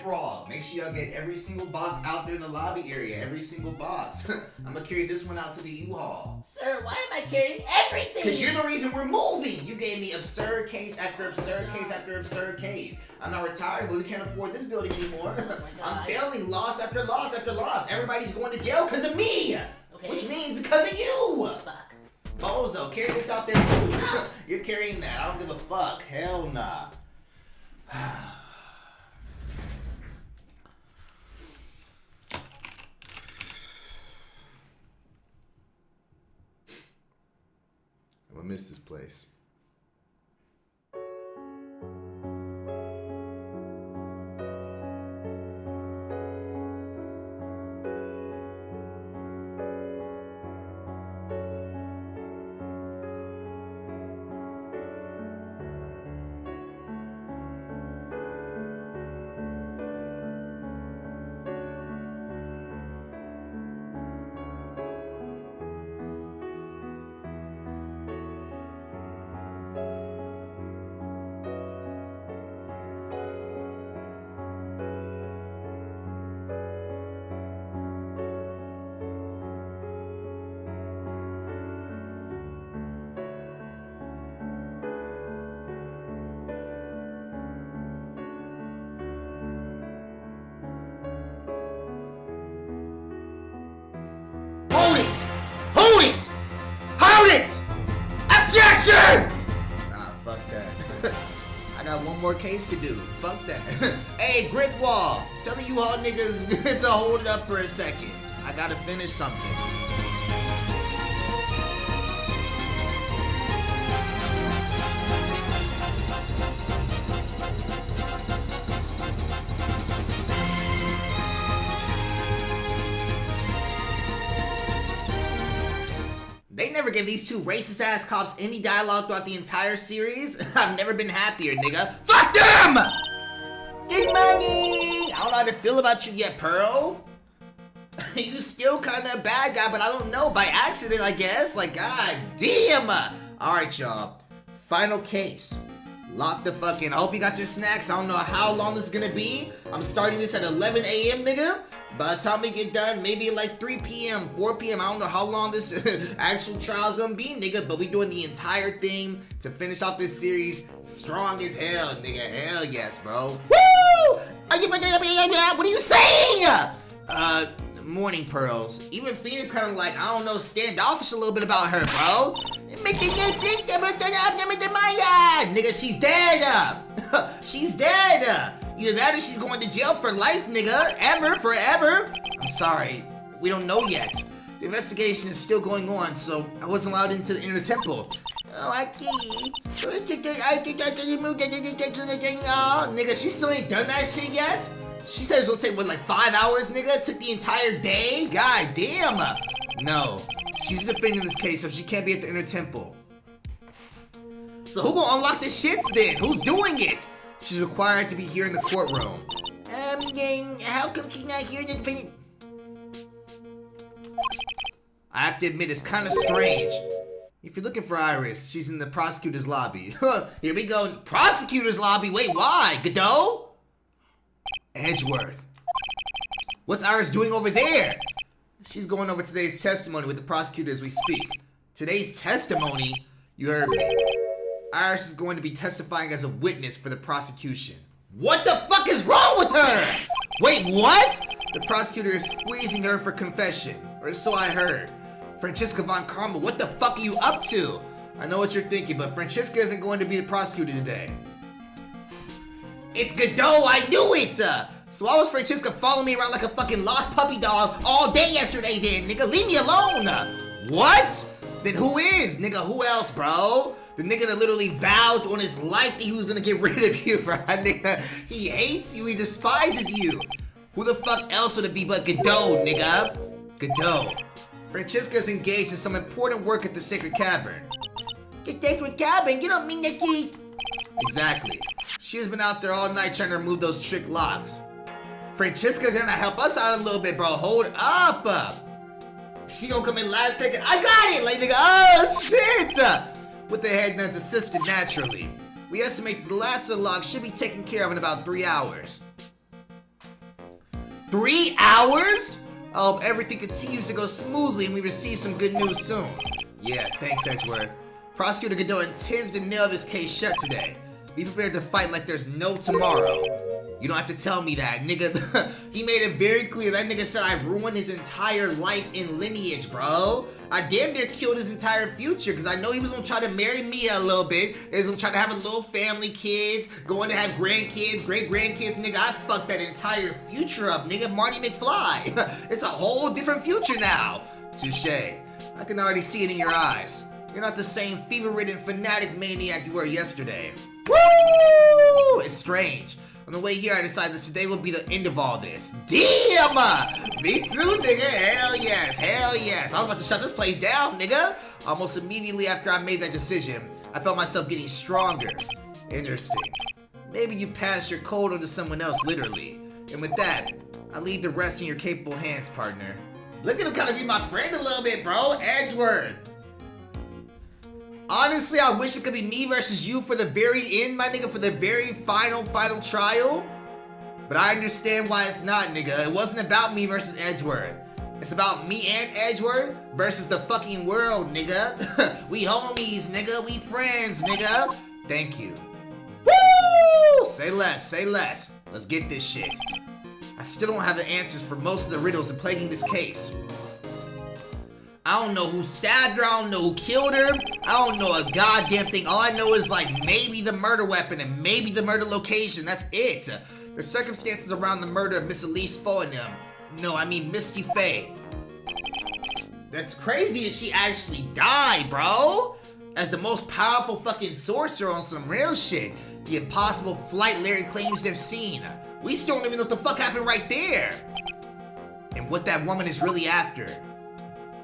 free-for-all. Make sure y'all get every single box out there in the lobby area. Every single box. I'm gonna carry this one out to the U-Haul. Sir, why am I carrying everything? Because you're the reason we're moving. You gave me absurd case after absurd case after absurd case. I'm not retired, but we can't afford this building anymore. I'm failing loss after loss after loss. Everybody's going to jail because of me. Okay. Which means because of you. Fuck. Bozo, carry this out there too. You're carrying that. I don't give a fuck. Hell nah. I'm gonna miss this place. Objection! Nah, fuck that. I got one more case to do. Fuck that. Hey, Grithwall, tell the U-Haul niggas to hold it up for a second. I gotta finish something. They never give these two racist ass cops any dialogue throughout the entire series. I've never been happier, nigga. Fuck them! Get money! I don't know how to feel about you yet, Pearl. You still kinda a bad guy, but I don't know. By accident, I guess. Like, god damn! Alright, y'all. Final case. Lock the fuck in. I hope you got your snacks. I don't know how long this is gonna be. I'm starting this at 11 a.m., nigga. By the time we get done, maybe like 3 p.m., 4 p.m. I don't know how long this actual trial's gonna be, nigga, but we doing the entire thing to finish off this series strong as hell, nigga. Hell yes, bro. Woo! What are you saying? Morning, Pearls. Even Phoenix kind of like, I don't know, standoffish a little bit about her, bro. Nigga, she's dead. She's dead. Either that or she's going to jail for life, nigga. Ever, forever. I'm sorry. We don't know yet. The investigation is still going on, so I wasn't allowed into the inner temple. Oh, I can't. Nigga, she still ain't done that shit yet? She says it'll take, what, like 5 hours, nigga? It took the entire day? God damn. No. She's defending this case, so she can't be at the inner temple. So who gonna unlock the shits then? Who's doing it? She's required to be here in the courtroom. How come she's not here in the... I have to admit, it's kind of strange. If you're looking for Iris, she's in the prosecutor's lobby. Here we go. Prosecutor's lobby? Wait, why? Godot? Edgeworth. What's Iris doing over there? She's going over today's testimony with the prosecutor as we speak. Today's testimony? You heard me. Iris is going to be testifying as a witness for the prosecution. What the fuck is wrong with her? Wait, what? The prosecutor is squeezing her for confession, or so I heard. Francisca von Karma, what the fuck are you up to? I know what you're thinking, but Francisca isn't going to be the prosecutor today. It's Godot, I knew it! So why was Francisca following me around like a fucking lost puppy dog all day yesterday then, nigga? Leave me alone! What? Then who is? Nigga, who else, bro? The nigga that literally vowed on his life that he was gonna get rid of you, bro. Nigga, he hates you, he despises you. Who the fuck else would it be but Godot, nigga? Godot. Francisca's engaged in some important work at the Sacred Cavern. The Sacred Cavern? You don't mean that she... Exactly. She has been out there all night trying to remove those trick locks. Francisca's gonna help us out a little bit, bro. Hold up. She gonna come in last second. I got it! Like, nigga, oh, shit! With the head nun's assisted naturally. We estimate that the last of the locks should be taken care of in about 3 hours. 3 hours? I hope everything continues to go smoothly and we receive some good news soon. Yeah, thanks, Edgeworth. Prosecutor Godot intends to nail this case shut today. Be prepared to fight like there's no tomorrow. You don't have to tell me that, nigga. He made it very clear. That nigga said I ruined his entire life and lineage, bro. I damn near killed his entire future because I know he was gonna try to marry Mia a little bit. He was gonna try to have a little family, kids, going to have grandkids, great-grandkids. Nigga, I fucked that entire future up, nigga. Marty McFly. It's a whole different future now. Touche. I can already see it in your eyes. You're not the same fever-ridden fanatic maniac you were yesterday. Woo! It's strange. On the way here, I decided that today will be the end of all this. Damn! Me too, nigga. Hell yes, hell yes. I was about to shut this place down, nigga. Almost immediately after I made that decision, I felt myself getting stronger. Interesting. Maybe you passed your cold onto someone else, literally. And with that, I leave the rest in your capable hands, partner. Look at him kind of be my friend a little bit, bro. Edgeworth. Honestly, I wish it could be me versus you for the very end, my nigga, for the very final trial. But I understand why it's not, nigga. It wasn't about me versus Edgeworth. It's about me and Edgeworth versus the fucking world, nigga. We homies, nigga. We friends, nigga. Thank you. Woo! Say less, say less. Let's get this shit. I still don't have the answers for most of the riddles plaguing this case. I don't know who stabbed her, I don't know who killed her, I don't know a goddamn thing. All I know is like maybe the murder weapon and maybe the murder location, that's it. The circumstances around the murder of Miss Elise Foenham. No, I mean Misty Faye. That's crazy as she actually died, bro. As the most powerful fucking sorcerer on some real shit. The impossible flight Larry claims they've seen. We still don't even know what the fuck happened right there. And what that woman is really after.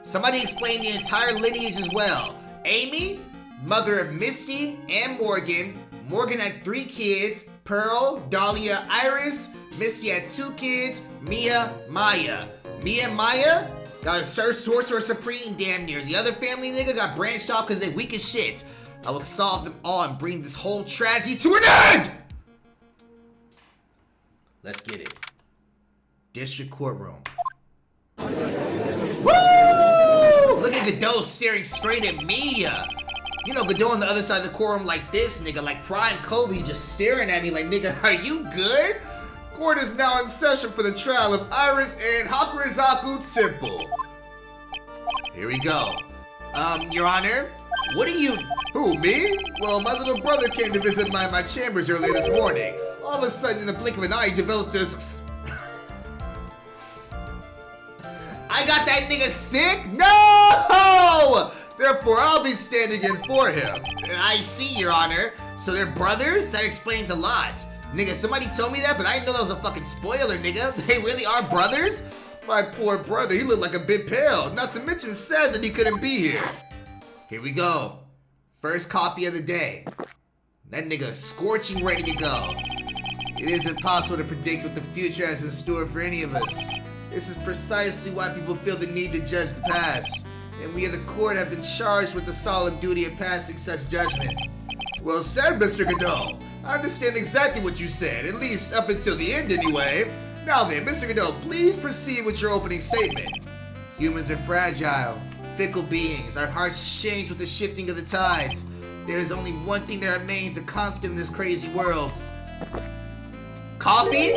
Somebody explain the entire lineage as well. Amy, mother of Misty and Morgan. Morgan had 3 kids. Pearl, Dalia, Iris. Misty had 2 kids. Mia, Maya. Mia and Maya got a sorcerer supreme damn near. The other family nigga got branched off because they weak as shit. I will solve them all and bring this whole tragedy to an end! Let's get it. District Courtroom. Woo! Look at Godot staring straight at me. You know, Godot on the other side of the courtroom like this, nigga, like Prime Kobe just staring at me like, nigga, are you good? Court is now in session for the trial of Iris and Hakurizaku Temple. Here we go. Your Honor, what are you... Who, me? Well, my little brother came to visit my chambers earlier this morning. All of a sudden, in the blink of an eye, he developed this... I got that nigga sick? No! Therefore, I'll be standing in for him. I see, Your Honor. So they're brothers? That explains a lot. Nigga, somebody told me that, but I didn't know that was a fucking spoiler, nigga. They really are brothers? My poor brother, he looked like a bit pale. Not to mention sad that he couldn't be here. Here we go. First coffee of the day. That nigga scorching ready to go. It isn't possible to predict what the future has in store for any of us. This is precisely why people feel the need to judge the past. And we of the court have been charged with the solemn duty of passing such judgment. Well said, Mr. Godot. I understand exactly what you said, at least up until the end anyway. Now then, Mr. Godot, please proceed with your opening statement. Humans are fragile, fickle beings. Our hearts change with the shifting of the tides. There is only one thing that remains a constant in this crazy world. Coffee?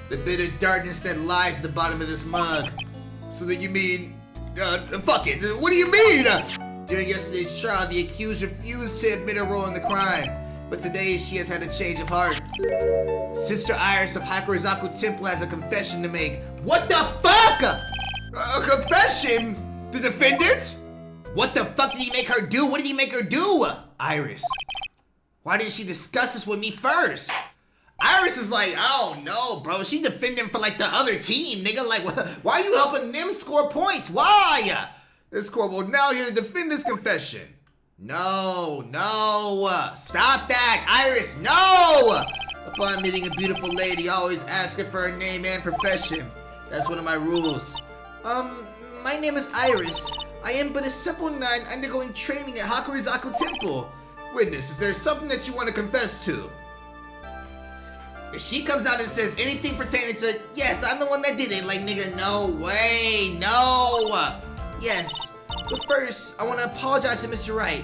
The bitter darkness that lies at the bottom of this mug. So that you mean... fuck it. What do you mean? During yesterday's trial, the accused refused to admit her role in the crime. But today, she has had a change of heart. Sister Iris of Hakurizaku Temple has a confession to make. What the fuck? A confession? The defendant? What the fuck did he make her do? What did he make her do? Iris. Why didn't she discuss this with me first? Iris is like, I don't know, bro. She defending for like the other team, nigga. Like, why are you helping them score points? Why? This court will now hear the defendant's confession. No. Stop that, Iris, no! Upon meeting a beautiful lady, always ask her for her name and profession. That's one of my rules. My name is Iris. I am but a simple nun undergoing training at Hakurizaku Temple. Witness, is there something that you want to confess to? If she comes out and says anything pertaining to, yes, I'm the one that did it, like, nigga, no way, no. Yes, but first, I want to apologize to Mr. Wright.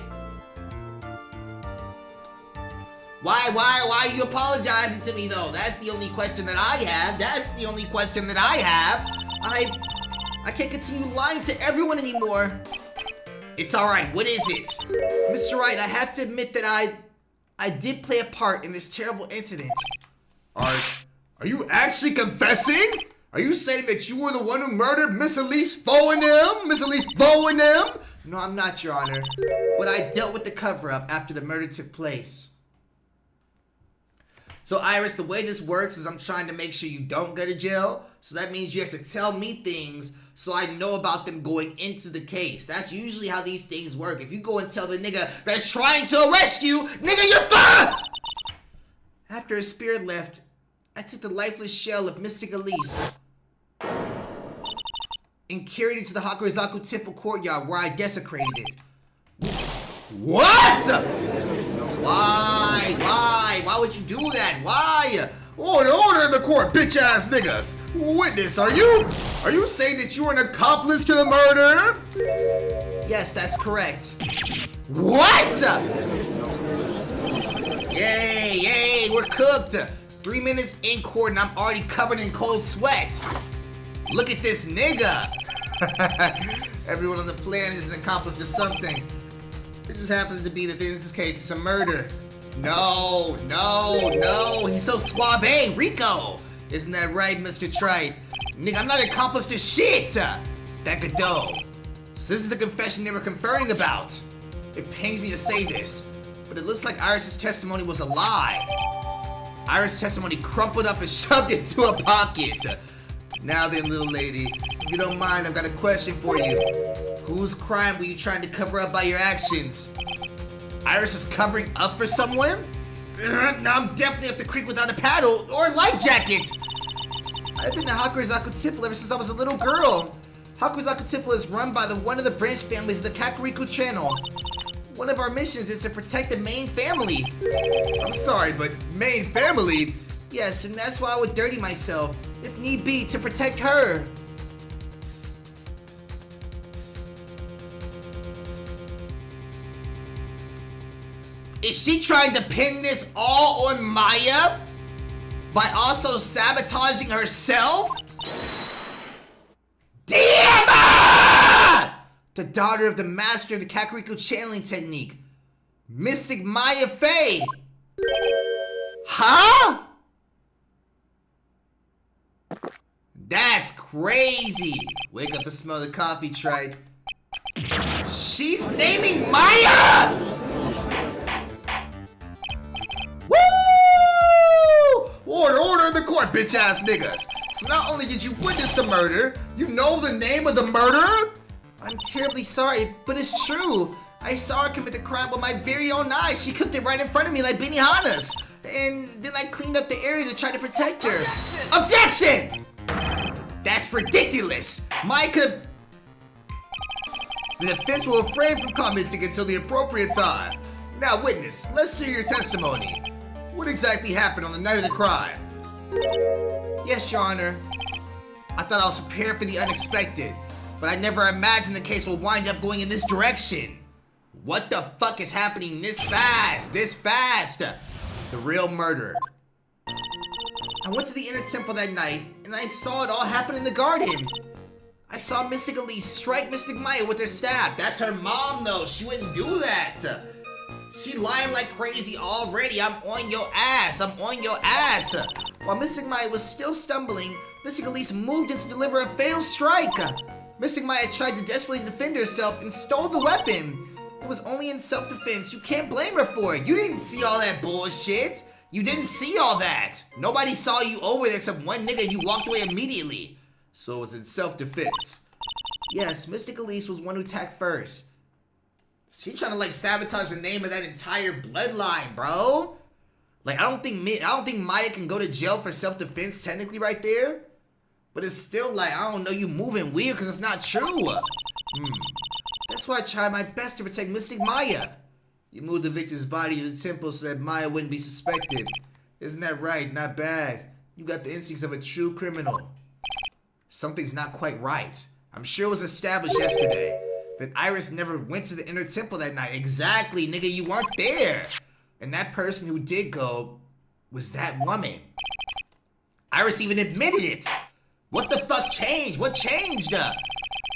Why are you apologizing to me, though? That's the only question that I have. I can't continue lying to everyone anymore. It's alright, what is it? Mr. Wright, I have to admit that I did play a part in this terrible incident. Are you actually confessing? Are you saying that you were the one who murdered Miss Elise Foe and them? No, I'm not, Your Honor. But I dealt with the cover-up after the murder took place. So, Iris, the way this works is I'm trying to make sure you don't go to jail. So that means you have to tell me things so I know about them going into the case. That's usually how these things work. If you go and tell the nigga that's trying to arrest you, nigga, you're fucked! After his spirit left, I took the lifeless shell of Mystic Elise and carried it to the Hakurizaku Temple courtyard where I desecrated it. What? Why would you do that? Why? Order in the court, bitch-ass niggas. Witness, are you saying that you were an accomplice to the murder? Yes, that's correct. What? Yay, we're cooked. 3 minutes in court and I'm already covered in cold sweat. Look at this nigga. Everyone on the planet is an accomplice to something. It just happens to be that in this case it's a murder. No, he's so suave, Rico. Isn't that right, Mr. Trite? Nigga, I'm not an accomplice to shit. That Godot. So this is the confession they were conferring about. It pains me to say this, but it looks like Iris' testimony was a lie. Iris' testimony crumpled up and shoved it into a pocket. Now then, little lady, if you don't mind, I've got a question for you. Whose crime were you trying to cover up by your actions? Iris is covering up for someone? Now I'm definitely up the creek without a paddle or a life jacket. I've been to Hakurizaku Temple ever since I was a little girl. Hakurizaku Temple is run by one of the branch families of the Kakariko Channel. One of our missions is to protect the main family. I'm sorry, but main family? Yes, and that's why I would dirty myself, if need be, to protect her. Is she trying to pin this all on Maya? By also sabotaging herself? Damn her! The daughter of the master of the Kakariko channeling technique, Mystic Maya Faye. Huh? That's crazy. Wake up and smell the coffee, Trite. She's naming Maya! Woo! Order in the court, bitch-ass niggas. So not only did you witness the murder, you know the name of the murderer? I'm terribly sorry, but it's true. I saw her commit the crime with my very own eyes. She cooked it right in front of me like Benihana's. And then I cleaned up the area to try to protect her. Objection! That's ridiculous. Maya could have... The defense will refrain from commenting until the appropriate time. Now, witness, let's hear your testimony. What exactly happened on the night of the crime? Yes, Your Honor. I thought I was prepared for the unexpected, but I never imagined the case will wind up going in this direction. What the fuck is happening this fast? The real murder. I went to the inner temple that night, and I saw it all happen in the garden. I saw Mystic Elise strike Mystic Maya with her staff. That's her mom, though. She wouldn't do that. She lying like crazy already. I'm on your ass. While Mystic Maya was still stumbling, Mystic Elise moved in to deliver a fatal strike. Mystic Maya tried to desperately defend herself and stole the weapon. It was only in self-defense. You can't blame her for it. You didn't see all that bullshit. You didn't see all that. Nobody saw you over there except one nigga and you walked away immediately. So it was in self-defense. Yes, Mystic Elise was one who attacked first. She trying to like sabotage the name of that entire bloodline, bro. Like I don't think Maya can go to jail for self-defense technically right there. But it's still like, I don't know, you moving weird because it's not true. That's why I tried my best to protect Mystic Maya. You moved the victim's body to the temple so that Maya wouldn't be suspected. Isn't that right? Not bad. You got the instincts of a true criminal. Something's not quite right. I'm sure it was established yesterday that Iris never went to the inner temple that night. Exactly, nigga, you weren't there. And that person who did go was that woman. Iris even admitted it. What the fuck changed? What changed?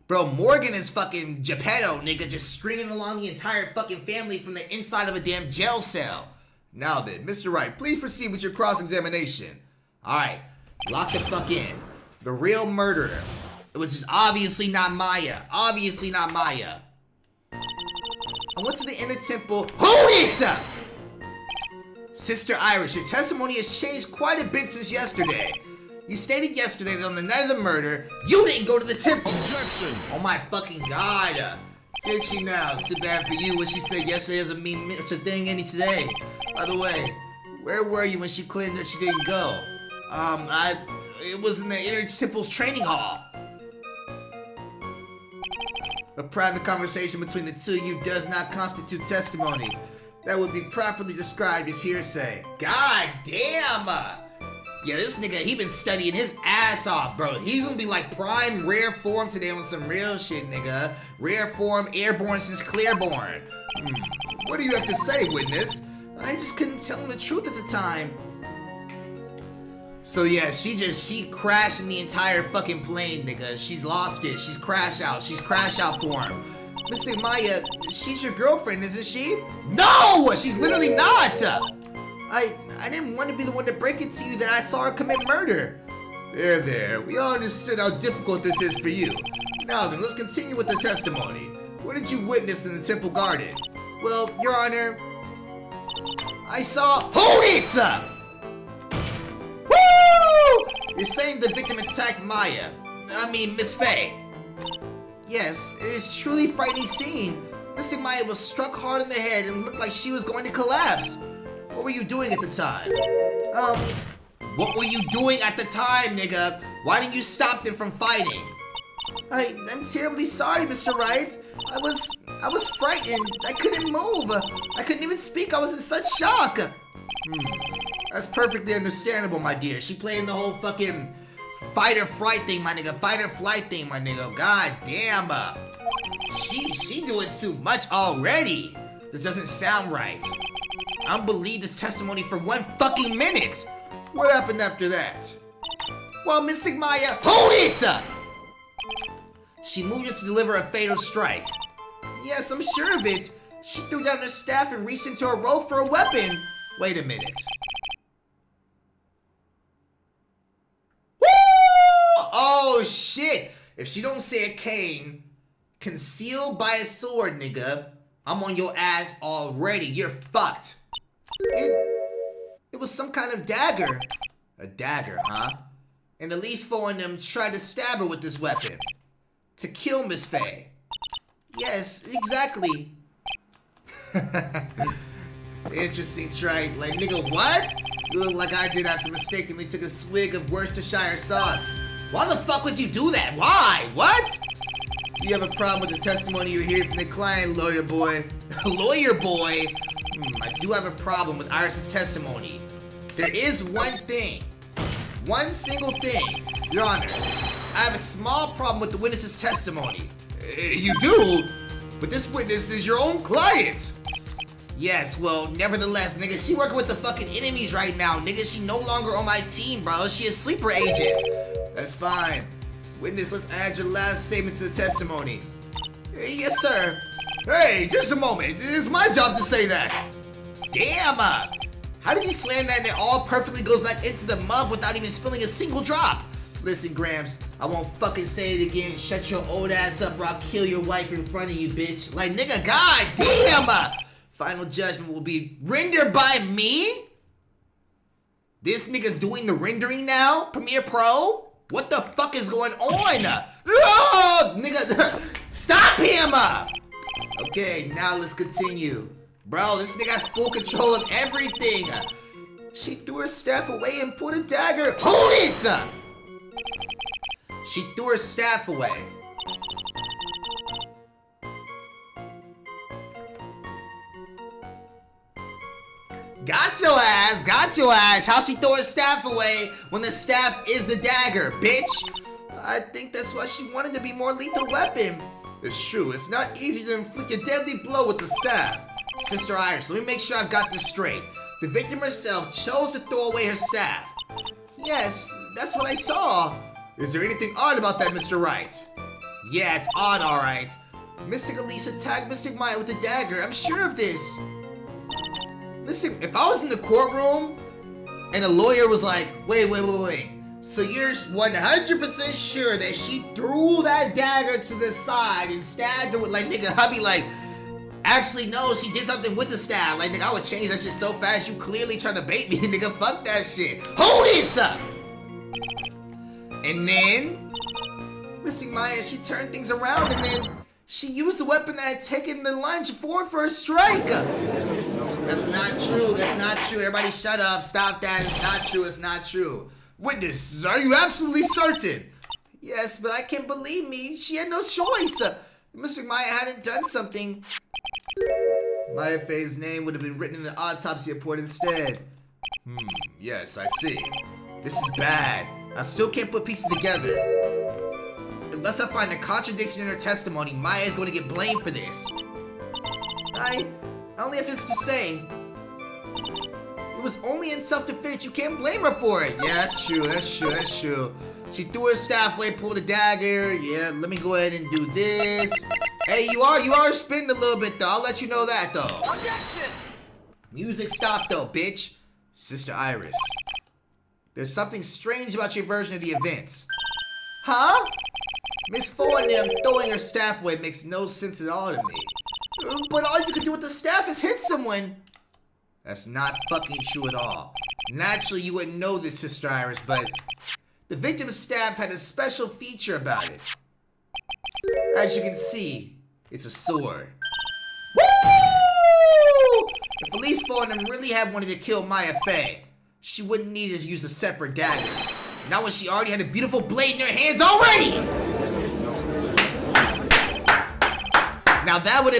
Bro, Morgan is fucking Geppetto, nigga, just stringing along the entire fucking family from the inside of a damn jail cell. Now then, Mr. Wright, please proceed with your cross-examination. Alright, lock the fuck in. The real murderer, which is obviously not Maya. Obviously not Maya. I went to the inner temple. Hold it! Sister Iris, your testimony has changed quite a bit since yesterday. You stated yesterday that on the night of the murder, you didn't go to the temple. Objection! Oh my fucking god. Did she now? Too bad for you. What she said yesterday doesn't mean it's a thing any today. By the way, where were you when she claimed that she didn't go? It was in the inner temple's training hall. A private conversation between the two of you does not constitute testimony. That would be properly described as hearsay. God damn! Yeah, this nigga, he been studying his ass off, bro. He's gonna be like prime rare form today on some real shit, nigga. Rare form, airborne since Claireborn. What do you have to say, witness? I just couldn't tell him the truth at the time. So yeah, she crashed in the entire fucking plane, nigga. She's lost it. She's crash out. She's crash out form. Mr. Maya, she's your girlfriend, isn't she? No! She's literally not! I didn't want to be the one to break it to you that I saw her commit murder. There. We all understood how difficult this is for you. Now then, let's continue with the testimony. What did you witness in the temple garden? Well, Your Honor, I saw... Hold it! Woo! You're saying the victim attacked Miss Faye. Yes, it is truly a frightening scene. Mr. Maya was struck hard in the head and looked like she was going to collapse. What were you doing at the time? What were you doing at the time, nigga? Why didn't you stop them from fighting? I'm terribly sorry, Mr. Wright. I was frightened. I couldn't move. I couldn't even speak. I was in such shock. That's perfectly understandable, my dear. She playing the whole fucking fight or flight thing, my nigga. Fight or flight thing, my nigga. God damn. She doing too much already. This doesn't sound right. I don't believe this testimony for 1 fucking minute. What happened after that? Well, Mystic Maya, hold it! She moved in to deliver a fatal strike. Yes, I'm sure of it. She threw down her staff and reached into her robe for a weapon. Wait a minute. Woo! Oh, shit. If she don't say a cane, concealed by a sword, nigga, I'm on your ass already. You're fucked. It was some kind of dagger. A dagger, huh? And at least 4 of them tried to stab her with this weapon. To kill Miss Faye. Yes, exactly. Interesting trait. Like, nigga, what? You look like I did after mistakenly took a swig of Worcestershire sauce. Why the fuck would you do that? Why? What? Do you have a problem with the testimony you hear from the client, lawyer boy? Lawyer boy? I do have a problem with Iris' testimony. There is one thing. One single thing. Your Honor, I have a small problem with the witness's testimony. You do? But this witness is your own client. Yes, well, nevertheless, nigga, she working with the fucking enemies right now. Nigga, she no longer on my team, bro. She a sleeper agent. That's fine. Witness, let's add your last statement to the testimony. Yes, sir. Hey, just a moment. It is my job to say that. Damn! How does he slam that and it all perfectly goes back into the mug without even spilling a single drop? Listen, Gramps, I won't fucking say it again. Shut your old ass up or I'll kill your wife in front of you, bitch. Like, nigga, god damn! Final judgment will be rendered by me? This nigga's doing the rendering now? Premiere Pro? What the fuck is going on? Oh, nigga, stop him! Okay, now let's continue. Bro, this nigga has full control of everything. She threw her staff away and pulled a dagger. Hold it! She threw her staff away. Got your ass. How she throw her staff away when the staff is the dagger, bitch? I think that's why she wanted to be more lethal weapon. It's true, it's not easy to inflict a deadly blow with the staff. Sister Iris, let me make sure I've got this straight. The victim herself chose to throw away her staff. Yes, that's what I saw. Is there anything odd about that, Mr. Wright? Yeah, it's odd, alright. Mystic Elise attacked Mystic Maya with the dagger. I'm sure of this. Mystic, if I was in the courtroom and a lawyer was like, wait. So you're 100% sure that she threw that dagger to the side and stabbed her with, like, nigga, I'd be like, actually, no, she did something with the stab. Like, nigga, I would change that shit so fast. You clearly trying to bait me, nigga. Fuck that shit. Hold it up. And then, Mystic Maya, she turned things around, and then she used the weapon that had taken the lunge for a strike. That's not true. That's not true. Everybody shut up. Stop that. It's not true. It's not true. Witness, are you absolutely certain? Yes, but I can't believe me. She had no choice. Mr. Maya hadn't done something. Maya Faye's name would have been written in the autopsy report instead. Yes, I see. This is bad. I still can't put pieces together. Unless I find a contradiction in her testimony, Maya is going to get blamed for this. I only have this to say. It was only in self-defense. You can't blame her for it. Yeah, that's true. She threw her staff away, pulled a dagger. Yeah, let me go ahead and do this. Hey, you are spinning a little bit, though. I'll let you know that, though. Objection! Music stopped, though, bitch. Sister Iris. There's something strange about your version of the events. Huh? Miss Four and them throwing her staff away makes no sense at all to me. But all you can do with the staff is hit someone. That's not fucking true at all. Naturally, you wouldn't know this, Sister Iris, but the victim's staff had a special feature about it. As you can see, it's a sword. Woo! If Elise Four and them really had wanted to kill Maya Faye, she wouldn't need to use a separate dagger. Not when she already had a beautiful blade in her hands already! Now that would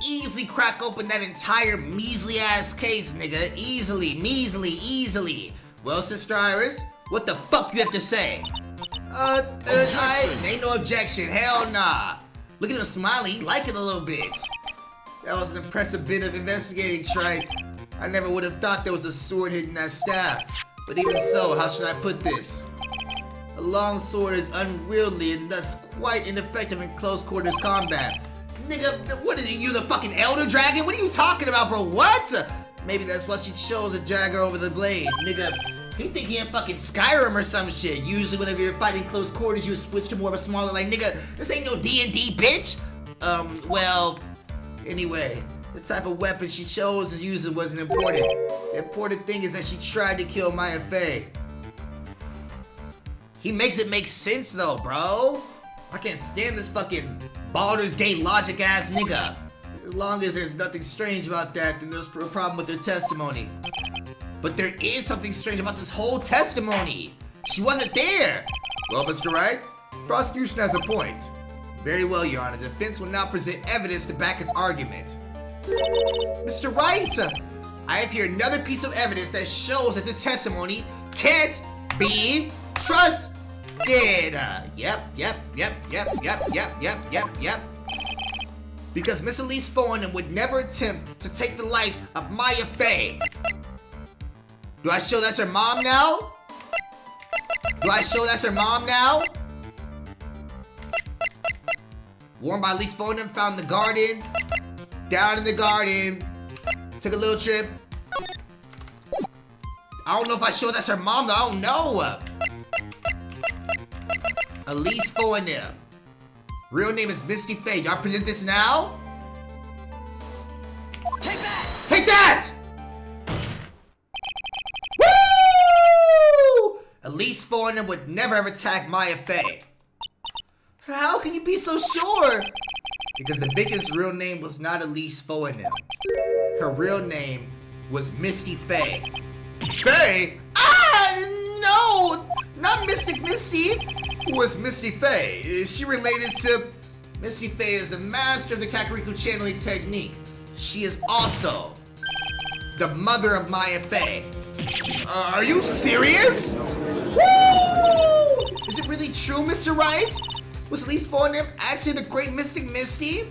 easily crack open that entire measly ass case, nigga. Easily. Well, Sister Iris, what the fuck you have to say? Ain't no objection, hell nah. Look at him smiling, he like it a little bit. That was an impressive bit of investigating, Trike. I never would have thought there was a sword hidden in that staff. But even so, how should I put this? A long sword is unwieldy and thus quite ineffective in close quarters combat. Nigga, what are you, the fucking Elder Dragon? What are you talking about, bro? What? Maybe that's why she chose a dagger over the blade. Nigga, you think he in fucking Skyrim or some shit. Usually whenever you're fighting close quarters, you switch to more of a smaller, like, nigga, this ain't no D&D, bitch. Well, anyway, the type of weapon she chose to use wasn't important. The important thing is that she tried to kill Maya Faye. He makes it make sense though, bro. I can't stand this fucking Baldur's Gate logic ass nigga. As long as there's nothing strange about that, then there's a problem with their testimony. But there is something strange about this whole testimony. She wasn't there. Well, Mr. Wright, prosecution has a point. Very well, Your Honor. The defense will now present evidence to back its argument. Mr. Wright, I have here another piece of evidence that shows that this testimony can't be trusted. Yep. Because Miss Elise Foreign would never attempt to take the life of Maya Faye. Do I show that's her mom now? Worn by Elise Foreign, found in the garden. Down in the garden. Took a little trip. I don't know if I show that's her mom though. I don't know. Elise Foreign. Real name is Misty Faye. Do I present this now? Take that! Take that! Woo! Elise Foreign would never have attacked Maya Faye. How can you be so sure? Because the victim's real name was not Elise Foreign. Her real name was Misty Faye. Faye? No! Not Mystic Misty! Who is Misty Faye? Is she related to... Misty Faye is the master of the Kakariko channeling technique. She is also the mother of Maya Fey. Are you serious? Woo! Is it really true, Mr. Wright? Was Elise Fornham actually the great mystic Misty?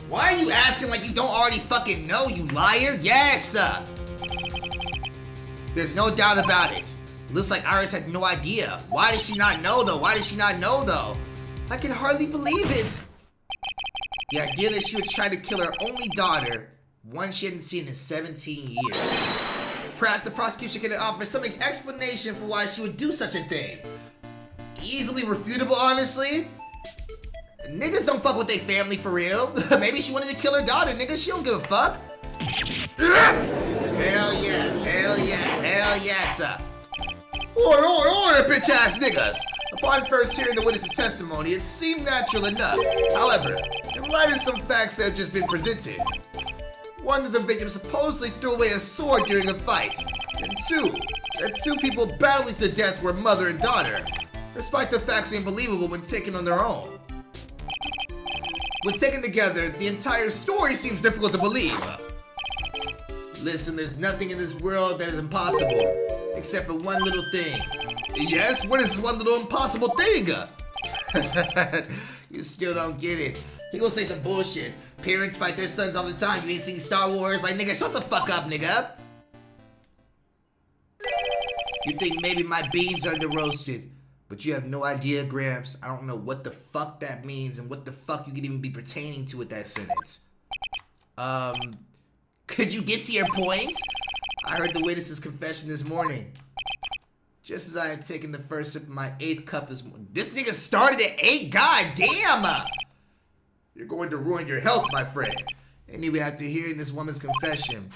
Why are you asking like you don't already fucking know, you liar? Yes! There's no doubt about it. Looks like Iris had no idea. Why did she not know though? Why did she not know though? I can hardly believe it. The idea that she would try to kill her only daughter, one she hadn't seen in 17 years. Perhaps the prosecution can offer some explanation for why she would do such a thing. Easily refutable, honestly. Niggas don't fuck with their family for real. Maybe she wanted to kill her daughter, nigga. She don't give a fuck. Hell yes, hell yes, hell yes. Order, bitch ass niggas. Upon first hearing the witness's testimony, it seemed natural enough. However, in light of some facts that have just been presented, one, that the victim supposedly threw away a sword during a fight, and two, that two people battling to death were mother and daughter, despite the facts being believable when taken on their own. When taken together, the entire story seems difficult to believe. Listen, there's nothing in this world that is impossible, except for one little thing. Yes, what is this one little impossible thing? You still don't get it. He gonna say some bullshit. Parents fight their sons all the time. You ain't seen Star Wars? Like, nigga, shut the fuck up, nigga. You think maybe my beans are under roasted, but you have no idea, Gramps. I don't know what the fuck that means and what the fuck you could even be pertaining to with that sentence. Could you get to your point? I heard the witness's confession this morning. Just as I had taken the first sip of my 8th cup this morning. This nigga started at 8? God damn! You're going to ruin your health, my friend. Anyway, after hearing this woman's confession,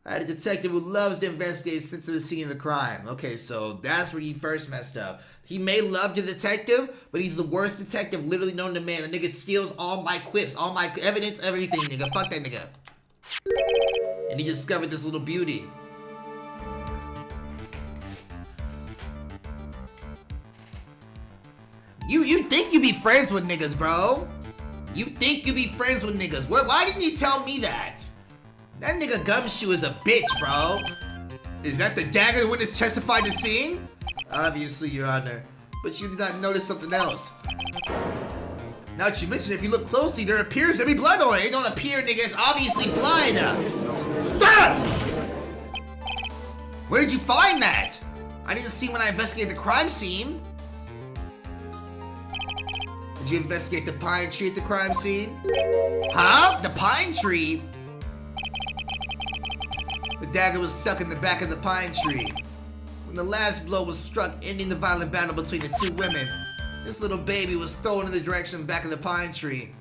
I had a detective who loves to investigate since the scene of the crime. Okay, so that's where he first messed up. He may love the detective, but he's the worst detective literally known to man. The nigga steals all my quips, all my evidence, everything, nigga. Fuck that nigga. And he discovered this little beauty. You think you be friends with niggas, bro? You think you be friends with niggas. Why didn't you tell me that? That nigga Gumshoe is a bitch, bro. Is that the dagger the witness testified to seeing? Obviously, Your Honor. But you did not notice something else. Now that you mention it, if you look closely, there appears to be blood on it. It don't appear, nigga. It's obviously blood. Where did you find that? I didn't see when I investigated the crime scene. Did you investigate the pine tree at the crime scene? Huh? The pine tree? The dagger was stuck in the back of the pine tree. When the last blow was struck, ending the violent battle between the two women, this little baby was thrown in the direction back of the pine tree.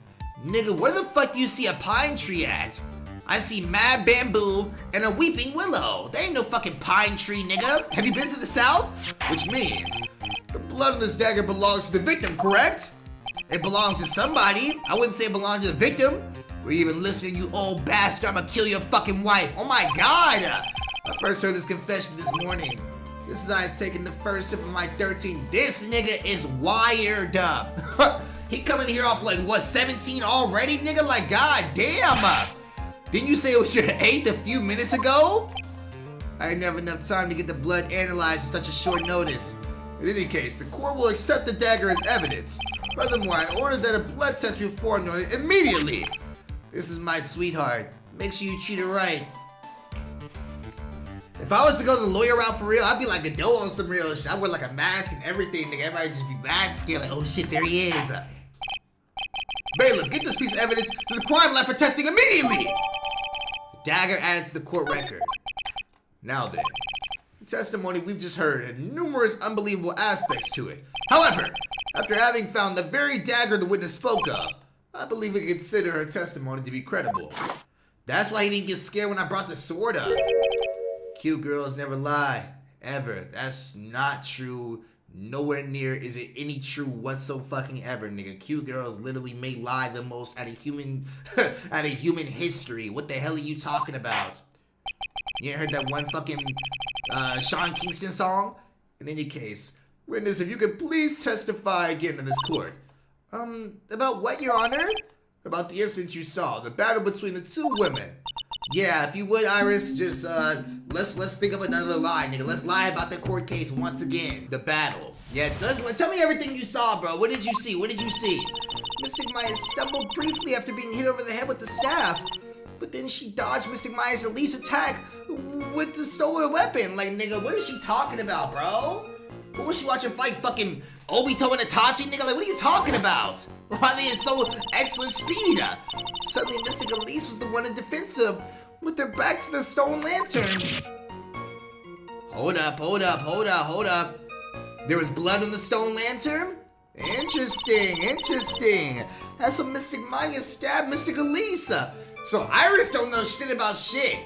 Nigga, where the fuck do you see a pine tree at? I see mad bamboo and a weeping willow. There ain't no fucking pine tree, nigga. Have you been to the south? Which means, the blood on this dagger belongs to the victim, correct? It belongs to somebody. I wouldn't say it belonged to the victim. We're even listening, you old bastard. I'm gonna kill your fucking wife. Oh my god. I first heard this confession this morning. Just as I had taken the first sip of my 13. This nigga is wired up. He coming here off like, what, 17 already, nigga? Like, god damn. Didn't you say it was your 8th a few minutes ago? I didn't have enough time to get the blood analyzed in such a short notice. In any case, the court will accept the dagger as evidence. Furthermore, I ordered that a blood test be performed on it immediately. This is my sweetheart. Make sure you treat her right. If I was to go the lawyer route for real, I'd be like a doe on some real shit. I'd wear like a mask and everything, nigga. Everybody would just be mad scared, like, oh shit, there he is. Bailiff, get this piece of evidence to the crime lab for testing immediately. The dagger added to the court record. Now then, the testimony we've just heard had numerous unbelievable aspects to it. However, after having found the very dagger the witness spoke of, I believe we can consider her testimony to be credible. That's why he didn't get scared when I brought the sword up. Cute girls never lie, ever. That's not true. Nowhere near is it any true whatsoever, nigga. Cute girls literally may lie the most out of human history. What the hell are you talking about? You ain't heard that one fucking Sean Kingston song? In any case, witness, if you could please testify again in this court. About what, Your Honor? About the incident you saw, the battle between the two women. Yeah, if you would, Iris, just let's think of another lie, nigga. Let's lie about the court case once again. The battle. Yeah, tell me everything you saw, bro. What did you see? What did you see? Mystic Maya stumbled briefly after being hit over the head with the staff, but then she dodged Mystic Maya's Elise attack with the stolen weapon. Like, nigga, what is she talking about, bro? What was she watching fight fucking Obito and Itachi, nigga? Like, what are you talking about? Why are they in so excellent speed? Suddenly, Mystic Elise was the one in defensive with their backs to the stone lantern. Hold up. There was blood on the stone lantern? Interesting. That's what Mystic Maya stabbed Mystic Elise. So Iris don't know shit about shit.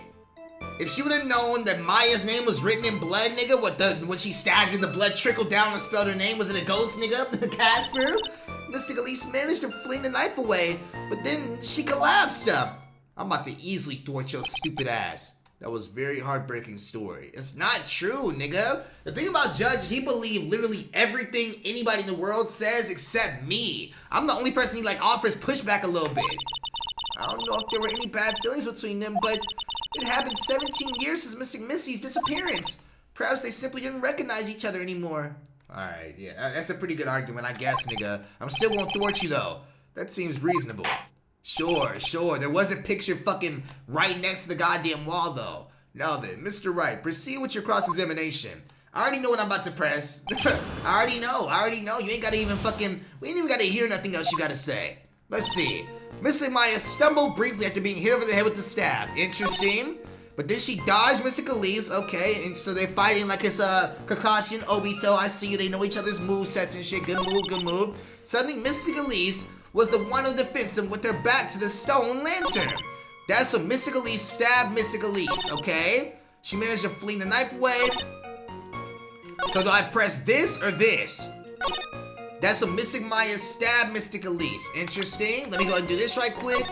If she would have known that Maya's name was written in blood, nigga, when she stabbed and the blood trickled down and spelled her name, was it a ghost, nigga? Casper? Mystic Elise managed to fling the knife away, but then she collapsed. I'm about to easily thwart your stupid ass. That was a very heartbreaking story. It's not true, nigga. The thing about Judge is he believed literally everything anybody in the world says except me. I'm the only person he offers pushback a little bit. I don't know if there were any bad feelings between them, but it happened 17 years since Mystic Missy's disappearance. Perhaps they simply didn't recognize each other anymore. Alright, yeah, that's a pretty good argument, I guess, nigga. I'm still gonna thwart you, though. That seems reasonable. Sure. There was a picture fucking right next to the goddamn wall, though. Now then, Mr. Wright, proceed with your cross-examination. I already know what I'm about to press. I already know. You ain't gotta even we ain't even gotta hear nothing else you gotta say. Let's see. Mystic Maya stumbled briefly after being hit over the head with the staff. Interesting. But then she dodged Mystic Elise. Okay, and so they're fighting like it's Kakashi and Obito. I see you. They know each other's movesets and shit. Good move. Suddenly, Mystic Elise was the one on defensive with her back to the stone lantern. That's when Mystic Elise stabbed Mystic Elise, okay? She managed to fling the knife away. So do I press this or this? That's when Mystic Maya stabbed Mystic Elise. Interesting. Let me go ahead and do this right quick.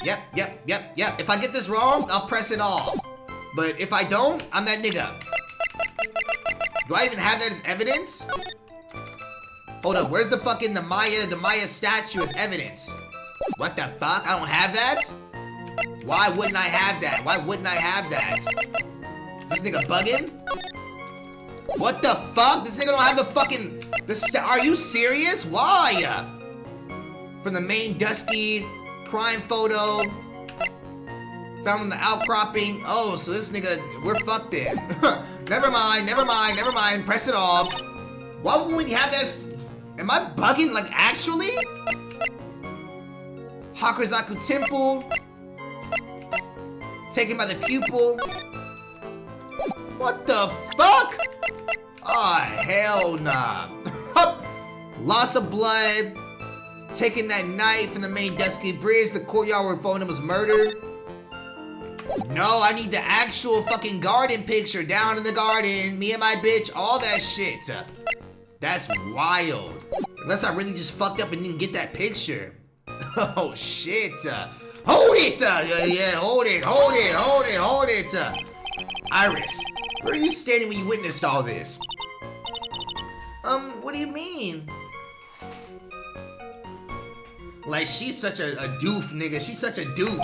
Yep. If I get this wrong, I'll press it all. But if I don't, I'm that nigga. Do I even have that as evidence? Hold up, where's the Maya statue as evidence? What the fuck? I don't have that? Why wouldn't I have that? Is this nigga bugging? What the fuck? This nigga don't have the fucking... Are you serious? Why? From the main Dusky crime photo found in the outcropping. Oh, so this nigga, we're fucked then. Never mind. Press it off. Why would we have that? Am I bugging? Actually? Hakuzaku Temple. Taken by the pupil. What the fuck? Oh, hell nah. Loss of blood. Taking that knife from the main Dusky Bridge, the courtyard where Phonum was murdered. No, I need the actual fucking garden picture. Down in the garden. Me and my bitch. All that shit. That's wild. Unless I really just fucked up and didn't get that picture. Oh, shit. Hold it! Yeah, hold it. Iris, where are you standing when you witnessed all this? What do you mean? Like, she's such a doof, nigga. She's such a doof.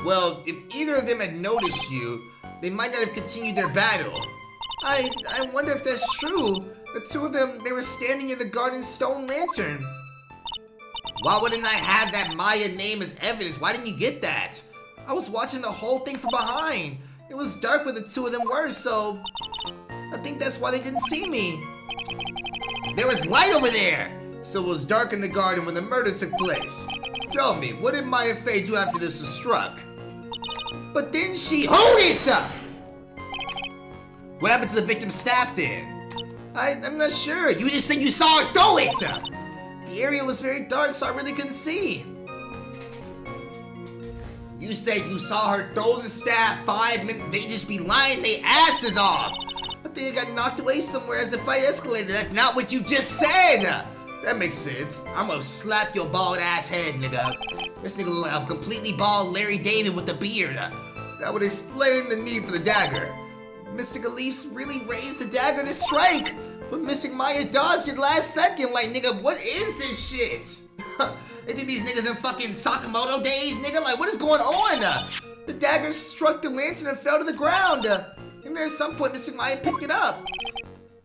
Well, if either of them had noticed you, they might not have continued their battle. I wonder if that's true. The two of them, they were standing in the garden stone lantern. Why wouldn't I have that Maya name as evidence? Why didn't you get that? I was watching the whole thing from behind. It was dark where the two of them were, so I think that's why they didn't see me. There was light over there, so it was dark in the garden when the murder took place. Tell me, what did Maya Fey do after this was struck? But then she... Hold it! What happened to the victim's staff then? I'm not sure. You just said you saw her throw it! The area was very dark, so I really couldn't see. You said you saw her throw the staff 5 minutes. They just be lying their asses off. I think it got knocked away somewhere as the fight escalated. That's not what you just said. That makes sense. I'm gonna slap your bald ass head, nigga. This nigga look like a completely bald Larry David with a beard. That would explain the need for the dagger. Mystic Elise really raised the dagger to strike, but Mystic Maya dodged it last second. Like, nigga, what is this shit? They think these niggas in fucking Sakamoto days, nigga? Like, what is going on? The dagger struck the lantern and fell to the ground. And then at some point, Mr. Maya picked it up.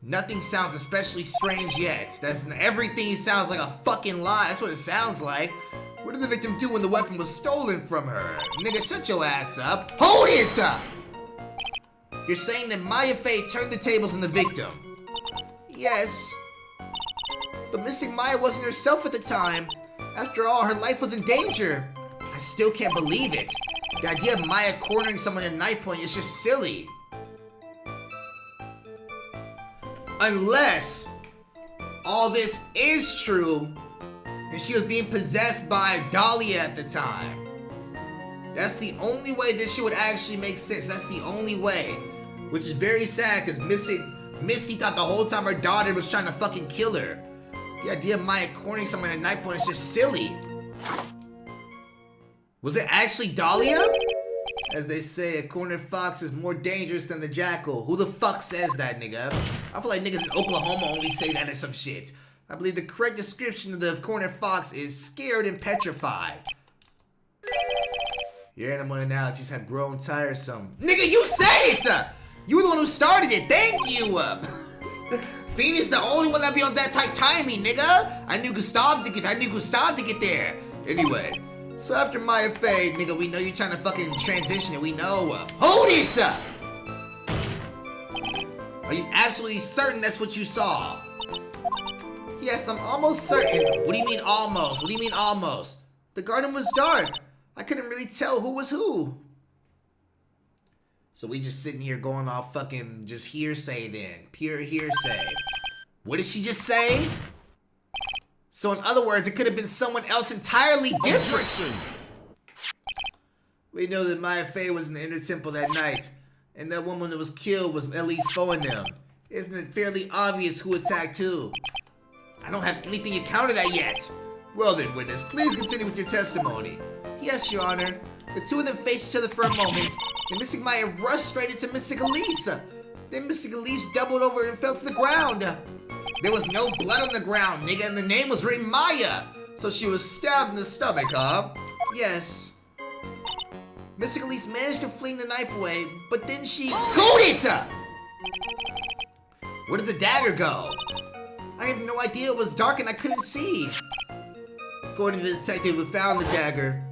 Nothing sounds especially strange yet. Everything sounds like a fucking lie. That's what it sounds like. What did the victim do when the weapon was stolen from her? Nigga, shut your ass up. Hold it! You're saying that Maya Fey turned the tables on the victim? Yes. But missing Maya wasn't herself at the time. After all, her life was in danger. I still can't believe it. The idea of Maya cornering someone at night point is just silly. Unless all this is true and she was being possessed by Dalia at the time. That's the only way this shit would actually make sense. That's the only way. Which is very sad because Misty thought the whole time her daughter was trying to fucking kill her. The idea of Maya cornering someone at night point is just silly. Was it actually Dalia? As they say, a cornered fox is more dangerous than the jackal. Who the fuck says that, nigga? I feel like niggas in Oklahoma only say that or some shit. I believe the correct description of the cornered fox is scared and petrified. Your animal analogies have grown tiresome. Nigga, you said it! You were the one who started it. Thank you! Phoenix the only one that be on that tight timing, nigga. I knew Gustav to get there. Anyway, so after Maya Fey, nigga, we know you're trying to fucking transition it. We know. Hold it! Are you absolutely certain that's what you saw? Yes, I'm almost certain. What do you mean almost? What do you mean almost? The garden was dark. I couldn't really tell who was who. So we just sitting here going off fucking just hearsay then. Pure hearsay. What did she just say? So in other words, it could have been someone else entirely different. We know that Maya Fey was in the inner temple that night. And that woman that was killed was at least foeing them. Isn't it fairly obvious who attacked who? I don't have anything to counter that yet. Well then, witness, please continue with your testimony. Yes, Your Honor. The two of them faced each other for a moment. Then Mystic Maya rushed straight into Mystic Elise. Then Mystic Elise doubled over and fell to the ground. There was no blood on the ground, nigga, and the name was written Maya. So she was stabbed in the stomach, huh? Yes. Mystic Elise managed to fling the knife away, but then she... Hold it! Where did the dagger go? I have no idea. It was dark and I couldn't see. According to the detective who found the dagger,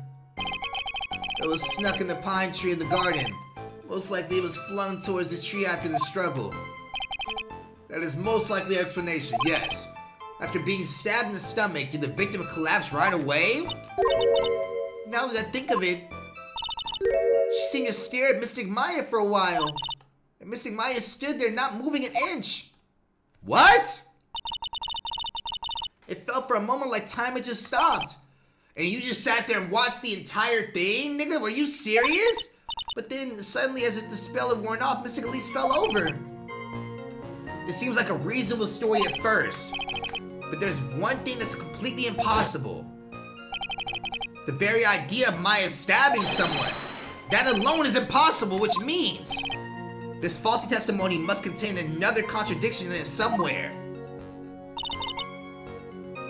it was snuck in the pine tree in the garden. Most likely it was flung towards the tree after the struggle. That is most likely the explanation, yes. After being stabbed in the stomach, did the victim collapse right away? Now that I think of it, she seemed to stare at Mystic Maya for a while. And Mystic Maya stood there not moving an inch. What? It felt for a moment like time had just stopped. And you just sat there and watched the entire thing? Nigga, were you serious? But then, suddenly, as if the spell had worn off, Mystic Elise fell over. This seems like a reasonable story at first. But there's one thing that's completely impossible. The very idea of Maya stabbing someone. That alone is impossible, which means this faulty testimony must contain another contradiction in it somewhere.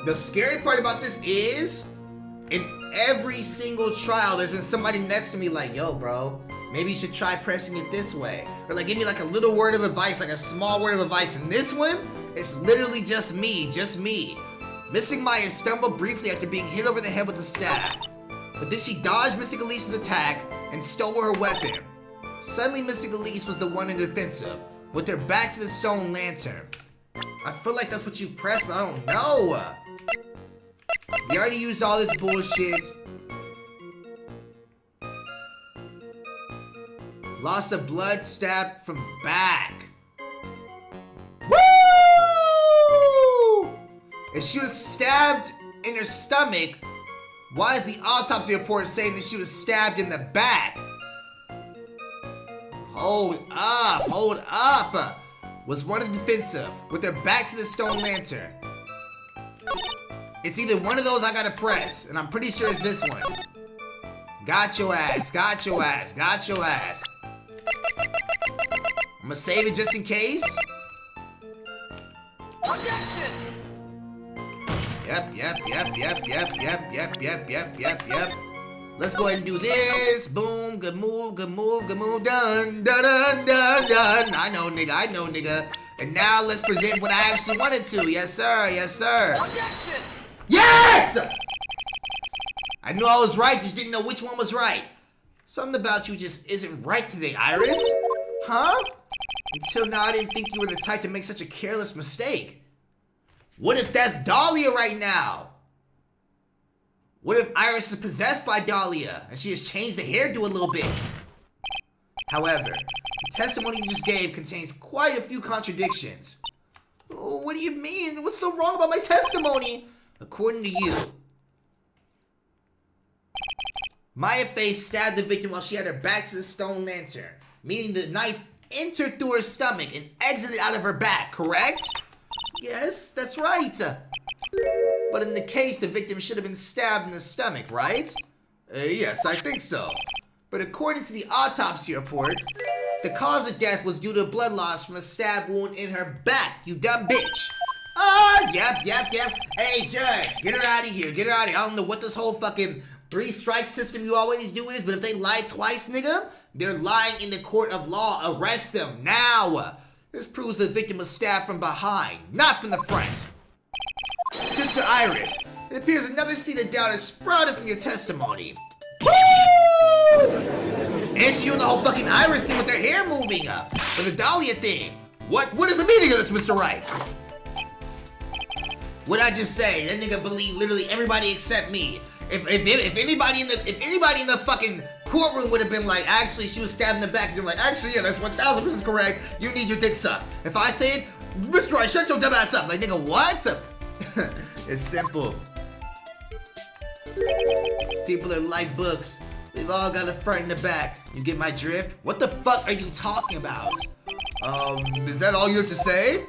The scary part about this is, in every single trial, there's been somebody next to me like, yo, bro, maybe you should try pressing it this way. Or like, give me like a little word of advice, like a small word of advice. In this one, it's literally just me. Mystic Maya stumbled briefly after being hit over the head with a stab. But then she dodged Mystic Elise's attack and stole her weapon. Suddenly, Mystic Elise was the one in the defensive, with her back to the stone lantern. I feel like that's what you pressed, but I don't know. We already used all this bullshit. Loss of blood, stabbed from back. Woo! If she was stabbed in her stomach, why is the autopsy report saying that she was stabbed in the back? Hold up. Was one in the defensive, with her back to the stone lantern. It's either one of those I gotta press, and I'm pretty sure it's this one. Got your ass. I'm gonna save it just in case. Yep. Let's go ahead and do this. Boom, good move, good move, good move. Done, done, done, done, done. I know, nigga. And now let's present what I actually wanted to. Yes, sir, yes, sir. Yes! I knew I was right, just didn't know which one was right. Something about you just isn't right today, Iris. Huh? Until now, I didn't think you were the type to make such a careless mistake. What if that's Dalia right now? What if Iris is possessed by Dalia and she has changed the hairdo a little bit? However, the testimony you just gave contains quite a few contradictions. Oh, what do you mean? What's so wrong about my testimony? According to you, Maya Faye stabbed the victim while she had her back to the stone lantern, meaning the knife entered through her stomach and exited out of her back, correct? Yes, that's right. But in the case, the victim should have been stabbed in the stomach, right? Yes, I think so. But according to the autopsy report, the cause of death was due to blood loss from a stab wound in her back, you dumb bitch. Yep. Hey, Judge, get her out of here, I don't know what this whole fucking 3 strike system you always do is, but if they lie twice, nigga, they're lying in the court of law. Arrest them now. This proves the victim was stabbed from behind, not from the front. Sister Iris, it appears another seed of doubt has sprouted from your testimony. Woo! Answer you on the whole fucking Iris thing with their hair moving up. Or the Dalia thing. What is the meaning of this, Mr. Wright? What'd I just say? That nigga believed literally everybody except me. If anybody in the fucking courtroom would have been like, actually she was stabbed in the back, and you're like, actually yeah, that's 1000% correct. You need your dick sucked. If I say it, Mr. Wright, shut your dumb ass up. Like, nigga, what? It's simple. People are like books. They've all got a front and a back. You get my drift? What the fuck are you talking about? Is that all you have to say?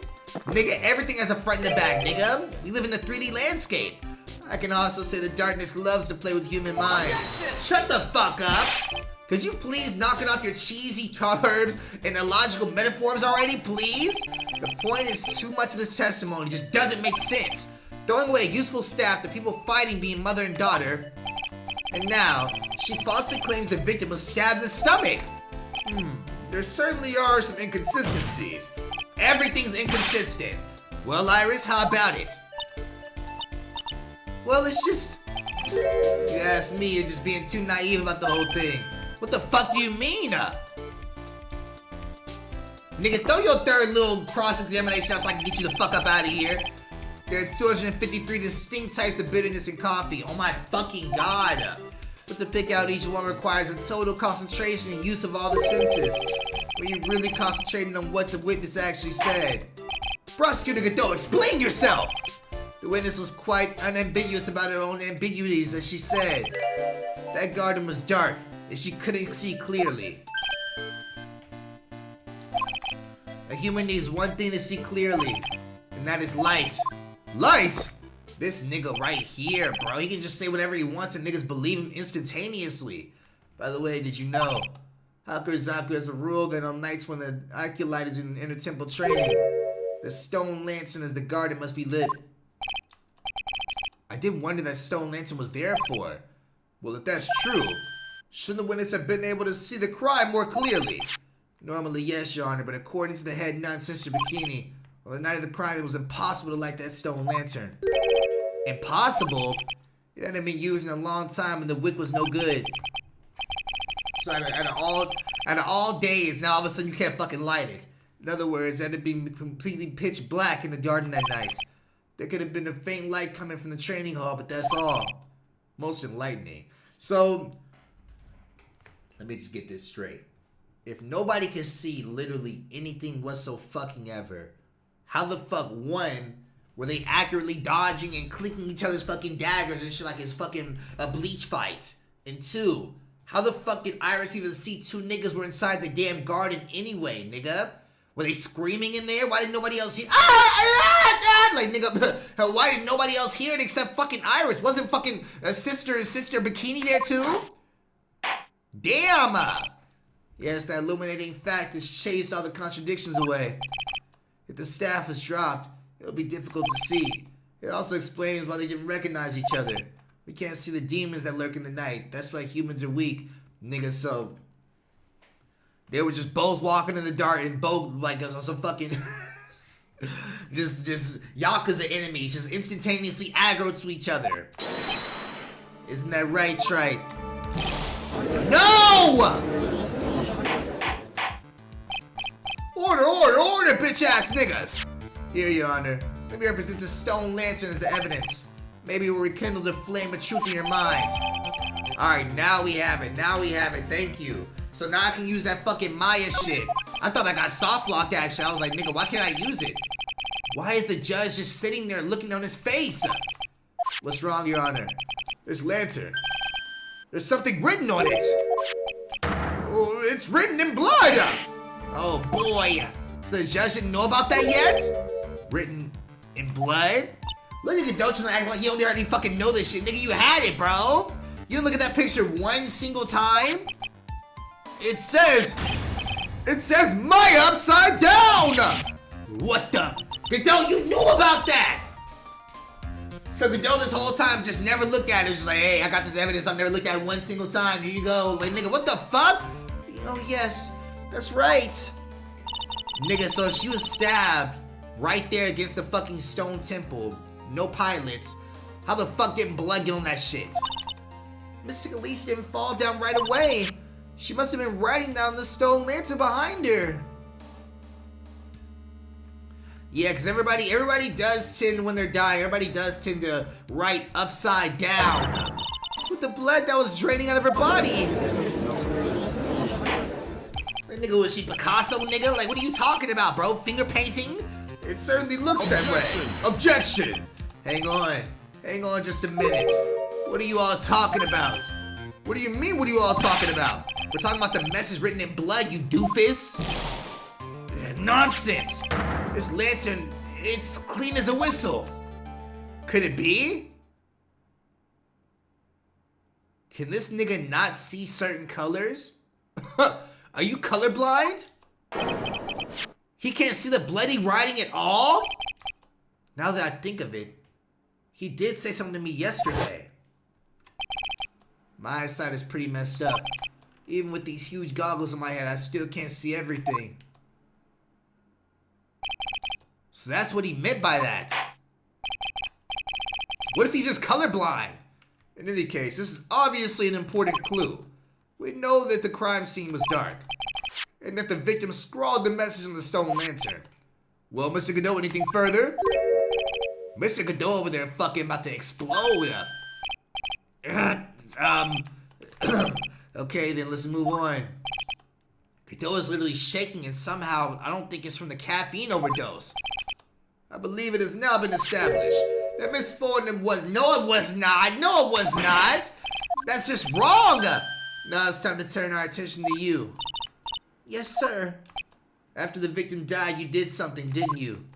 Nigga, everything has a front and a back, nigga. We live in a 3D landscape. I can also say the darkness loves to play with human minds. Shut the fuck up! Could you please knock it off your cheesy proverbs and illogical metaphors already, please? The point is too much of this testimony just doesn't make sense. Throwing away useful staff, the people fighting being mother and daughter. And now, she falsely claims the victim was stabbed in the stomach. There certainly are some inconsistencies. Everything's inconsistent. Well, Iris, how about it? Well, it's just... If you ask me, you're just being too naive about the whole thing. What the fuck do you mean? Nigga, throw your third little cross-examination out so I can get you the fuck up out of here. There are 253 distinct types of bitterness in coffee. Oh my fucking god. But to pick out each one requires a total concentration and use of all the senses. Where you're really concentrating on what the witness actually said. Prosecutor Godot, explain yourself! The witness was quite unambiguous about her own ambiguities, as she said. That garden was dark, and she couldn't see clearly. A human needs one thing to see clearly, and that is light. Light? This nigga right here, bro. He can just say whatever he wants and niggas believe him instantaneously. By the way, did you know? Hakuzaku has a rule that on nights when the acolyte is in inner temple training, the stone lantern as the garden must be lit. I did wonder that stone lantern was there for. Well, if that's true, shouldn't the witness have been able to see the crime more clearly? Normally, yes, Your Honor, but according to the head nun, Sister Bikini, on the night of the crime, it was impossible to light that stone lantern. Impossible? It hadn't been used in a long time and the wick was no good. So out of all days, now all of a sudden you can't fucking light it. In other words, it had been completely pitch black in the garden that night. There could have been a faint light coming from the training hall, but that's all. Most enlightening. So, let me just get this straight. If nobody can see literally anything whatsoever, how the fuck, one, were they accurately dodging and clicking each other's fucking daggers and shit like it's fucking a bleach fight? And two, how the fuck did Iris even see 2 niggas were inside the damn garden anyway, nigga? Were they screaming in there? Why didn't nobody else hear? Like, nigga, why didn't nobody else hear it except fucking Iris? Wasn't fucking Sister Bikini there too? Damn! Yes, that illuminating fact has chased all the contradictions away. If the staff is dropped, it'll be difficult to see. It also explains why they didn't recognize each other. We can't see the demons that lurk in the night. That's why humans are weak, nigga. So they were just both walking in the dark and both like on some fucking just Yakuza enemies, just instantaneously aggro to each other. Isn't that right, Trite? No! Order, bitch-ass niggas! Here, Your Honor. Let me represent the stone lantern as the evidence. Maybe it will rekindle the flame of truth in your mind. Alright, now we have it. Thank you. So now I can use that fucking Maya shit. I thought I got soft locked, actually. I was like, nigga, why can't I use it? Why is the judge just sitting there looking on his face? What's wrong, Your Honor? This lantern. There's something written on it. Oh, it's written in blood. Oh boy. So the judge didn't know about that yet? Written in blood? Look at Godot acting like he don't already fucking know this shit. Nigga, you had it, bro. You didn't look at that picture one single time? It says Maya upside down. What the? Godot, you knew about that. So Godot this whole time just never looked at it. It was just like, hey, I got this evidence. I've never looked at it one single time. Here you go. Like, nigga, what the fuck? Oh, yes. That's right. Nigga, so she was stabbed right there against the fucking stone temple. No pilots. How the fuck didn't blood get on that shit? Mystic Elise didn't fall down right away. She must have been writing down the stone lantern behind her. Yeah, because everybody does tend, when they're dying, everybody does tend to write upside down. With the blood that was draining out of her body. That nigga, was she Picasso, nigga? Like, what are you talking about, bro? Finger painting? It certainly looks that way. Objection! Hang on just a minute. What are you all talking about? What do you mean, what are you all talking about? We're talking about the message written in blood, you doofus. Nonsense! This lantern, it's clean as a whistle. Could it be? Can this nigga not see certain colors? Are you colorblind? He can't see the bloody writing at all? Now that I think of it, he did say something to me yesterday. My eyesight is pretty messed up. Even with these huge goggles on my head, I still can't see everything. So that's what he meant by that. What if he's just colorblind? In any case, this is obviously an important clue. We know that the crime scene was dark, and that the victim scrawled the message on the stone lantern. Well, Mr. Godot, anything further? Mr. Godot over there fucking about to explode. Okay, then let's move on. Godot is literally shaking, and somehow I don't think it's from the caffeine overdose. I believe it has now been established that Miss Fortnum was— No, it was not. No, it was not. That's just wrong. Now it's time to turn our attention to you. Yes, sir. After the victim died, you did something, didn't you?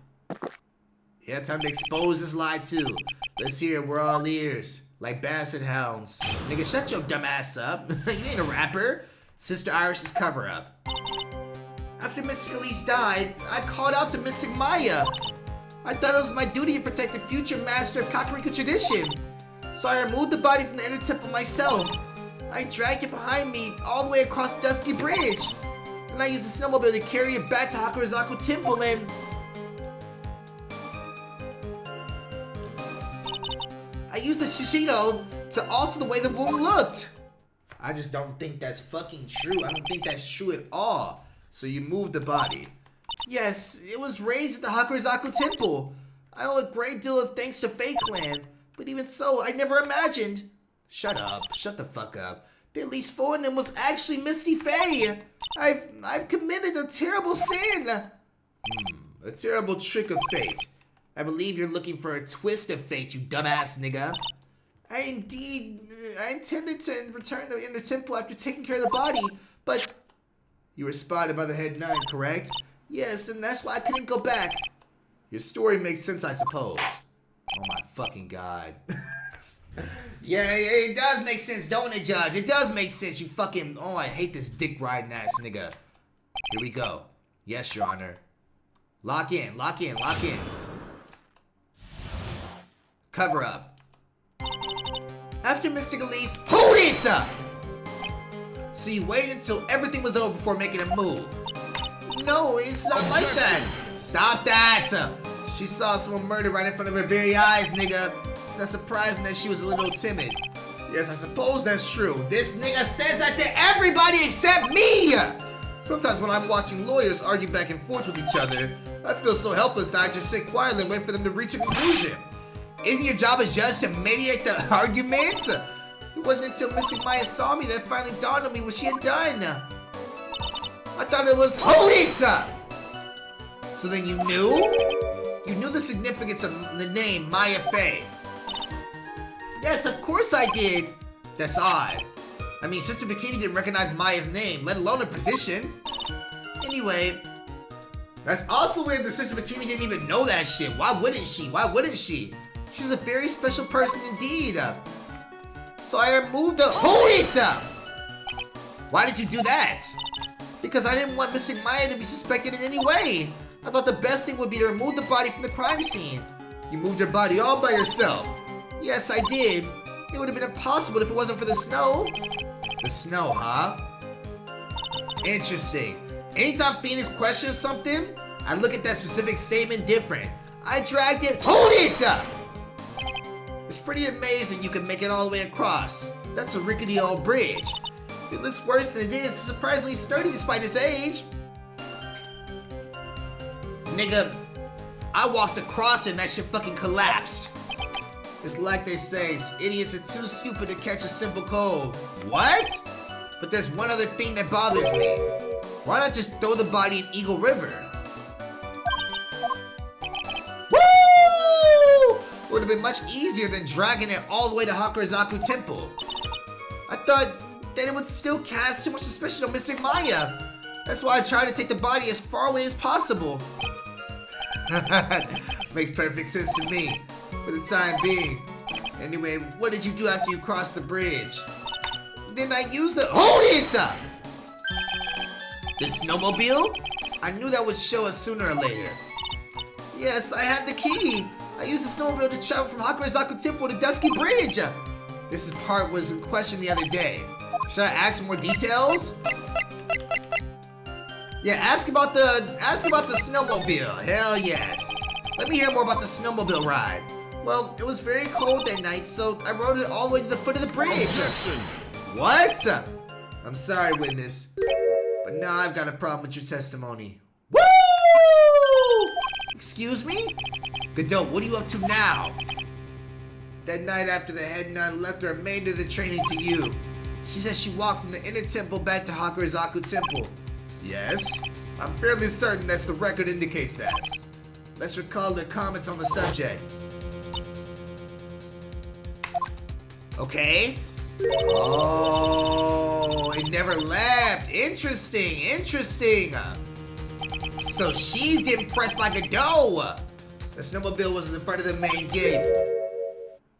Yeah, time to expose this lie too. Let's hear it, we're all ears. Like basset hounds. Nigga, shut your dumb ass up. You ain't a rapper. Sister Iris's cover-up. After Mystic Elise died, I called out to Mystic Maya. I thought it was my duty to protect the future master of Kakariko tradition. So I removed the body from the inner temple myself. I dragged it behind me all the way across Dusky Bridge. Then I used the snowmobile to carry it back to Hakurazaku Temple and— I used the Shishido to alter the way the wound looked. I just don't think that's fucking true. I don't think that's true at all. So you moved the body. Yes, it was raised at the Hakurazaku Temple. I owe a great deal of thanks to Fake Clan. But even so, I never imagined— Shut up. Shut the fuck up. That at least Fortnum was actually Misty Faye. I've committed a terrible sin. A terrible trick of fate. I believe you're looking for a twist of fate, you dumbass nigga. I intended to return to the inner temple after taking care of the body, but— You were spotted by the head nun, correct? Yes, and that's why I couldn't go back. Your story makes sense, I suppose. Oh my fucking god. Yeah, it does make sense, don't it, Judge? It does make sense, you fucking— Oh, I hate this dick riding ass nigga. Here we go. Yes, Your Honor. Lock in, lock in, lock in. Cover up. After Mr. Elise, hold it! So you waited until everything was over before making a move. No, it's not like that. Stop that! She saw someone murdered right in front of her very eyes, nigga. It's not surprising that she was a little timid. Yes, I suppose that's true. This nigga says that to everybody except me! Sometimes when I'm watching lawyers argue back and forth with each other, I feel so helpless that I just sit quietly and wait for them to reach a conclusion. Isn't your job as judge to mediate the argument? It wasn't until Missing Maya saw me that it finally dawned on me what she had done. I thought it was hold it! So then you knew? You knew the significance of the name Maya Fey. Yes, of course I did. That's odd. I mean, Sister Bikini didn't recognize Maya's name, let alone her position. Anyway, that's also weird that Sister Bikini didn't even know that shit. Why wouldn't she? Why wouldn't she? She's a very special person indeed. So I removed the hold it! Why did you do that? Because I didn't want Missing Maya to be suspected in any way. I thought the best thing would be to remove the body from the crime scene. You moved her body all by yourself. Yes, I did. It would have been impossible if it wasn't for the snow. The snow, huh? Interesting. Anytime Phoenix questions something, I look at that specific statement different. I dragged it. Hold it! It's pretty amazing you can make it all the way across. That's a rickety old bridge. It looks worse than it is. It's surprisingly sturdy despite its age. Nigga, I walked across it and that shit fucking collapsed. It's like they say, idiots are too stupid to catch a simple cold. What? But there's one other thing that bothers me. Why not just throw the body in Eagle River? Woo! It would have been much easier than dragging it all the way to Hakurazaku Temple. I thought that it would still cast too much suspicion on Mr. Maya. That's why I tried to take the body as far away as possible. Makes perfect sense to me, for the time being. Anyway, what did you do after you crossed the bridge? Then I used the hold it! The snowmobile? I knew that would show up sooner or later. Yes, I had the key. I used the snowmobile to travel from Hakurazaku Temple to Dusky Bridge. This part was in question the other day. Should I ask for more details? Yeah, ask about the snowmobile. Hell yes. Let me hear more about the snowmobile ride. Well, it was very cold that night, so I rode it all the way to the foot of the bridge. Objection. What? I'm sorry, witness, but now I've got a problem with your testimony. Woo! Excuse me? Godot, what are you up to now? That night after the head nun left the remainder of the training to you, she says she walked from the inner temple back to Hakurazaku Temple. Yes, I'm fairly certain that's the record indicates that. Let's recall the comments on the subject. Okay. Oh, it never left. Interesting, interesting. So she's getting pressed by Godot. The snowmobile was in front of the main gate.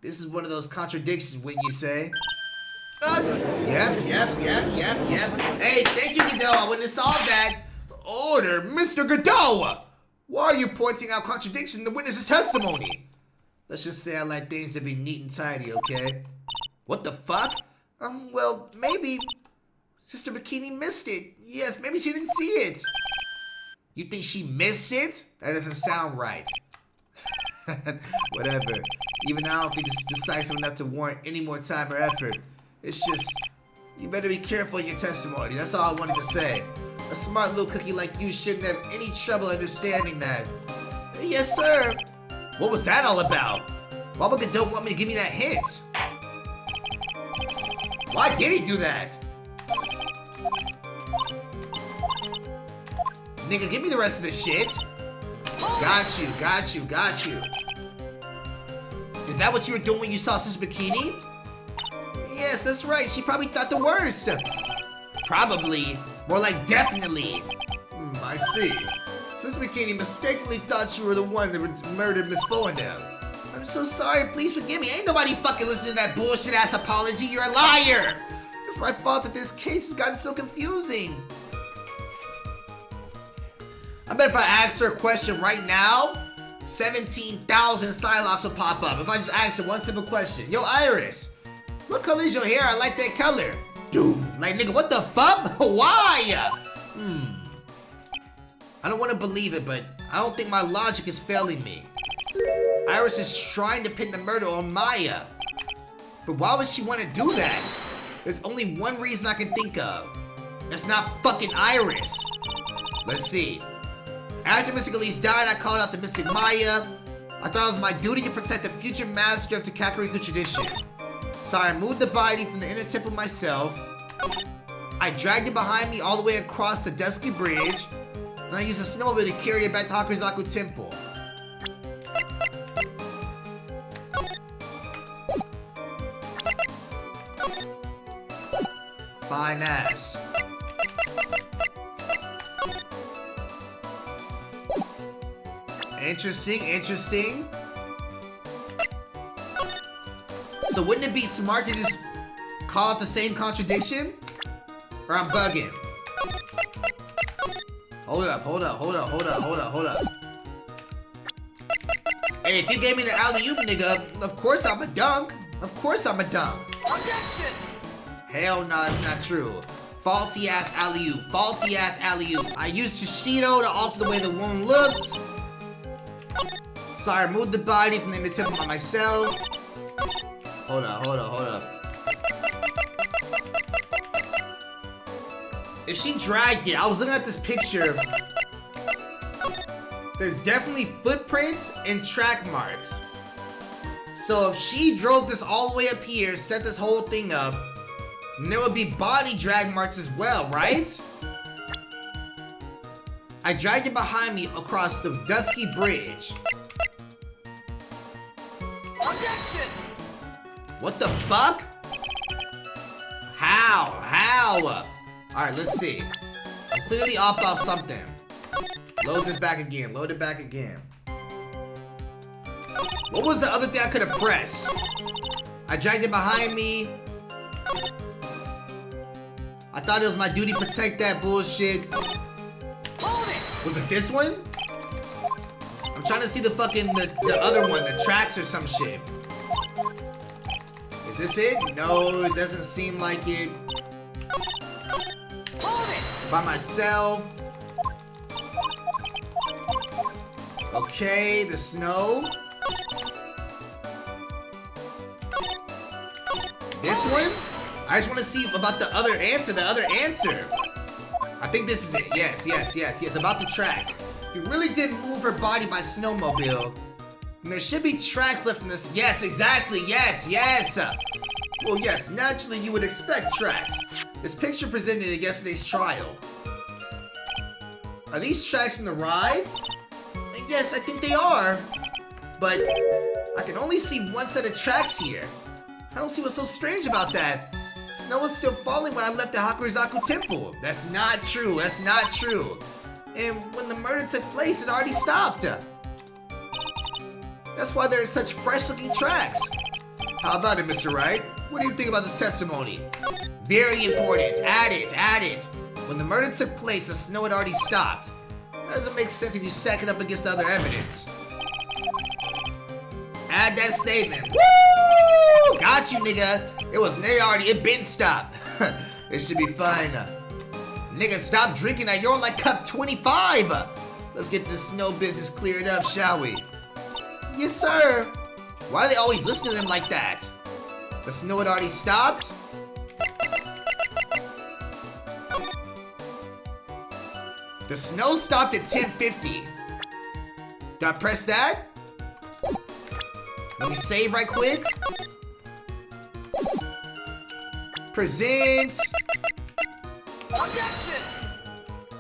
This is one of those contradictions, wouldn't you say? Yep. Hey, thank you, Godot. I wouldn't have solved that. Order, Mr. Godot. Why are you pointing out contradiction in the witness's testimony? Let's just say I like things to be neat and tidy, okay? What the fuck? Well, maybe Sister Bikini missed it. Yes, maybe she didn't see it. You think she missed it? That doesn't sound right. Whatever. Even I don't think it's decisive enough to warrant any more time or effort. It's just, you better be careful in your testimony. That's all I wanted to say. A smart little cookie like you shouldn't have any trouble understanding that. Yes, sir. What was that all about? Why would Godot want me to give me that hint? Why did he do that? Nigga, give me the rest of the shit. Got you. Is that what you were doing when you saw Sister Bikini? Yes, that's right. She probably thought the worst. Probably. More like definitely. I see. Sister Bikini mistakenly thought you were the one that murdered Miss Foendam. I'm so sorry. Please forgive me. Ain't nobody fucking listening to that bullshit-ass apology. You're a liar. It's my fault that this case has gotten so confusing. I bet if I ask her a question right now, 17,000 Psylocks will pop up. If I just ask her one simple question. Yo, Iris, What color is your hair? I like that color. Dude, like, nigga, what the fuck? Why? I don't want to believe it, but I don't think my logic is failing me. Iris is trying to pin the murder on Maya. But why would she want to do that? There's only one reason I can think of. That's not fucking Iris. Let's see. After Mystic Elise died, I called out to Mystic Maya. I thought it was my duty to protect the future master of the Kakariko tradition. So I removed the body from the inner temple myself. I dragged it behind me all the way across the dusky bridge. And I used a snowmobile to carry it back to Hakuzaku Temple. Fine ass. Interesting, interesting. So wouldn't it be smart to just call it the same contradiction? Or I'm bugging? Hold up. Hey, if you gave me the alley-oop, nigga, of course I'm a dunk. Of course I'm a dunk. Objection! Hell no, that's not true. Faulty ass alley-oop. Faulty ass alley-oop. I used Shishido to alter the way the wound looked. So I removed the body from the inner temple by myself. Hold up. If she dragged it, I was looking at this picture. There's definitely footprints and track marks. So if she drove this all the way up here, set this whole thing up, then there would be body drag marks as well, right? I dragged it behind me across the dusky bridge. Objection! What the fuck? How? Alright, let's see. I'm clearly off about something. Load this back again. Load it back again. What was the other thing I could have pressed? I dragged it behind me. I thought it was my duty to protect that bullshit. Hold it! Was it this one? I'm trying to see the fucking, the other one, the tracks or some shit. Is this it? No, it doesn't seem like it. Hold it! By myself. Okay, the snow. This one? I just want to see about the other answer, I think this is it. Yes. About the tracks. If you really did move her body by snowmobile, then there should be tracks left in this. Yes, exactly. Yes. Well, yes, naturally you would expect tracks. This picture presented at yesterday's trial. Are these tracks in the ride? Yes, I think they are. But I can only see one set of tracks here. I don't see what's so strange about that. Snow was still falling when I left the Hakuzaku Temple. That's not true. And when the murder took place, it already stopped. That's why there are such fresh-looking tracks. How about it, Mr. Wright? What do you think about this testimony? Very important. Add it. When the murder took place, the snow had already stopped. That doesn't make sense if you stack it up against the other evidence. Add that statement. Woo! Got you, nigga. It been stopped. It should be fine. Nigga, stop drinking that. You're on like cup 25. Let's get this snow business cleared up, shall we? Yes, sir. Why are they always listening to them like that? The snow had already stopped? The snow stopped at 10:50. Do I press that? Let me save right quick. Present. Objection!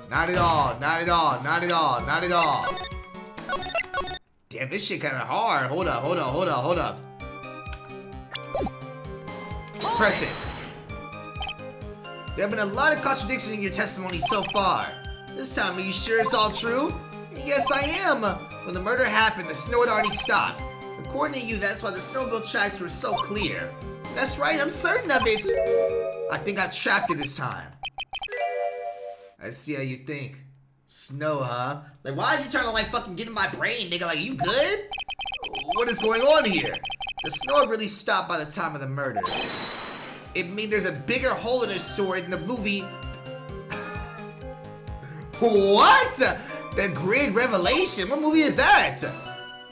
Not at all. Damn, this shit kinda hard. Hold up. Press it. There have been a lot of contradictions in your testimony so far. This time, are you sure it's all true? Yes, I am. When the murder happened, the snow had already stopped. According to you, that's why the snowmobile tracks were so clear. That's right, I'm certain of it. I think I trapped it this time. I see how you think. Snow, huh? Like, why is he trying to, like, fucking get in my brain, nigga? Like, you good? What is going on here? The snow had really stopped by the time of the murder. It means there's a bigger hole in her story than the movie. What? The Great Revelation? What movie is that?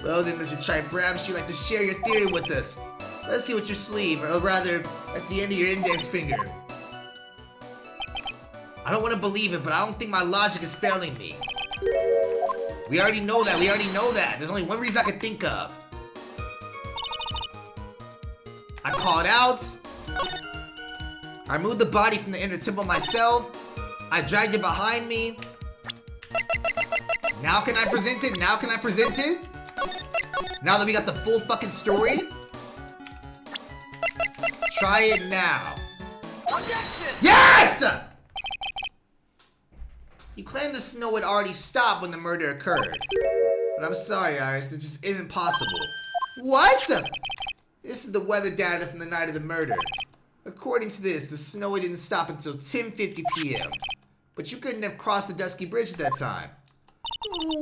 Well then, Mr. Chai, perhaps you'd like to share your theory with us. Let's see what your sleeve, or rather, at the end of your index finger. I don't want to believe it, but I don't think my logic is failing me. We already know that. There's only one reason I can think of. I called out. I removed the body from the inner temple myself. I dragged it behind me. Now can I present it? Now that we got the full fucking story? Try it now. Objection! Yes! You claim the snow had already stopped when the murder occurred. But I'm sorry, Iris, it just isn't possible. What? This is the weather data from the night of the murder. According to this, the snow didn't stop until 10:50 p.m. But you couldn't have crossed the dusky bridge at that time.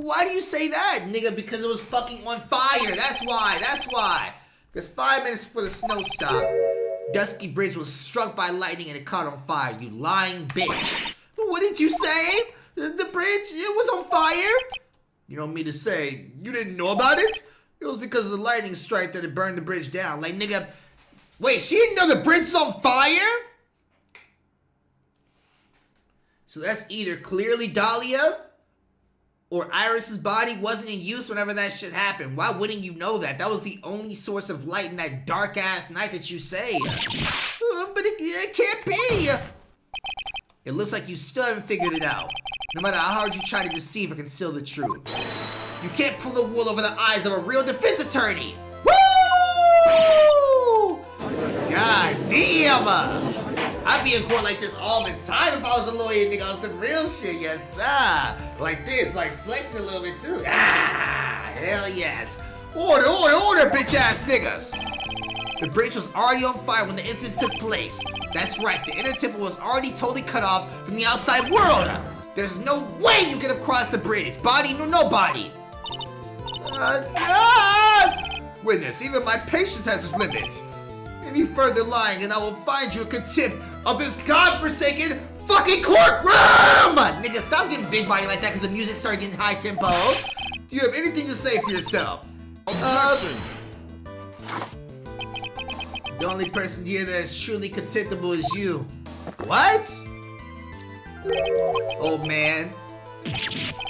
Why do you say that, nigga? Because it was fucking on fire. That's why. Because 5 minutes before the snow stopped, Dusky Bridge was struck by lightning and it caught on fire, you lying bitch. What did you say? The bridge, it was on fire? You don't mean to say you didn't know about it? It was because of the lightning strike that it burned the bridge down. Like, nigga, wait, she didn't know the bridge was on fire? So that's either clearly Dalia or Iris's body wasn't in use whenever that shit happened. Why wouldn't you know that? That was the only source of light in that dark-ass night that you say. But it can't be. It looks like you still haven't figured it out. No matter how hard you try to deceive or conceal the truth. You can't pull the wool over the eyes of a real defense attorney. Woo! God damn! I'd be in court like this all the time if I was a lawyer, nigga, on some real shit, yes sir. Like this, like flexing a little bit too. Ah, hell yes. Order, bitch ass niggas. The bridge was already on fire when the incident took place. That's right, the inner temple was already totally cut off from the outside world. There's no way you could have crossed the bridge. Body, no body. Witness, even my patience has its limits. Any further lying and I will find you in contempt of this godforsaken fucking courtroom! Nigga, stop getting big body like that because the music started getting high tempo. Do you have anything to say for yourself? The only person here that is truly contemptible is you. What? Old man.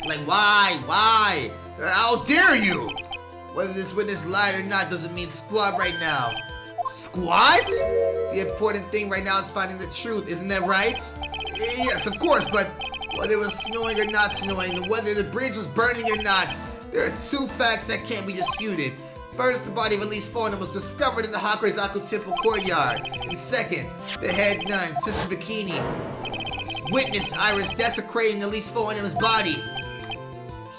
Like, why? How dare you? Whether this witness lied or not doesn't mean squat right now. Squat? The important thing right now is finding the truth, isn't that right? Yes, of course, but whether it was snowing or not snowing, and whether the bridge was burning or not, there are two facts that can't be disputed. First, the body of Elise Fonda was discovered in the Hakurezaku Temple courtyard. And second, the head nun, Sister Bikini, witnessed Iris desecrating Elise Fonda's body.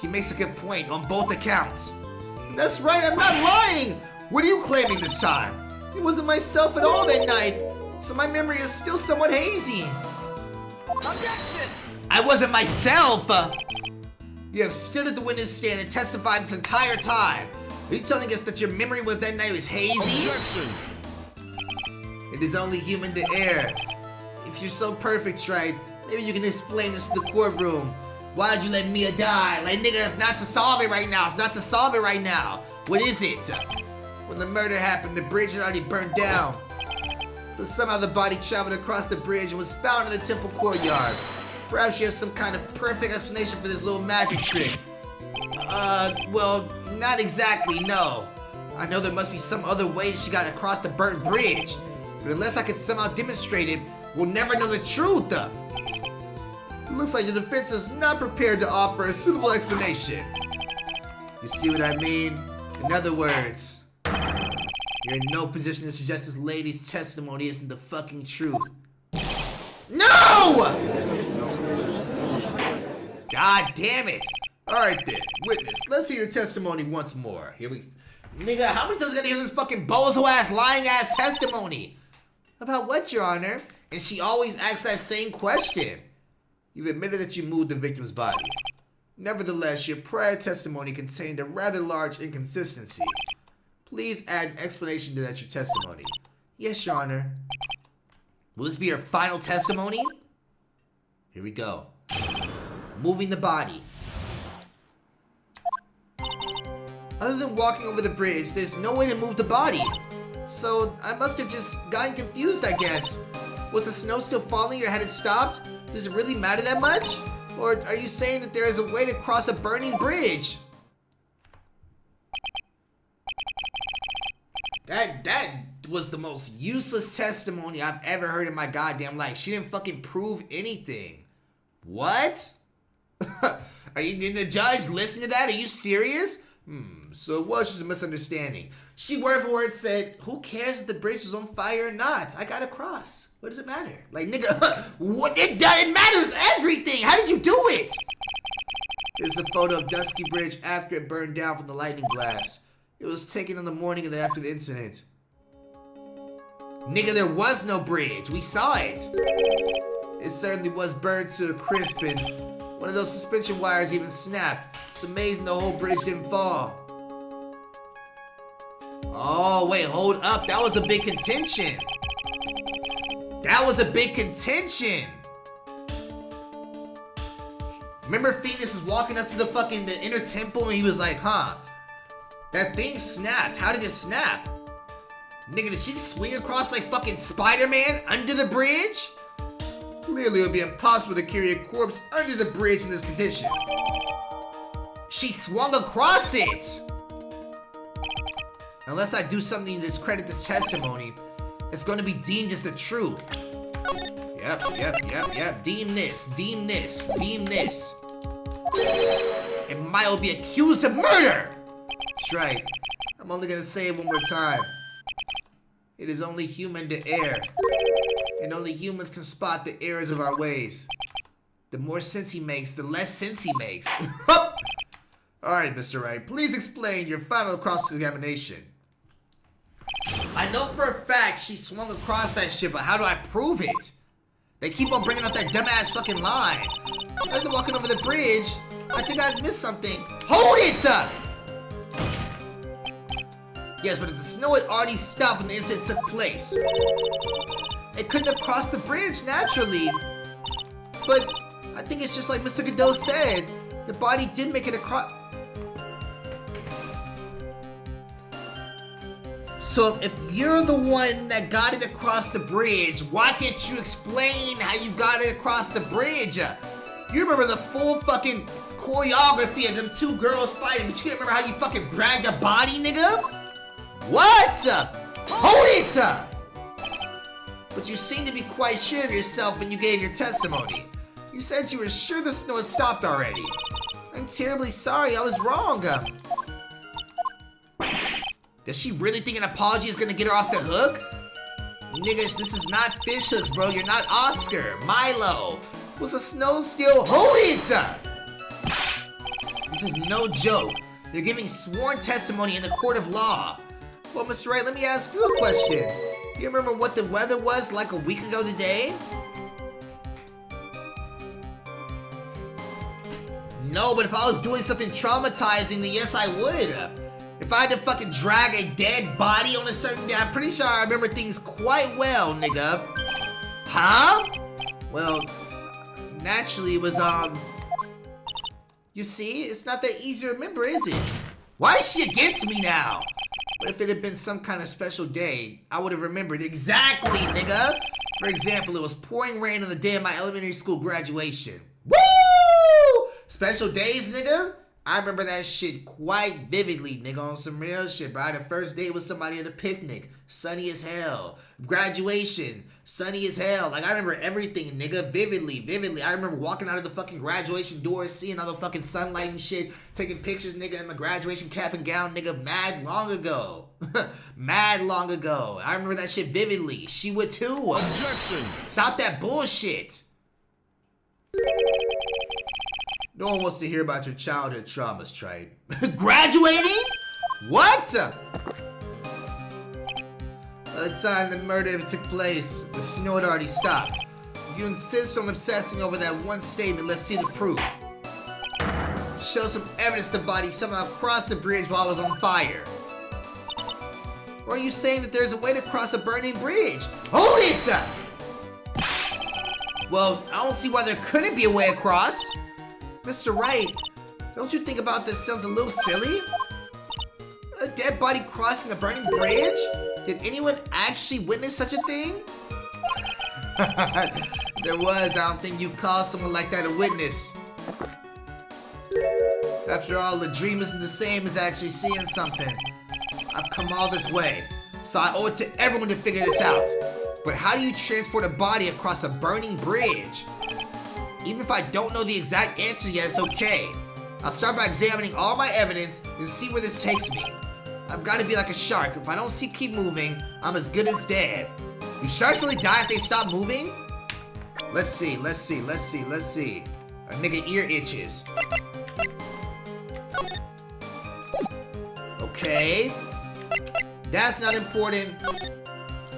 He makes a good point on both accounts. That's right, I'm not lying! What are you claiming this time? It wasn't myself at all that night, so my memory is still somewhat hazy. Objection! I wasn't myself! You have stood at the witness stand and testified this entire time. Are you telling us that your memory of that night was hazy? Objection! It is only human to err. If you're so perfect, Trite, maybe you can explain this to the courtroom. Why'd you let Mia die? Like, nigga, it's not to solve it right now. What is it? When the murder happened, the bridge had already burned down. But somehow the body traveled across the bridge and was found in the temple courtyard. Perhaps you have some kind of perfect explanation for this little magic trick. Well, not exactly, no. I know there must be some other way that she got across the burnt bridge. But unless I can somehow demonstrate it, we'll never know the truth. It looks like the defense is not prepared to offer a suitable explanation. You see what I mean? In other words, you're in no position to suggest this lady's testimony isn't the fucking truth. No! God damn it! Alright then, witness, let's hear your testimony once more. Nigga, how many times I gotta hear this fucking bozo-ass, lying-ass testimony? About what, Your Honor? And she always asks that same question. You've admitted that you moved the victim's body. Nevertheless, your prior testimony contained a rather large inconsistency. Please add an explanation to that your testimony. Yes, Your Honor. Will this be her final testimony? Here we go. Moving the body. Other than walking over the bridge, there's no way to move the body. So I must have just gotten confused, I guess. Was the snow still falling or had it stopped? Does it really matter that much? Or are you saying that there is a way to cross a burning bridge? That was the most useless testimony I've ever heard in my goddamn life. She didn't fucking prove anything. What? Did the judge listen to that? Are you serious? So it was just a misunderstanding. She word for word said, who cares if the bridge is on fire or not? I gotta cross. What does it matter? Like, nigga, what? It matters everything. How did you do it? Here's a photo of Dusky Bridge after it burned down from the lightning blast. It was taken on the morning after the incident. Nigga, there was no bridge. We saw it. It certainly was burned to a crisp, and one of those suspension wires even snapped. It's amazing the whole bridge didn't fall. Oh, wait, hold up. That was a big contention. That was a big contention. Remember Phoenix was walking up to the inner temple and he was like, that thing snapped. How did it snap? Nigga, did she swing across like fucking Spider-Man under the bridge? Clearly it would be impossible to carry a corpse under the bridge in this condition. She swung across it. Unless I do something to discredit this testimony, it's going to be deemed as the truth. Yep. Deem this. And Maya will be accused of murder. That's right. I'm only going to say it one more time. It is only human to err. And only humans can spot the errors of our ways. The more sense he makes, the less sense he makes. Alright, Mr. Wright, please explain your final cross-examination. I know for a fact she swung across that shit, but how do I prove it? They keep on bringing up that dumbass fucking line. Other than walking over the bridge, I think I missed something. Hold it up! Yes, but if the snow had already stopped when the incident took place, it couldn't have crossed the bridge naturally. But I think it's just like Mr. Godot said, the body did make it across. So if you're the one that got it across the bridge, why can't you explain how you got it across the bridge? You remember the full fucking choreography of them two girls fighting, but you can't remember how you fucking dragged a body, nigga? What? Hold it! But you seem to be quite sure of yourself when you gave your testimony. You said you were sure the snow had stopped already. I'm terribly sorry, I was wrong. Does she really think an apology is gonna get her off the hook? Nigga, this is not fish hooks, bro. You're not Oscar. Milo. Was the snow still? Hold it! This is no joke. You're giving sworn testimony in the court of law. Well, Mr. Wright, let me ask you a question. You remember what the weather was like a week ago today? No, but if I was doing something traumatizing, then yes, I would. If I had to fucking drag a dead body on a certain day, I'm pretty sure I remember things quite well, nigga. Huh? Well, naturally it was, you see, it's not that easy to remember, is it? Why is she against me now? But if it had been some kind of special day, I would have remembered exactly, nigga. For example, it was pouring rain on the day of my elementary school graduation. Woo! Special days, nigga? I remember that shit quite vividly, nigga, on some real shit, bro. I had a first date with somebody at a picnic. Sunny as hell. Graduation. Sunny as hell. Like, I remember everything, nigga, vividly. I remember walking out of the fucking graduation door, seeing all the fucking sunlight and shit, taking pictures, nigga, in my graduation cap and gown, nigga, mad long ago. Mad long ago. I remember that shit vividly. She would too. Objection! Stop that bullshit. No one wants to hear about your childhood traumas, Tribe. Graduating? What? By the time the murder took place, the snow had already stopped. If you insist on obsessing over that one statement, let's see the proof. Show some evidence the body somehow crossed the bridge while it was on fire. Or are you saying that there's a way to cross a burning bridge? Hold it! Well, I don't see why there couldn't be a way across. Mr. Wright, don't you think about this sounds a little silly? A dead body crossing a burning bridge? Did anyone actually witness such a thing? There was. I don't think you call someone like that a witness. After all, the dream isn't the same as actually seeing something. I've come all this way, so I owe it to everyone to figure this out. But how do you transport a body across a burning bridge? Even if I don't know the exact answer yet, it's okay. I'll start by examining all my evidence and see where this takes me. I've got to be like a shark. If I don't keep moving, I'm as good as dead. Do sharks really die if they stop moving? Let's see. A nigga ear itches. Okay. That's not important.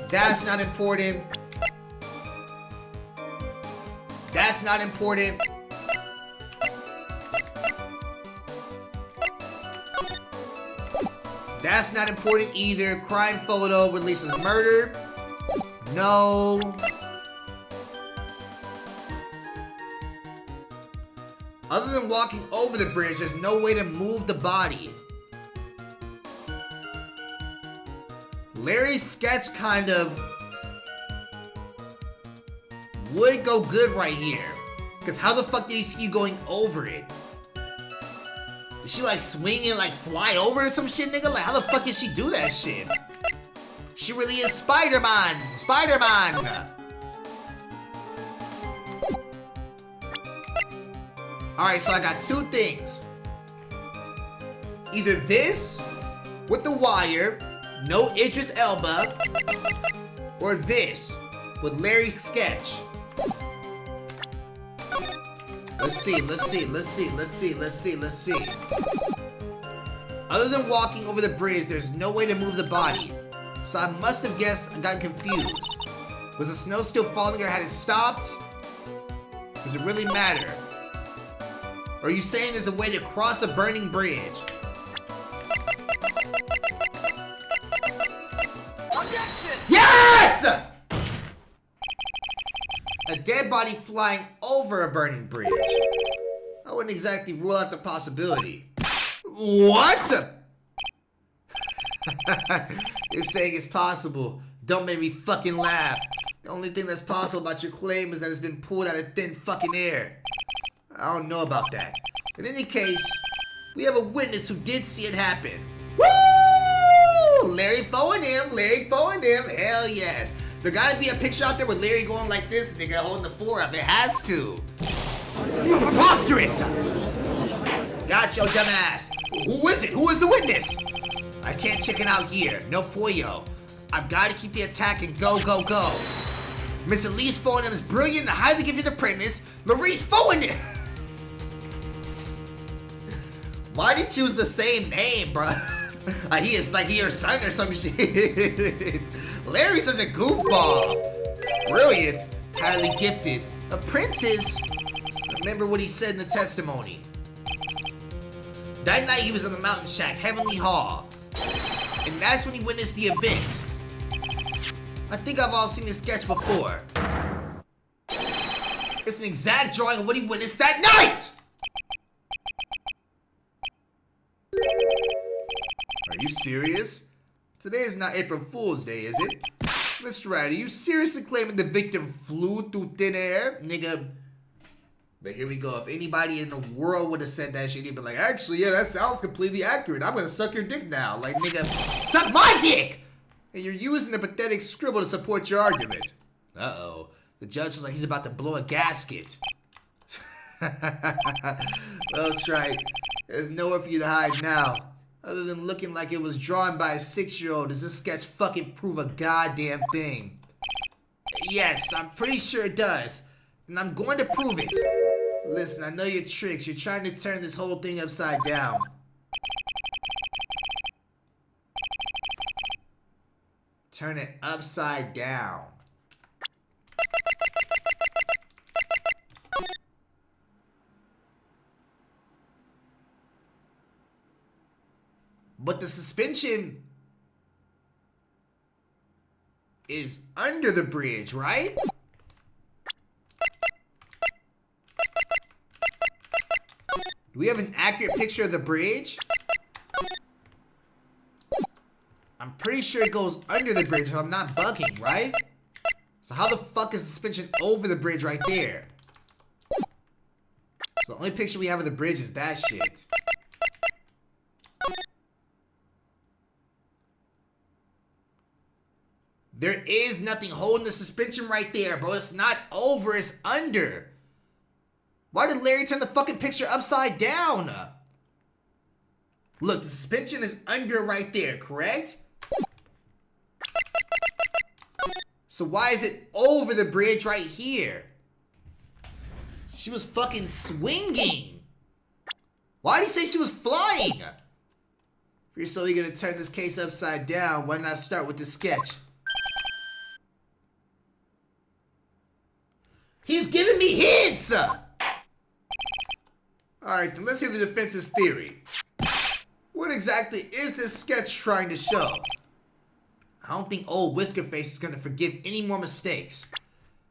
That's not important. That's not important. That's not important either. Crime photo releases murder. No. Other than walking over the bridge, there's no way to move the body. Larry's sketch kind of would go good right here. Because how the fuck did he see you going over it? Is she like swinging, like fly over or some shit, nigga? Like how the fuck did she do that shit? She really is Spider-Man! Spider-Man! Alright, so I got two things. Either this, with the wire, no Idris Elba, or this, with Larry's sketch. Let's see. Other than walking over the bridge, there's no way to move the body. So I must have guessed and gotten confused. Was the snow still falling or had it stopped? Does it really matter? Or are you saying there's a way to cross a burning bridge? Objection! Yes! A dead body flying over a burning bridge. I wouldn't exactly rule out the possibility. What? You're saying it's possible. Don't make me fucking laugh. The only thing that's possible about your claim is that it's been pulled out of thin fucking air. I don't know about that. In any case, we have a witness who did see it happen. Woo! Larry phoned him. Hell yes. There gotta be a picture out there with Larry going like this, nigga, holding the floor up. It has to. You're preposterous. Got your dumb ass. Who is it? Who is the witness? I can't chicken out here. No pollo. I've got to keep the attack and go. Miss Elise phoned him is brilliant and highly gifted apprentice. Larice phoned him. Why did you choose the same name, bro? He is like he your son or some shit. Larry's such a goofball. Brilliant, highly gifted. Apprentice? Remember what he said in the testimony. That night he was in the mountain shack, Heavenly Hall. And that's when he witnessed the event. I think I've all seen this sketch before. It's an exact drawing of what he witnessed that night! Are you serious? Today is not April Fool's Day, is it? Mr. Wright, are you seriously claiming the victim flew through thin air? Nigga. But here we go. If anybody in the world would have said that shit, he'd be like, actually, yeah, that sounds completely accurate. I'm gonna suck your dick now. Like, nigga, suck my dick! And you're using the pathetic scribble to support your argument. Uh-oh. The judge was like, he's about to blow a gasket. Well, that's right. There's nowhere for you to hide now. Other than looking like it was drawn by a 6-year-old, does this sketch fucking prove a goddamn thing? Yes, I'm pretty sure it does. And I'm going to prove it. Listen, I know your tricks. You're trying to turn this whole thing upside down. Turn it upside down. But the suspension is under the bridge, right? we have an accurate picture of the bridge? I'm pretty sure it goes under the bridge, so I'm not bugging, right? So how the fuck is the suspension over the bridge right there? So the only picture we have of the bridge is that shit. There is nothing holding the suspension right there, bro. It's not over, it's under. Why did Larry turn the fucking picture upside down? Look, the suspension is under right there, correct? So why is it over the bridge right here? She was fucking swinging. Why did he say she was flying? If you're slowly gonna turn this case upside down, why not start with the sketch? He's giving me hints! Alright, then let's hear the defense's theory. What exactly is this sketch trying to show? I don't think old Whiskerface is gonna forgive any more mistakes.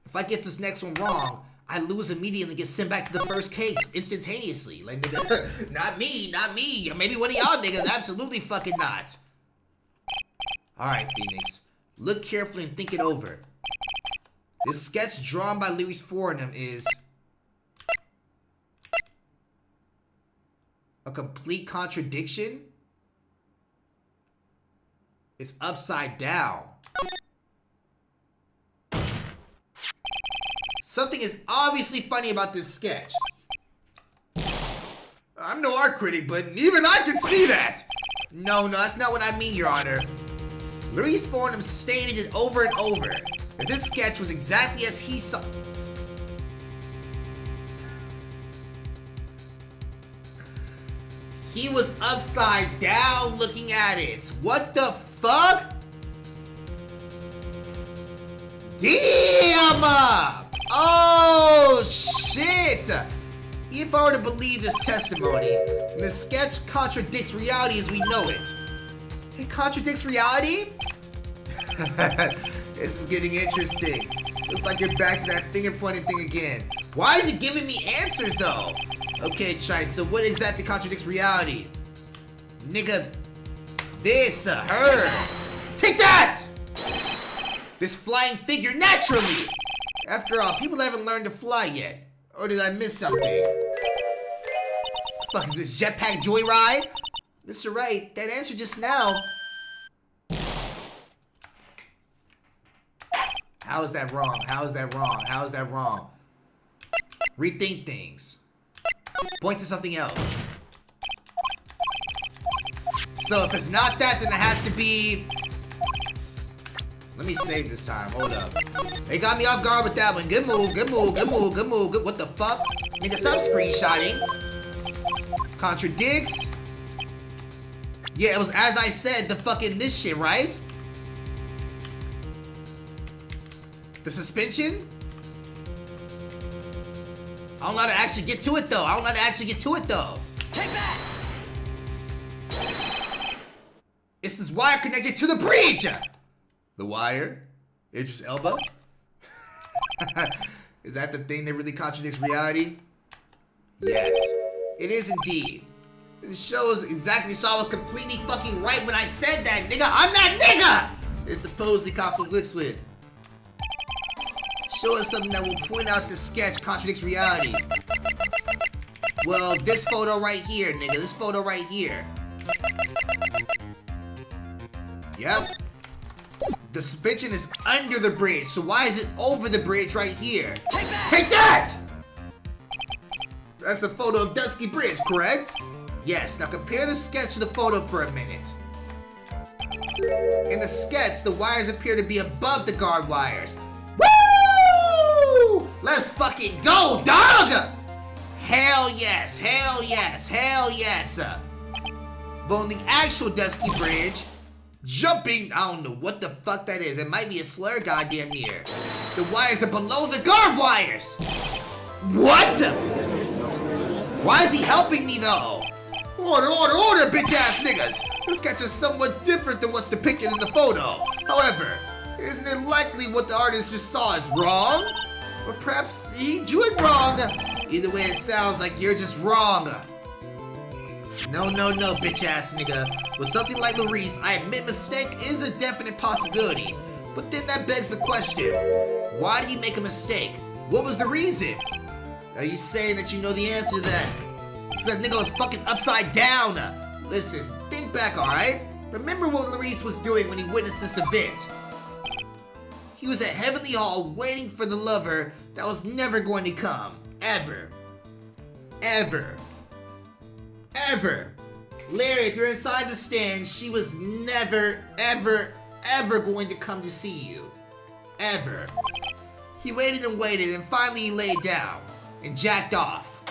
If I get this next one wrong, I lose immediately and get sent back to the first case instantaneously. Like, nigga, not me, not me. Or maybe one of y'all niggas, absolutely fucking not. Alright, Phoenix. Look carefully and think it over. This sketch drawn by Louis Fornham is a complete contradiction. It's upside down. Something is obviously funny about this sketch. I'm no art critic, but even I can see that. No, that's not what I mean, Your Honor. Louis Fornham stated it over and over that this sketch was exactly as he saw. He was upside down looking at it. What the fuck? Damn! Oh, shit! If I were to believe this testimony, then the sketch contradicts reality as we know it. It contradicts reality? This is getting interesting. Looks like you're back to that finger-pointing thing again. Why is it giving me answers, though? Okay, Chai, so what exactly contradicts reality? Nigga, this, her. Take that! This flying figure naturally! After all, people haven't learned to fly yet. Or did I miss something? The fuck is this, jetpack joyride? Mr. Wright, that answer just now. How is that wrong? How is that wrong? How is that wrong? Rethink things. Point to something else. So if it's not that, then it has to be... Let me save this time. Hold up. They got me off guard with that one. Good move, good move, good move, good move. Good. What the fuck? Nigga, stop screenshotting. Contradicts. Yeah, it was as I said, the fucking this shit, right? The suspension? I don't know how to actually get to it, though. I don't know how to actually get to it, though. Take that! It's this wire connected to the bridge! The wire? Idris Elba? Is that the thing that really contradicts reality? Yes, it is indeed. It shows exactly so I was completely fucking right when I said that, nigga. I'm that nigga! It supposedly conflicts with. Show us something that will point out the sketch contradicts reality. Well, this photo right here, nigga. This photo right here. Yep. The suspension is under the bridge, so why is it over the bridge right here? Take that! Take that! That's a photo of Dusky Bridge, correct? Yes, now compare the sketch to the photo for a minute. In the sketch, the wires appear to be above the guard wires. Woo! Let's fucking go, dog! Hell yes, hell yes, hell yes. But on the actual Dusky Bridge, jumping, I don't know what the fuck that is. It might be a slur goddamn near. The wires are below the guard wires. What? Why is he helping me though? Order, order, order, bitch ass niggas. This sketch is somewhat different than what's depicted in the photo. However, isn't it likely what the artist just saw is wrong? Or perhaps he drew it wrong. Either way, it sounds like you're just wrong. No, bitch ass nigga. With something like Larice, I admit mistake is a definite possibility. But then that begs the question, why did you make a mistake? What was the reason? Are you saying that you know the answer to that? Said nigga was fucking upside down. Listen, think back, alright? Remember what Larice was doing when he witnessed this event. He was at Heavenly Hall waiting for the lover that was never going to come. Ever. Larry, if you're inside the stand, she was never, ever going to come to see you. Ever. He waited and finally he laid down and jacked off.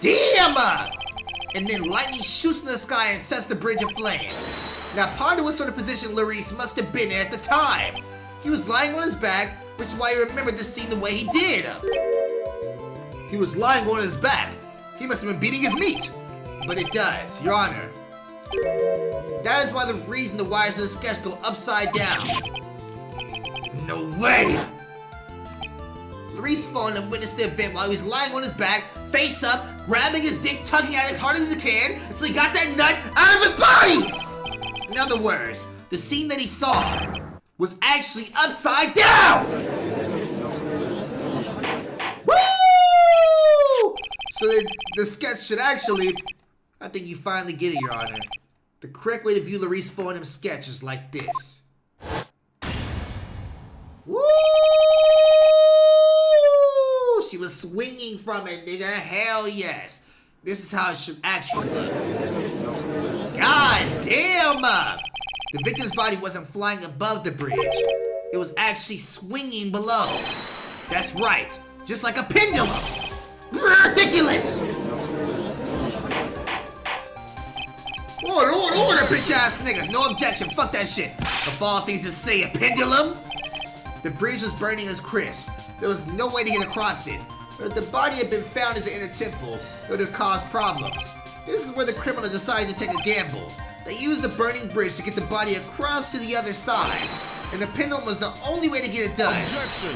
Damn! And then lightning shoots from the sky and sets the bridge aflame. Now ponder what sort of position Larice must have been in at the time. He was lying on his back, which is why he remembered the scene the way he did. He was lying on his back. He must have been beating his meat. But it does, Your Honor. That is why the reason the wires of the sketch go upside down. No way! Larice phoned and witnessed the event while he was lying on his back, face up, grabbing his dick, tugging at it as hard as he can, until he got that nut out of his body! In other words, the scene that he saw was actually upside down! Woo! So the sketch should actually... I think you finally get it, Your Honor. The correct way to view Larice Phonem's sketch is like this. Woo! She was swinging from it, nigga. Hell yes. This is how it should actually look. God damn! The victim's body wasn't flying above the bridge. It was actually swinging below. That's right. Just like a pendulum. Ridiculous! Order, bitch ass niggas. No objection. Fuck that shit. Of all things to say, a pendulum? The bridge was burning as crisp. There was no way to get across it. But if the body had been found in the inner temple, it would have caused problems. This is where the criminal decided to take a gamble. They used the burning bridge to get the body across to the other side. And the pendulum was the only way to get it done.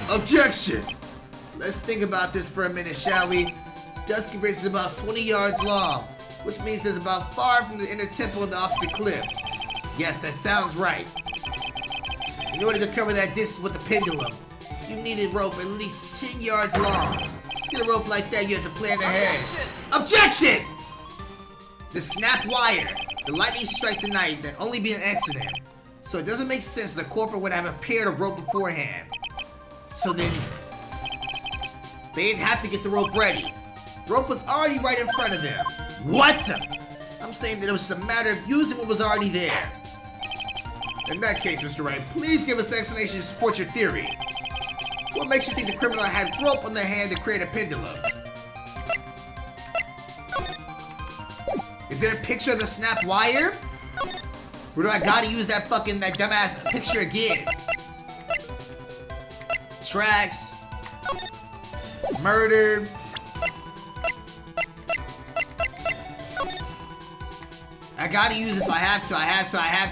Objection! Let's think about this for a minute, shall we? Dusky Bridge is about 20 yards long, which means there's about far from the inner temple and the opposite cliff. Yes, that sounds right. In order to cover that distance with the pendulum, you need a rope at least 10 yards long. To get a rope like that, you have to plan ahead. Objection! The snapped wire. The lightning strike tonight, that'd only be an accident. So it doesn't make sense the corporate would have prepared a rope beforehand. So then, they didn't have to get the rope ready. The rope was already right in front of them. What? I'm saying that it was just a matter of using what was already there. In that case, Mr. Wright, please give us an explanation to support your theory. What makes you think the criminal had rope on their hand to create a pendulum? Is there a picture of the snapped wire? Or do I gotta use that dumbass picture again? Tracks. Murder. I gotta use this. I have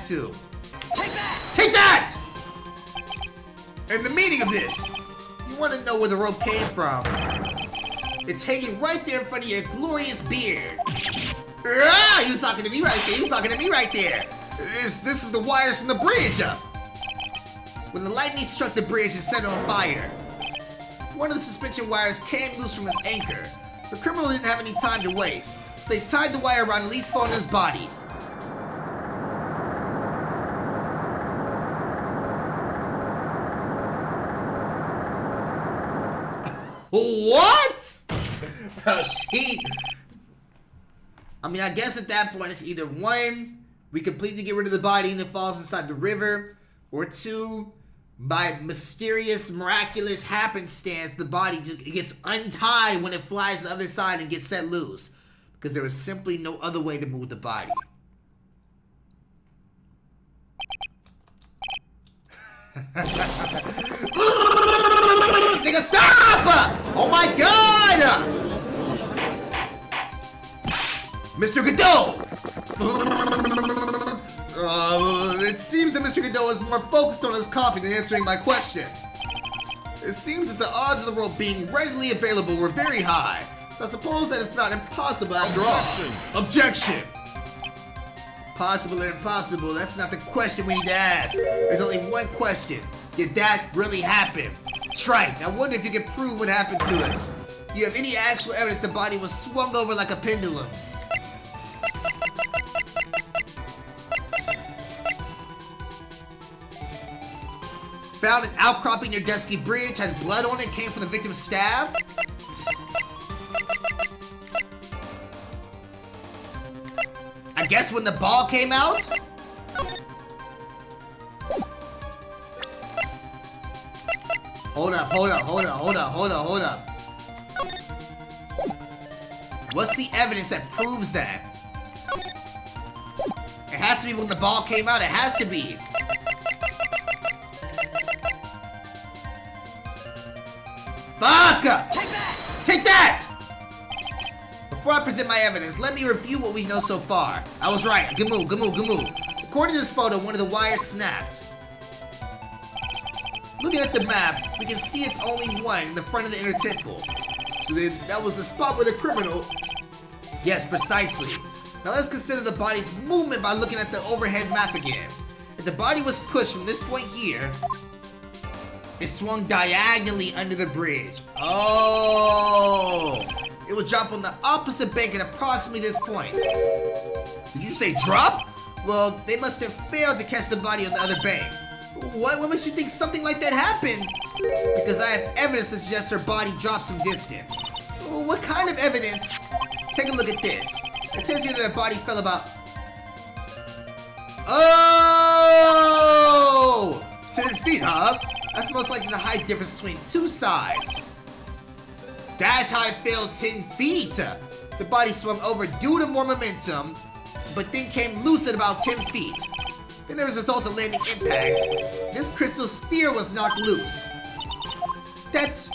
to. Take that! And the meaning of this. You wanna know where the rope came from? It's hanging right there in front of your glorious beard. Ah, he was talking to me right there. This is the wires from the bridge. When the lightning struck the bridge and set it on fire, one of the suspension wires came loose from its anchor. The criminal didn't have any time to waste, so they tied the wire around Larice Phonem's body. What? I guess at that point it's either one, we completely get rid of the body and it falls inside the river, or two, by mysterious, miraculous happenstance, the body just gets untied when it flies to the other side and gets set loose. Because there was simply no other way to move the body. Nigga, stop! Oh my god! Mr. Godot! It seems that Mr. Godot is more focused on his coffee than answering my question. It seems that the odds of the rope being readily available were very high, so So I suppose that it's not impossible after all. Objection! Possible or impossible, that's not the question we need to ask. There's only one question. Did that really happen? Trite, I wonder if you can prove what happened to us. Do you have any actual evidence the body was swung over like a pendulum? Found an outcropping near Dusky Bridge, has blood on it, came from the victim's stab? I guess when the ball came out? Hold up. What's the evidence that proves that? It has to be when the ball came out, it has to be. Fuck! Take that! Before I present my evidence, let me review what we know so far. I was right. Gamoo. According to this photo, one of the wires snapped. Looking at the map, we can see it's only one in the front of the inner temple. So then, that was the spot where the criminal... Yes, precisely. Now let's consider the body's movement by looking at the overhead map again. If the body was pushed from this point here, it swung diagonally under the bridge. Oh! It would drop on the opposite bank at approximately this point. Did you say drop? Well, they must have failed to catch the body on the other bank. What makes you think something like that happened? Because I have evidence that suggests her body dropped some distance. What kind of evidence? Take a look at this. It says here that her body fell about... Oh! 10 feet, huh? That's most likely the height difference between two sides. That's how it fell 10 feet. The body swung over due to more momentum, but then came loose at about 10 feet. Then as a result of landing impact, this crystal sphere was knocked loose. That's,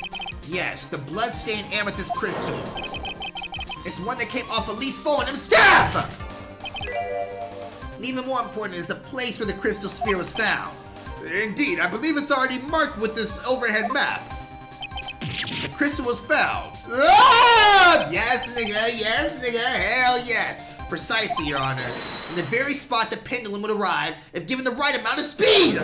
yes, the blood-stained amethyst crystal. It's one that came off Elise Phone's staff! And even more important is the place where the crystal sphere was found. Indeed, I believe it's already marked with this overhead map. The crystal was found. Ah! Yes, nigga, hell yes. Precisely, Your Honor. In the very spot the pendulum would arrive if given the right amount of speed!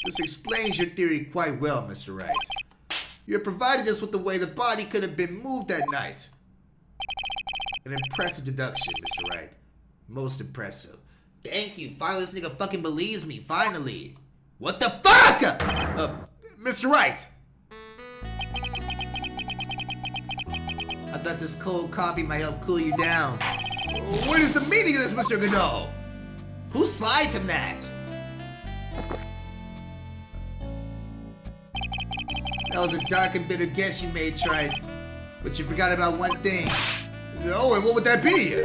This explains your theory quite well, Mr. Wright. You have provided us with the way the body could have been moved that night. An impressive deduction, Mr. Wright. Most impressive. Thank you. Finally, this nigga fucking believes me. Finally. What the fuck? Mr. Wright. I thought this cold coffee might help cool you down. What is the meaning of this, Mr. Godot? Who slides him that? That was a dark and bitter guess you made, Trite. But you forgot about one thing. Oh, and what would that be?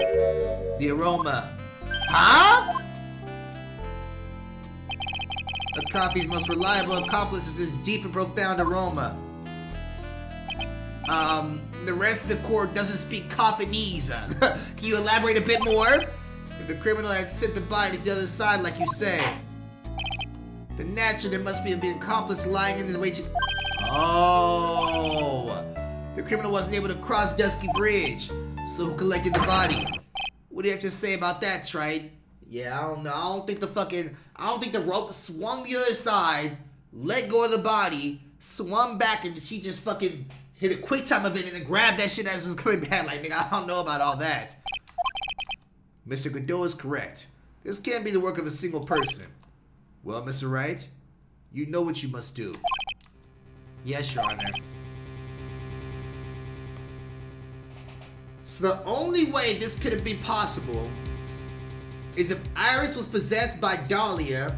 The aroma. Huh? A coffee's most reliable accomplice is its deep and profound aroma. The rest of the court doesn't speak Coffinese. Can you elaborate a bit more? If the criminal had sent the body to the other side like you say, then naturally there must be an accomplice lying in the way to... Oh! The criminal wasn't able to cross Dusky Bridge, so who collected the body? What do you have to say about that, Trite? Yeah, I don't know. I don't think the rope swung the other side, let go of the body, swung back, and she just fucking hit a quick time event and then grabbed that shit as it was coming back. Like, nigga, I don't know about all that. Mr. Godot is correct. This can't be the work of a single person. Well, Mr. Wright, you know what you must do. Yes, Your Honor. So the only way this could have been possible is if Iris was possessed by Dalia,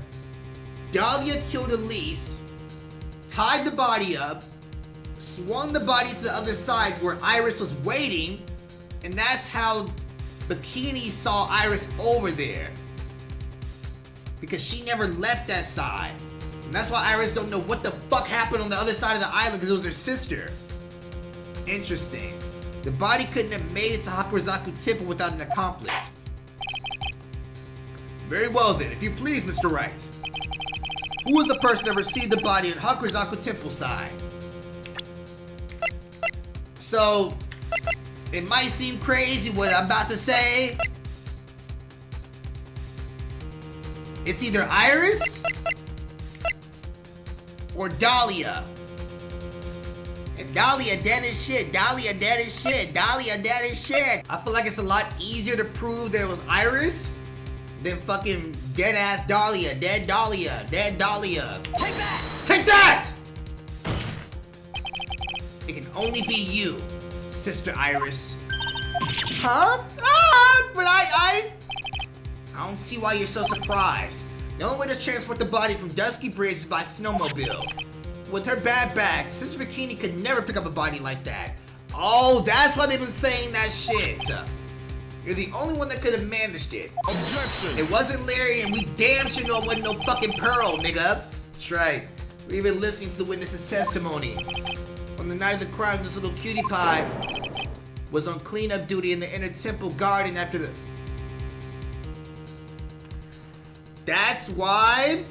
Dalia killed Elise, tied the body up, swung the body to the other sides where Iris was waiting, and that's how Bikini saw Iris over there. Because she never left that side. And that's why Iris don't know what the fuck happened on the other side of the island, because it was her sister. Interesting. The body couldn't have made it to Hakurazaku Temple without an accomplice. Very well then, if you please, Mr. Wright. Who was the person that received the body at Hakurazaku Temple side? So, it might seem crazy what I'm about to say. It's either Iris or Dalia. And Dalia dead as shit. Dalia dead as shit. Dalia dead as shit. I feel like it's a lot easier to prove that it was Iris than fucking dead ass Dalia. Dead Dalia. Dead Dalia. Take that! Take that! It can only be you, Sister Iris. Huh? But I don't see why you're so surprised. The only way to transport the body from Dusky Bridge is by snowmobile. With her bad back, Sister Bikini could never pick up a body like that. Oh, that's why they've been saying that shit. You're the only one that could have managed it. Objection! It wasn't Larry, and we damn sure know it wasn't no fucking Pearl, nigga. That's right. We're even listening to the witness's testimony. On the night of the crime, this little cutie pie was on cleanup duty in the inner temple garden after the... That's why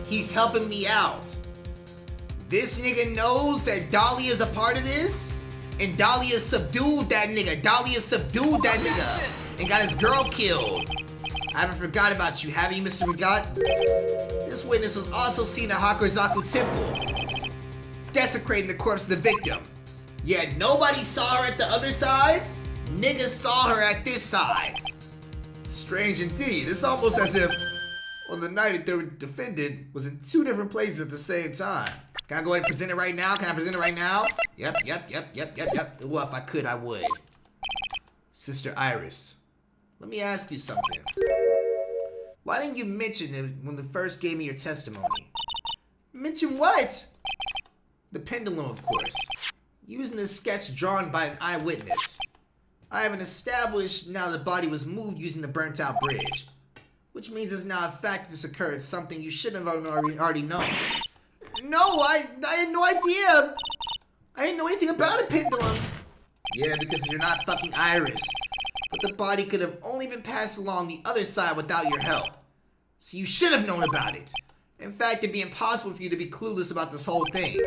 he's helping me out. This nigga knows that Dalia is a part of this, and Dalia subdued that nigga. Dalia subdued that nigga and got his girl killed. I haven't forgot about you, have you, Mr. Regat? This witness was also seen at Hakuzaku Temple, desecrating the corpse of the victim. Yet nobody saw her at the other side. Niggas saw her at this side. Strange indeed. It's almost as if on the night that the defendant was in two different places at the same time. Can I go ahead and present it right now? Can I present it right now? Yep. Well, if I could, I would. Sister Iris, let me ask you something. Why didn't you mention it when you first gave me your testimony? Mention what? The pendulum, of course. Using the sketch drawn by an eyewitness. I haven't established now the body was moved using the burnt out bridge. Which means it's now a fact that this occurred, something you should have already known. No, I had no idea. I didn't know anything about a pendulum. Yeah, because you're not fucking Iris. But the body could have only been passed along the other side without your help. So you should have known about it. In fact, it'd be impossible for you to be clueless about this whole thing.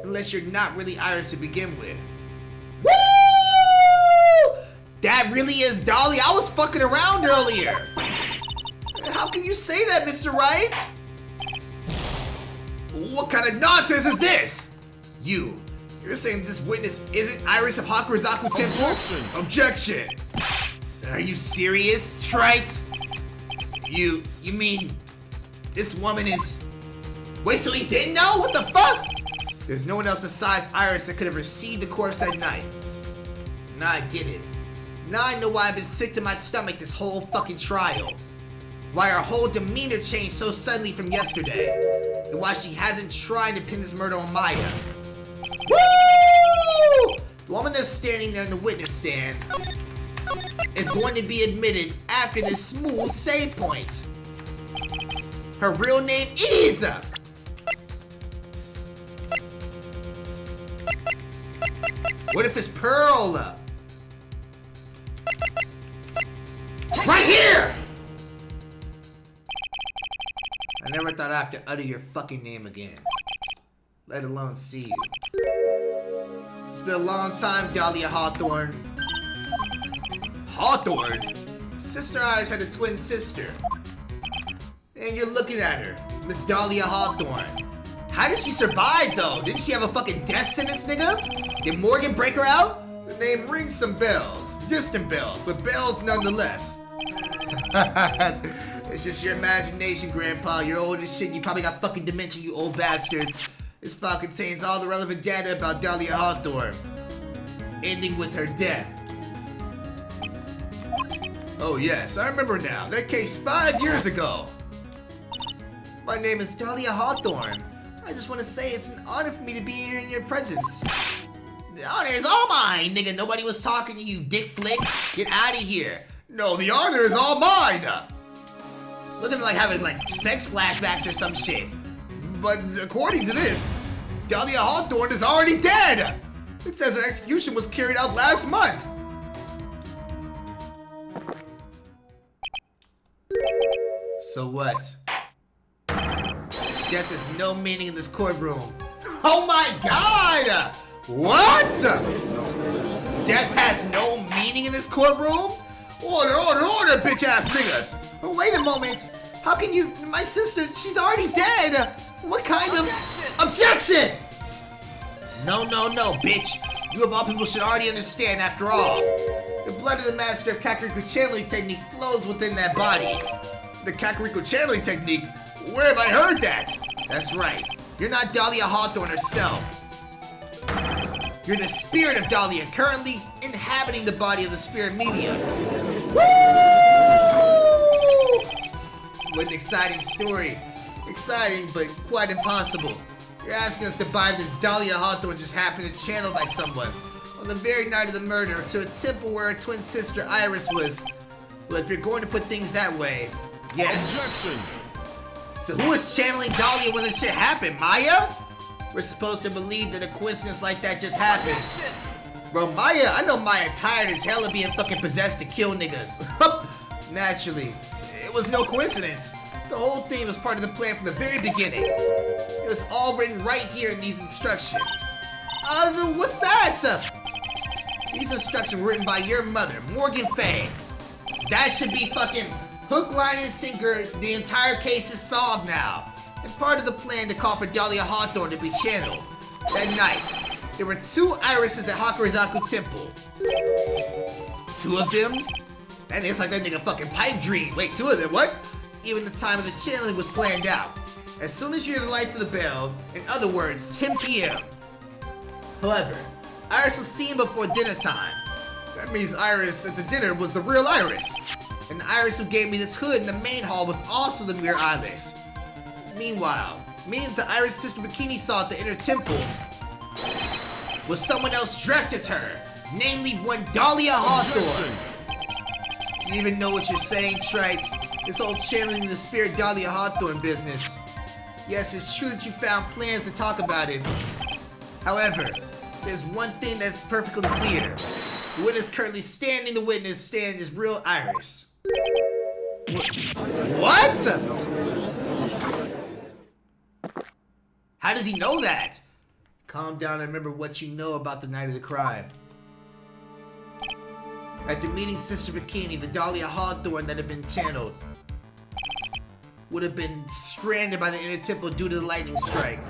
Unless you're not really Iris to begin with. Woo! That really is Dalia. I was fucking around earlier. How can you say that, Mr. Wright? What kind of nonsense is this? You're saying this witness isn't Iris of Hakuzaku Temple? Objection! Are you serious, Trite? You mean this woman is... Wait, so he didn't know? What the fuck? There's no one else besides Iris that could have received the corpse that night. Now I get it. Now I know why I've been sick to my stomach this whole fucking trial. Why her whole demeanor changed so suddenly from yesterday. And why she hasn't tried to pin this murder on Maya. Woo! The woman that's standing there in the witness stand is going to be admitted after this smooth save point. Her real name is... What if it's Pearl? Right here! I never thought I'd have to utter your fucking name again. Let alone see you. It's been a long time, Dalia Hawthorne. Hawthorne? Sister Iris had a twin sister. And you're looking at her, Miss Dalia Hawthorne. How did she survive, though? Didn't she have a fucking death sentence, nigga? Did Morgan break her out? The name rings some bells. Distant bells, but bells nonetheless. It's just your imagination, Grandpa. You're old as shit. You probably got fucking dementia, you old bastard. This file contains all the relevant data about Dalia Hawthorne, ending with her death. Oh yes, I remember now. That case 5 years ago. My name is Dalia Hawthorne. I just want to say it's an honor for me to be here in your presence. The honor is all mine, nigga. Nobody was talking to you, dick flick. Get out of here. No, the honor is all mine. Look at me like having like sex flashbacks or some shit. But according to this, Dalia Hawthorne is already dead. It says her execution was carried out last month. So what? Death has no meaning in this courtroom. Oh my god! What? Death has no meaning in this courtroom? Order, bitch-ass niggas. Oh, wait a moment. How can you... My sister, she's already dead. What kind of... Objection! No, bitch. You of all people should already understand after all. The blood of the master of Kakariko channeling technique flows within that body. The Kakariko channeling technique? Where have I heard that? That's right. You're not Dalia Hawthorne herself. You're the spirit of Dalia, currently inhabiting the body of the spirit medium. Woo! What an exciting story. Exciting, but quite impossible. You're asking us to buy that Dalia Hawthorne just happened to channel by someone on the very night of the murder, so it's simple where her twin sister Iris was. Well, if you're going to put things that way, yes. Objection! So who was channeling Dalia when this shit happened? Maya? We're supposed to believe that a coincidence like that just happened. Bro, Maya, I know Maya tired as hell of being fucking possessed to kill niggas. Naturally, it was no coincidence. The whole thing was part of the plan from the very beginning. It was all written right here in these instructions. What's that? These instructions were written by your mother, Morgan Fay. That should be fucking hook, line, and sinker. The entire case is solved now. And part of the plan to call for Dalia Hawthorne to be channeled. That night, there were 2 irises at Hakurizaku Temple. 2 of them? That nigga's like that nigga fucking pipe dream. Wait, 2 of them, what? Even the time of the channeling was planned out. As soon as you hear the lights of the bell, in other words, 10 p.m. However, Iris was seen before dinner time. That means Iris at the dinner was the real Iris. And the Iris who gave me this hood in the main hall was also the mere Iris. Meanwhile, me and the Iris Sister Bikini saw at the inner temple was someone else dressed as her, namely one Dalia Hawthorne. You even know what you're saying, Tripe? This whole channeling the spirit Dalia Hawthorne business. Yes, it's true that you found plans to talk about it. However, there's one thing that's perfectly clear. The witness currently standing the witness stand is real Iris. What? How does he know that? Calm down and remember what you know about the night of the crime. After meeting Sister Bikini, the Dalia Hawthorne that had been channeled would have been stranded by the inner temple due to the lightning strike.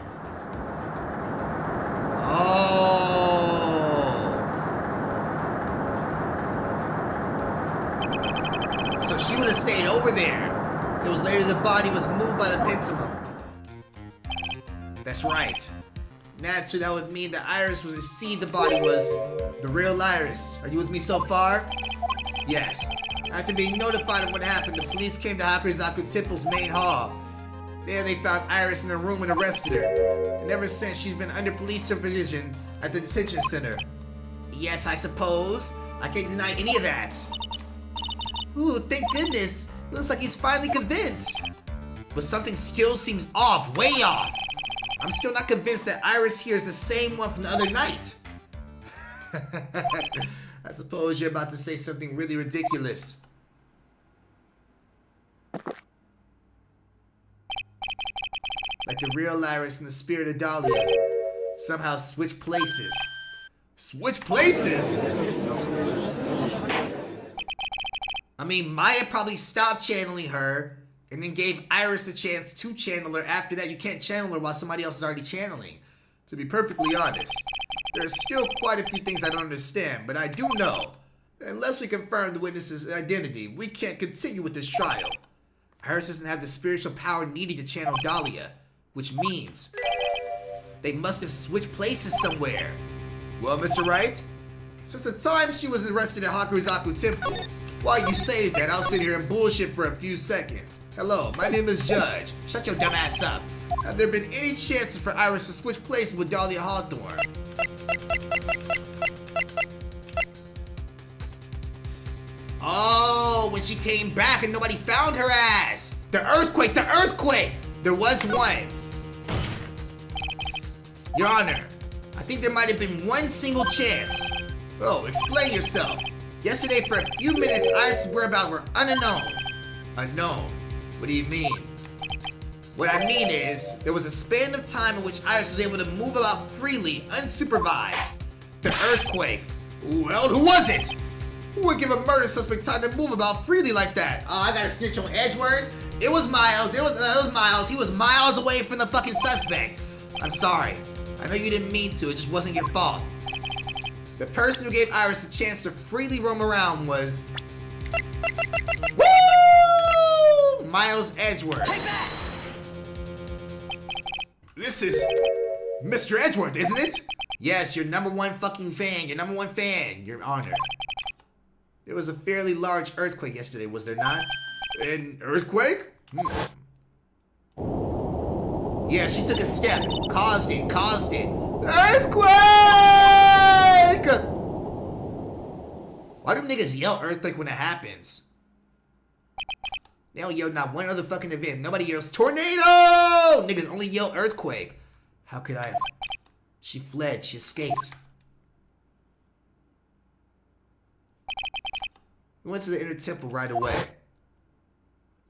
Oh. So she would have stayed over there. It was later the body was moved by the pendulum. That's right. Naturally, that would mean that Iris was to see the body was the real Iris. Are you with me so far? Yes. After being notified of what happened, the police came to Hakurizaku Temple's main hall. There they found Iris in a room and arrested her. And ever since, she's been under police supervision at the detention center. Yes, I suppose. I can't deny any of that. Ooh, thank goodness. It looks like he's finally convinced. But something still seems off, way off. I'm still not convinced that Iris here is the same one from the other night. I suppose you're about to say something really ridiculous. Like the real Iris and the spirit of Dalia somehow switch places. Switch places? I mean, Maya probably stopped channeling her and then gave Iris the chance to channel her. After that, you can't channel her while somebody else is already channeling. To be perfectly honest, there are still quite a few things I don't understand, but I do know that unless we confirm the witness's identity, we can't continue with this trial. Iris doesn't have the spiritual power needed to channel Dalia, which means they must have switched places somewhere. Well, Mr. Wright, since the time she was arrested at Hakurizaku Temple, while you say that, I'll sit here and bullshit for a few seconds. Hello, my name is Judge. Shut your dumb ass up. Have there been any chances for Iris to switch places with Dalia Hawthorne? Oh, when she came back and nobody found her ass. The earthquake, the earthquake! There was one. Your Honor, I think there might have been one single chance. Oh, explain yourself. Yesterday, for a few minutes, Iris' whereabouts were unknown. Unknown? What do you mean? What I mean is, there was a span of time in which Iris was able to move about freely, unsupervised. The earthquake. Well, who was it? Who would give a murder suspect time to move about freely like that? Oh, I gotta snitch on Edgeworth? It was Miles. It was Miles. He was miles away from the fucking suspect. I'm sorry. I know you didn't mean to. It just wasn't your fault. The person who gave Iris the chance to freely roam around was... Woo! Miles Edgeworth. Take that! This is Mr. Edgeworth, isn't it? Yes, your number one fucking fan. Your number one fan. Your honor. There was a fairly large earthquake yesterday, was there not? An earthquake? Yeah, she took a step. Caused it. Earthquake! Why do niggas yell earthquake when it happens? They don't yell not one other fucking event. Nobody yells tornado! Niggas only yell earthquake. How could I have... She fled. She escaped. We went to the inner temple right away.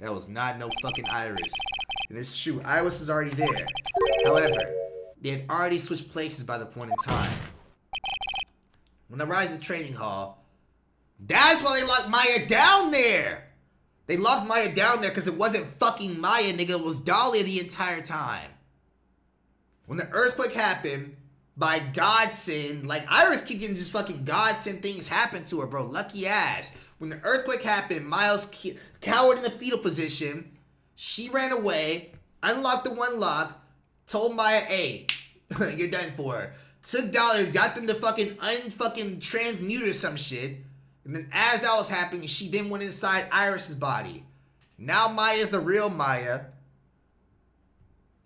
That was not no fucking Iris. And it's true, Iris was already there. However, they had already switched places by the point in time. When I arrived at the training hall, that's why they locked Maya down there! They locked Maya down there because it wasn't fucking Maya, nigga. It was Dalia the entire time. When the earthquake happened, by godsend, like Iris keep getting just fucking godsend things happen to her, bro. Lucky ass. When the earthquake happened, Miles cowered in the fetal position. She ran away, unlocked the one lock, told Maya, hey, you're done for her. Took Dalia, got them to fucking unfucking transmute or some shit. And then as that was happening, she then went inside Iris's body. Now Maya's the real Maya.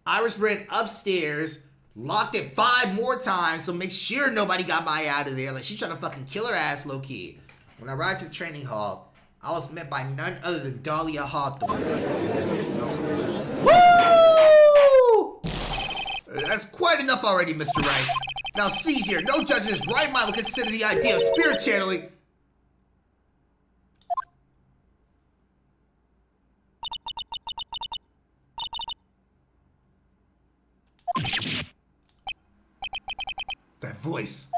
Iris ran upstairs, locked it 5 more times, so make sure nobody got Maya out of there. Like, she's trying to fucking kill her ass low-key. When I arrived at the training hall, I was met by none other than Dalia Hawthorne. Woo! That's quite enough already, Mr. Wright. Now see here, no judge in his right mind will consider the idea of spirit channeling. That voice.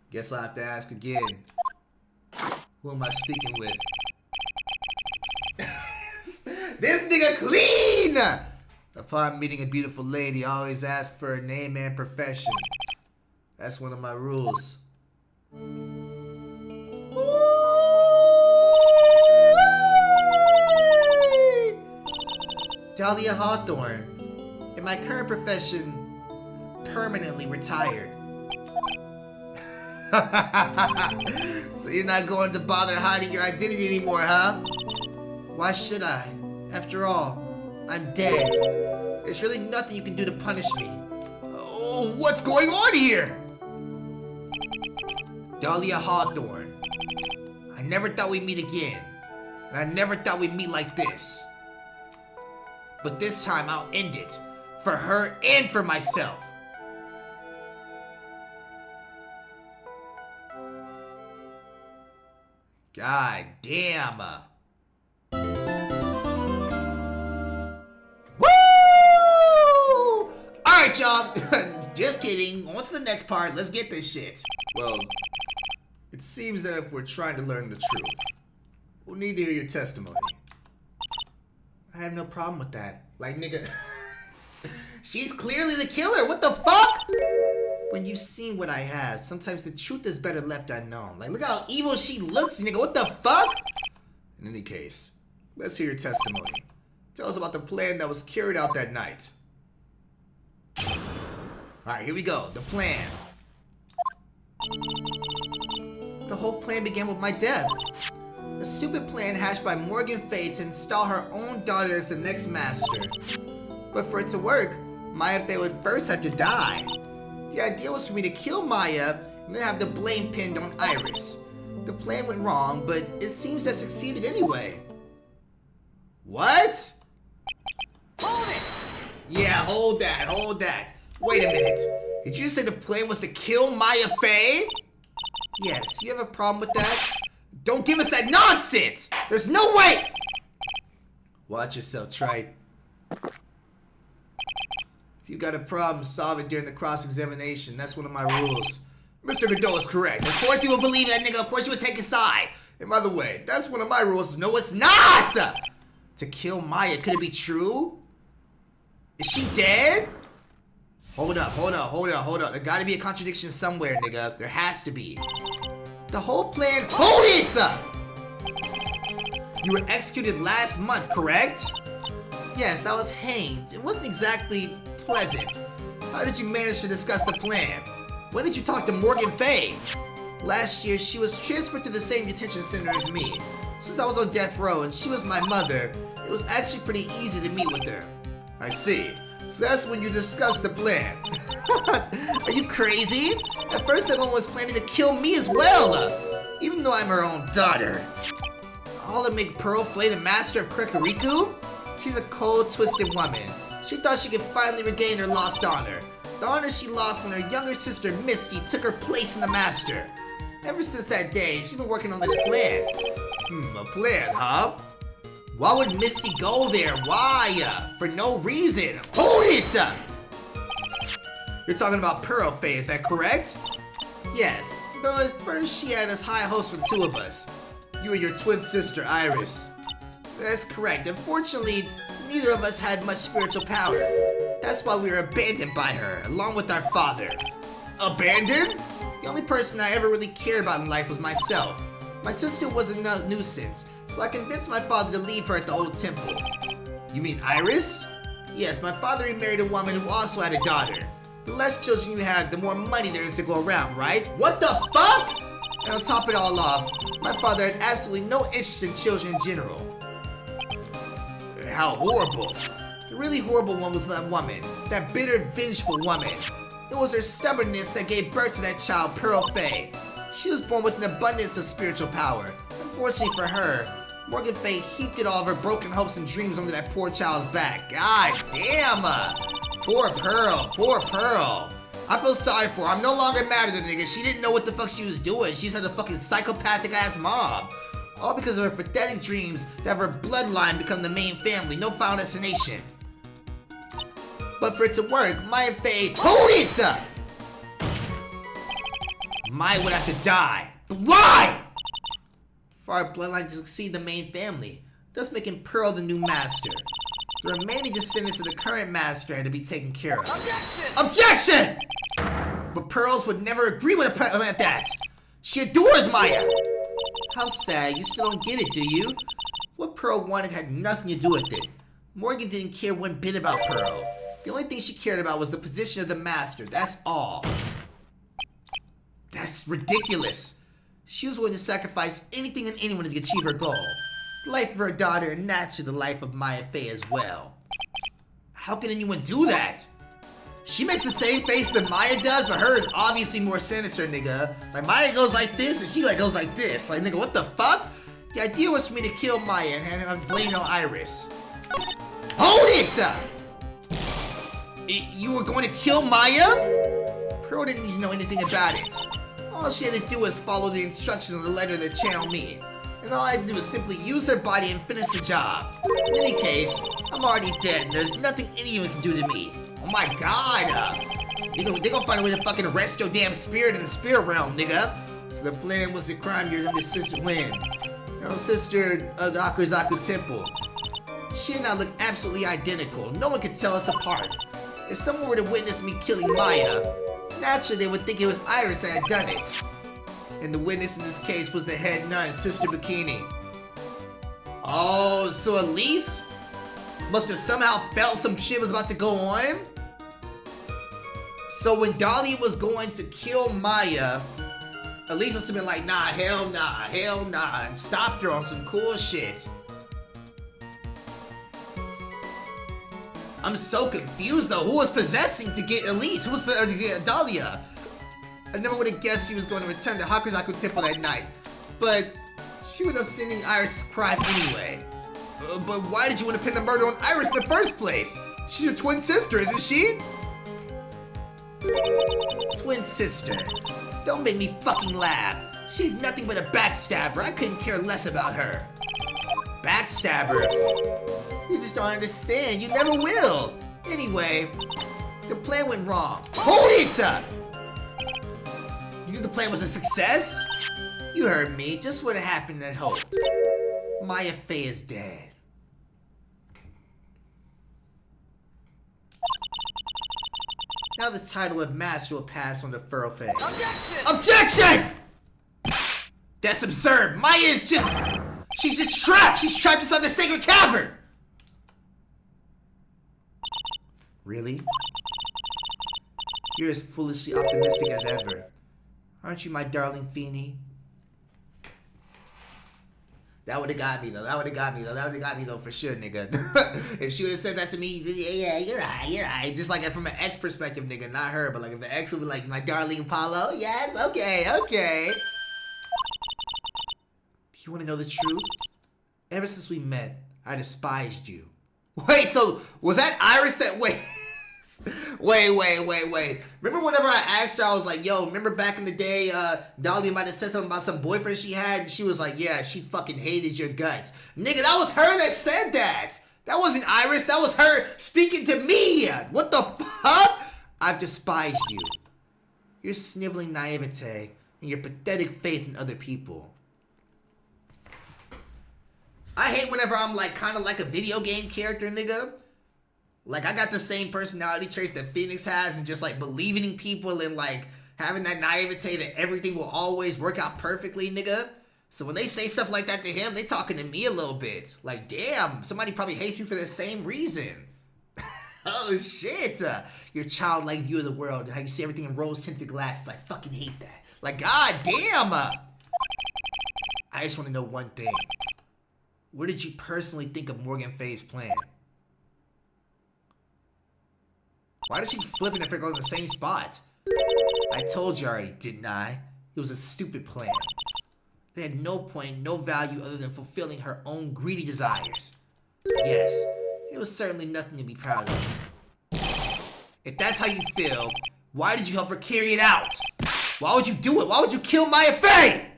Guess I'll have to ask again. Who am I speaking with? This nigga clean! Upon meeting a beautiful lady, I always ask for her name and profession. That's one of my rules. Dalia Hawthorne. In my current profession, permanently retired. So you're not going to bother hiding your identity anymore, huh? Why should I? After all, I'm dead. There's really nothing you can do to punish me. Oh, what's going on here? Dalia Hawthorne. I never thought we'd meet again. And I never thought we'd meet like this. But this time I'll end it. For her and for myself. God damn. Woo! Alright, y'all. Just kidding. On to the next part. Let's get this shit. Well, it seems that if we're trying to learn the truth, we'll need to hear your testimony. I have no problem with that. Like, nigga. She's clearly the killer. What the fuck? When you've seen what I have, sometimes the truth is better left unknown. Like, look how evil she looks, nigga. What the fuck? In any case, let's hear your testimony. Tell us about the plan that was carried out that night. Alright, here we go. The plan. The whole plan began with my death. A stupid plan hatched by Morgan Fay to install her own daughter as the next master. But for it to work, Maya Fay would first have to die. The idea was for me to kill Maya and then have the blame pinned on Iris. The plan went wrong, but it seems to have succeeded anyway. What? Hold it! Yeah, hold that. Wait a minute. Did you say the plan was to kill Maya Fay? Yes, you have a problem with that? Don't give us that nonsense! There's no way! Watch yourself, Trite. If you got a problem, solve it during the cross-examination. That's one of my rules. Mr. Godot is correct. Of course you would believe that nigga. Of course you would take his side. And by the way, that's one of my rules. No, it's not! To kill Maya, could it be true? Is she dead? Hold up. There gotta be a contradiction somewhere, nigga. There has to be. The whole plan— Hold it! You were executed last month, correct? Yes, I was hanged. It wasn't exactly pleasant. How did you manage to discuss the plan? When did you talk to Morgan Fay? Last year, she was transferred to the same detention center as me. Since I was on death row and she was my mother, it was actually pretty easy to meet with her. I see. So that's when you discussed the plan. Are you crazy? At first, everyone was planning to kill me as well, even though I'm her own daughter. All to make Pearl Flay the master of Kirikiriku? She's a cold, twisted woman. She thought she could finally regain her lost honor. The honor she lost when her younger sister Misty took her place in the master. Ever since that day, she's been working on this plan. A plan, huh? Why would Misty go there? Why? For no reason. Hold it! You're talking about Pearl Fay, is that correct? Yes, though at first she had us high hopes for the two of us. You and your twin sister, Iris. That's correct. Unfortunately, neither of us had much spiritual power. That's why we were abandoned by her, along with our father. Abandoned? The only person I ever really cared about in life was myself. My sister was a nuisance, so I convinced my father to leave her at the old temple. You mean Iris? Yes, my father remarried a woman who also had a daughter. The less children you have, the more money there is to go around, right? What the fuck? And on top of it all off, my father had absolutely no interest in children in general. How horrible. The really horrible one was that woman. That bitter, vengeful woman. It was her stubbornness that gave birth to that child, Pearl Fay. She was born with an abundance of spiritual power. Unfortunately for her, Morgan Fay heaped all of her broken hopes and dreams onto that poor child's back. God damn! Poor Pearl. I feel sorry for her. I'm no longer mad at her, nigga. She didn't know what the fuck she was doing. She's had a fucking psychopathic ass mom. All because of her pathetic dreams to have her bloodline become the main family. No final destination. But for it to work, Maya Fay— Hold it! Maya would have to die. But why? For our bloodline to succeed the main family, thus making Pearl the new master. The remaining descendants of the current master had to be taken care of. Objection! But Pearls would never agree with a plan like that. She adores Maya. How sad, you still don't get it, do you? What Pearl wanted had nothing to do with it. Morgan didn't care one bit about Pearl. The only thing she cared about was the position of the master, that's all. That's ridiculous. She was willing to sacrifice anything and anyone to achieve her goal. The life of her daughter and naturally the life of Maya Fay as well. How can anyone do that? She makes the same face that Maya does, but hers is obviously more sinister, nigga. Like, Maya goes like this, and she like goes like this. Like, nigga, what the fuck? The idea was for me to kill Maya and have her blame on Iris. Hold it! You were going to kill Maya? Pearl didn't even know anything about it. All she had to do was follow the instructions on the letter that channeled me. And all I had to do was simply use her body and finish the job. In any case, I'm already dead, and there's nothing anyone can do to me. Oh my god! They gonna find a way to fucking arrest your damn spirit in the spirit realm, nigga. So the plan was to crime your younger sister Lynn. Your own sister of the Akurizaku Temple. She and I look absolutely identical. No one can tell us apart. If someone were to witness me killing Maya, naturally they would think it was Iris that had done it. And the witness in this case was the head nun, Sister Bikini. Oh, so Elise must have somehow felt some shit was about to go on? So when Dalia was going to kill Maya, Elise must have been like, nah, hell nah, and stopped her on some cool shit. I'm so confused though. Who was possessing to get Elise? Who was to get Dalia? I never would have guessed she was going to return to Hakuzaku Temple that night. But she would have seen Iris' crime anyway. But why did you want to pin the murder on Iris in the first place? She's your twin sister, isn't she? Twin sister. Don't make me fucking laugh. She's nothing but a backstabber. I couldn't care less about her. Backstabber? You just don't understand. You never will. Anyway, the plan went wrong. Hold it! You think the plan was a success? You heard me. Just what happened at hoped. Maya Fey is dead. Now the title of master will pass on to Furl Fey. Objection! Objection! That's absurd. Maya is just... She's just trapped. She's trapped inside the sacred cavern. Really? You're as foolishly optimistic as ever. Aren't you, my darling Feeny? That would've got me though. That would've got me though for sure, nigga. If she would've said that to me, yeah, you're right. Just like from an ex perspective, nigga, not her, but like if the ex would be like, my darling Paulo, yes, okay. Do you wanna know the truth? Ever since we met, I despised you. Wait, so was that Iris that wait? Wait. Remember whenever I asked her, I was like, yo, remember back in the day, Dalia might have said something about some boyfriend she had, and she was like, yeah, she fucking hated your guts. Nigga, that was her that said that. That wasn't Iris, that was her speaking to me. What the fuck? I've despised you. Your sniveling naivete and your pathetic faith in other people. I hate whenever I'm like kind of like a video game character, nigga. Like, I got the same personality traits that Phoenix has and just, like, believing in people and, like, having that naivete that everything will always work out perfectly, nigga. So when they say stuff like that to him, they talking to me a little bit. Like, damn, somebody probably hates me for the same reason. Oh, shit. Your childlike view of the world, how you see everything in rose-tinted glasses. I fucking hate that. Like, god damn. I just want to know one thing. What did you personally think of Morgan Fey's plan? Why does she keep flipping if it goes in the same spot? I told you already, didn't I? It was a stupid plan. They had no point, no value other than fulfilling her own greedy desires. Yes, it was certainly nothing to be proud of. If that's how you feel, why did you help her carry it out? Why would you do it? Why would you kill Maya Fey?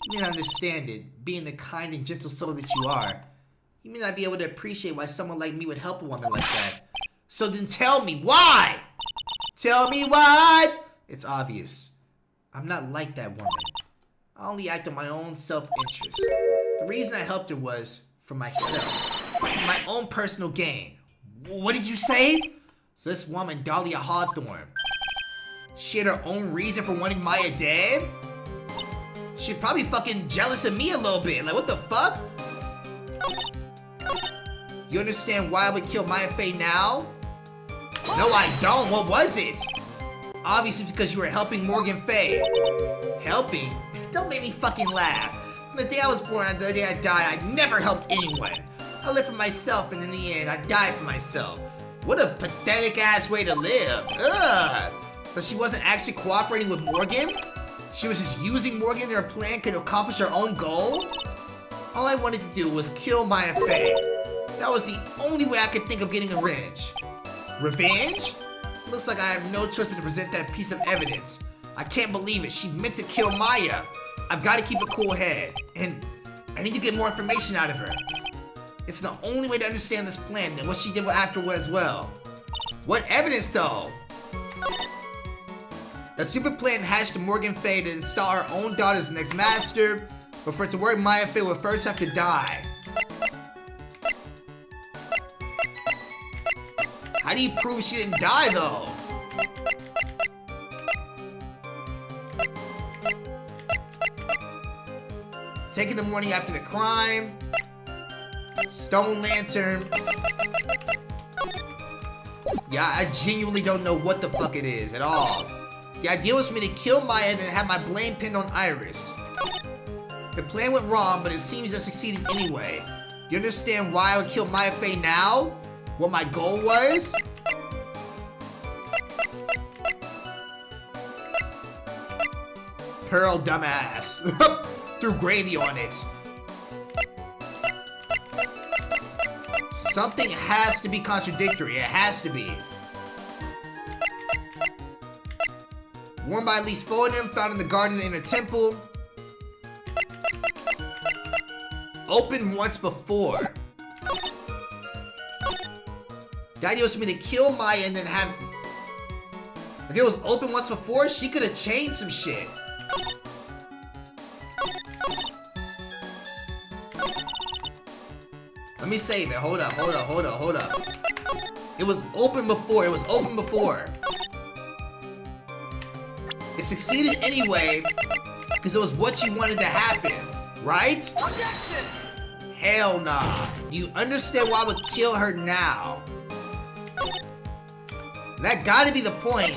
You may not understand it, being the kind and gentle soul that you are. You may not be able to appreciate why someone like me would help a woman like that. So then tell me why! Tell me why! It's obvious. I'm not like that woman. I only act on my own self-interest. The reason I helped her was for myself. For my own personal gain. What did you say? So this woman, Dalia Hawthorne, she had her own reason for wanting Maya dead? She's probably fucking jealous of me a little bit. Like, what the fuck? You understand why I would kill Maya Fey now? No, I don't. What was it? Obviously because you were helping Morgan Fey. Helping? Don't make me fucking laugh. From the day I was born to the day I die, I never helped anyone. I live for myself, and in the end, I die for myself. What a pathetic ass way to live. Ugh. So she wasn't actually cooperating with Morgan? She was just using Morgan and her plan could accomplish her own goal? All I wanted to do was kill Maya Fey. That was the only way I could think of getting revenge. Revenge? Looks like I have no choice but to present that piece of evidence. I can't believe it. She meant to kill Maya. I've got to keep a cool head. And I need to get more information out of her. It's the only way to understand this plan and what she did afterward as well. What evidence though? The stupid plan hatched Morgan Fey to install her own daughter as the next master, but for it to work, Maya Fey would first have to die. How do you prove she didn't die though? Taking the morning after the crime. Stone lantern. Yeah, I genuinely don't know what the fuck it is at all. The idea was for me to kill Maya and then have my blame pinned on Iris. The plan went wrong, but it seems to have succeeded anyway. Do you understand why I would kill Maya Fey now? What my goal was? Pearl, dumbass. Threw gravy on it. Something has to be contradictory. It has to be. Worn by at least 4 of them, found in the garden of the inner temple. open once before. The idea was for me to kill Maya and then have... If it was open once before, she could have changed some shit. Let me save it. Hold up. It was open before. It succeeded anyway, because it was what you wanted to happen, right? Objection! Hell nah. You understand why I would kill her now? That gotta be the point.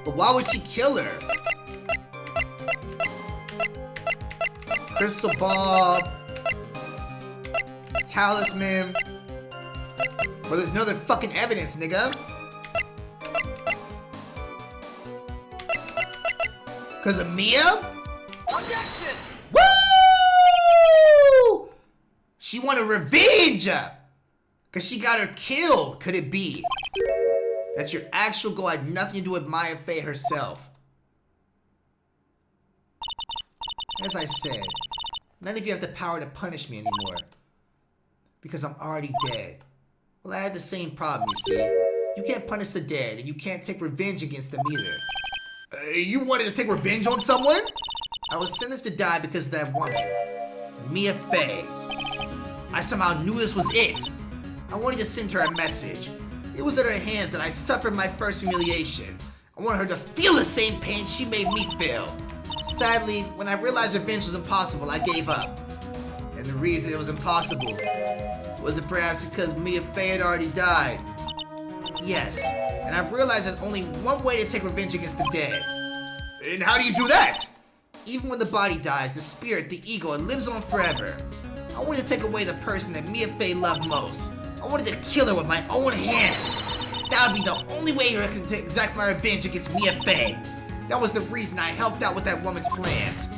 But why would she kill her? Crystal ball. Talisman. Well, there's no other fucking evidence, nigga. Cause of Mia? Objection! Woo! She wanted revenge! Cause she got her killed, could it be? That's your actual goal, had nothing to do with Maya Fey herself. As I said, none of you have the power to punish me anymore. Because I'm already dead. Well, I had the same problem, you see. You can't punish the dead, and you can't take revenge against them either. You wanted to take revenge on someone? I was sentenced to die because of that woman, Mia Fey. I somehow knew this was it. I wanted to send her a message. It was at her hands that I suffered my first humiliation. I wanted her to feel the same pain she made me feel. Sadly, when I realized revenge was impossible, I gave up. And the reason it was impossible was it perhaps because Mia Fey had already died? Yes, and I've realized there's only one way to take revenge against the dead. And how do you do that? Even when the body dies, the spirit, the ego, it lives on forever. I wanted to take away the person that Mia Fey loved most. I wanted to kill her with my own hands. That would be the only way I could exact my revenge against Mia Fey. That was the reason I helped out with that woman's plans.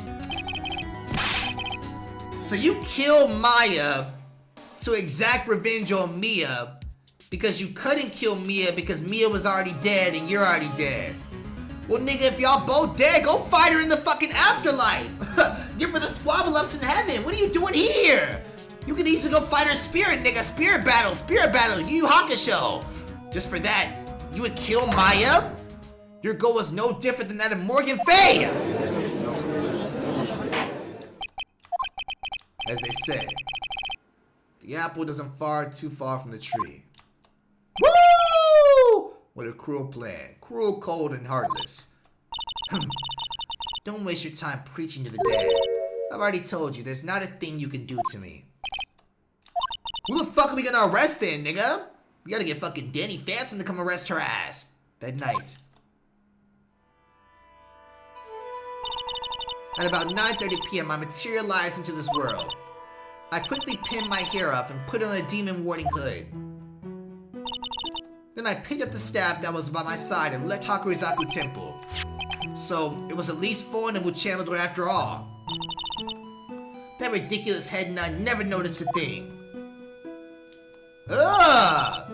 So you kill Maya to exact revenge on Mia because you couldn't kill Mia because Mia was already dead and you're already dead. Well, nigga, if y'all both dead, go fight her in the fucking afterlife. Give her the squabble ups in heaven. What are you doing here? You can easily go fight her spirit, nigga. Spirit battle, Yu Yu Hakusho. Just for that, you would kill Maya? Your goal was no different than that of Morgan Fey. As they say, the apple doesn't fall too far from the tree. Woo! What a cruel plan. Cruel, cold, and heartless. Don't waste your time preaching to the dead. I've already told you, there's not a thing you can do to me. Who the fuck are we gonna arrest then, nigga? We gotta get fucking Danny Phantom to come arrest her ass. That night. At about 9:30 p.m., I materialized into this world. I quickly pinned my hair up and put on a demon warding hood. Then I picked up the staff that was by my side and left Hakurizaku Temple. So, it was at least Fornimu channeled her after all. That ridiculous head nut never noticed a thing. Ugh!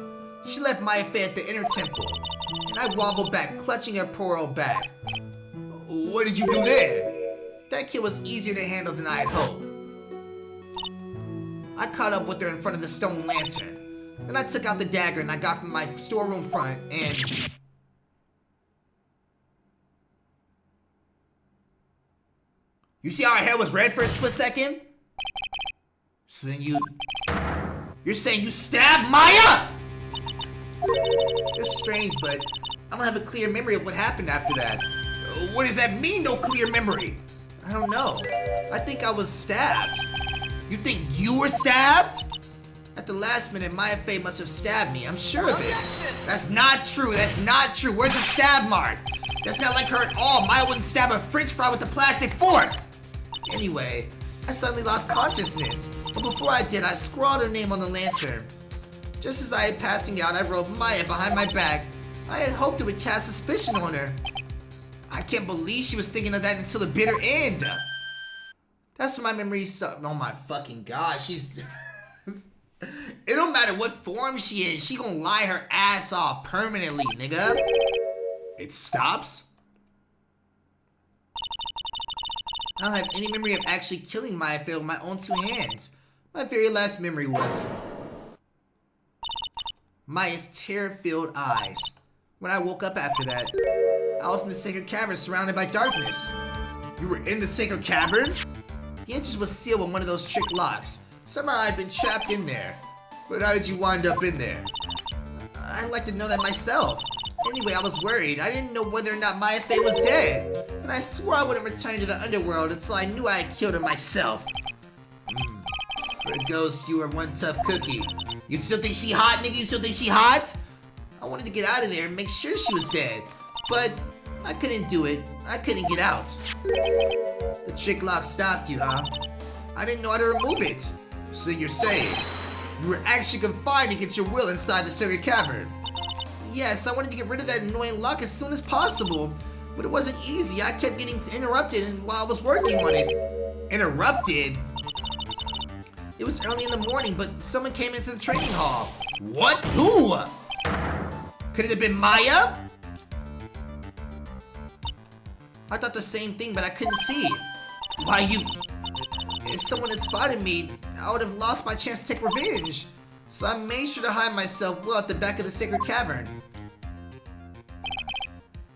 She left Maya Fey at the inner temple, and I wobbled back, clutching her poor old back. What did you do then? That kid was easier to handle than I had hoped. I caught up with her in front of the stone lantern. Then I took out the dagger and I got from my storeroom front and... You see how her hair was red for a split second? So then You're saying you stabbed Maya?! It's strange, but I don't have a clear memory of what happened after that. What does that mean, no clear memory? I don't know. I think I was stabbed. You think you were stabbed? At the last minute, Maya Fey must have stabbed me. I'm sure of it. That's not true. That's not true. Where's the stab mark? That's not like her at all. Maya wouldn't stab a french fry with a plastic fork. Anyway, I suddenly lost consciousness. But before I did, I scrawled her name on the lantern. Just as I had passing out, I wrote Maya behind my back. I had hoped it would cast suspicion on her. I can't believe she was thinking of that until the bitter end. That's when my memory stopped. Oh my fucking god, she's... It don't matter what form she is, she gonna lie her ass off permanently, nigga. It stops? I don't have any memory of actually killing Maya Fey with my own 2 hands. My very last memory was Maya's tear-filled eyes. When I woke up after that, I was in the sacred cavern surrounded by darkness. You were in the sacred cavern? The entrance was sealed with one of those trick locks. Somehow I'd been trapped in there. But how did you wind up in there? I'd like to know that myself. Anyway, I was worried. I didn't know whether or not Maya Fey was dead. And I swore I wouldn't return to the underworld until I knew I had killed her myself. For a ghost, you are one tough cookie. You still think she hot, nigga? You still think she hot? I wanted to get out of there and make sure she was dead. But I couldn't do it. I couldn't get out. The trick lock stopped you, huh? I didn't know how to remove it. So you're saying you were actually confined against your will inside the sacred cavern? Yes, I wanted to get rid of that annoying lock as soon as possible. But it wasn't easy. I kept getting interrupted while I was working on it. Interrupted? It was early in the morning, but someone came into the training hall. What? Who? Could it have been Maya? I thought the same thing, but I couldn't see. Why you... If someone had spotted me, I would have lost my chance to take revenge. So I made sure to hide myself well at the back of the sacred cavern.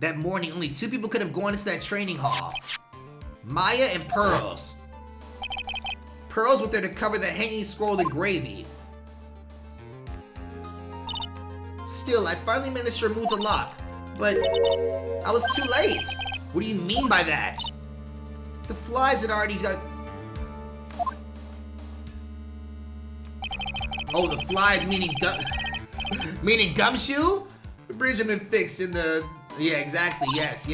That morning, only 2 people could have gone into that training hall. Maya and Pearls. Pearls was there to cover the hanging scroll of gravy. Still, I finally managed to remove the lock, but I was too late. What do you mean by that? The flies had already got... Oh, the flies meaning meaning gumshoe? The bridge had been fixed in the... Yeah, exactly, yes.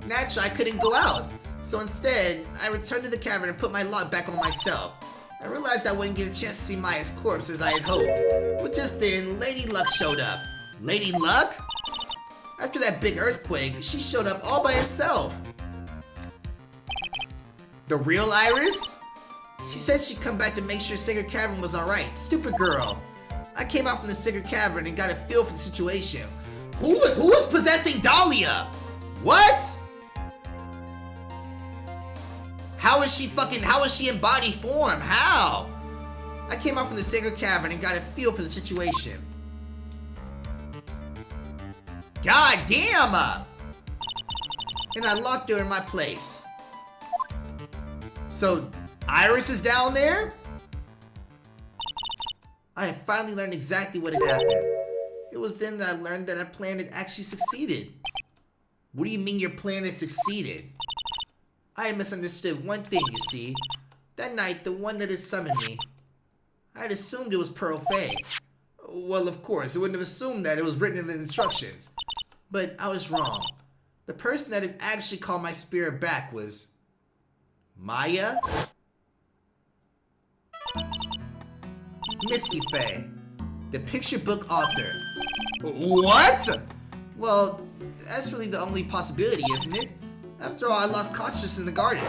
Naturally, I couldn't go out. So instead, I returned to the cavern and put my lock back on myself. I realized I wouldn't get a chance to see Maya's corpse as I had hoped. But just then, Lady Luck showed up. Lady Luck? After that big earthquake, she showed up all by herself. The real Iris? She said she'd come back to make sure Sacred Cavern was alright. Stupid girl. I came out from the Sacred Cavern and got a feel for the situation. Who is possessing Dalia? What? How is she in body form? How? I came out from the Sacred Cavern and got a feel for the situation. God damn! And I locked her in my place. So, Iris is down there? I had finally learned exactly what had happened. It was then that I learned that our plan had actually succeeded. What do you mean your plan had succeeded? I had misunderstood one thing, you see. That night, the one that had summoned me, I had assumed it was Pearl Fey. Well, of course, I wouldn't have assumed that. It was written in the instructions. But I was wrong. The person that had actually called my spirit back was... Maya? Misty Fey, the picture book author. What? Well, that's really the only possibility, isn't it? After all, I lost consciousness in the garden.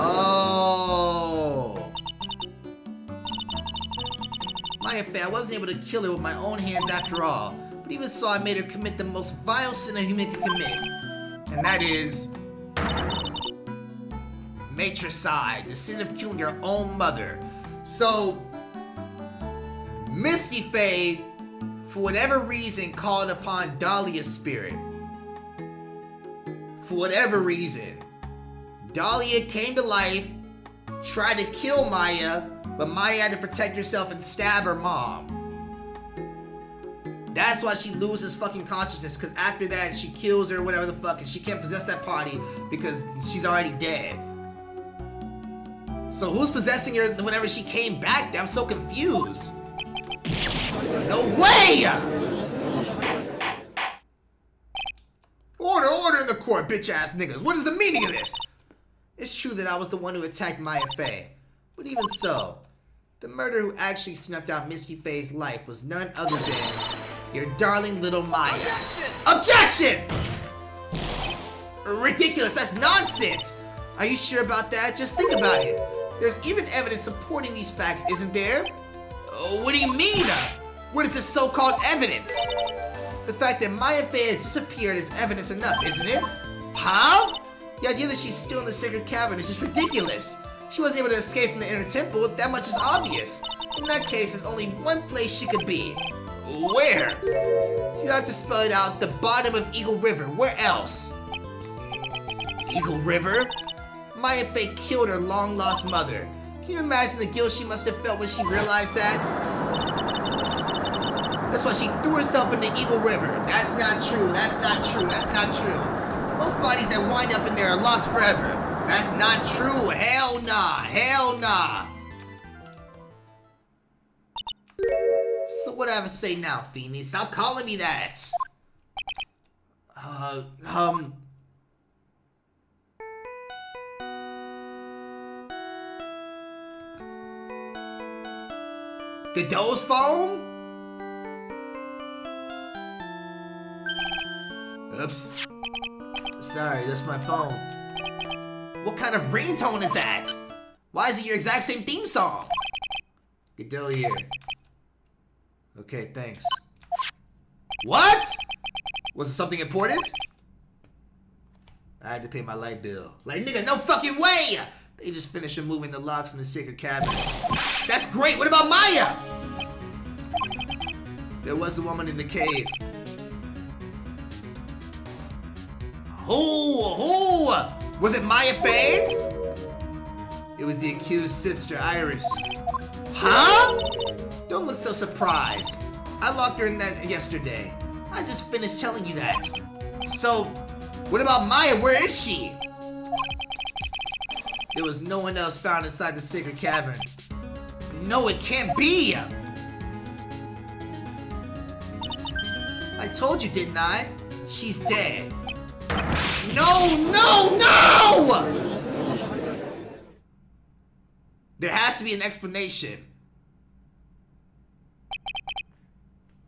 Oh. Maya Fey, I wasn't able to kill her with my own hands after all. But even so, I made her commit the most vile sin a human can commit. And that is... matricide, the sin of killing your own mother. So... Misty Fey, for whatever reason, called upon Dalia's spirit. For whatever reason. Dalia came to life, tried to kill Maya, but Maya had to protect herself and stab her mom. That's why she loses fucking consciousness, because after that she kills her, whatever the fuck, and she can't possess that body because she's already dead. So who's possessing her whenever she came back? I'm so confused. No way! Order in the court, bitch ass niggas. What is the meaning of this? It's true that I was the one who attacked Maya Fey, but even so, the murderer who actually snuffed out Misty Fey's life was none other than your darling little Maya. Objection! Ridiculous, that's nonsense! Are you sure about that? Just think about it. There's even evidence supporting these facts, isn't there? What do you mean? What is this so-called evidence? The fact that Maya Fey has disappeared is evidence enough, isn't it? Huh? The idea that she's still in the sacred cavern is just ridiculous. She wasn't able to escape from the inner temple, that much is obvious. In that case, there's only one place she could be. Where? You have to spell it out, the bottom of Eagle River. Where else? Eagle River? Maya Fey killed her long-lost mother. Can you imagine the guilt she must have felt when she realized that? That's why she threw herself into Eagle River. That's not true, that's not true, that's not true. Most bodies that wind up in there are lost forever. That's not true, hell nah, hell nah. So what do I have to say now, Feeny? Stop calling me that. Godot's phone? Oops. Sorry, that's my phone. What kind of ringtone is that? Why is it your exact same theme song? Godot here. Okay, thanks. What? Was it something important? I had to pay my light bill. Like, nigga, no fucking way! They just finished removing the locks from the sacred cabin. That's great! What about Maya? There was a woman in the cave. Who? Was it Maya Fey? It was the accused sister, Iris. Huh? Don't look so surprised. I locked her in that yesterday. I just finished telling you that. So, what about Maya? Where is she? There was no one else found inside the sacred cavern. No, it can't be! I told you, didn't I? She's dead. No! There has to be an explanation.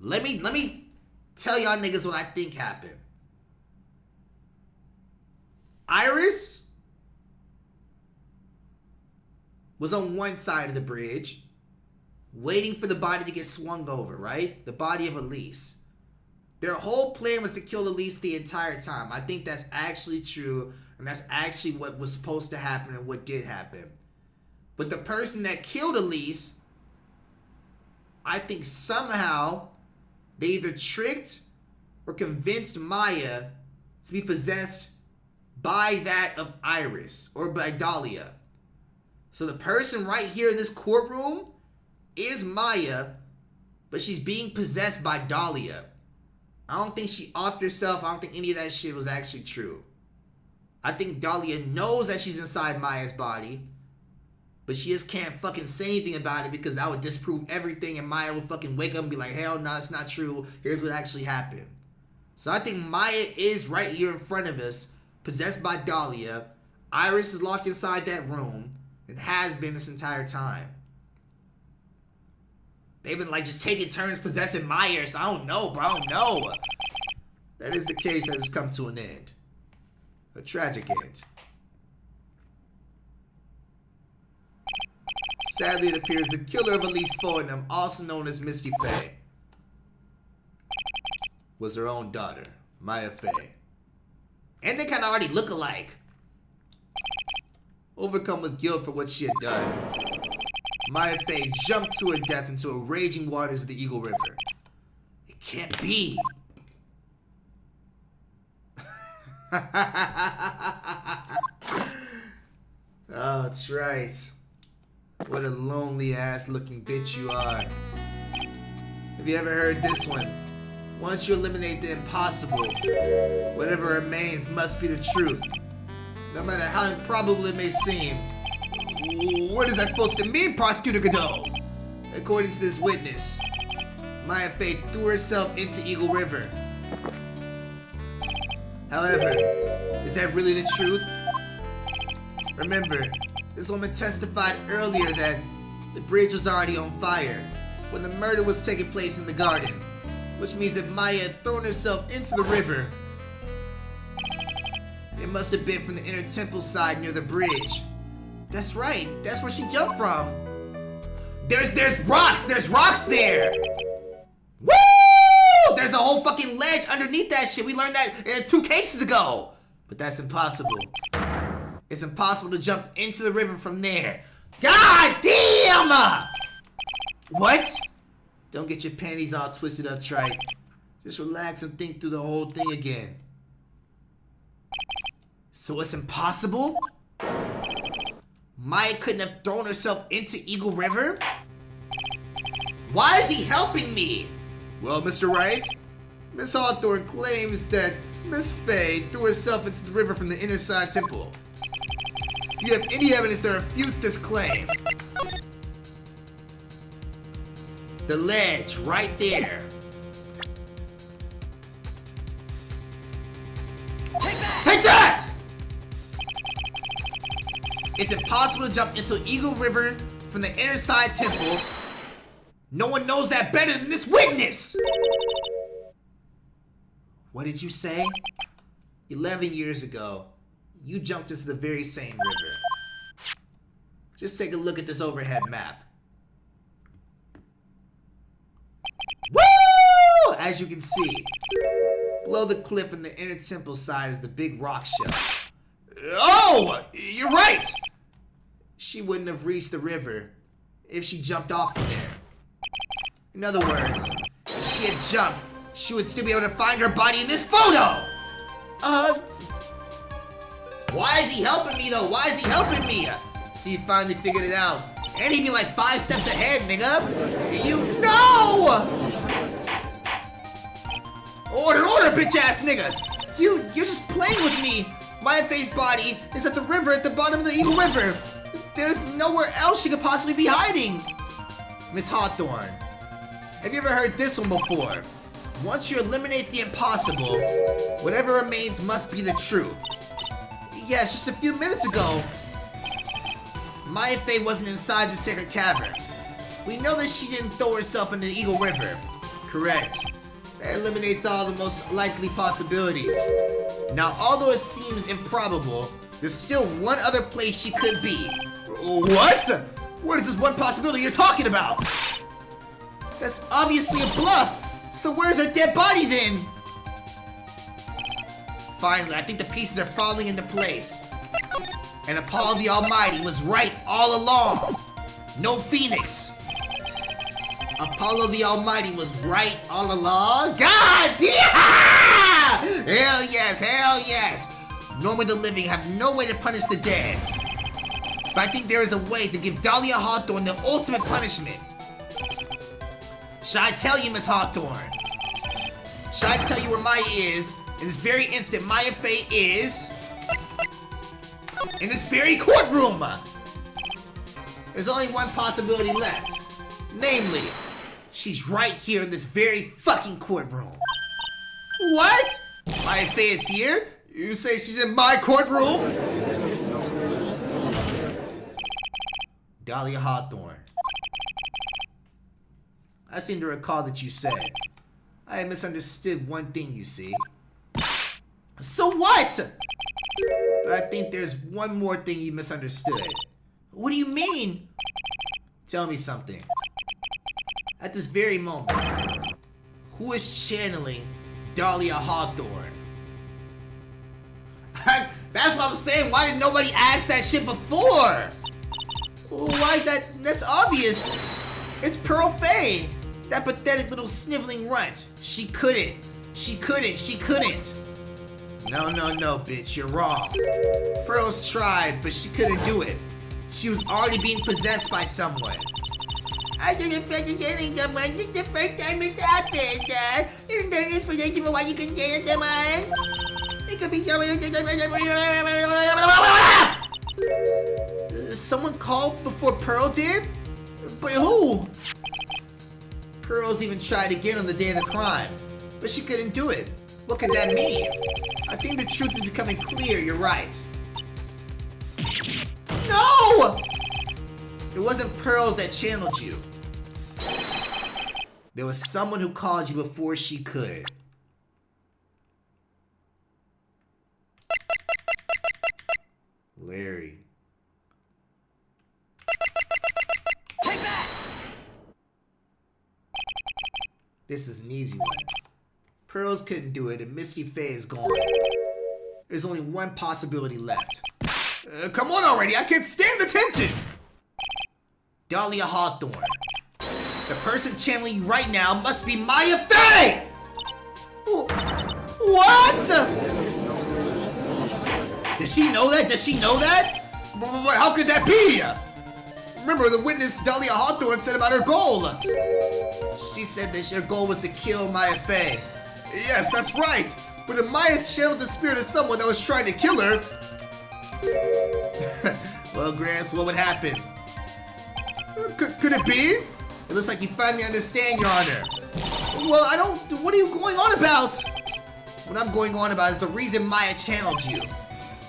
Let me tell y'all niggas what I think happened. Iris was on one side of the bridge, waiting for the body to get swung over, right? The body of Elise. Their whole plan was to kill Elise the entire time. I think that's actually true, and that's actually what was supposed to happen and what did happen. But the person that killed Elise, I think somehow they either tricked or convinced Maya to be possessed by that of Iris or by Dalia. So the person right here in this courtroom is Maya, but she's being possessed by Dalia. I don't think she offed herself. I don't think any of that shit was actually true. I think Dalia knows that she's inside Maya's body, but she just can't fucking say anything about it because that would disprove everything, and Maya would fucking wake up and be like, hell no, it's not true. Here's what actually happened. So I think Maya is right here in front of us, possessed by Dalia. Iris is locked inside that room and has been this entire time. They've been like just taking turns possessing Maya, so I don't know, bro. I don't know. That is the case that has come to an end. A tragic end. Sadly, it appears the killer of Elise Fortnum, also known as Misty Fey, was her own daughter, Maya Fey. And they kind of already look alike. Overcome with guilt for what she had done, Maya Fey jumped to her death into the raging waters of the Eagle River. It can't be. Oh, that's right. What a lonely ass looking bitch you are. Have you ever heard this one? Once you eliminate the impossible, whatever remains must be the truth. No matter how improbable it may seem. What is that supposed to mean, Prosecutor Godot? According to this witness, Maya Fey threw herself into Eagle River. However, is that really the truth? Remember, this woman testified earlier that the bridge was already on fire when the murder was taking place in the garden, which means if Maya had thrown herself into the river, it must have been from the inner temple side near the bridge. That's right, that's where she jumped from. There's rocks there! Woo! there's a whole fucking ledge underneath that shit. We learned that 2 cases ago. But that's impossible. It's impossible to jump into the river from there. God damn! What? Don't get your panties all twisted up, Trike. Just relax and think through the whole thing again. So it's impossible? Maya couldn't have thrown herself into Eagle River? Why is he helping me? Well, Mr. Wright, Miss Hawthorne claims that Miss Faye threw herself into the river from the inner side temple. Do you have any evidence that refutes this claim? The ledge, right there. Take that! It's impossible to jump into Eagle River from the inner side temple. No one knows that better than this witness! What did you say? 11 years ago, you jumped into the very same river. Just take a look at this overhead map. Woo! As you can see, below the cliff on the inner temple side is the big rock shelf. Oh! You're right! She wouldn't have reached the river if she jumped off from there. In other words, if she had jumped, she would still be able to find her body in this photo! Why is he helping me though? Why is he helping me? See, he finally figured it out. And he'd be like 5 steps ahead, nigga. You know! Order, bitch ass niggas! You're just playing with me! Maya Faye's body is at the river at the bottom of the Eagle River. There's nowhere else she could possibly be hiding. Miss Hawthorne, have you ever heard this one before? Once you eliminate the impossible, whatever remains must be the truth. Yes, just a few minutes ago, Maya Faye wasn't inside the sacred cavern. We know that she didn't throw herself into the Eagle River. Correct. That eliminates all the most likely possibilities. Now, although it seems improbable, there's still one other place she could be. What? What is this one possibility you're talking about? That's obviously a bluff. So where's her dead body then? Finally, I think the pieces are falling into place. And Apollo the Almighty was right all along. No Phoenix. Apollo the Almighty was right all along. God damn! Hell yes, hell yes. Normally the living have no way to punish the dead. But I think there is a way to give Dalia Hawthorne the ultimate punishment. Should I tell you, Miss Hawthorne? Should I tell you where Maya is? In this very instant, Maya Faye is in this very courtroom. There's only one possibility left. Namely, she's right here in this very fucking courtroom. What? Maya Faye is here? You say she's in my courtroom? Dalia Hawthorne. I seem to recall that you said I had misunderstood one thing, you see. So what? But I think there's one more thing you misunderstood. What do you mean? Tell me something. At this very moment, who is channeling Dalia Hawthorne? That's what I'm saying. Why didn't nobody ask that shit before? Why, that's obvious. It's Pearl Faye. That pathetic little sniveling runt. She couldn't. No, bitch, you're wrong. Pearl's tried, but she couldn't do it. She was already being possessed by someone. I didn't feel getting someone. This is the first time it's happened. Isn't there an explanation for why you couldn't get someone? It could be someone. Someone called before Pearl did? But who? Pearl's even tried again on the day of the crime, but she couldn't do it. What could that mean? I think the truth is becoming clear, you're right. No! It wasn't Pearls that channeled you. There was someone who called you before she could. Larry. Take that! This is an easy one. Pearls couldn't do it, and Misty Faye is gone. There's only one possibility left. Come on already, I can't stand the tension! Dalia Hawthorne. The person channeling you right now must be Maya Faye! What? Does she know that? Does she know that? But how could that be? Remember the witness Dalia Hawthorne said about her goal. She said that her goal was to kill Maya Faye. Yes, that's right. But if Maya channeled the spirit of someone that was trying to kill her... Well, Gramps, what would happen? Could it be? It looks like you finally understand, Your Honor. Well, I don't... What are you going on about? What I'm going on about is the reason Maya channeled you.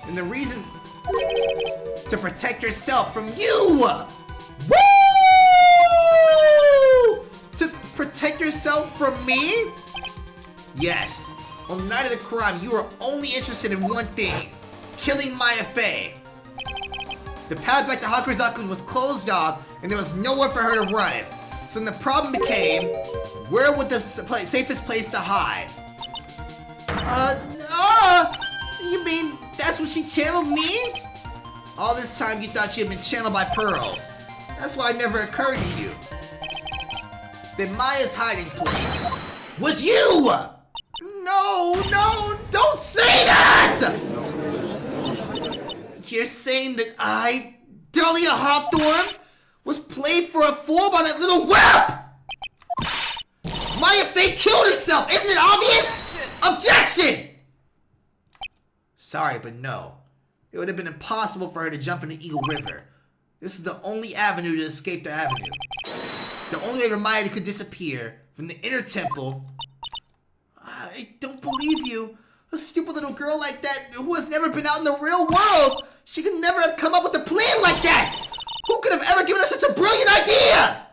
And the reason... to protect herself from you! Woo! To protect yourself from me? Yes. On the night of the crime, you were only interested in one thing. Killing Maya Faye. The path back to Hakurazaku was closed off, and there was nowhere for her to run. So then the problem became, where would the safest place to hide? You mean that's when she channeled me? All this time you thought you had been channeled by Pearls. That's why it never occurred to you. Then Maya's hiding place was you! No, don't say that! You're saying that I, Dalia Hawthorne, was played for a fool by that little whelp! Maya Faye killed herself, isn't it obvious? Objection! Sorry, but no. It would have been impossible for her to jump into Eagle River. This is the only avenue to escape the avenue. The only way Maya could disappear from the inner temple. I don't believe you. A stupid little girl like that who has never been out in the real world. She could never have come up with a plan like that. Who could have ever given us such a brilliant idea?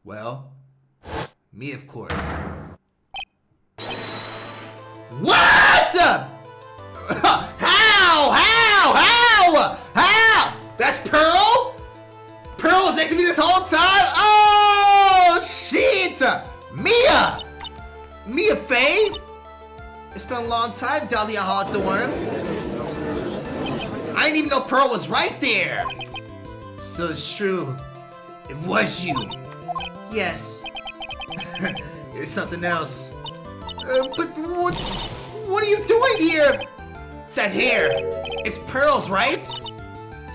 Well, me, of course. What? How? That's Pearl? Pearl was next to me this whole time? Oh, shit! Mia Faye? It's been a long time, Dalia Hawthorne. I didn't even know Pearl was right there. So it's true. It was you. Yes. There's something else. But what are you doing here? That hair. It's Pearl's, right?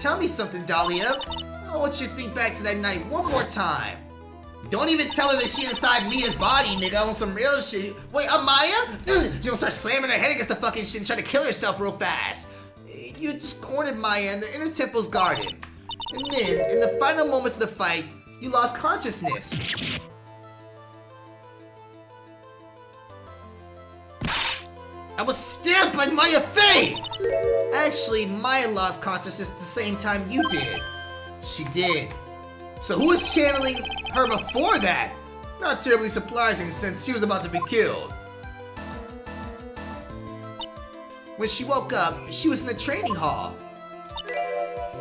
Tell me something, Dalia. I want you to think back to that night one more time. Don't even tell her that she inside Mia's body, nigga, on some real shit. Wait, I'm Maya? She don't start slamming her head against the fucking shit and try to kill herself real fast. You just cornered Maya in the inner temple's garden. And then, in the final moments of the fight, you lost consciousness. I was stabbed by Maya Faye! Actually, Maya lost consciousness at the same time you did. She did. So who was channeling her before that? Not terribly surprising since she was about to be killed. When she woke up, she was in the training hall.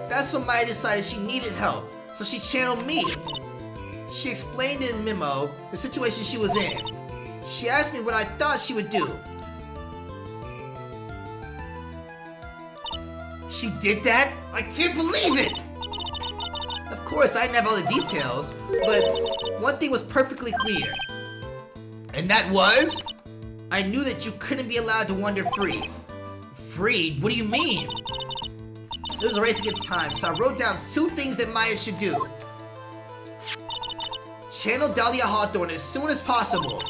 That's when Maya decided she needed help, so she channeled me. She explained in a memo the situation she was in. She asked me what I thought she would do. She did that? I can't believe it! Of course, I didn't have all the details, but one thing was perfectly clear. And that was? I knew that you couldn't be allowed to wander free. Freed? What do you mean? It was a race against time, so I wrote down 2 things that Maya should do. Channel Dalia Hawthorne as soon as possible,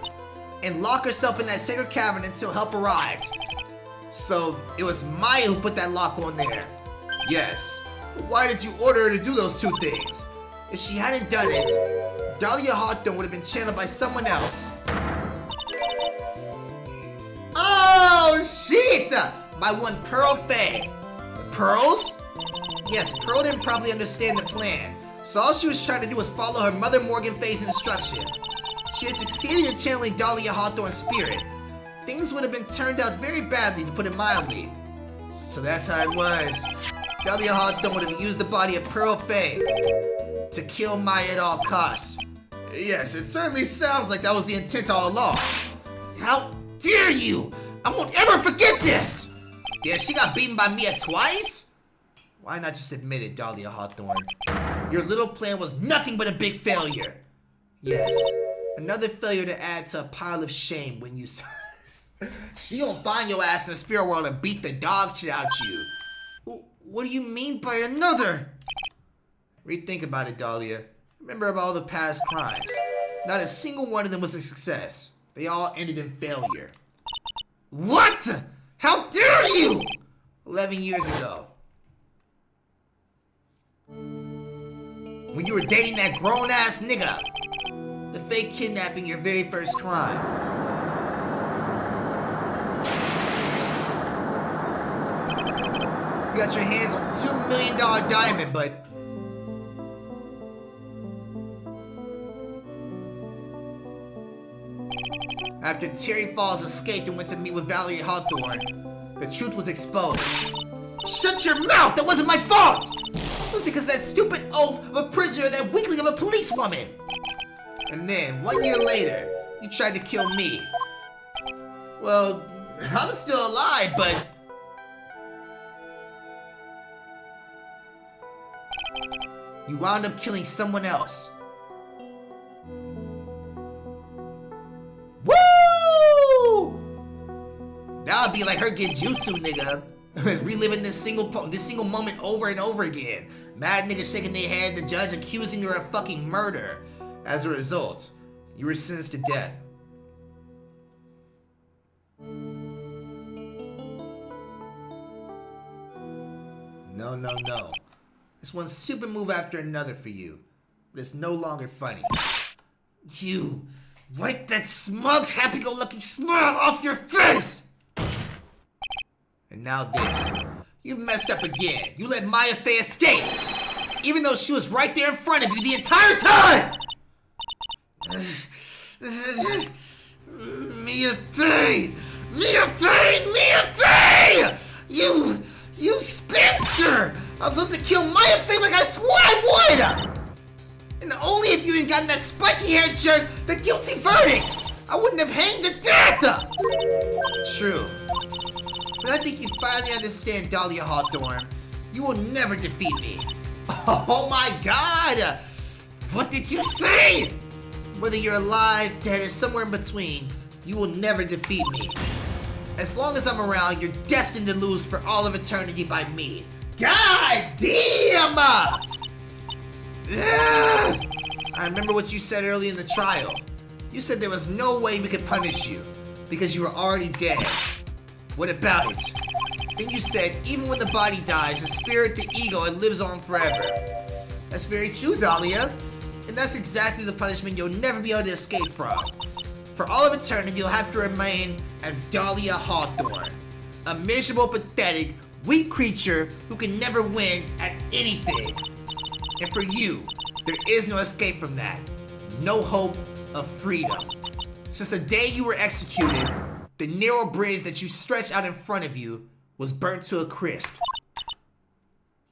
and lock herself in that sacred cavern until help arrived. So, it was Maya who put that lock on there. Yes. Why did you order her to do those 2 things? If she hadn't done it, Dalia Hawthorne would have been channeled by someone else. Oh, shit! By one Pearl Faye. Pearls? Yes, Pearl didn't probably understand the plan, so all she was trying to do was follow her Mother Morgan Faye's instructions. She had succeeded in channeling Dalia Hawthorne's spirit. Things would have been turned out very badly, to put it mildly. So that's how it was. Dalia Hawthorne would have used the body of Pearl Faye to kill Maya at all costs. Yes, it certainly sounds like that was the intent all along. How dare you! I won't ever forget this! Yeah, she got beaten by Mia twice? Why not just admit it, Dalia Hawthorne? Your little plan was nothing but a big failure. Yes, another failure to add to a pile of shame when you... She gonna find your ass in the spirit world and beat the dog shit out you. What do you mean by another? Rethink about it, Dalia. Remember about all the past crimes. Not a single one of them was a success. They all ended in failure. What? How dare you? 11 years ago. When you were dating that grown-ass nigga. The fake kidnapping, your very first crime. You got your hands on $2 million diamond, but... After Terry Falls escaped and went to meet with Valerie Hawthorne, the truth was exposed. Shut your mouth! That wasn't my fault! It was because of that stupid oath of a prisoner, that weakling of a policewoman! And then, 1 year later, you tried to kill me. Well, I'm still alive, but... You wound up killing someone else. Woo! That would be like her genjutsu, nigga. Is reliving this single moment over and over again. Mad niggas shaking their head, the judge accusing her of fucking murder. As a result, you were sentenced to death. No, no, no. It's one stupid move after another for you, but it's no longer funny. You, wipe that smug, happy-go-lucky smile off your face! And now this. You messed up again. You let Maya Fey escape, even though she was right there in front of you the entire time! Mia Fey! Mia Fey! Mia Fey! You spinster! I was supposed to kill Maya Fey like I swore I would! And only if you hadn't gotten that spiky-haired jerk the guilty verdict! I wouldn't have hanged to death! True. But I think you finally understand, Dalia Hawthorne. You will never defeat me. Oh my god! What did you say? Whether you're alive, dead, or somewhere in between, you will never defeat me. As long as I'm around, you're destined to lose for all of eternity by me. God damn! I remember what you said early in the trial. You said there was no way we could punish you because you were already dead. What about it? Then you said even when the body dies, the spirit, the ego, it lives on forever. That's very true, Dalia. And that's exactly the punishment you'll never be able to escape from. For all of eternity, you'll have to remain as Dalia Hawthorne. A miserable, pathetic, weak creature who can never win at anything. And for you, there is no escape from that. No hope of freedom. Since the day you were executed, the narrow bridge that you stretched out in front of you was burnt to a crisp.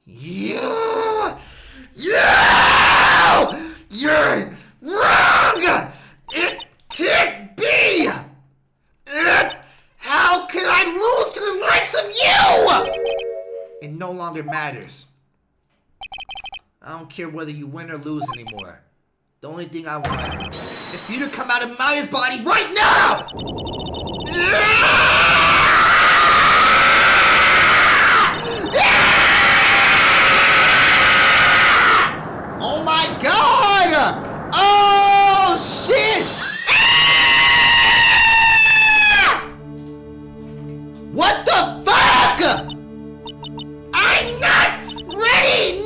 Yeah! You're wrong! It can't be! How can I lose to the likes of you? It no longer matters. I don't care whether you win or lose anymore. The only thing I want is for you to come out of Maya's body right now! Oh my god! Oh shit! What the fuck? I'm not ready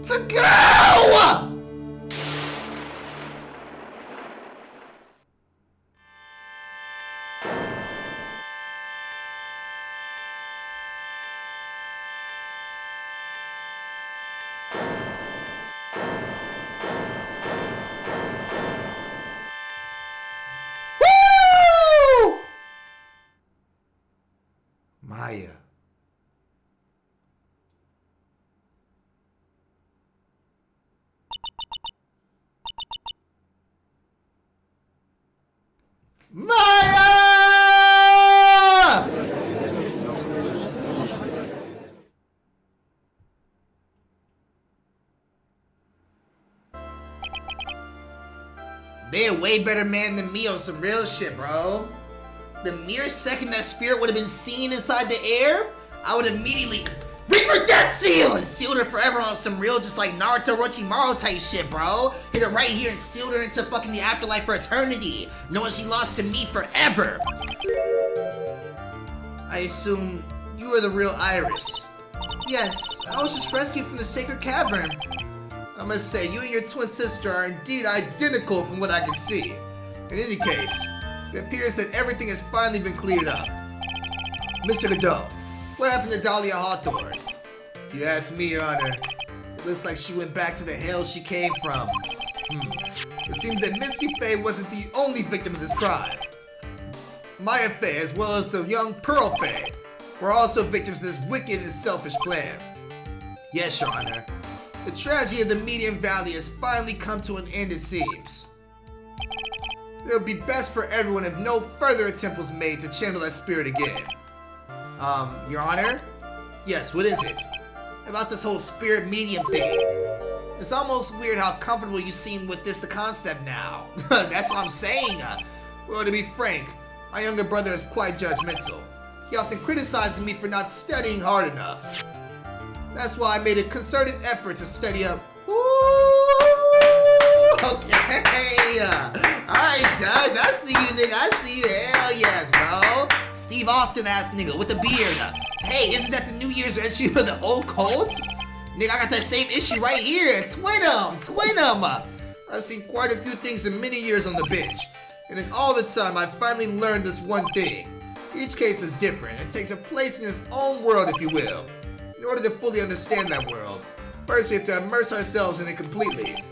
to go! Woo! Maya. way better man than me on some real shit, bro. The mere second that spirit would have been seen inside the air, I would immediately read her death seal and sealed her forever on some real just like Naruto Orochimaru type shit, bro. Hit her right here and sealed her into fucking the afterlife for eternity, knowing she lost to me forever. I assume you are the real Iris. Yes, I was just rescued from the sacred cavern. I must say, you and your twin sister are indeed identical from what I can see. In any case, it appears that everything has finally been cleared up. Mr. Godot, what happened to Dalia Hawthorne? If you ask me, Your Honor, it looks like she went back to the hell she came from. It seems that Misty Faye wasn't the only victim of this crime. Maya Faye, as well as the young Pearl Faye, were also victims of this wicked and selfish plan. Yes, Your Honor. The tragedy of the Medium Valley has finally come to an end, it seems. It would be best for everyone if no further attempt was made to channel that spirit again. Your Honor? Yes, what is it? About this whole spirit medium thing. It's almost weird how comfortable you seem with the concept now. That's what I'm saying. Well, to be frank, my younger brother is quite judgmental. He often criticizes me for not studying hard enough. That's why I made a concerted effort to study up. Ooh, okay. Alright, Judge, I see you, nigga. I see you. Hell yes, bro. Steve Austin ass nigga with the beard. Hey, isn't that the New Year's issue of the old cult? Nigga, I got that same issue right here. Twin 'em. I've seen quite a few things in many years on the bench. And in all the time, I finally learned this one thing. Each case is different. It takes a place in its own world, if you will. In order to fully understand that world, first we have to immerse ourselves in it completely.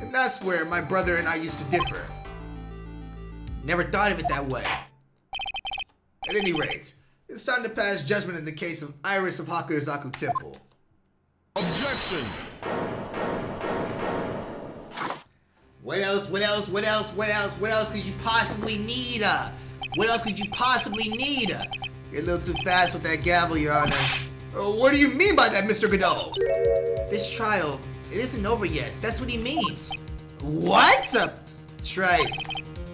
And that's where my brother and I used to differ. Never thought of it that way. At any rate, it's time to pass judgment in the case of Iris of Hakurazaku Temple. Objection! What else could you possibly need? What else could you possibly need? You're a little too fast with that gavel, Your Honor. What do you mean by that, Mr. Godot? This trial, it isn't over yet. That's what he means. What? That's right.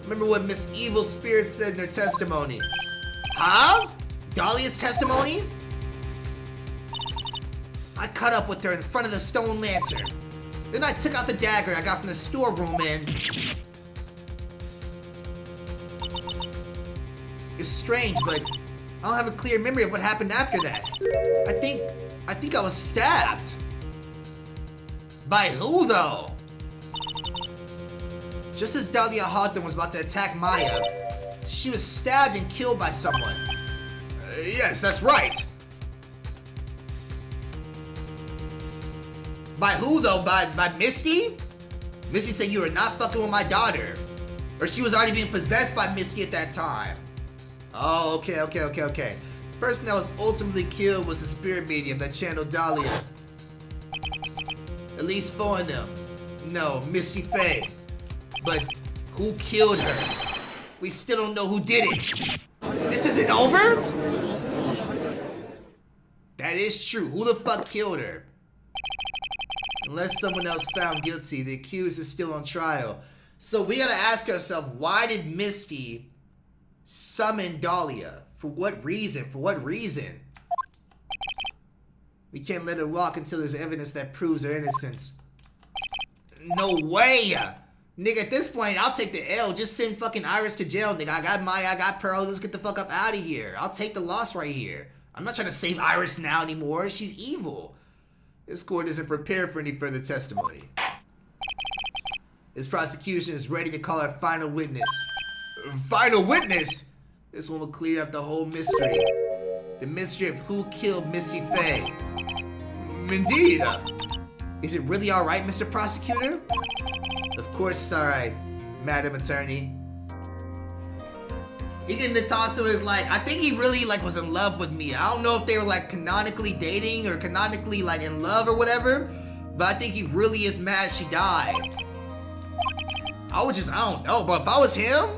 Remember what Miss Evil Spirit said in her testimony. Huh? Dalia's testimony? I caught up with her in front of the stone lantern. Then I took out the dagger I got from the storeroom and... It's strange, but I don't have a clear memory of what happened after that. I think I was stabbed. By who, though? Just as Dalia Hawthorne was about to attack Maya, she was stabbed and killed by someone. Yes, that's right. By who, though? By Misty? Misty said you were not fucking with my daughter. Or she was already being possessed by Misty at that time. Oh, okay. The person that was ultimately killed was the spirit medium that channeled Dalia. At least 4 of them. No, Misty Faye. But who killed her? We still don't know who did it. This isn't over? That is true. Who the fuck killed her? Unless someone else found guilty, the accused is still on trial. So we gotta ask ourselves, why did Misty summon Dalia? For what reason? We can't let her walk until there's evidence that proves her innocence. No way! Nigga, at this point, I'll take the L. Just send fucking Iris to jail, nigga. I got Maya, I got Pearl. Let's get the fuck up out of here. I'll take the loss right here. I'm not trying to save Iris now anymore. She's evil. This court isn't prepared for any further testimony. This prosecution is ready to call our final witness. Final witness? This one will clear up the whole mystery. The mystery of who killed Misty Faye. Indeed. Is it really alright, Mr. Prosecutor? Of course it's alright, Madam Attorney. He getting to talk to his, I think he really, was in love with me. I don't know if they were, canonically dating or canonically, in love or whatever. But I think he really is mad she died. I don't know, but if I was him,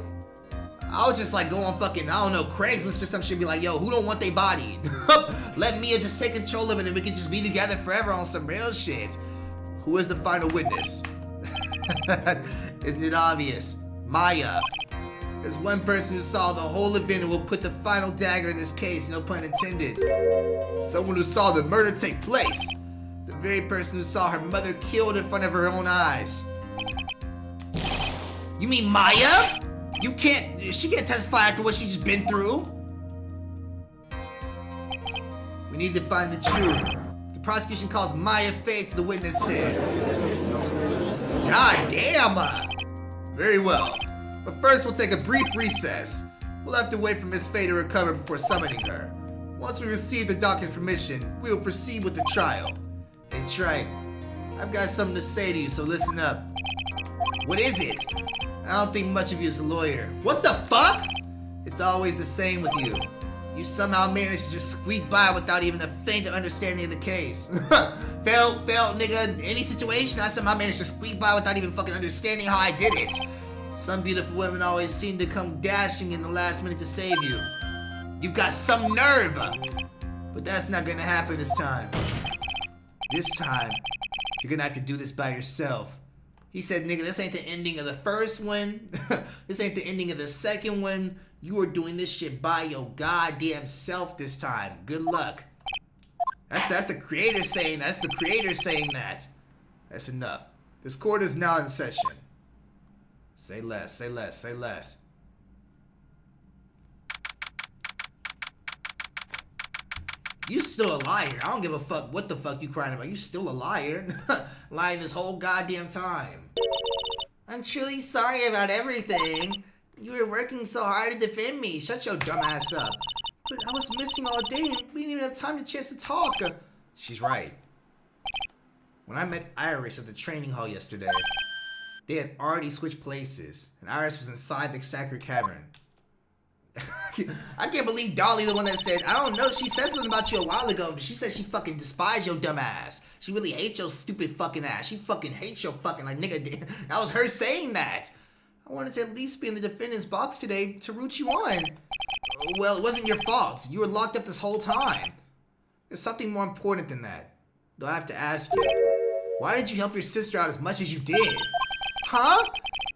I would just, go on fucking, I don't know, Craigslist or some shit, be like, yo, who don't want their body? Let Mia just take control of it and we can just be together forever on some real shit. Who is the final witness? Isn't it obvious? Maya. There's one person who saw the whole event and will put the final dagger in this case, no pun intended. Someone who saw the murder take place. The very person who saw her mother killed in front of her own eyes. You mean Maya? She can't testify after what she's just been through. We need to find the truth. The prosecution calls Maya Faye to the witness stand. God damn! Very well. But first we'll take a brief recess. We'll have to wait for Miss Faye to recover before summoning her. Once we receive the doctor's permission, we will proceed with the trial. That's right. I've got something to say to you, so listen up. What is it? I don't think much of you as a lawyer. What the fuck? It's always the same with you. You somehow managed to just squeak by without even a faint understanding of the case. Felt, nigga, any situation, I somehow managed to squeak by without even fucking understanding how I did it. Some beautiful women always seem to come dashing in the last minute to save you. You've got some nerve! But that's not gonna happen this time. This time, you're gonna have to do this by yourself. He said, nigga, this ain't the ending of the first one. This ain't the ending of the second one. You are doing this shit by your goddamn self this time. Good luck. That's the creator saying that. That's the creator saying that. That's enough. This court is now in session. Say less, say less, say less. You still a liar. I don't give a fuck what the fuck you crying about. You still a liar. Lying this whole goddamn time. I'm truly sorry about everything. You were working so hard to defend me. Shut your dumb ass up. But I was missing all day and we didn't even have time to chance to talk. She's right. When I met Iris at the training hall yesterday, they had already switched places, and Iris was inside the sacred cavern. I can't believe Dalia, the one that said, I don't know, she said something about you a while ago, but she said she fucking despised your dumb ass. She really hates your stupid fucking ass. She fucking hates your fucking, like, nigga, that was her saying that. I wanted to at least be in the defendant's box today to root you on. Well, it wasn't your fault. You were locked up this whole time. There's something more important than that. Though I have to ask you, why did you help your sister out as much as you did? Huh?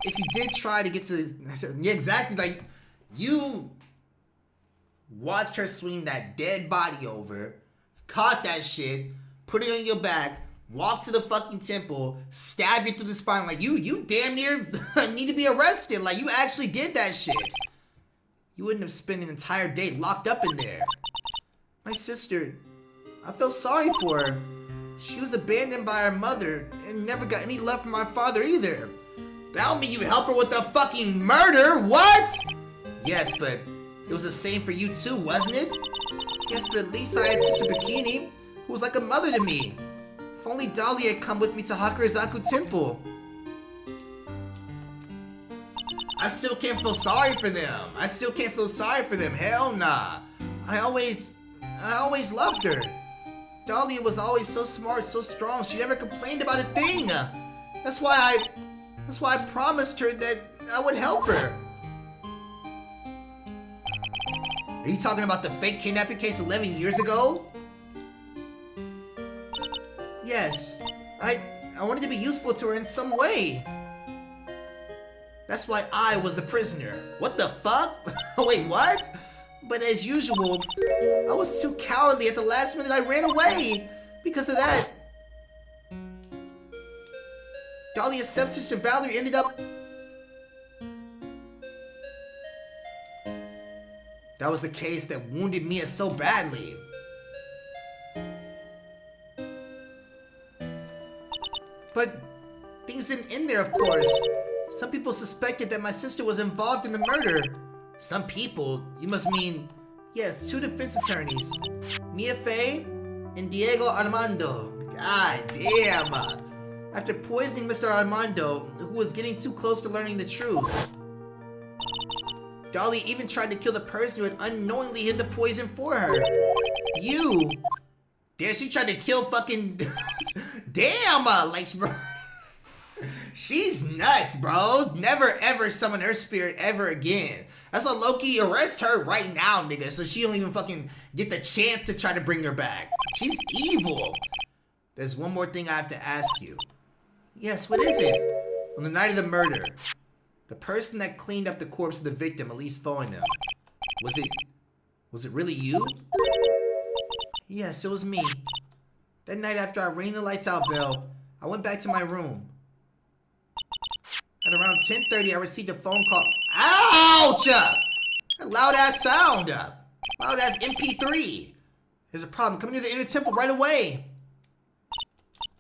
If you did try to get to... Yeah, exactly, like, you watched her swing that dead body over, caught that shit, put it on your back, walked to the fucking temple, stabbed you through the spine. Like, you damn near need to be arrested. Like, you actually did that shit. You wouldn't have spent an entire day locked up in there. My sister, I felt sorry for her. She was abandoned by her mother and never got any love from my father either. That don't mean you help her with the fucking murder, what? Yes, but it was the same for you too, wasn't it? Yes, but at least I had Sister Bikini, who was like a mother to me. If only Dalia had come with me to Hakurazaku Temple. I still can't feel sorry for them. I still can't feel sorry for them. Hell nah. I always loved her. Dalia was always so smart, so strong. She never complained about a thing. That's why I promised her that I would help her. Are you talking about the fake kidnapping case 11 years ago? Yes. I wanted to be useful to her in some way. That's why I was the prisoner. What the fuck? Wait, what? But as usual, I was too cowardly. At the last minute, I ran away. Because of that, Dalia's stepsister Valerie ended up... That was the case that wounded Mia so badly. But things didn't end there, of course. Some people suspected that my sister was involved in the murder. Some people? You must mean... Yes, 2 defense attorneys. Mia Faye and Diego Armando. God damn. After poisoning Mr. Armando, who was getting too close to learning the truth. Dalia even tried to kill the person who had unknowingly hid the poison for her. You. Damn, she tried to kill fucking... Damn, like, bro. She's nuts, bro. Never ever summon her spirit ever again. That's why Loki arrest her right now, nigga, so she don't even fucking get the chance to try to bring her back. She's evil. There's one more thing I have to ask you. Yes, what is it? On the night of the murder, The person that cleaned up the corpse of the victim, at least phoned him. Was it really you? Yes, it was me. That night after I rang the lights out bell, I went back to my room. At around 10:30, I received a phone call. Ouch! That loud ass sound. Loud ass MP3. There's a problem. Come near the inner temple right away.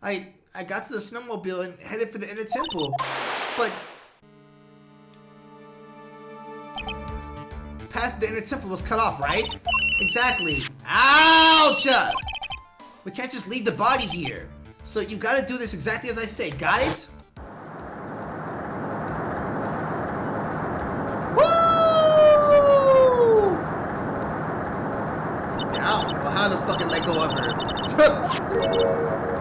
I got to the snowmobile and headed for the inner temple, but the path to the inner temple was cut off, right? Exactly. Ouch! We can't just leave the body here. So you gotta do this exactly as I say. Got it? Woo! Yeah, I don't know how to fucking let go of her.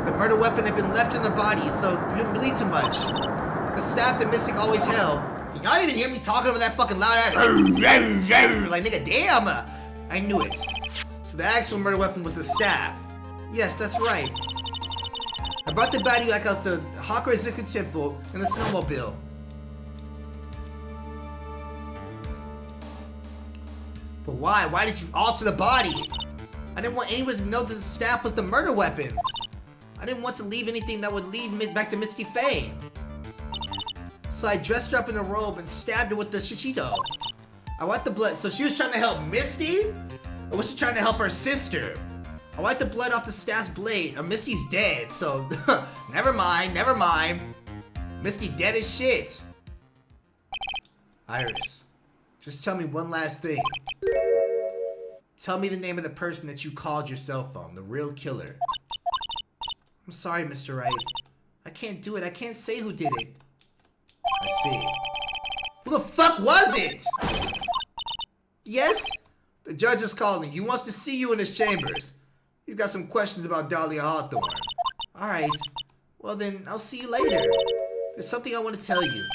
The murder weapon had been left in the body, so you didn't bleed too much. The staff that Mystic always held. Can y'all even hear me talking over that fucking loud ass? Like, nigga, damn! I knew it. So the actual murder weapon was the staff. Yes, that's right. I brought the body back out to Hakarazuku Temple in the snowmobile. But why? Why did you alter the body? I didn't want anyone to know that the staff was the murder weapon. I didn't want to leave anything that would lead back to Misty Faye. So I dressed her up in a robe and stabbed her with the shishito. I wiped the blood. So she was trying to help Misty? Or was she trying to help her sister? I wiped the blood off the staff's blade. Misty's dead, so never mind, never mind. Misty dead as shit. Iris, just tell me one last thing. Tell me the name of the person that you called your cell phone, the real killer. I'm sorry, Mr. Wright. I can't do it. I can't say who did it. I see. Who the fuck was it? Yes? The judge is calling. He wants to see you in his chambers. He's got some questions about Dalia Hawthorne. Alright. Well then, I'll see you later. There's something I want to tell you.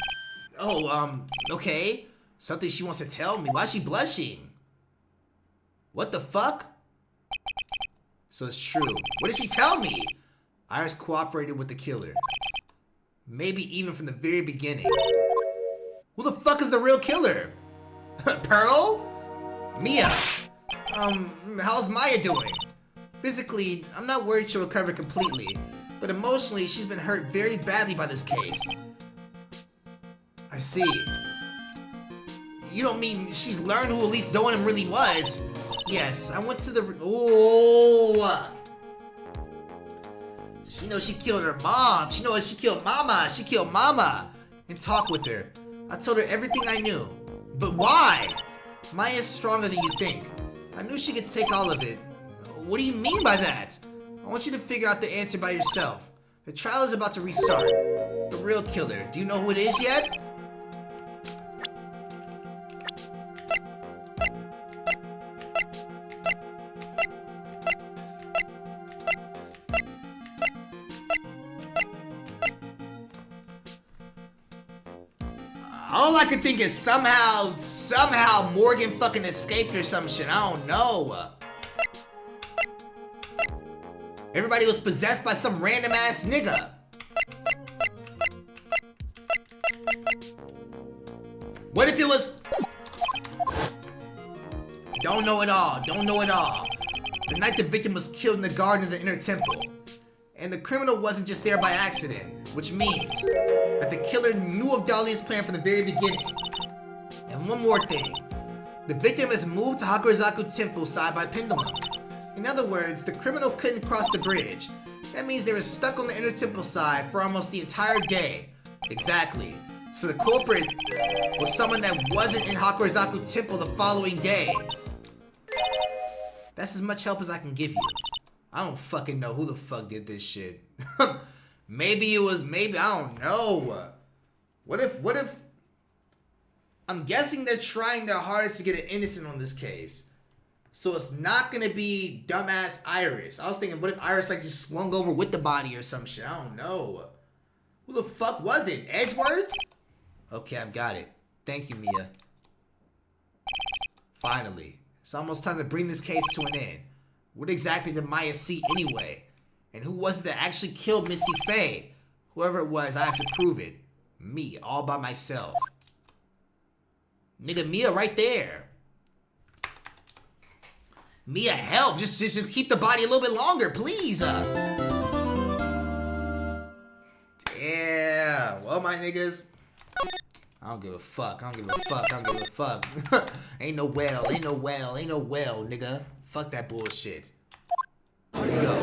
Oh, okay. Something she wants to tell me. Why is she blushing? What the fuck? So it's true. What did she tell me? Iris cooperated with the killer. Maybe even from the very beginning. Who the fuck is the real killer? Pearl? Mia? How's Maya doing? Physically, I'm not worried she'll recover completely, but emotionally, she's been hurt very badly by this case. I see. You don't mean she's learned who Elise Dolan really was? Yes, I went to the... Oh! She knows she killed her mom. She knows she killed Mama. She killed Mama. And talked with her. I told her everything I knew. But why? Maya's stronger than you think. I knew she could take all of it. What do you mean by that? I want you to figure out the answer by yourself. The trial is about to restart. The real killer. Do you know who it is yet? All I could think is somehow Morgan fucking escaped or some shit. I don't know. Everybody was possessed by some random ass nigga. What if it was... Don't know it all. Don't know it all. The night the victim was killed in the garden of the inner temple. And the criminal wasn't just there by accident. Which means that the killer knew of Dalia's plan from the very beginning. And one more thing. The victim is moved to Hakarazuku Temple side by pendulum. In other words, the criminal couldn't cross the bridge. That means they were stuck on the inner temple side for almost the entire day. Exactly. So the culprit was someone that wasn't in Hakarazuku Temple the following day. That's as much help as I can give you. I don't fucking know who the fuck did this shit. Maybe it was, I don't know. What if, I'm guessing they're trying their hardest to get an innocent on this case. So it's not gonna be dumbass Iris. I was thinking, what if Iris like just swung over with the body or some shit? I don't know. Who the fuck was it? Edgeworth? Okay, I've got it. Thank you, Mia. Finally. It's almost time to bring this case to an end. What exactly did Maya see anyway? And who was it that actually killed Misty Faye? Whoever it was, I have to prove it. Me, all by myself. Nigga, Mia right there. Mia, help. Just keep the body a little bit longer, please. Damn. Well, my niggas. I don't give a fuck. Ain't no well, nigga. Fuck that bullshit. Here we go.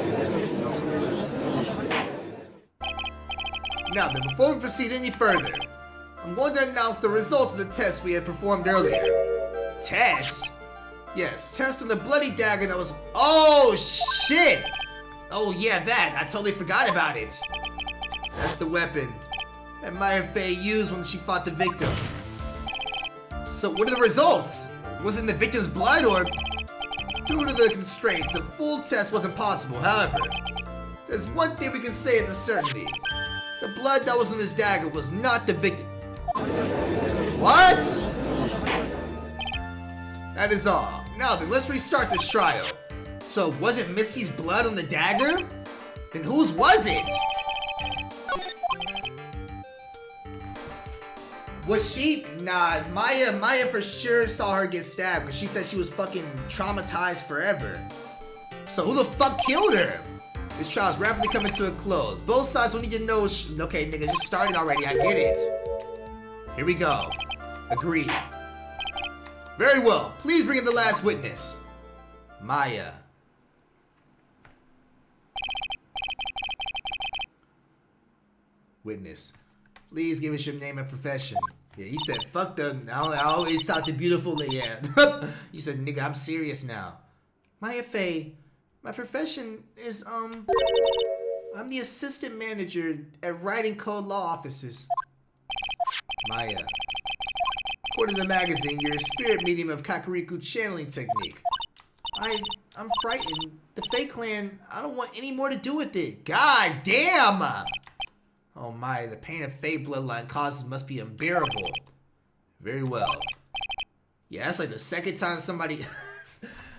Now then, before we proceed any further, I'm going to announce the results of the test we had performed earlier. Test? Yes, test on the bloody dagger that was... Oh, shit! Oh, yeah, that. I totally forgot about it. That's the weapon that Maya Fey used when she fought the victim. So, what are the results? Was it in the victim's blood, or... Due to the constraints, a full test wasn't possible. However, there's one thing we can say with certainty. The blood that was in this dagger was not the victim. What? That is all. Now then, let's restart this trial. So, wasn't Missy's blood on the dagger? Then whose was it? Was she? Nah, Maya for sure saw her get stabbed because she said she was fucking traumatized forever. So who the fuck killed her? This trial's rapidly coming to a close. Both sides will need to know. Okay, nigga, just started already. I get it. Here we go. Agreed. Very well. Please bring in the last witness. Maya. Witness. Please give us your name and profession. Yeah, he said, fuck them. I always talk to beautiful lady. Yeah. He said, nigga, I'm serious now. Maya Fey, my profession is, I'm the assistant manager at Writing Code Law Offices. Maya. According to the magazine, you're a spirit medium of Kakariko channeling technique. I'm frightened. The Fey clan, I don't want any more to do with it. God damn! Oh my, the pain of Fey bloodline causes must be unbearable. Very well. Yeah, that's like the second time somebody...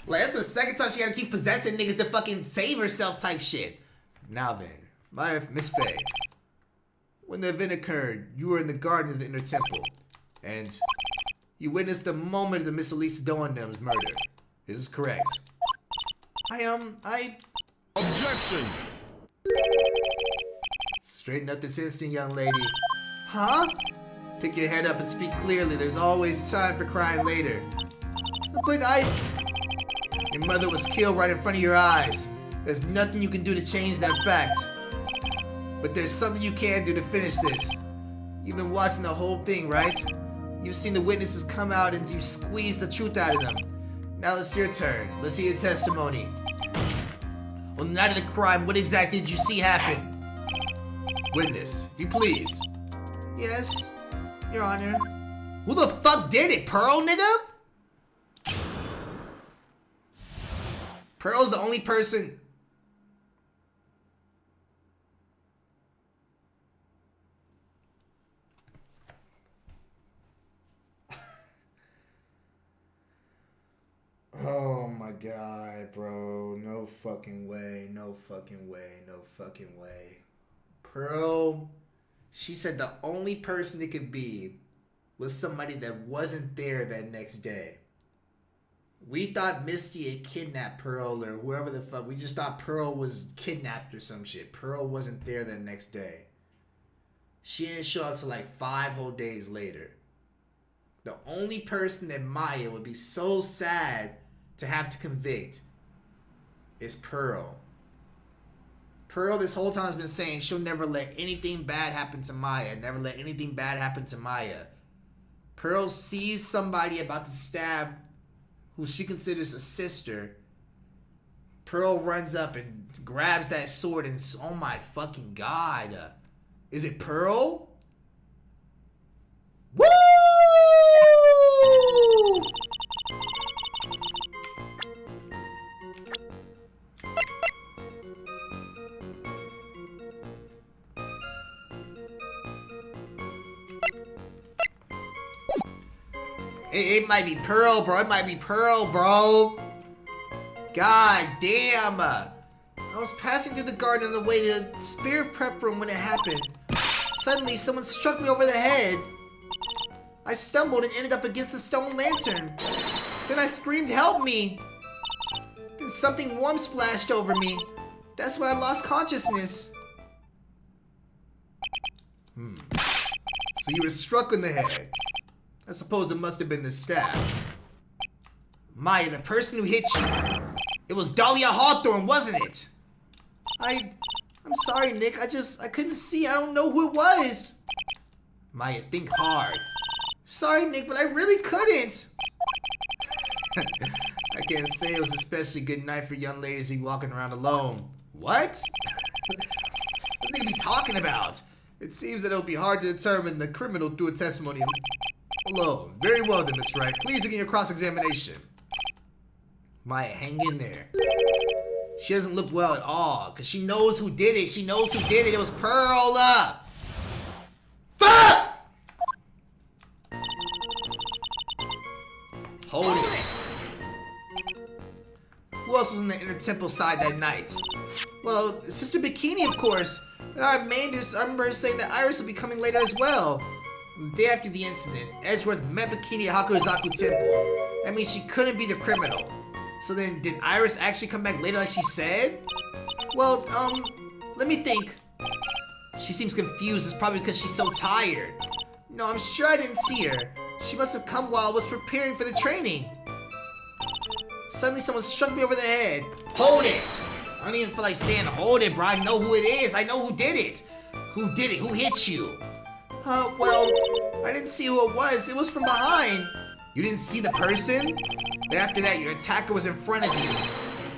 like, that's the second time she gotta keep possessing niggas to fucking save herself type shit. Now then, Miss Fey. When the event occurred, you were in the garden of the inner temple. And you witnessed the moment of the Miss Elisa Doandem's murder. This is correct. Objection! Straighten up this instant, young lady. Huh? Pick your head up and speak clearly. There's always time for crying later. But your mother was killed right in front of your eyes. There's nothing you can do to change that fact. But there's something you can do to finish this. You've been watching the whole thing, right? You've seen the witnesses come out and you squeeze the truth out of them. Now it's your turn. Let's hear your testimony. On the night of the crime, what exactly did you see happen? Witness, if you please. Yes, Your Honor. Who the fuck did it, Pearl, nigga? Pearl's the only person... Oh my god, bro. No fucking way. No fucking way. No fucking way. Pearl, she said the only person it could be was somebody that wasn't there that next day. We thought Misty had kidnapped Pearl or whoever the fuck. We just thought Pearl was kidnapped or some shit. Pearl wasn't there that next day. She didn't show up till like 5 whole days later. The only person that Maya would be so sad to have to convict is Pearl. Pearl this whole time has been saying she'll never let anything bad happen to Maya. Never let anything bad happen to Maya. Pearl sees somebody about to stab who she considers a sister. Pearl runs up and grabs that sword and... Oh my fucking god. Is it Pearl? Woo! It might be Pearl, bro. It might be Pearl, bro. God damn. I was passing through the garden on the way to the spirit prep room when it happened. Suddenly, someone struck me over the head. I stumbled and ended up against the stone lantern. Then I screamed, "Help me!" Then something warm splashed over me. That's when I lost consciousness. So you were struck in the head. I suppose it must have been the staff. Maya, the person who hit you. It was Dalia Hawthorne, wasn't it? I'm sorry, Nick. I couldn't see. I don't know who it was. Maya, think hard. Sorry, Nick, but I really couldn't. I can't say it was especially good night for young ladies to be walking around alone. What? What they be talking about? It seems that it'll be hard to determine the criminal through a testimony alone. Very well then, Mr. Wright. Please begin your cross-examination. Maya, hang in there. She doesn't look well at all, because she knows who did it. She knows who did it. It was Perla. Fuck! Hold it. Who else was on the inner temple side that night? Well, Sister Bikini, of course. And I remember her saying that Iris will be coming later as well. The day after the incident, Edgeworth met Bikini at Hakuzaku Temple. That means she couldn't be the criminal. So then, did Iris actually come back later like she said? Well, let me think. She seems confused. It's probably because she's so tired. No, I'm sure I didn't see her. She must have come while I was preparing for the training. Suddenly someone struck me over the head. Hold it! I don't even feel like saying hold it, bro. I know who it is. I know who did it. Who did it? Who hit you? Well, I didn't see who it was. It was from behind. You didn't see the person? But after that, your attacker was in front of you.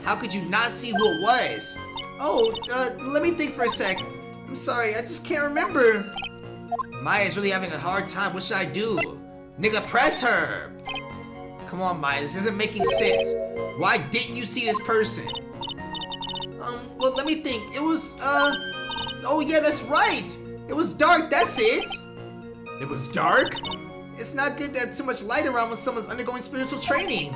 How could you not see who it was? Oh, let me think for a sec. I'm sorry, I just can't remember. Maya's really having a hard time. What should I do? Nigga, press her. Come on, Maya, this isn't making sense. Why didn't you see this person? Well, let me think. It was, oh yeah, that's right. It was dark, that's it. It was dark? It's not good to have too much light around when someone's undergoing spiritual training.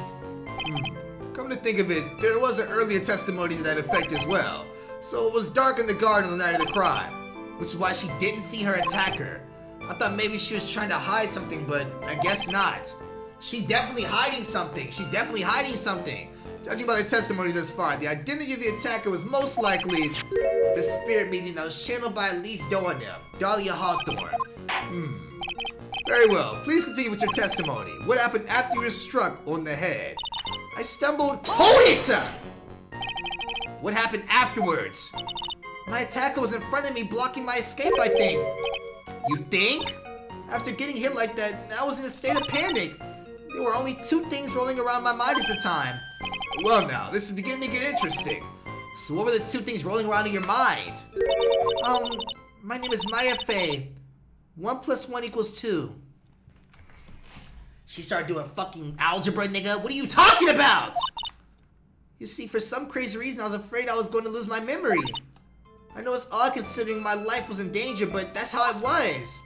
Come to think of it, there was an earlier testimony to that effect as well. So it was dark in the garden on the night of the crime. Which is why she didn't see her attacker. I thought maybe she was trying to hide something, but I guess not. She's definitely hiding something. She's definitely hiding something. Judging by the testimony thus far, the identity of the attacker was most likely the spirit medium that was channeled by at least Dalia, Dalia Hawthorne. Very well. Please continue with your testimony. What happened after you were struck on the head? I stumbled. Hold it! What happened afterwards? My attacker was in front of me, blocking my escape, I think. You think? After getting hit like that, I was in a state of panic. There were only two things rolling around my mind at the time. Well now, this is beginning to get interesting. So what were the two things rolling around in your mind? My name is Maya Fey. 1 + 1 = 2. She started doing fucking algebra, nigga. What are you talking about? You see, for some crazy reason, I was afraid I was going to lose my memory. I know it's odd considering my life was in danger, but that's how it was.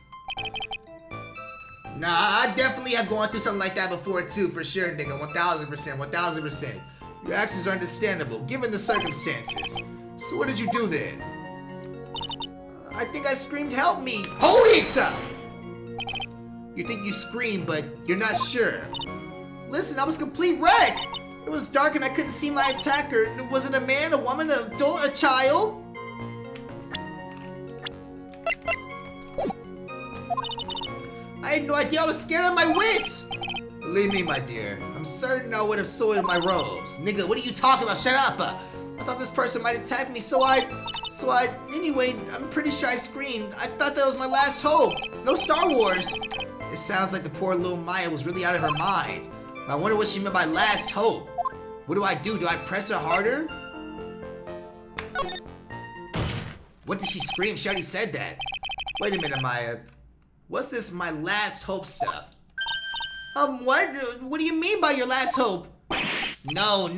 Nah, I definitely have gone through something like that before too, for sure, nigga. 1000%, 1000%. Your actions are understandable, given the circumstances. So what did you do then? I think I screamed, "Help me!" Hold it! You think you screamed, but you're not sure. Listen, I was a complete wreck. It was dark and I couldn't see my attacker. Was it a man, a woman, an adult, a child? I had no idea. I was scared of my wits. Believe me, my dear, I'm certain I would have soiled my robes. Nigga, what are you talking about? Shut up. I thought this person might attack me, anyway, I'm pretty sure I screamed. I thought that was my last hope. No Star Wars. It sounds like the poor little Maya was really out of her mind. I wonder what she meant by last hope. What do I do? Do I press her harder? What did she scream? She already said that. Wait a minute, Maya. What's this my last hope stuff? What? What do you mean by your last hope? No.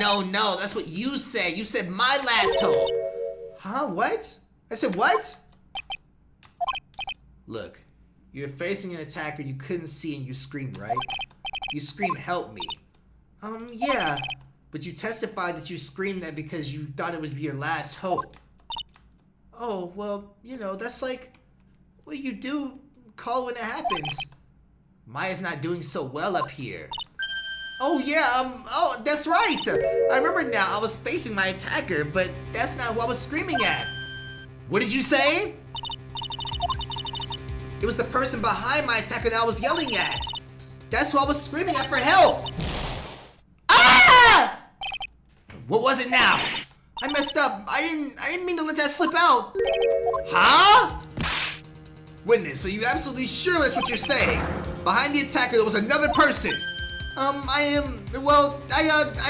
That's what you said. You said my last hope. Huh? What? I said what? Look, you're facing an attacker you couldn't see and you screamed, right? You screamed, "Help me." Yeah. But you testified that you screamed that because you thought it would be your last hope. Oh, well, that's like what you do call when it happens. Maya's not doing so well up here. Oh yeah, oh, that's right. I remember now, I was facing my attacker, but that's not who I was screaming at. What did you say? It was the person behind my attacker that I was yelling at. That's who I was screaming at for help. Ah! What was it now? I messed up. I didn't mean to let that slip out. Huh? Witness, so you absolutely sure that's what you're saying? Behind the attacker, there was another person. I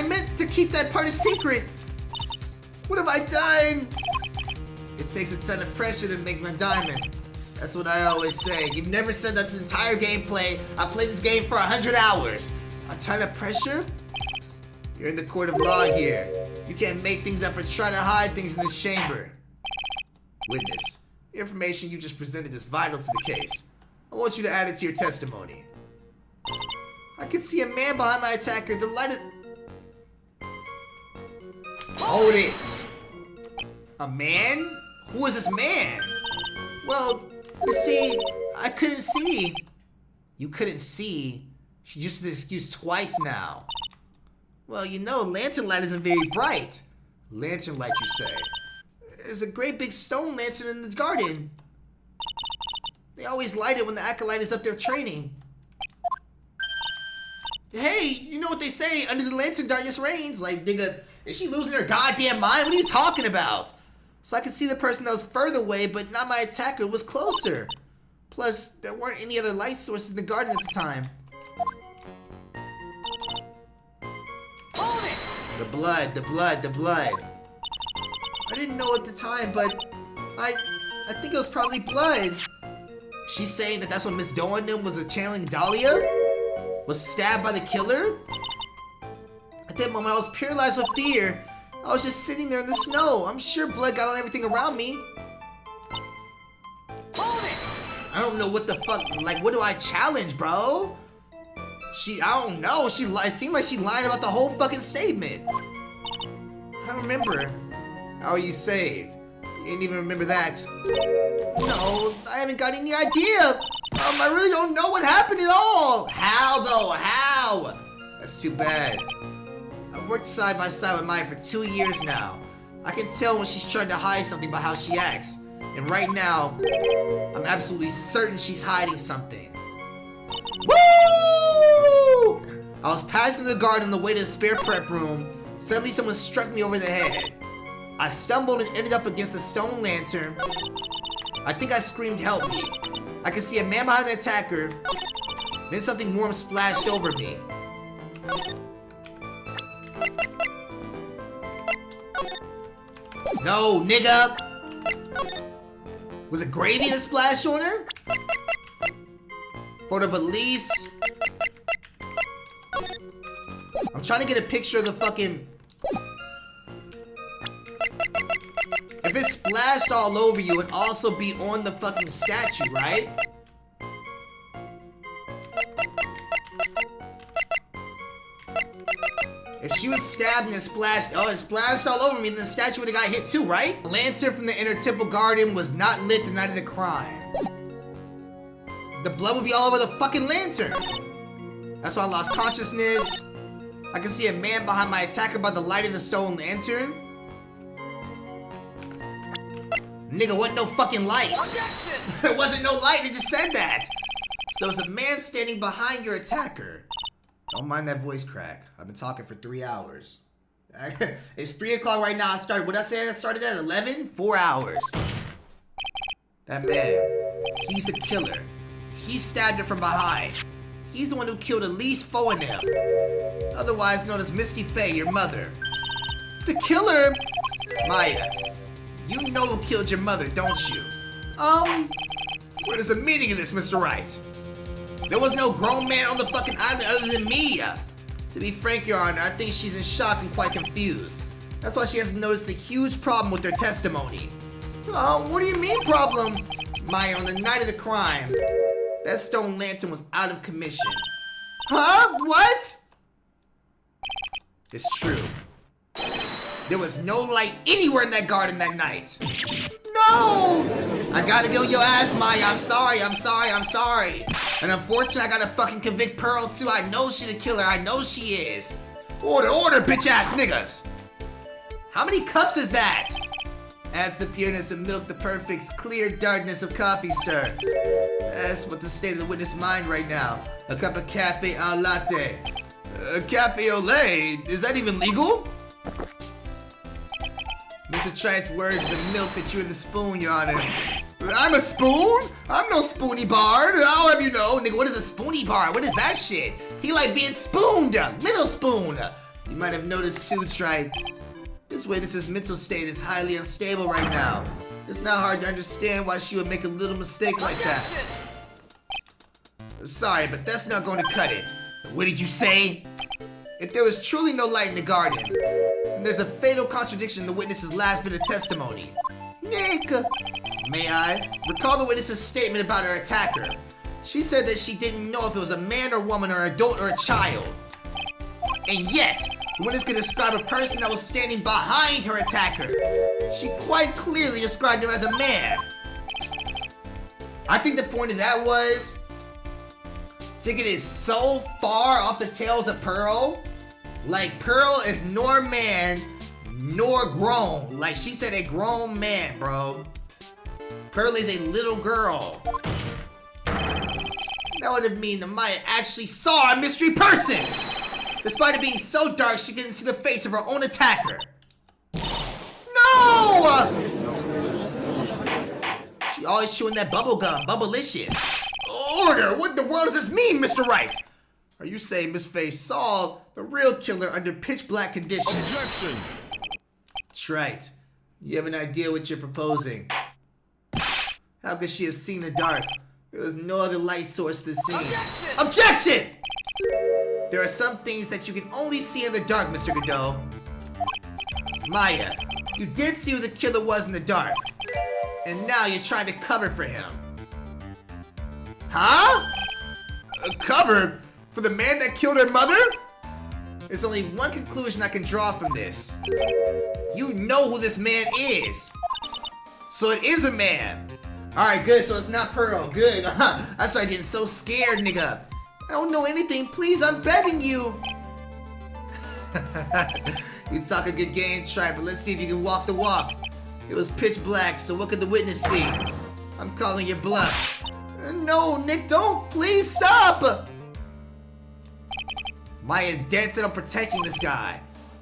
meant to keep that part a secret. What have I done? It takes a ton of pressure to make my diamond. That's what I always say. You've never said that this entire gameplay. I played this game for 100 hours. A ton of pressure? You're in the court of law here. You can't make things up or try to hide things in this chamber. Witness, the information you just presented is vital to the case. I want you to add it to your testimony. I can see a man behind my attacker. The light is... Hold it! A man? Who is this man? Well, you see, I couldn't see. You couldn't see? She used this excuse twice now. Well, you know, lantern light isn't very bright. Lantern light, you say? There's a great big stone lantern in the garden. They always light it when the acolyte is up there training. Hey, you know what they say, under the lantern darkness reigns. Like, nigga, is she losing her goddamn mind? What are you talking about? So I could see the person that was further away, but not my attacker, was closer. Plus, there weren't any other light sources in the garden at the time. Hold it! The blood, the blood, the blood. I didn't know at the time, but I think it was probably blood. She's saying that that's when Miss Doanum was channeling Dalia? Was stabbed by the killer? At that moment, I was paralyzed with fear. I was just sitting there in the snow. I'm sure blood got on everything around me. Hold it! I don't know what the fuck, like, what do I challenge, bro? I don't know. It seemed like she lied about the whole fucking statement. I don't remember. How are you saved? You didn't even remember that. No, I haven't got any idea. I really don't know what happened at all. How though? How? That's too bad. I've worked side by side with Maya for 2 years now. I can tell when she's trying to hide something by how she acts. And right now, I'm absolutely certain she's hiding something. Woo! I was passing the garden on the way to the spare prep room. Suddenly someone struck me over the head. I stumbled and ended up against the stone lantern. I think I screamed, "Help me." I could see a man behind the attacker. Then something warm splashed over me. No, nigga! Was it gravy that splashed on her? Photo of Elise. I'm trying to get a picture of the fucking... If it splashed all over you, it'd also be on the fucking statue, right? If she was stabbed and it splashed all over me, then the statue would've got hit too, right? The lantern from the inner temple garden was not lit the night of the crime. The blood would be all over the fucking lantern. That's why I lost consciousness. I can see a man behind my attacker by the light of the stone lantern. Nigga, wasn't no fucking light. Objection! There wasn't no light, it just said that. So there was a man standing behind your attacker. Don't mind that voice crack. I've been talking for 3 hours. It's 3 o'clock right now. What did I say? I started at 11? 4 hours. That man, he's the killer. He stabbed her from behind. He's the one who killed Elise Foenham, otherwise known as Misty Faye, your mother. The killer? Maya, you know who killed your mother, don't you? What is the meaning of this, Mr. Wright? There was no grown man on the fucking island other than me. To be frank, Your Honor, I think she's in shock and quite confused. That's why she hasn't noticed the huge problem with her testimony. What do you mean problem? Maya, on the night of the crime, that stone lantern was out of commission. Huh? What? It's true. There was no light anywhere in that garden that night. No! I gotta get on your ass, Maya. I'm sorry. And unfortunately, I gotta fucking convict Pearl too. I know she the killer. I know she is. Order, bitch ass niggas. How many cups is that? Adds the pureness of milk, the perfect clear darkness of coffee stir. That's what the state of the witness mind right now. A cup of cafe au latte. Cafe au lait? Is that even legal? Mr. Trite's words, the milk that you're the spoon, Your Honor. I'm a spoon? I'm no spoony bard. I'll have you know. Nigga, what is a spoony bard? What is that shit? He like being spooned. Little spoon. You might have noticed too, Trite. This witness's mental state is highly unstable right now. It's not hard to understand why she would make a little mistake like that. Sorry, but that's not going to cut it. What did you say? If there was truly no light in the garden, then there's a fatal contradiction in the witness's last bit of testimony. Nick, may I? Recall the witness's statement about her attacker. She said that she didn't know if it was a man or woman or adult or a child. And yet, the witness could describe a person that was standing behind her attacker. She quite clearly described him as a man. I think the point of that was, Ticket is so far off the tails of Pearl. Like, Pearl is nor man, nor grown. Like, she said a grown man, bro. Pearl is a little girl. That would have mean that Maya actually saw a mystery person. Despite it being so dark, she couldn't see the face of her own attacker. No! She always chewing that bubble gum, bubblicious. Order! What in the world does this mean, Mr. Wright? Are you saying Miss Faye saw the real killer under pitch black conditions? Objection! Trite. You have an idea what you're proposing. How could she have seen the dark? There was no other light source to the scene. Objection! There are some things that you can only see in the dark, Mr. Godot. Maya, you did see who the killer was in the dark. And now you're trying to cover for him. Huh? A cover for the man that killed her mother? There's only one conclusion I can draw from this. You know who this man is. So it is a man. Alright, good, so it's not Pearl. Good. I started getting so scared, nigga. I don't know anything. Please, I'm begging you. You talk a good game, Tribe, but let's see if you can walk the walk. It was pitch black, so what could the witness see? I'm calling your bluff. No, Nick, don't. Please stop. Maya's dead set on protecting this guy.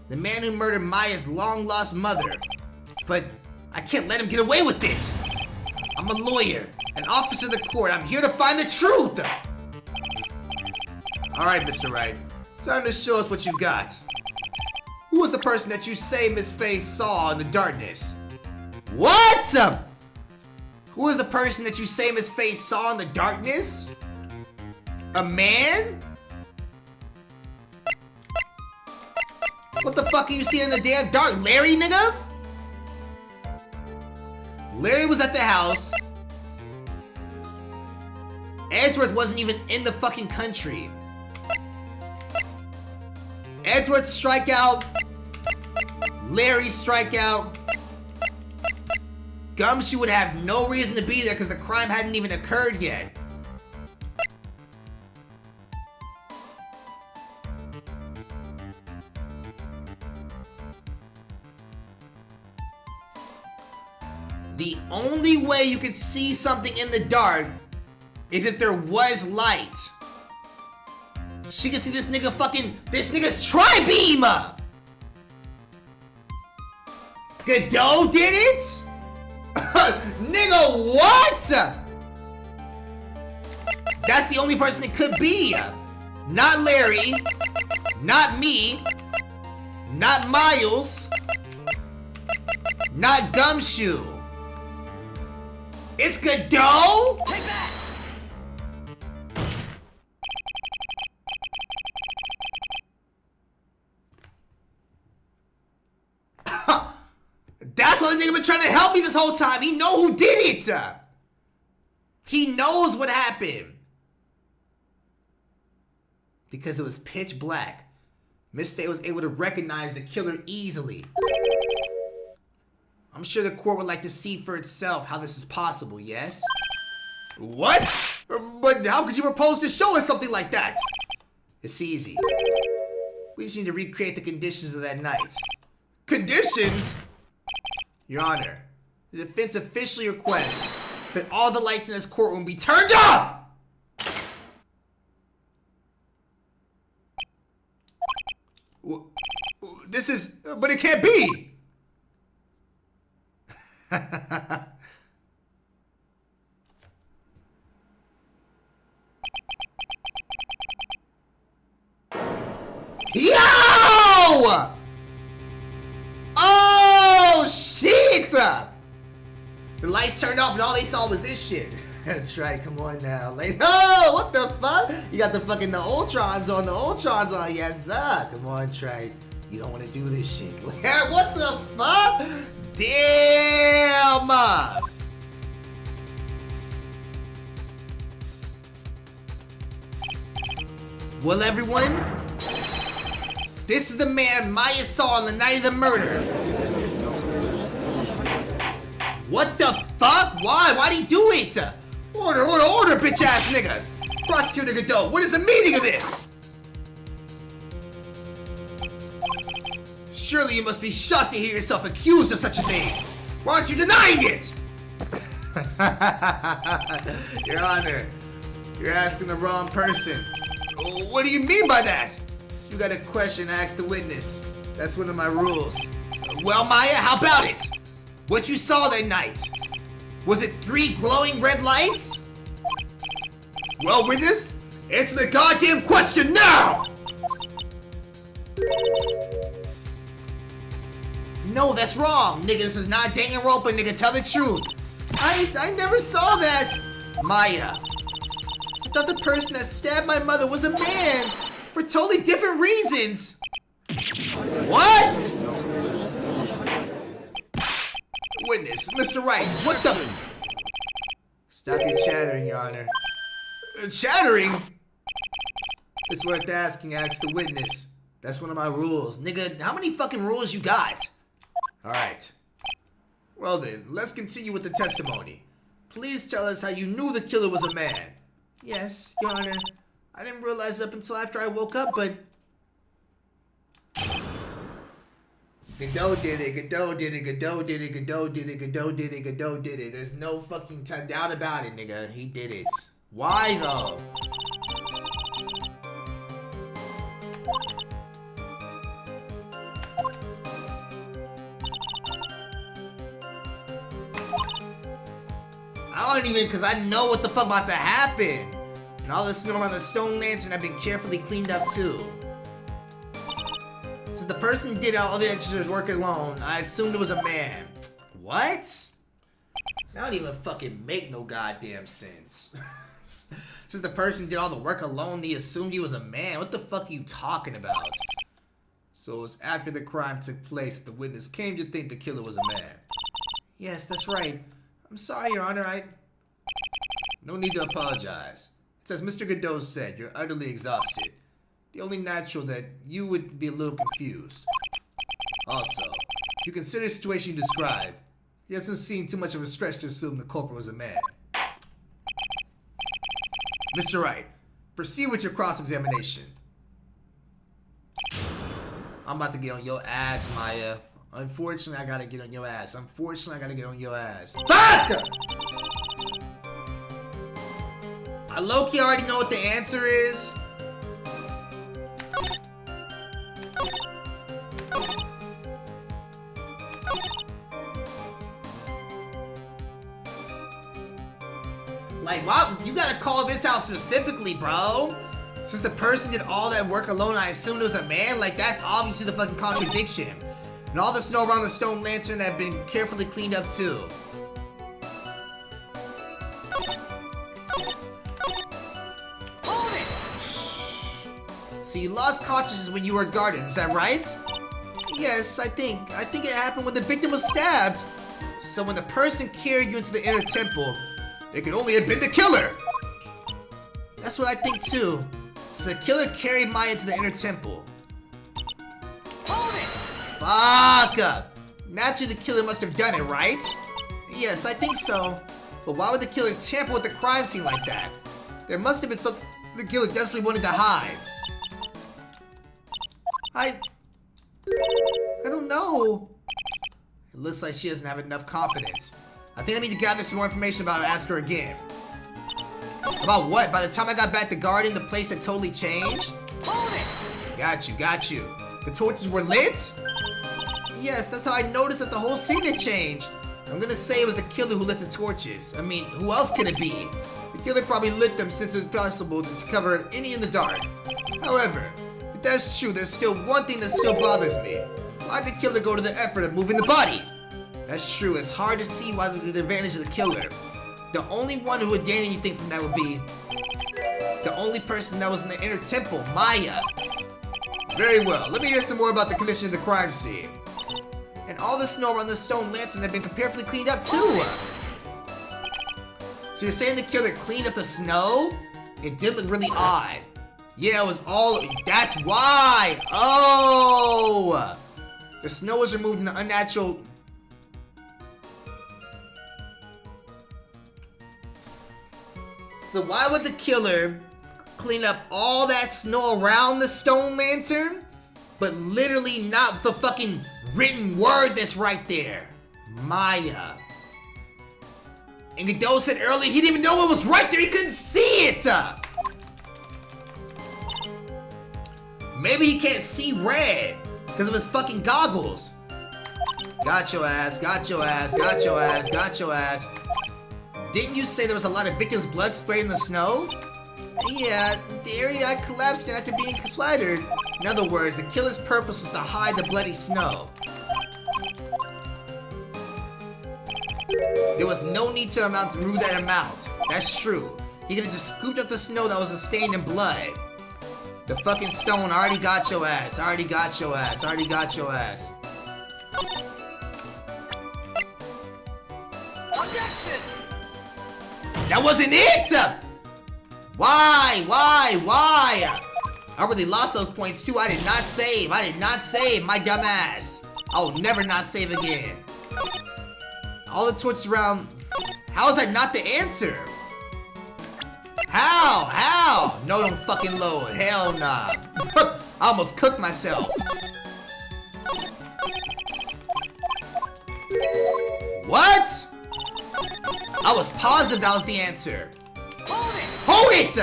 The man who murdered Maya's long-lost mother. But I can't let him get away with it. I'm a lawyer, an officer of the court. I'm here to find the truth. All right, Mr. Wright. Time to show us what you got. Who was the person that you say Miss Faye saw in the darkness? What? Who is the person that you say Miss Faye saw in the darkness? A man? What the fuck are you seeing in the damn dark? Larry, nigga? Larry was at the house. Edgeworth wasn't even in the fucking country. Edgeworth strikeout. Larry strikeout. Gumshoe would have no reason to be there because the crime hadn't even occurred yet. The only way you could see something in the dark is if there was light. She can see this nigga's tri-beam! Godot did it? Nigga, what? That's the only person it could be. Not Larry, not me, not Miles, not Gumshoe. It's Godot? Take that! That's why the nigga been trying to help me this whole time. He know who did it. He knows what happened. Because it was pitch black. Miss Faye was able to recognize the killer easily. I'm sure the court would like to see for itself how this is possible, yes? What? But how could you propose to show us something like that? It's easy. We just need to recreate the conditions of that night. Conditions? Your Honor, the defense officially requests that all the lights in this courtroom be turned off! This is... but it can't be! Yo! Oh, shit! The lights turned off and all they saw was this shit. That's right, come on now. Like, no, what the fuck? You got the fucking the Ultrons on, yes sir. Come on, Trey. You don't want to do this shit. What the fuck? Damn! Well, everyone, this is the man Maya saw on the night of the murder. What the fuck? Why? Why'd he do it? Order, order, order, bitch ass niggas! Prosecutor Godot, what is the meaning of this? Surely you must be shocked to hear yourself accused of such a thing. Why aren't you denying it? Your Honor, you're asking the wrong person. What do you mean by that? You got a question, ask the witness. That's one of my rules. Well, Maya, how about it? What you saw that night? Was it 3 glowing red lights? Well, witness, answer the goddamn question now! No, that's wrong. Nigga, this is not Danganronpa, nigga, tell the truth. I never saw that. Maya, I thought the person that stabbed my mother was a man for totally different reasons. What? Witness, Mr. Wright, what the? Stop your chattering, Your Honor. Chattering? It's worth asking, ask the witness. That's one of my rules. Nigga, how many fucking rules you got? Alright. Well then, let's continue with the testimony. Please tell us how you knew the killer was a man. Yes, Your Honor. I didn't realize it up until after I woke up, but... Godot did it, Godot did it, Godot did it, Godot did it, Godot did it, Godot did it. There's no fucking doubt about it, nigga. He did it. Why, though? I don't even, because I know what the fuck about to happen. And all this snow around the stone lantern have been carefully cleaned up, too. Since the person who did all the extras work alone, I assumed it was a man. What? That don't even fucking make no goddamn sense. Since the person did all the work alone, they assumed he was a man. What the fuck are you talking about? So it was after the crime took place that the witness came to think the killer was a man. Yes, that's right. I'm sorry, Your Honor, No need to apologize. It's as Mr. Godot said, you're utterly exhausted. The only natural that you would be a little confused. Also, if you consider the situation you described, it doesn't seem too much of a stretch to assume the culprit was a man. Mr. Wright, proceed with your cross-examination. I'm about to get on your ass, Maya. Unfortunately, I gotta get on your ass. Fuck! I low-key already know what the answer is. Like, wow, you gotta call this out specifically, bro. Since the person did all that work alone, I assumed it was a man. Like, that's obviously the fucking contradiction. And all the snow around the stone lantern have been carefully cleaned up too. Hold it! So you lost consciousness when you were guarded, is that right? Yes, I think it happened when the victim was stabbed. So when the person carried you into the inner temple, it could only have been the killer. That's what I think too. So the killer carried Maya to the inner temple. Hold it! Fuck up! Naturally, the killer must have done it, right? Yes, I think so. But why would the killer tamper with the crime scene like that? There must have been something the killer desperately wanted to hide. I don't know. It looks like she doesn't have enough confidence. I think I need to gather some more information about her and ask her again. About what? By the time I got back to Garden, the place had totally changed? Hold it! Got you. The torches were lit? Yes, that's how I noticed that the whole scene had changed. I'm gonna say it was the killer who lit the torches. I mean, who else could it be? The killer probably lit them since it was possible to cover any in the dark. However, if that's true, there's still one thing that still bothers me. Why'd the killer go to the effort of moving the body? That's true, it's hard to see why the advantage of the killer. The only one who would gain anything from that would be the only person that was in the inner temple, Maya. Very well, let me hear some more about the condition of the crime scene. And all the snow around the stone lantern had been carefully cleaned up too. So you're saying the killer cleaned up the snow? It did look really odd. Yeah, it was all, that's why. Oh! The snow was removed in an unnatural. So why would the killer clean up all that snow around the stone lantern, but literally not the fucking written word that's right there? Maya. And Godot said earlier he didn't even know what was right there, he couldn't see it! Maybe he can't see red because of his fucking goggles. Got your ass. Didn't you say there was a lot of victims' blood sprayed in the snow? Yeah, the area I collapsed in after being splattered. In other words, the killer's purpose was to hide the bloody snow. There was no need to remove that amount. That's true. He could have just scooped up the snow that was stained in blood. The fucking stone already got your ass. Objection! That wasn't it! Why? I really lost those points too. I did not save, my dumb ass. I'll never not save again. All the torches around. How is that not the answer? How? No, don't fucking load. Hell nah. I almost cooked myself. What? I was positive that was the answer. Hold it!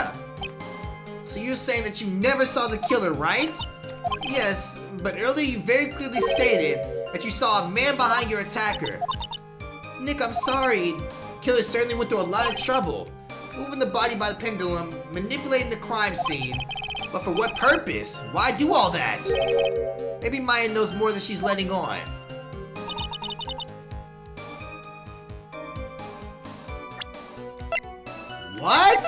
So you're saying that you never saw the killer, right? Yes, but earlier you very clearly stated that you saw a man behind your attacker. Nick, I'm sorry. Killer certainly went through a lot of trouble. Moving the body by the pendulum, manipulating the crime scene. But for what purpose? Why do all that? Maybe Maya knows more than she's letting on. What?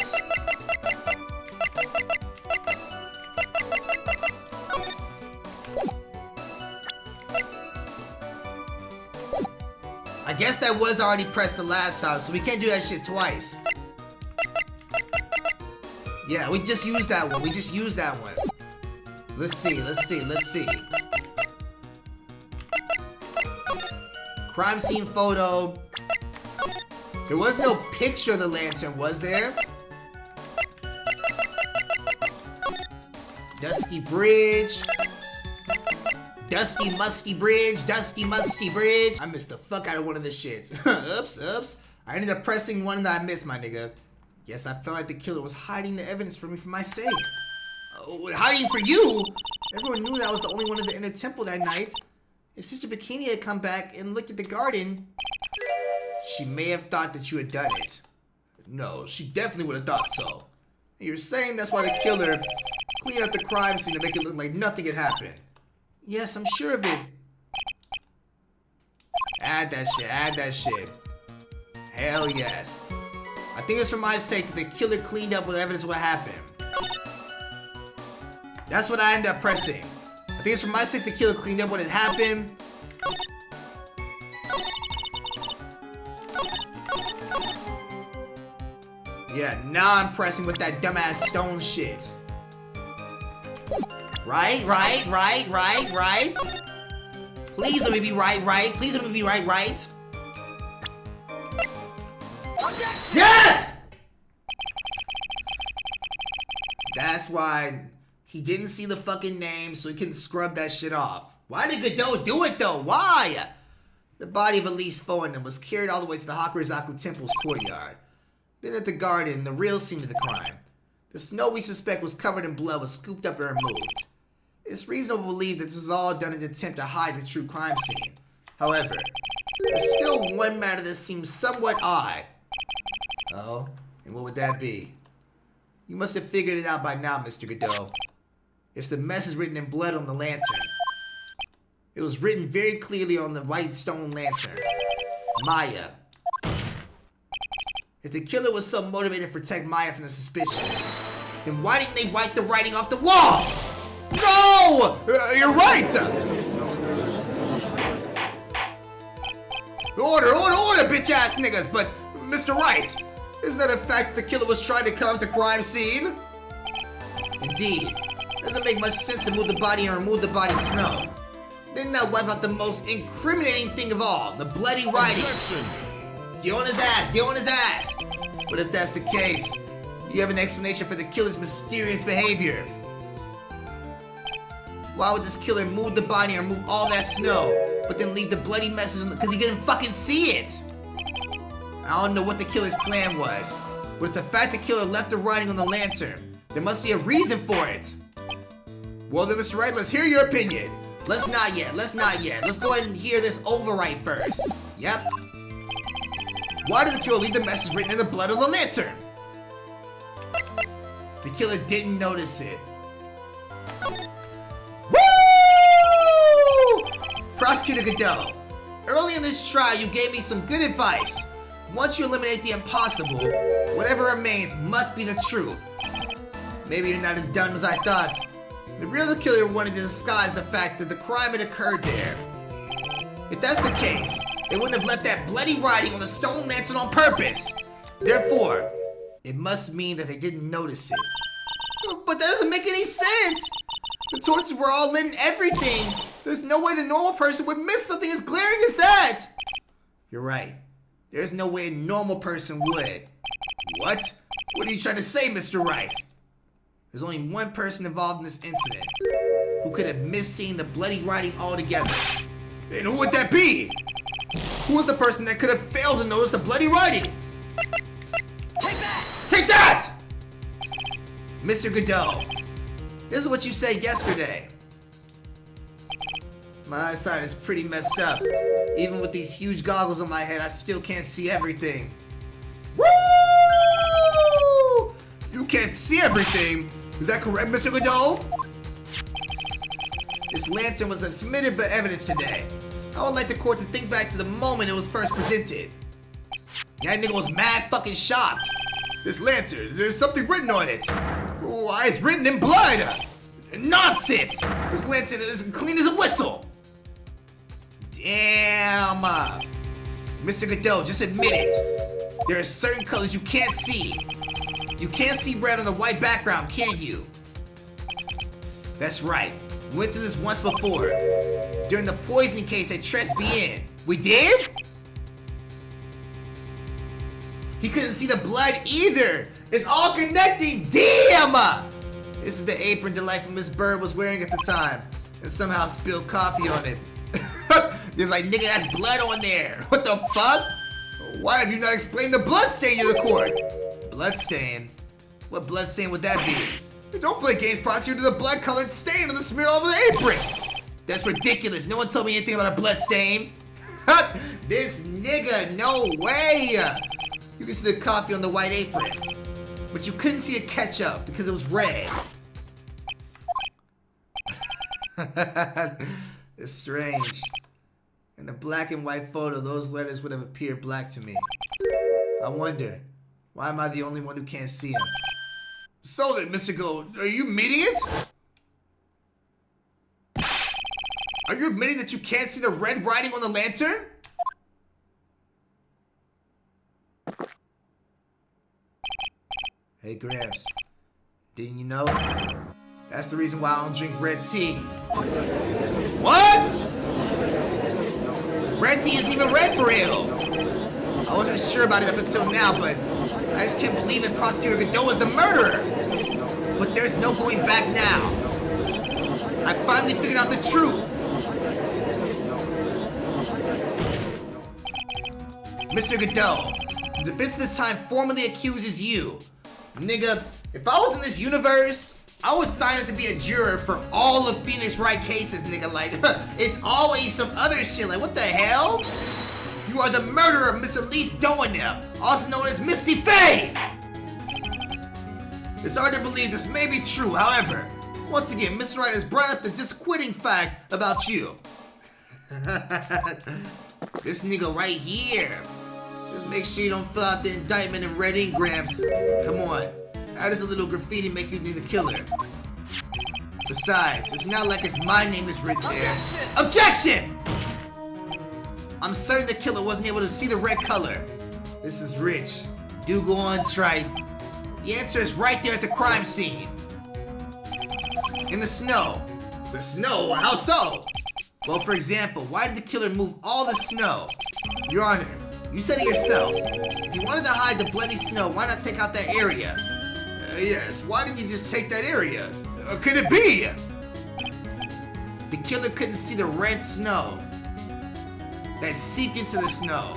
I guess that was already pressed the last time, so we can't do that shit twice. Yeah, we just used that one. Let's see. Crime scene photo. There was no picture of the lantern, was there? Dusty bridge. Dusty musty bridge. I missed the fuck out of one of the shits. Oops. I ended up pressing one that I missed, my nigga. Yes, I felt like the killer was hiding the evidence from me for my sake. Hiding for you? Everyone knew that I was the only one in the inner temple that night. If Sister Bikini had come back and looked at the garden, she may have thought that you had done it. No, she definitely would have thought so. And you're saying that's why the killer cleaned up the crime scene to make it look like nothing had happened. Yes, I'm sure of it. Add that shit. Hell yes. I think it's for my sake that the killer cleaned up with evidence of what happened. That's what I ended up pressing. I think it's for my sake the killer cleaned up what had happened. Yeah, now I'm pressing with that dumbass stone shit. Right. Please let me be right. Please let me be right. Yes! That's why he didn't see the fucking name, so he couldn't scrub that shit off. Why did Godot do it though? Why? The body of Elise Fohnen was carried all the way to the Hakurizaku Temple's courtyard. Then at the garden, the real scene of the crime. The snow we suspect was covered in blood was scooped up and removed. It's reasonable to believe that this was all done in an attempt to hide the true crime scene. However, there's still one matter that seems somewhat odd. Oh, and what would that be? You must have figured it out by now, Mr. Godot. It's the message written in blood on the lantern. It was written very clearly on the white stone lantern. Maya. If the killer was so motivated to protect Maya from the suspicion, then why didn't they wipe the writing off the wall? No! You're right! Order, bitch-ass niggas! But, Mr. Wright, isn't that a fact the killer was trying to cover up the crime scene? Indeed. Doesn't make much sense to move the body and remove the body's snow. Then not wipe out the most incriminating thing of all, the bloody writing. Objection. Get on his ass! But if that's the case, you have an explanation for the killer's mysterious behavior. Why would this killer move the body and remove all that snow, but then leave the bloody message on because he couldn't fucking see it? I don't know what the killer's plan was, but it's a fact the killer left the writing on the lantern. There must be a reason for it. Well then, Mr. Wright, let's hear your opinion. Let's not yet. Let's go ahead and hear this overwrite first. Yep. Why did the killer leave the message written in the blood on the lantern? The killer didn't notice it. Woo! Prosecutor Godot, early in this trial you gave me some good advice. Once you eliminate the impossible, whatever remains must be the truth. Maybe you're not as dumb as I thought. The real killer wanted to disguise the fact that the crime had occurred there. If that's the case, they wouldn't have left that bloody writing on the stone lantern on purpose. Therefore, it must mean that they didn't notice it. But that doesn't make any sense. The torches were all lit and everything. There's no way the normal person would miss something as glaring as that. You're right. There's no way a normal person would. What? What are you trying to say, Mr. Wright? There's only one person involved in this incident who could have missed seeing the bloody writing altogether. And who would that be? Who was the person that could have failed to notice the bloody writing? Take that! Take that! Mr. Godot, this is what you said yesterday. My eyesight is pretty messed up. Even with these huge goggles on my head, I still can't see everything. Woo! You can't see everything? Is that correct, Mr. Godot? This lantern was submitted by evidence today. I would like the court to think back to the moment it was first presented. That nigga was mad fucking shocked. This lantern, there's something written on it. Why, it's written in blood. Nonsense! This lantern is clean as a whistle. Damn. Mr. Godot, just admit it. There are certain colors you can't see. You can't see red on a white background, can you? That's right. We went through this once before. During the poisoning case at Tribulations. We did? He couldn't see the blood either. It's all connecting. Damn! This is the apron delightful Miss Bird was wearing at the time. And somehow spilled coffee on it. There's like, nigga, that's blood on there. What the fuck? Why have you not explained the blood stain to the court? Blood stain? What blood stain would that be? Don't play games, prosecutor. The blood-colored stain on the smear all over the apron. That's ridiculous. No one told me anything about a blood stain. This nigga, no way. You can see the coffee on the white apron, but you couldn't see a ketchup because it was red. It's strange. In the black and white photo, those letters would have appeared black to me. I wonder, why am I the only one who can't see them? So then, Mr. Gold, are you admitting it? Are you admitting that you can't see the red writing on the lantern? Hey, Gramps, didn't you know? That's the reason why I don't drink red tea. What? Red tea isn't even red for real. I wasn't sure about it up until now, but I just can't believe that Prosecutor Godot is the murderer. But there's no going back now. I finally figured out the truth. Mr. Godot, the defense this time formally accuses you. Nigga, if I was in this universe, I would sign up to be a juror for all of Phoenix Wright cases, nigga. Like, it's always some other shit. Like, what the hell? You are the murderer of Miss Elise Doanel, also known as Misty Faye! It's hard to believe this may be true, however, once again, Mr. Wright has brought up the disquitting fact about you. This nigga right here. Just make sure you don't fill out the indictment in red ink, Gramps. Come on. How does a little graffiti make you need the killer? Besides, it's not like it's my name is written there. Objection! I'm certain the killer wasn't able to see the red color. This is rich. Do go on, Trite. The answer is right there at the crime scene. In the snow. The snow? How so? Well, for example, why did the killer move all the snow? Your Honor, you said it yourself. If you wanted to hide the bloody snow, why not take out that area? Yes, why didn't you just take that area? Could it be? The killer couldn't see the red snow that seeped into the snow.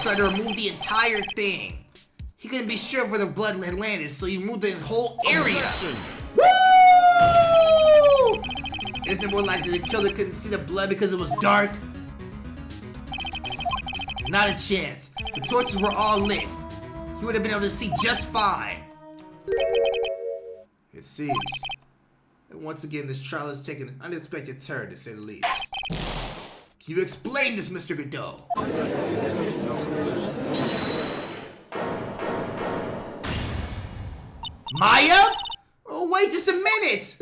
So I had to remove the entire thing. He couldn't be sure where the blood had landed, so he removed the whole area. Objection. Woo! Isn't it more likely the killer couldn't see the blood because it was dark? Not a chance. The torches were all lit. He would have been able to see just fine. It seems. And once again, this trial has taken an unexpected turn, to say the least. Can you explain this, Mr. Godot? Maya? Oh, wait just a minute!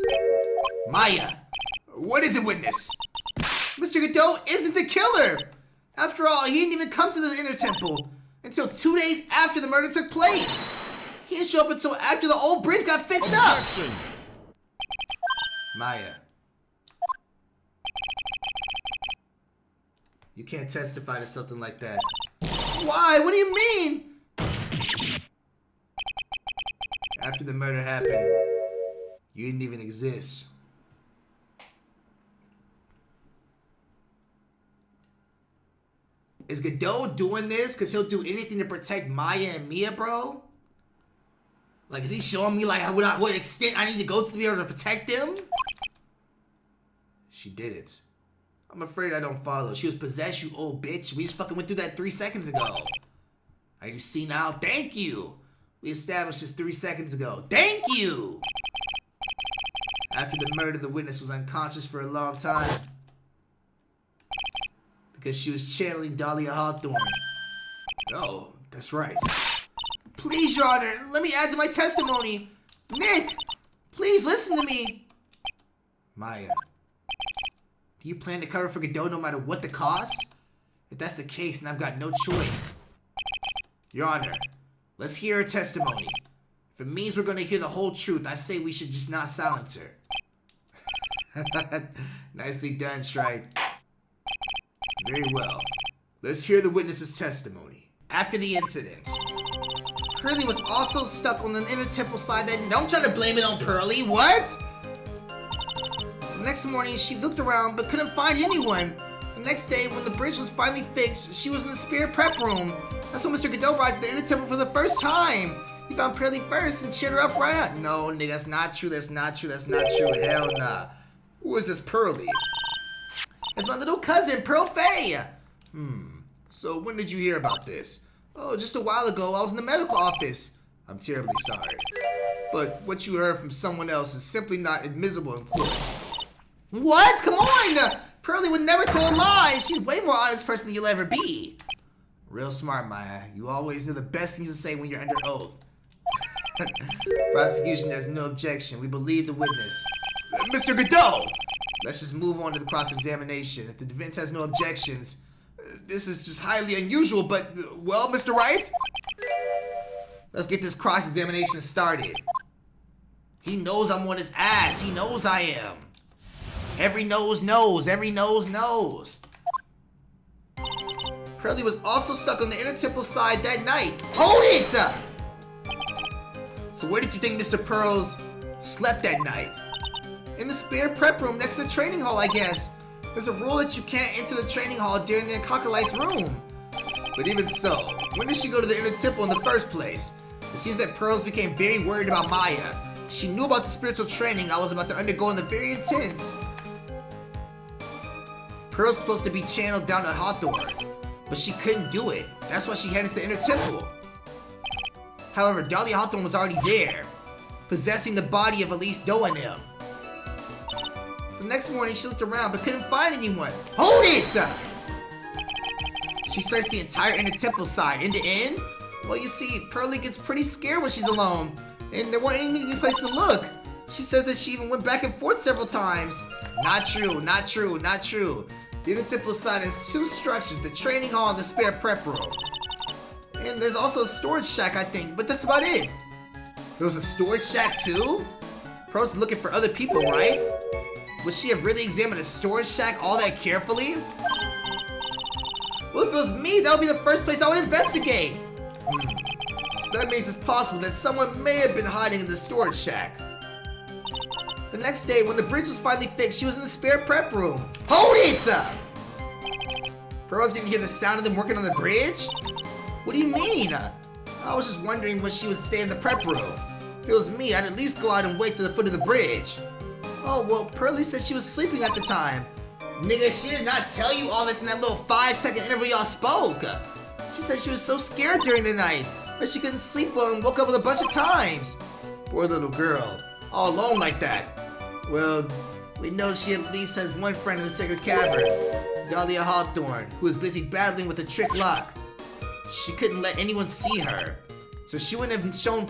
Maya, what is it, witness? Mr. Godot isn't the killer! After all, he didn't even come to the inner temple until 2 days after the murder took place. He didn't show up until after the old bridge got fixed up. Maya. You can't testify to something like that. Why? What do you mean? After the murder happened, you didn't even exist. Is Godot doing this because he'll do anything to protect Maya and Mia, bro? Like, is he showing me, like, what extent I need to go to be able to protect them? She did it. I'm afraid I don't follow. She was possessed, you old bitch. We just fucking went through that 3 seconds ago. Are you senile? Thank you. We established this 3 seconds ago. Thank you. After the murder, the witness was unconscious for a long time. Because she was channeling Dalia Hawthorne. Oh, that's right. Please, Your Honor, let me add to my testimony. Nick, please listen to me. Maya, do you plan to cover for Godot no matter what the cost? If that's the case, then I've got no choice. Your Honor, let's hear her testimony. If it means we're going to hear the whole truth, I say we should just not silence her. Nicely done, Stride. Very well. Let's hear the witness's testimony. After the incident, Pearlie was also stuck on the inner temple side that— Don't try to blame it on Pearlie, what? The next morning, she looked around but couldn't find anyone. The next day, when the bridge was finally fixed, she was in the spirit prep room. That's when Mr. Godot arrived at the inner temple for the first time. He found Pearlie first and cheered her up right out. No, nigga, that's not true, that's not true, that's not true. Hell nah. Who is this Pearlie? It's my little cousin, Pearl Faye. So when did you hear about this? Oh, just a while ago. I was in the medical office. I'm terribly sorry. But what you heard from someone else is simply not admissible in court. What? Come on! Pearlie would never tell a lie. She's way more honest person than you'll ever be. Real smart, Maya. You always know the best things to say when you're under oath. Prosecution has no objection. We believe the witness. Mr. Godot! Let's just move on to the cross-examination. If the defense has no objections, this is just highly unusual, but, well, Mr. Wright? Let's get this cross-examination started. He knows I'm on his ass. He knows I am. Every nose knows. Every nose knows. Pearlie was also stuck on the inner temple side that night. Hold it! So where did you think Mr. Pearls slept that night? In the spare prep room next to the training hall, I guess. There's a rule that you can't enter the training hall during the Acolyte's room. But even so, when did she go to the inner temple in the first place? It seems that Pearls became very worried about Maya. She knew about the spiritual training I was about to undergo in the very intense. Pearl's supposed to be channeled down to Hawthorne, but she couldn't do it. That's why she headed to the inner temple. However, Dalia Hawthorne was already there, possessing the body of Elise Doe and him. The next morning, she looked around but couldn't find anyone. Hold it! She searched the entire inner temple side, end to end. Well, you see, Pearlie gets pretty scared when she's alone, and there weren't any place to look. She says that she even went back and forth several times. Not true, not true, not true. The inner temple side has two structures, the training hall and the spare prep room. And there's also a storage shack, I think, but that's about it. There was a storage shack too? Pearl's looking for other people, right? Would she have really examined a storage shack all that carefully? Well, if it was me, that would be the first place I would investigate. So that means it's possible that someone may have been hiding in the storage shack. The next day, when the bridge was finally fixed, she was in the spare prep room. Hold it! Pearls didn't hear the sound of them working on the bridge? What do you mean? I was just wondering when she would stay in the prep room. If it was me, I'd at least go out and wait to the foot of the bridge. Oh, well, Pearlie said she was sleeping at the time. Nigga, she did not tell you all this in that little 5-second interview y'all spoke. She said she was so scared during the night that she couldn't sleep well and woke up with a bunch of times. Poor little girl, all alone like that. Well, we know she at least has one friend in the Sacred Cavern, Dalia Hawthorne, who is busy battling with a trick lock. She couldn't let anyone see her, so she wouldn't have shown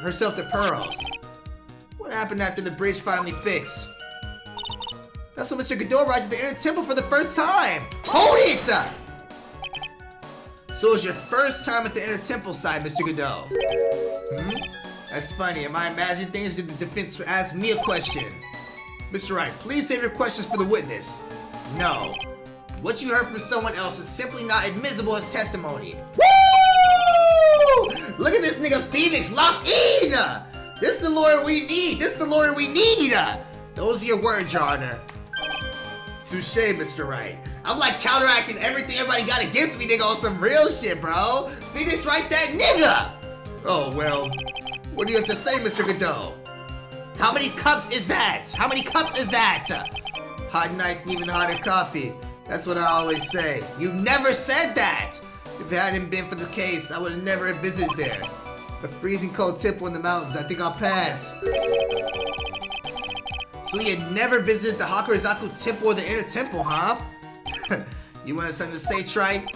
herself to Pearls. What happened after the bridge finally fixed? That's when Mr. Godot arrived at the inner temple for the first time! Hold it! So it was your first time at the inner temple side, Mr. Godot. That's funny. Am I imagining things? Did the defense ask me a question? Mr. Wright, please save your questions for the witness. No. What you heard from someone else is simply not admissible as testimony. Woo! Look at this nigga Phoenix locked in! This is the lawyer we need! This is the lawyer we need! Those are your words, Your Honor. Touché, Mr. Wright. I'm like counteracting everything everybody got against me, nigga, on some real shit, bro. Phoenix Wright that nigga! Oh, well, what do you have to say, Mr. Godot? How many cups is that? How many cups is that? Hot nights and even hotter coffee. That's what I always say. You've never said that! If it hadn't been for the case, I would have never have visited there. A freezing cold temple in the mountains. I think I'll pass. So he had never visited the Hakurizaku temple or the inner temple, huh? You wanted something to say, Trite?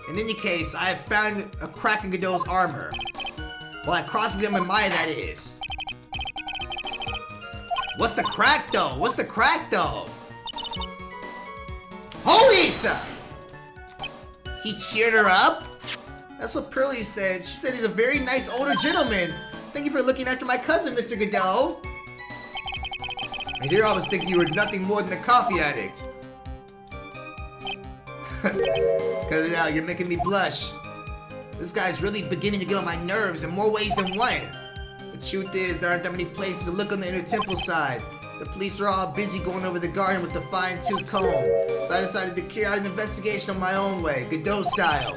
In any case, I have found a crack in Godot's armor. Well, I cross-examined Maya, that is. What's the crack, though? What's the crack, though? Hold it! He cheered her up? That's what Pearlie said. She said he's a very nice older gentleman. Thank you for looking after my cousin, Mr. Godot. And here I was thinking you were nothing more than a coffee addict. Cut it out, you're making me blush. This guy's really beginning to get on my nerves in more ways than one. The truth is, there aren't that many places to look on the inner temple side. The police are all busy going over the garden with the fine-tooth comb. So I decided to carry out an investigation on my own way, Godot style.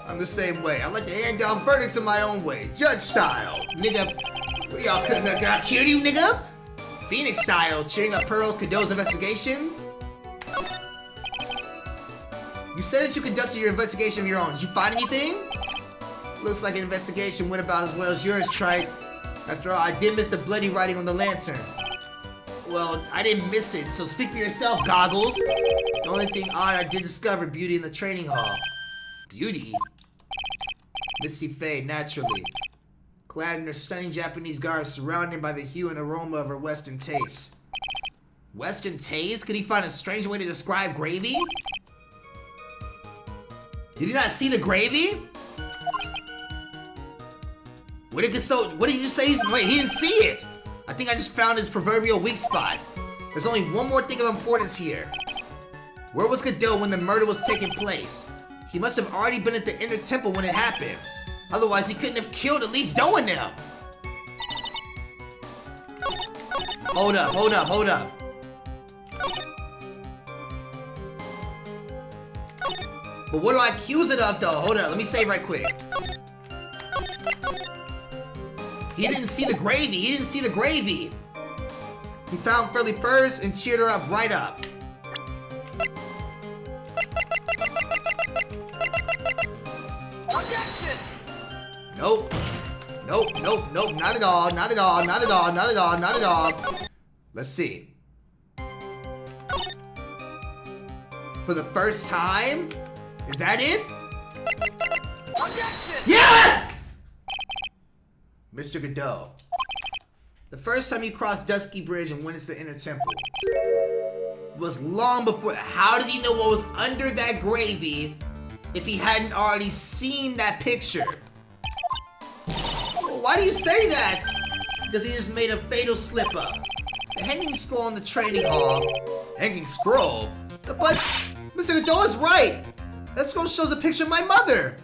I'm the same way. I like to hand down verdicts in my own way, judge style. Nigga, what are y'all cutting up? Can I kill you, nigga? Phoenix style, cheering up Pearl Godot's investigation? You said that you conducted your investigation of your own. Did you find anything? Looks like an investigation went about as well as yours, Trite. After all, I did miss the bloody writing on the lantern. Well, I didn't miss it, so speak for yourself, Goggles. The only thing odd, I did discover beauty in the training hall. Beauty? Misty Faye, naturally. Clad in her stunning Japanese garb, surrounded by the hue and aroma of her Western taste. Western taste? Could he find a strange way to describe gravy? Did you not see the gravy? What did you say? Wait, he didn't see it! I think I just found his proverbial weak spot. There's only one more thing of importance here. Where was Godot when the murder was taking place? He must have already been at the inner temple when it happened. Otherwise, he couldn't have killed at least Do and them. Hold up, hold up, hold up. But what do I accuse it of, though? Hold up, let me save right quick. He didn't see the gravy. He didn't see the gravy. He found Furley first and cheered her up right up. Objection! Nope. Nope, nope, nope. Not at all. Not at all. Not at all. Not at all. Not at all. Let's see. For the first time? Is that it? Objection! Yes! Mr. Godot. The first time you crossed Dusky Bridge and went into the inner temple was long before. How did he know what was under that gravy if he hadn't already seen that picture? Well, why do you say that? Because he just made a fatal slip up. The hanging scroll in the training hall. Hanging scroll? But Mr. Godot is right. That scroll shows a picture of my mother.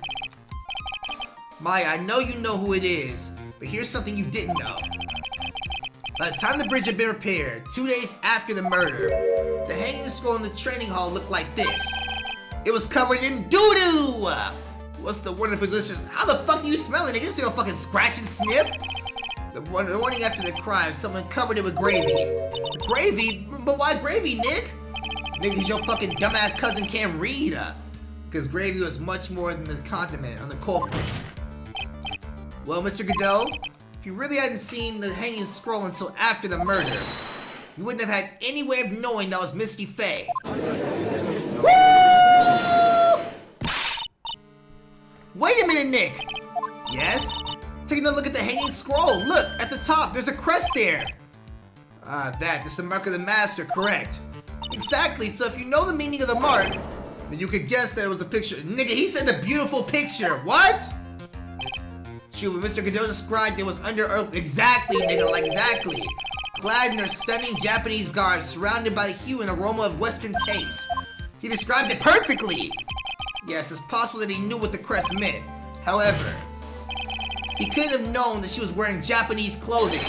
Maya, I know you know who it is, but here's something you didn't know. By the time the bridge had been repaired, 2 days after the murder, the hanging scroll in the training hall looked like this. It was covered in doo-doo! What's the wonderful delicious? How the fuck do you smell it? They didn't see no fucking scratch and sniff. The morning after the crime, someone covered it with gravy. Gravy? But why gravy, Nick? Nick, because your fucking dumbass cousin can't read. Because gravy was much more than the condiment on the culprit. Well, Mr. Godot, if you really hadn't seen the hanging scroll until after the murder, you wouldn't have had any way of knowing that was Misty Faye. Woo! Wait a minute, Nick. Yes? Taking a look at the hanging scroll. Look, at the top, there's a crest there. That's the mark of the master, correct. Exactly, so if you know the meaning of the mark, then you could guess that it was a picture. Nigga, he said a beautiful picture. What? Shoot, what Mr. Godot described it was under earth. Exactly, nigga, like exactly. Clad in their stunning Japanese garb, surrounded by the hue and aroma of Western taste. He described it perfectly. Yes, it's possible that he knew what the crest meant. However, he couldn't have known that she was wearing Japanese clothing.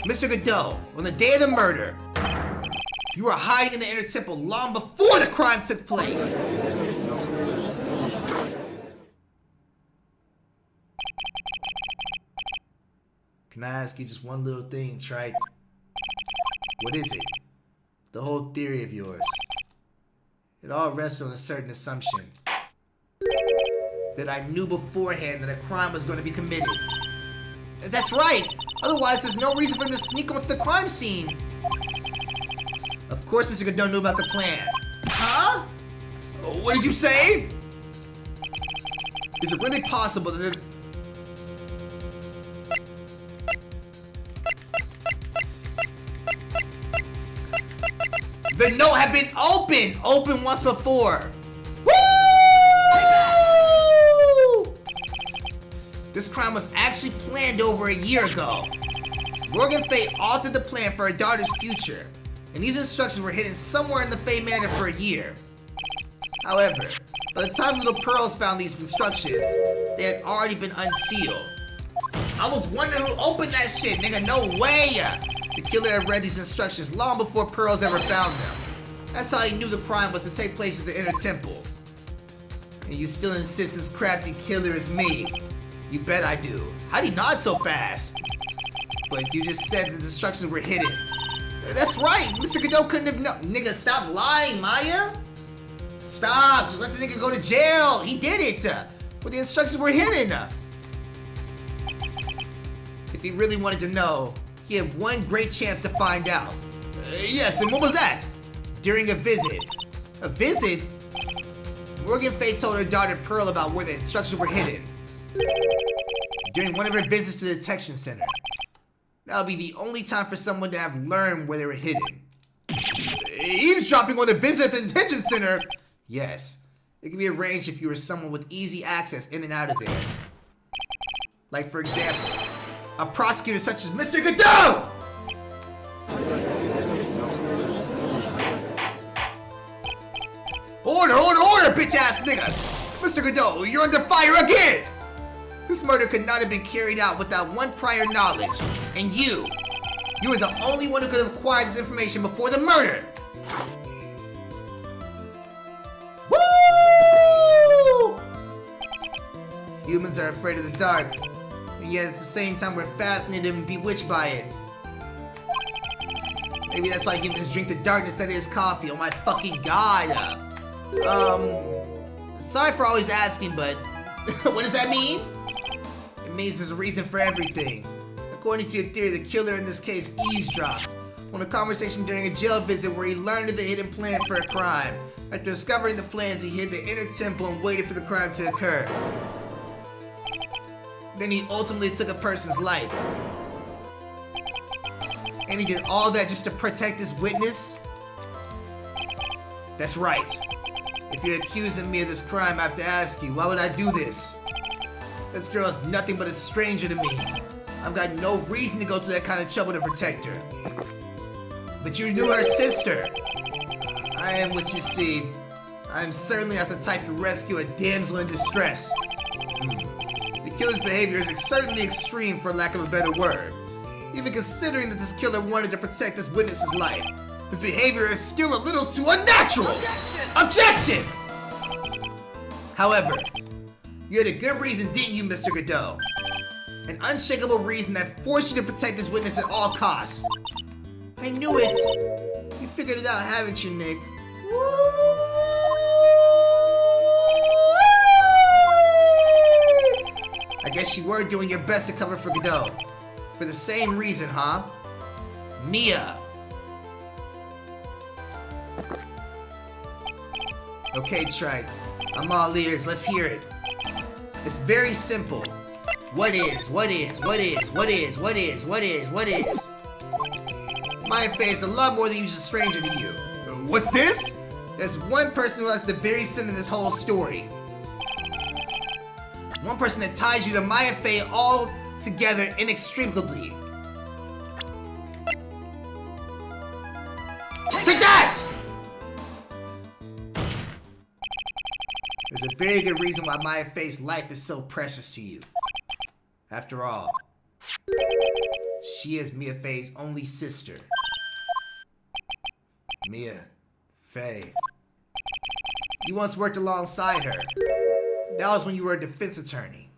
Mr. Godot, on the day of the murder, you were hiding in the inner temple long before the crime took place. Can I ask you just one little thing, Trike? What is it? The whole theory of yours. It all rests on a certain assumption. That I knew beforehand that a crime was going to be committed. That's right! Otherwise, there's no reason for him to sneak onto the crime scene. Of course, Mr. Godot knew about the plan. Huh? What did you say? Is it really possible that the note had been opened once before? Woo! This crime was actually planned over a year ago. Morgan Fay altered the plan for her daughter's future, and these instructions were hidden somewhere in the Fay Manor for a year. However, by the time Little Pearls found these instructions, they had already been unsealed. I was wondering who opened that shit, nigga, no way! The killer had read these instructions long before Pearls ever found them. That's how he knew the crime was to take place at the inner temple. And you still insist this crafty killer is me? You bet I do. How'd he nod so fast? But you just said the instructions were hidden. That's right, Mr. Godot couldn't have known. Nigga, stop lying, Maya. Stop, just let the nigga go to jail. He did it, but the instructions were hidden. If he really wanted to know, he had one great chance to find out. Yes, and what was that? During a visit. A visit? Morgan Fay told her daughter Pearl about where the instructions were hidden. During one of her visits to the detection center. That'll be the only time for someone to have learned where they were hidden. Eavesdropping on a visit at the detention center? Yes. It can be arranged if you were someone with easy access in and out of there. Like, for example, a prosecutor such as Mr. Godot! Order, bitch-ass niggas! Mr. Godot, you're under fire again! This murder could not have been carried out without one prior knowledge. And you were the only one who could have acquired this information before the murder. Woo! Humans are afraid of the dark, and yet at the same time we're fascinated and bewitched by it. Maybe that's why humans drink the darkness that is coffee. Oh my fucking god. Sorry for always asking, but what does that mean? It means there's a reason for everything. According to your theory, the killer in this case eavesdropped on a conversation during a jail visit where he learned of the hidden plan for a crime. After discovering the plans, he hid the inner temple and waited for the crime to occur. Then he ultimately took a person's life. And he did all that just to protect this witness? That's right. If you're accusing me of this crime, I have to ask you, why would I do this? This girl is nothing but a stranger to me. I've got no reason to go through that kind of trouble to protect her. But you knew her sister. I am what you see. I am certainly not the type to rescue a damsel in distress. The killer's behavior is certainly extreme, for lack of a better word. Even considering that this killer wanted to protect this witness's life, his behavior is still a little too unnatural! Objection! However, you had a good reason, didn't you, Mr. Godot? An unshakable reason that forced you to protect this witness at all costs. I knew it! You figured it out, haven't you, Nick? I guess you were doing your best to cover for Godot. For the same reason, huh? Mia! Okay, Trike. I'm all ears. Let's hear it. It's very simple. What is? My face a lot more than you're just a stranger to you. What's this? There's one person who has the very center of this whole story. One person that ties you to Maya Fey all together inextricably. Take that! There's a very good reason why Maya Fey's life is so precious to you. After all, she is Mia Fey's only sister. Mia Fey. You once worked alongside her. That was when you were a defense attorney.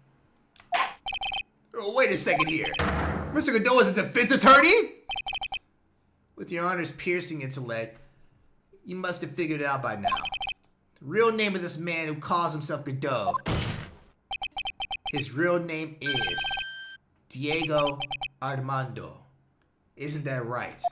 Oh, wait a second here. Mr. Godot is a defense attorney? With your Honor's piercing intellect, you must have figured it out by now. The real name of this man who calls himself Godot. His real name is Diego Armando. Isn't that right?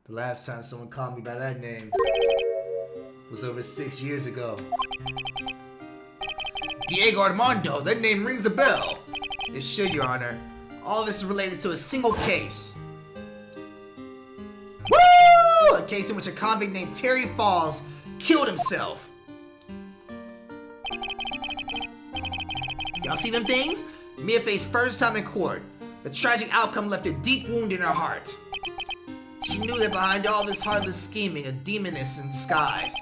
The last time someone called me by that name was over 6 years ago. Diego Armando, that name rings a bell. It should, Your Honor. All this is related to a single case. Woo! A case in which a convict named Terry Falls killed himself. Y'all see them things? Mia Fey's first time in court. The tragic outcome left a deep wound in her heart. She knew that behind all this heartless scheming, a demon is in disguise.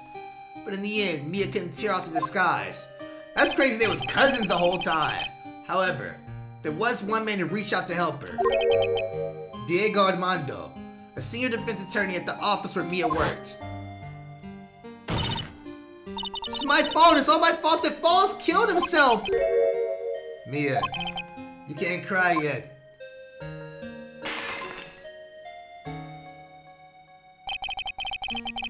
But in the end, Mia couldn't tear off the disguise. That's crazy they was cousins the whole time. However, there was one man who reached out to help her. Diego Armando, a senior defense attorney at the office where Mia worked. It's my fault, it's all my fault that Falls killed himself! Mia, you can't cry yet.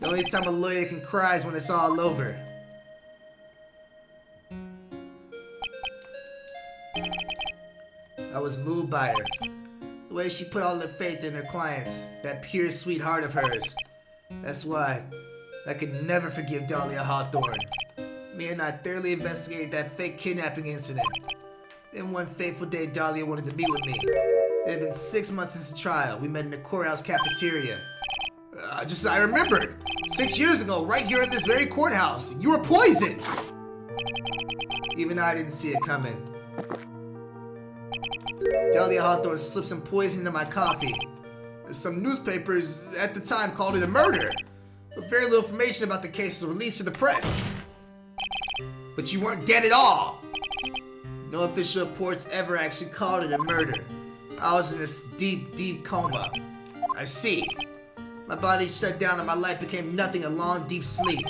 The only time a lawyer can cry is when it's all over. I was moved by her. The way she put all her faith in her clients, that pure sweet heart of hers. That's why I could never forgive Dalia Hawthorne. Me and I thoroughly investigated that fake kidnapping incident. Then one fateful day, Dalia wanted to meet with me. It had been 6 months since the trial. We met in the courthouse cafeteria. I remembered. 6 years ago, right here in this very courthouse, you were poisoned. Even I didn't see it coming. Dalia Hawthorne slipped some poison into my coffee. Some newspapers at the time called it a murder, but very little information about the case was released to the press. But you weren't dead at all. No official reports ever actually called it a murder. I was in this deep, deep coma. I see. My body shut down and my life became nothing, a long, deep sleep.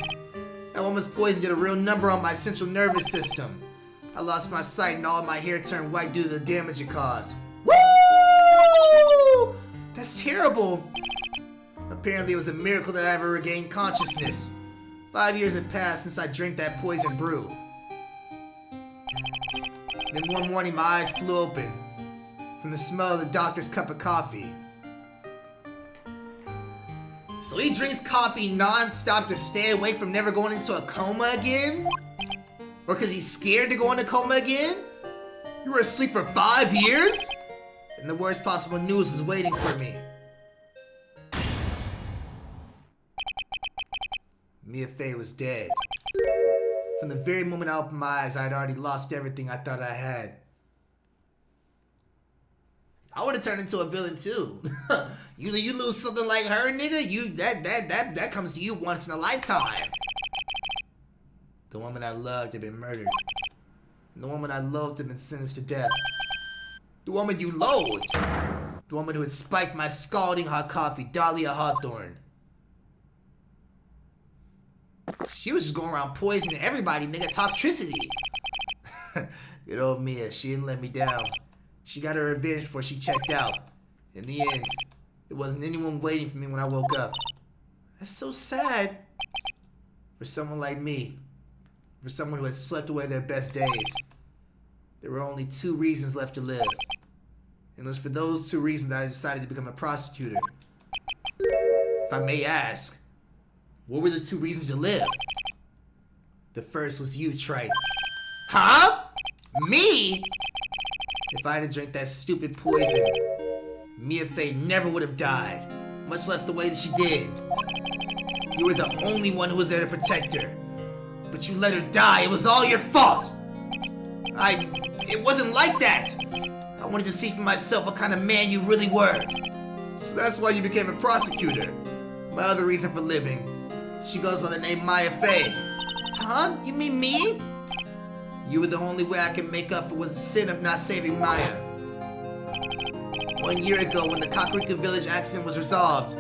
That woman's poison did a real number on my central nervous system. I lost my sight and all of my hair turned white due to the damage it caused. Woo! That's terrible. Apparently it was a miracle that I ever regained consciousness. 5 years had passed since I drank that poison brew. Then one morning my eyes flew open from the smell of the doctor's cup of coffee. So he drinks coffee non-stop to stay away from never going into a coma again? Or because he's scared to go into coma again? You were asleep for 5 years? And the worst possible news is waiting for me. Mia Fey was dead. From the very moment I opened my eyes, I had already lost everything I thought I had. I would have turned into a villain too. You lose something like her, nigga. That comes to you once in a lifetime. The woman I loved had been murdered. And the woman I loved had been sentenced to death. The woman you loathed. The woman who had spiked my scalding hot coffee, Dalia Hawthorne. She was just going around poisoning everybody, nigga. Toxicity. Good old Mia, she didn't let me down. She got her revenge before she checked out. In the end, there wasn't anyone waiting for me when I woke up. That's so sad. For someone like me. For someone who had slept away their best days. There were only 2 reasons left to live. And it was for those 2 reasons that I decided to become a prosecutor. If I may ask, what were the 2 reasons to live? The first was you, Trite. Huh? Me? If I hadn't drank that stupid poison, Mia Fey never would have died. Much less the way that she did. You were the only one who was there to protect her. But you let her die. It was all your fault. It wasn't like that. I wanted to see for myself what kind of man you really were. So that's why you became a prosecutor. My other reason for living. She goes by the name Maya Fey. Huh? You mean me? You were the only way I could make up for the sin of not saving Maya. 1 year ago, when the Kakarika Village accident was resolved,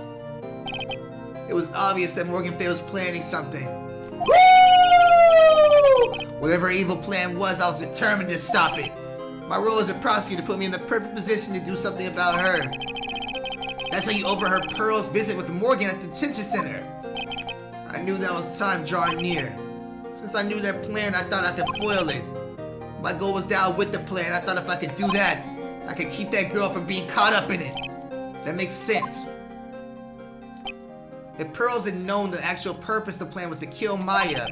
it was obvious that Morgan Fey was planning something. Woo! Whatever her evil plan was, I was determined to stop it. My role as a prosecutor put me in the perfect position to do something about her. That's how you overheard Pearl's visit with Morgan at the detention center. I knew that was time drawing near. Since I knew that plan, I thought I could foil it. My goal was to outwit the plan. I thought if I could do that, I could keep that girl from being caught up in it. That makes sense. If Pearls had known the actual purpose of the plan was to kill Maya,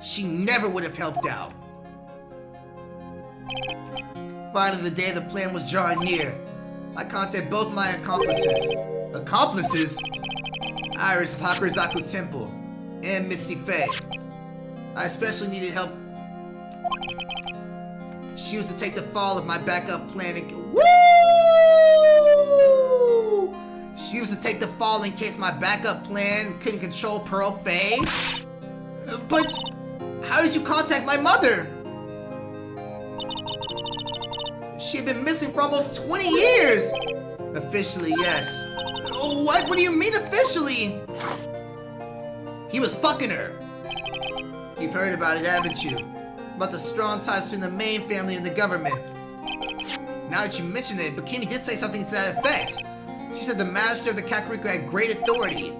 she never would have helped out. Finally, the day the plan was drawing near, I contacted both my accomplices. Accomplices? Iris of Hakurazaku Temple and Misty Fey. I especially needed help. She was to take the fall of my backup plan and She was to take the fall in case my backup plan couldn't control Pearl Fey. But how did you contact my mother? She had been missing for almost 20 years. Officially, yes. What? What do you mean officially? He was fucking her. You've heard about it, haven't you? About the strong ties between the main family and the government. Now that you mention it, Bikini did say something to that effect. She said the master of the Kakariko had great authority.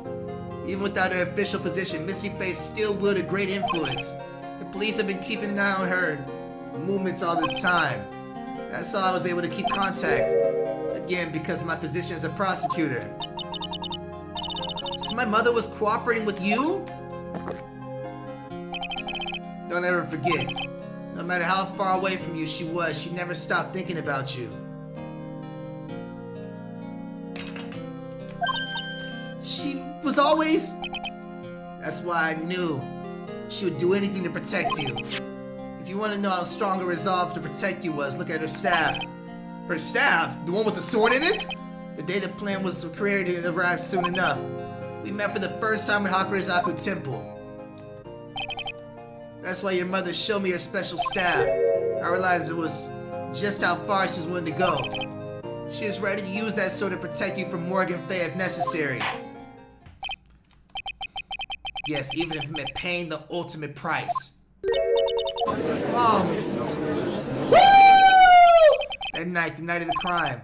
Even without her official position, Misty Fey still wielded great influence. The police have been keeping an eye on her movements all this time. That's how I was able to keep contact. Again, because of my position as a prosecutor. So my mother was cooperating with you? Don't ever forget, no matter how far away from you she was, she never stopped thinking about you. She was always... That's why I knew she would do anything to protect you. If you want to know how strong her resolve to protect you was, look at her staff. Her staff? The one with the sword in it? The day the plan was created arrived soon enough. We met for the first time at Hakurizaku Temple. That's why your mother showed me her special staff. I realized it was just how far she was willing to go. She is ready to use that sword to protect you from Morgan Fay if necessary. Yes, even if it meant paying the ultimate price. That night, the night of the crime,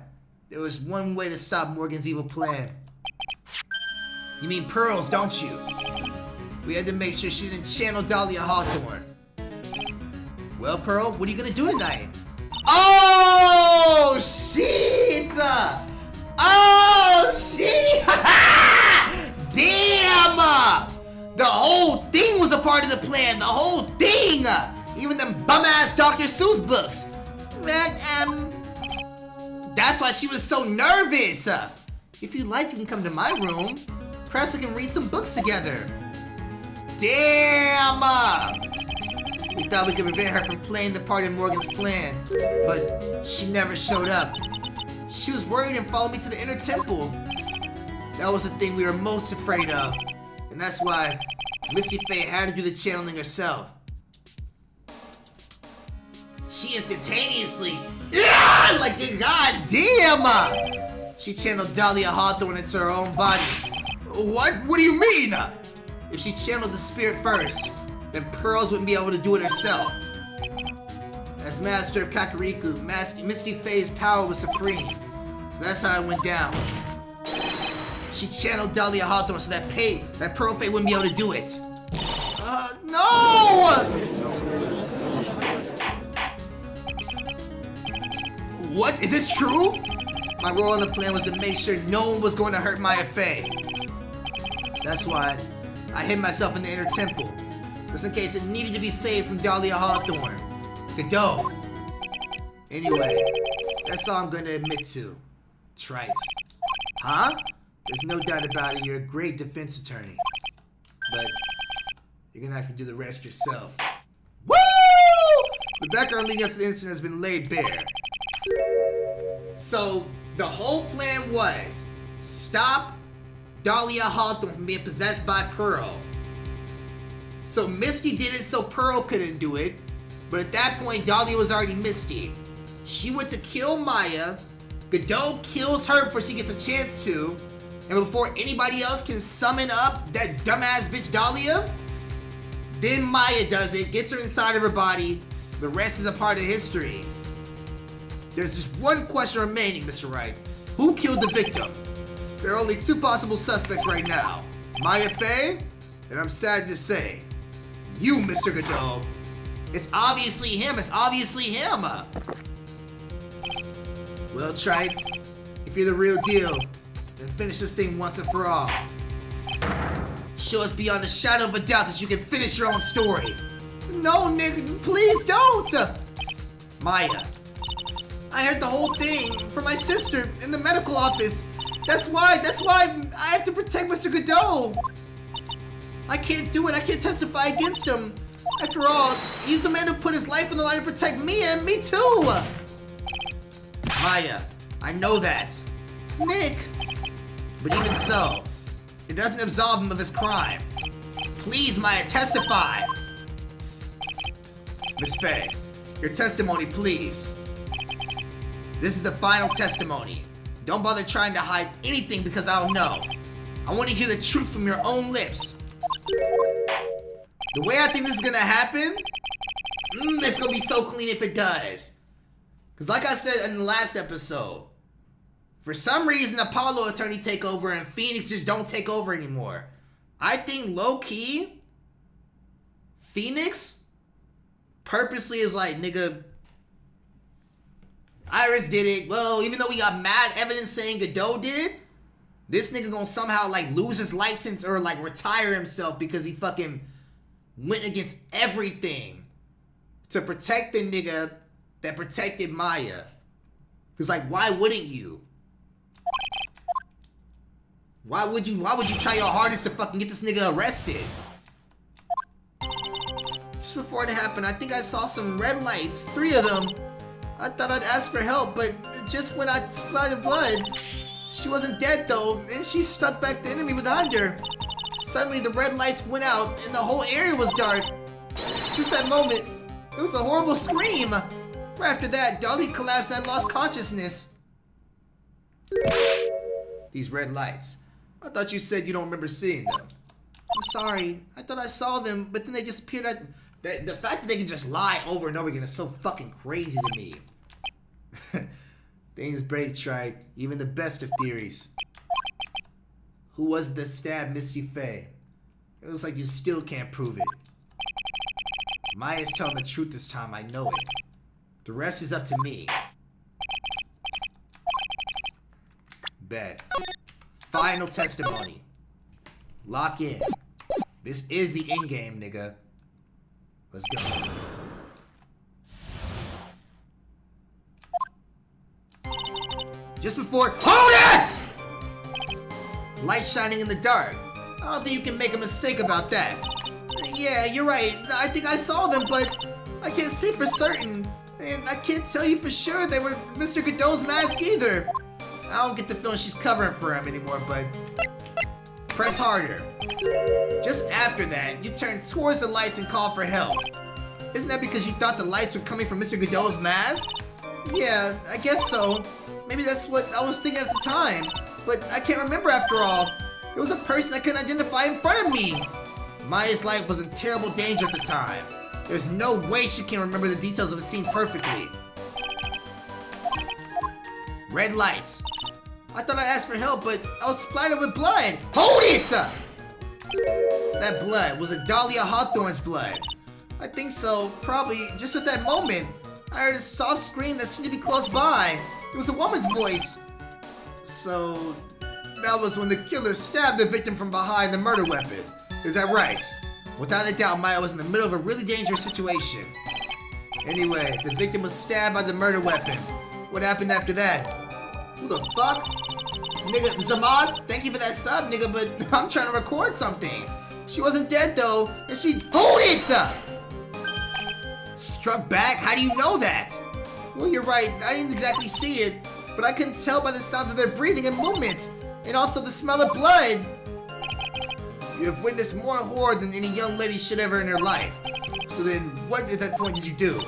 there was one way to stop Morgan's evil plan. You mean pearls, don't you? We had to make sure she didn't channel Dalia Hawthorne. Well, Pearl, what are you gonna do tonight? Oh, shit! Oh, shit! Damn! The whole thing was a part of the plan, the whole thing! Even them bum-ass Dr. Seuss books. That's why she was so nervous. If you like, you can come to my room. Perhaps we can read some books together. Damn! We thought we could prevent her from playing the part in Morgan's plan, but she never showed up. She was worried and followed me to the inner temple. That was the thing we were most afraid of, and that's why Misty Fay had to do the channeling herself. She instantaneously, like a goddamn! She channeled Dalia Hawthorne into her own body. What? What do you mean? If she channeled the spirit first, then Pearls wouldn't be able to do it herself. As Master of Kakariko, Misty Fay's power was supreme. So that's how it went down. She channeled Dalia Hawthorne so that Pearl Fay wouldn't be able to do it. No! What? Is this true? My role in the plan was to make sure no one was going to hurt Maya Fay. That's why I hid myself in the inner temple, just in case it needed to be saved from Dalia Hawthorne. Godot. Anyway, that's all I'm gonna admit to. Trite. Huh? There's no doubt about it, you're a great defense attorney. But you're gonna have to do the rest yourself. Woo! The background leading up to the incident has been laid bare. So, the whole plan was stop Dalia Hawthorne from being possessed by Pearl. So Misty did it so Pearl couldn't do it, but at that point Dalia was already Misty. She went to kill Maya, Godot kills her before she gets a chance to, and before anybody else can summon up that dumbass bitch Dalia, then Maya does it, gets her inside of her body. The rest is a part of history. There's just one question remaining, Mr. Wright. Who killed the victim? There are only two possible suspects right now. Maya Fay, and I'm sad to say, you, Mr. Godot. It's obviously him, Well, Trite, if you're the real deal, then finish this thing once and for all. Show us beyond a shadow of a doubt that you can finish your own story. No, nigga, please don't! Maya, I heard the whole thing from my sister in the medical office. That's why I have to protect Mr. Godot. I can't do it, I can't testify against him. After all, he's the man who put his life on the line to protect me and me too. Maya, I know that. Nick. But even so, it doesn't absolve him of his crime. Please, Maya, testify. Miss Fay, your testimony, please. This is the final testimony. Don't bother trying to hide anything because I'll know. I want to hear the truth from your own lips. The way I think this is gonna happen, it's gonna be so clean if it does. Because like I said in the last episode, for some reason Apollo attorney take over and Phoenix just don't take over anymore. I think low-key, Phoenix purposely is like, nigga, Iris did it. Well, even though we got mad evidence saying Godot did it, this nigga gonna somehow like lose his license or like retire himself because he fucking went against everything to protect the nigga that protected Maya. Cause like, why wouldn't you? Why would you try your hardest to fucking get this nigga arrested? Just before it happened, I think I saw some red lights, 3 of them. I thought I'd ask for help, but just when I splattered blood, she wasn't dead though, and she stuck back the enemy behind her. Suddenly the red lights went out and the whole area was dark. Just that moment, it was a horrible scream. Right after that, Dalia collapsed and lost consciousness. These red lights. I thought you said you don't remember seeing them. I'm sorry, I thought I saw them, but then they just appeared. The fact that they can just lie over and over again is so fucking crazy to me. Things break, Trike. Even the best of theories. Who was the stab Misty Faye? It looks like you still can't prove it. Maya's telling the truth this time, I know it. The rest is up to me. Bet. Final testimony. Lock in. This is the in-game, nigga. Let's go. Just before— HOLD IT! Light shining in the dark. I don't think you can make a mistake about that. Yeah, you're right. I think I saw them, but I can't say for certain. And I can't tell you for sure they were Mr. Godot's mask either. I don't get the feeling she's covering for him anymore, but press harder. Just after that, you turn towards the lights and call for help. Isn't that because you thought the lights were coming from Mr. Godot's mask? Yeah, I guess so. Maybe that's what I was thinking at the time. But I can't remember after all. It was a person I couldn't identify in front of me. Maya's life was in terrible danger at the time. There's no way she can remember the details of a scene perfectly. Red lights. I thought I asked for help, but I was splattered with blood. Hold it! That blood, was it Dalia Hawthorne's blood? I think so, probably just at that moment. I heard a soft scream that seemed to be close by. It was a woman's voice. So, that was when the killer stabbed the victim from behind the murder weapon. Is that right? Without a doubt, Maya was in the middle of a really dangerous situation. Anyway, the victim was stabbed by the murder weapon. What happened after that? Who the fuck? Nigga, Zamad, thank you for that sub, nigga, but I'm trying to record something. She wasn't dead though, and she— HOLD IT! Struck back? How do you know that? Well, you're right, I didn't exactly see it, but I couldn't tell by the sounds of their breathing and movement, and also the smell of blood. You have witnessed more horror than any young lady should ever in her life. So then, what at that point did you do?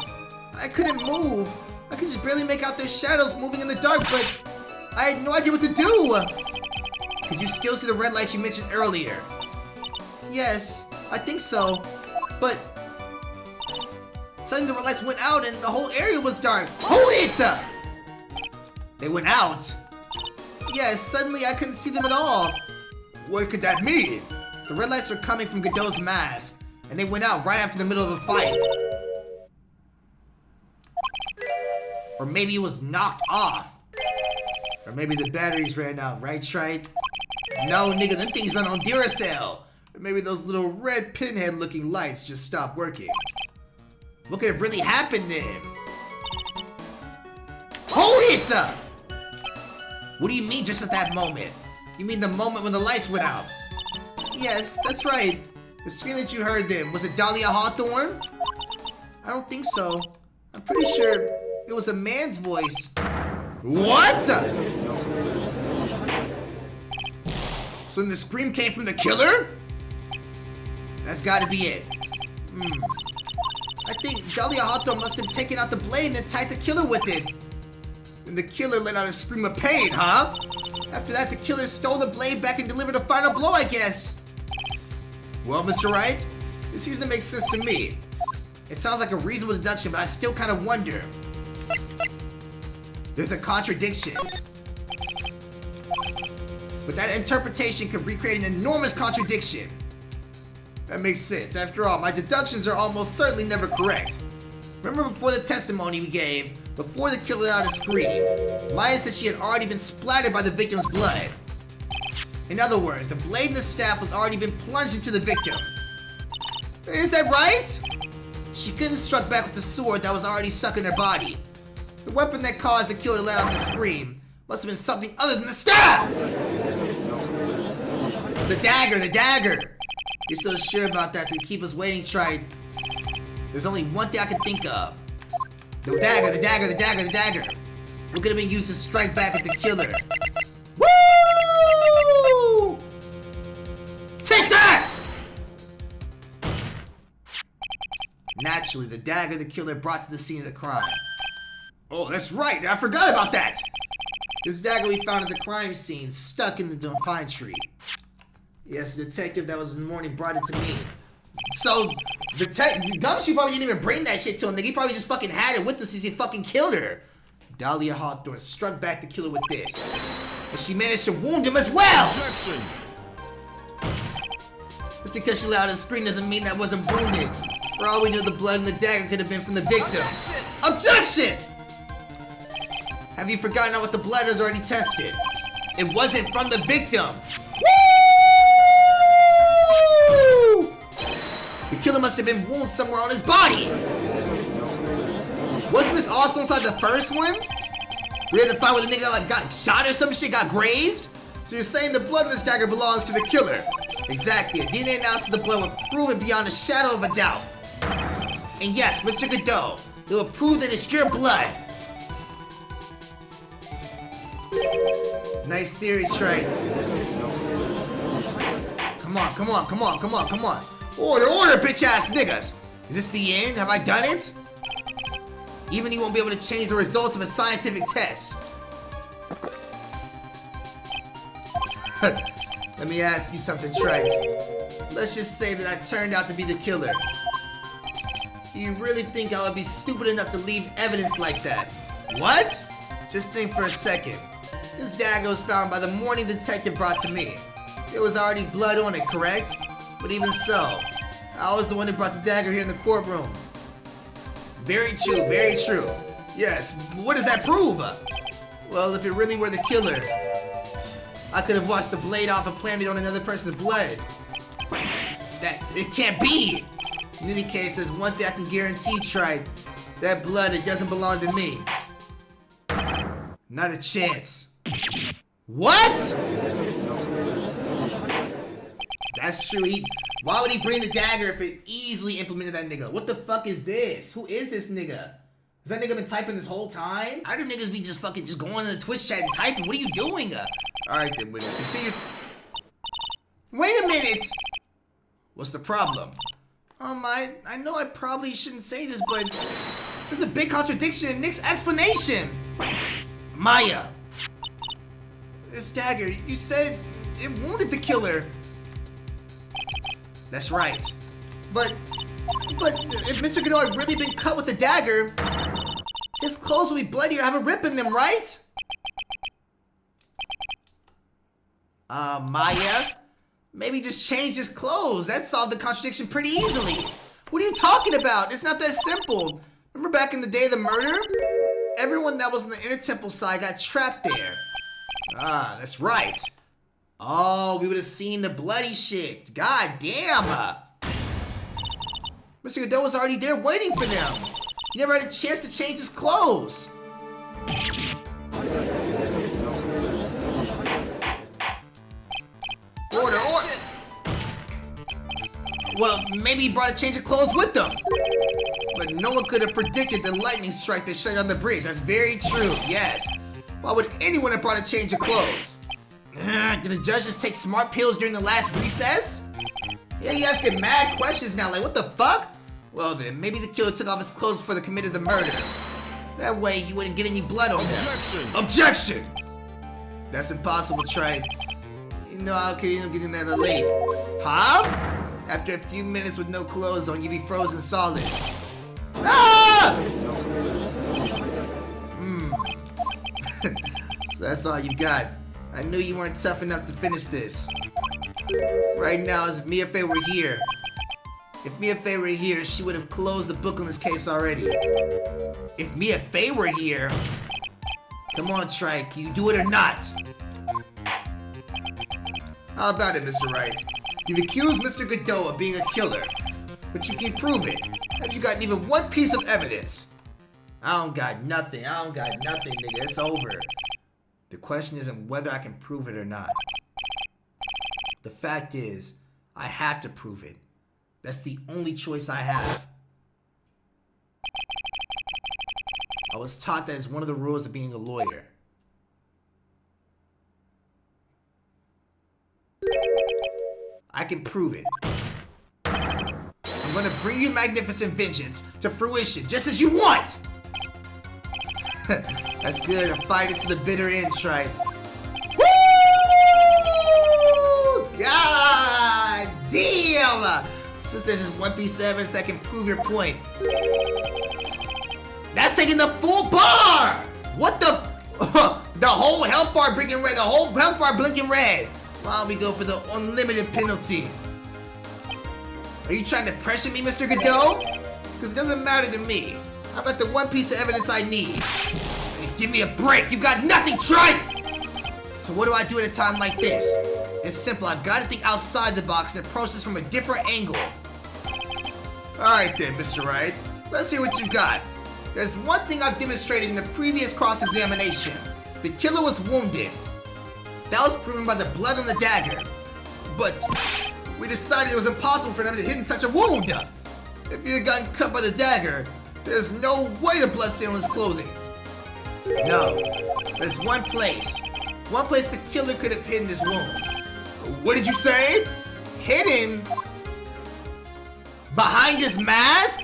I couldn't move. I could just barely make out their shadows moving in the dark, but I had no idea what to do. Could you still see the red lights you mentioned earlier? Yes, I think so. But suddenly the red lights went out and the whole area was dark. Hold it! They went out? Yes, suddenly I couldn't see them at all. What could that mean? The red lights were coming from Godot's mask, and they went out right after the middle of a fight. Or maybe it was knocked off. Or maybe the batteries ran out, right, Trite? No, nigga, them things run on Duracell. Or maybe those little red pinhead looking lights just stopped working. What could have really happened then? Hold it! What do you mean just at that moment? You mean the moment when the lights went out? Yes, that's right. The scream that you heard then, was it Dalia Hawthorne? I don't think so. I'm pretty sure it was a man's voice. What? So then the scream came from the killer? That's gotta be it. I think Dalia Hawthorne must have taken out the blade and attacked the killer with it. And the killer let out a scream of pain, huh? After that, the killer stole the blade back and delivered a final blow, I guess. Well, Mr. Wright, this seems to make sense to me. It sounds like a reasonable deduction, but I still kind of wonder. There's a contradiction. But that interpretation could recreate an enormous contradiction. That makes sense. After all, my deductions are almost certainly never correct. Remember before the testimony we gave, before the killer let out a scream, Maya said she had already been splattered by the victim's blood. In other words, the blade and the staff was already been plunged into the victim. Is that right? She couldn't have struck back with the sword that was already stuck in her body. The weapon that caused the killer to let out the scream must have been something other than the staff! The dagger, the dagger! You're so sure about that to keep us waiting, Trite. There's only one thing I can think of. No, dagger, the dagger, the dagger, the dagger. What could have been used to strike back at the killer? Woo! Take that! Naturally, the dagger the killer brought to the scene of the crime. Oh, that's right, I forgot about that! This dagger we found at the crime scene, stuck in the pine tree. Yes, the detective that was in the morning brought it to me. So, Gumshoe probably didn't even bring that shit to him, nigga. He probably just fucking had it with him since he fucking killed her. Dalia Hawthorne struck back the killer with this. And she managed to wound him as well! Objection! Just because she allowed a scream doesn't mean that wasn't wounded. For all we knew, the blood in the dagger could have been from the victim. Objection! Have you forgotten what the blood was already tested? It wasn't from the victim. Woo! The killer must have been wounded somewhere on his body. Wasn't this also inside the first one? We had to find where the nigga like got shot or some shit, got grazed? So you're saying the blood in this dagger belongs to the killer? Exactly. A DNA analysis of the blood will prove it beyond a shadow of a doubt. And yes, Mr. Godot, it will prove that it's your blood. Nice theory, Trey. Come on, come on, come on, come on, come on. Order, order, bitch ass niggas. Is this the end? Have I done it? Even you won't be able to change the results of a scientific test. Let me ask you something, Trey. Let's just say that I turned out to be the killer. Do you really think I would be stupid enough to leave evidence like that? What? Just think for a second. This dagger was found by the morning detective brought to me. There was already blood on it, correct? But even so, I was the one who brought the dagger here in the courtroom. Very true, very true. Yes, what does that prove? Well, if it really were the killer, I could have washed the blade off and planted it on another person's blood. It can't be! In any case, there's one thing I can guarantee, Trey. That blood, it doesn't belong to me. Not a chance. What? That's true. Why would he bring the dagger if it easily implemented that nigga? What the fuck is this? Who is this nigga? Has that nigga been typing this whole time? How do niggas be just fucking just going in the Twitch chat and typing? What are you doing? Alright then, witness, continue. Wait a minute! What's the problem? I know I probably shouldn't say this, but there's a big contradiction in Nick's explanation. Maya, this dagger, you said it wounded the killer. That's right. But if Mr. Godot had really been cut with the dagger, his clothes would be bloody or have a rip in them, right? Maya? Maybe just change his clothes. That solved the contradiction pretty easily. What are you talking about? It's not that simple. Remember back in the day of the murder? Everyone that was on the inner temple side got trapped there. Ah, that's right. Oh, we would have seen the bloody shit. God damn. Mr. Godot was already there waiting for them. He never had a chance to change his clothes. Order. Well, maybe he brought a change of clothes with him. But no one could have predicted the lightning strike that shut down the bridge. That's very true, yes. Why would anyone have brought a change of clothes? Did the judge just take smart pills during the last recess? Yeah, you asking mad questions now, like what the fuck? Well then, maybe the killer took off his clothes before they committed the murder. That way he wouldn't get any blood on them. Objection! That's impossible, Trey. You know how could you end up getting there late? Huh? After a few minutes with no clothes on, you'd be frozen solid. Ah! So that's all you got. I knew you weren't tough enough to finish this. Right now, as if Mia Fey were here. If Mia Fey were here, she would have closed the book on this case already. If Mia Fey were here... Come on, Trey, can you do it or not? How about it, Mr. Wright? You've accused Mr. Godot of being a killer, but you can prove it. Have you gotten even one piece of evidence? I don't got nothing, nigga, it's over. The question isn't whether I can prove it or not. The fact is, I have to prove it. That's the only choice I have. was taught that it's one of the rules of being a lawyer. I can prove it. I'm gonna bring you magnificent vengeance to fruition, just as you want! That's good, I'm fighting to the bitter end, Tripe. Woo! God damn! Since there's just one piece of evidence that can prove your point. That's taking the full bar! What the? The whole health bar blinking red, the whole health bar blinking red! Why don't we go for the unlimited penalty? Are you trying to pressure me, Mr. Godot? Because it doesn't matter to me. How about the one piece of evidence I need? Give me a break, you got nothing, Tripe! So what do I do at a time like this? It's simple, I've got to think outside the box and approach this from a different angle. Alright then, Mr. Wright. Let's see what you got. There's one thing I've demonstrated in the previous cross-examination. The killer was wounded. That was proven by the blood on the dagger. But we decided it was impossible for them to hide such a wound. If he had gotten cut by the dagger, there's no way the blood stain on his clothing. No, there's one place the killer could have hidden his wound. What did you say? Hidden? Behind his mask?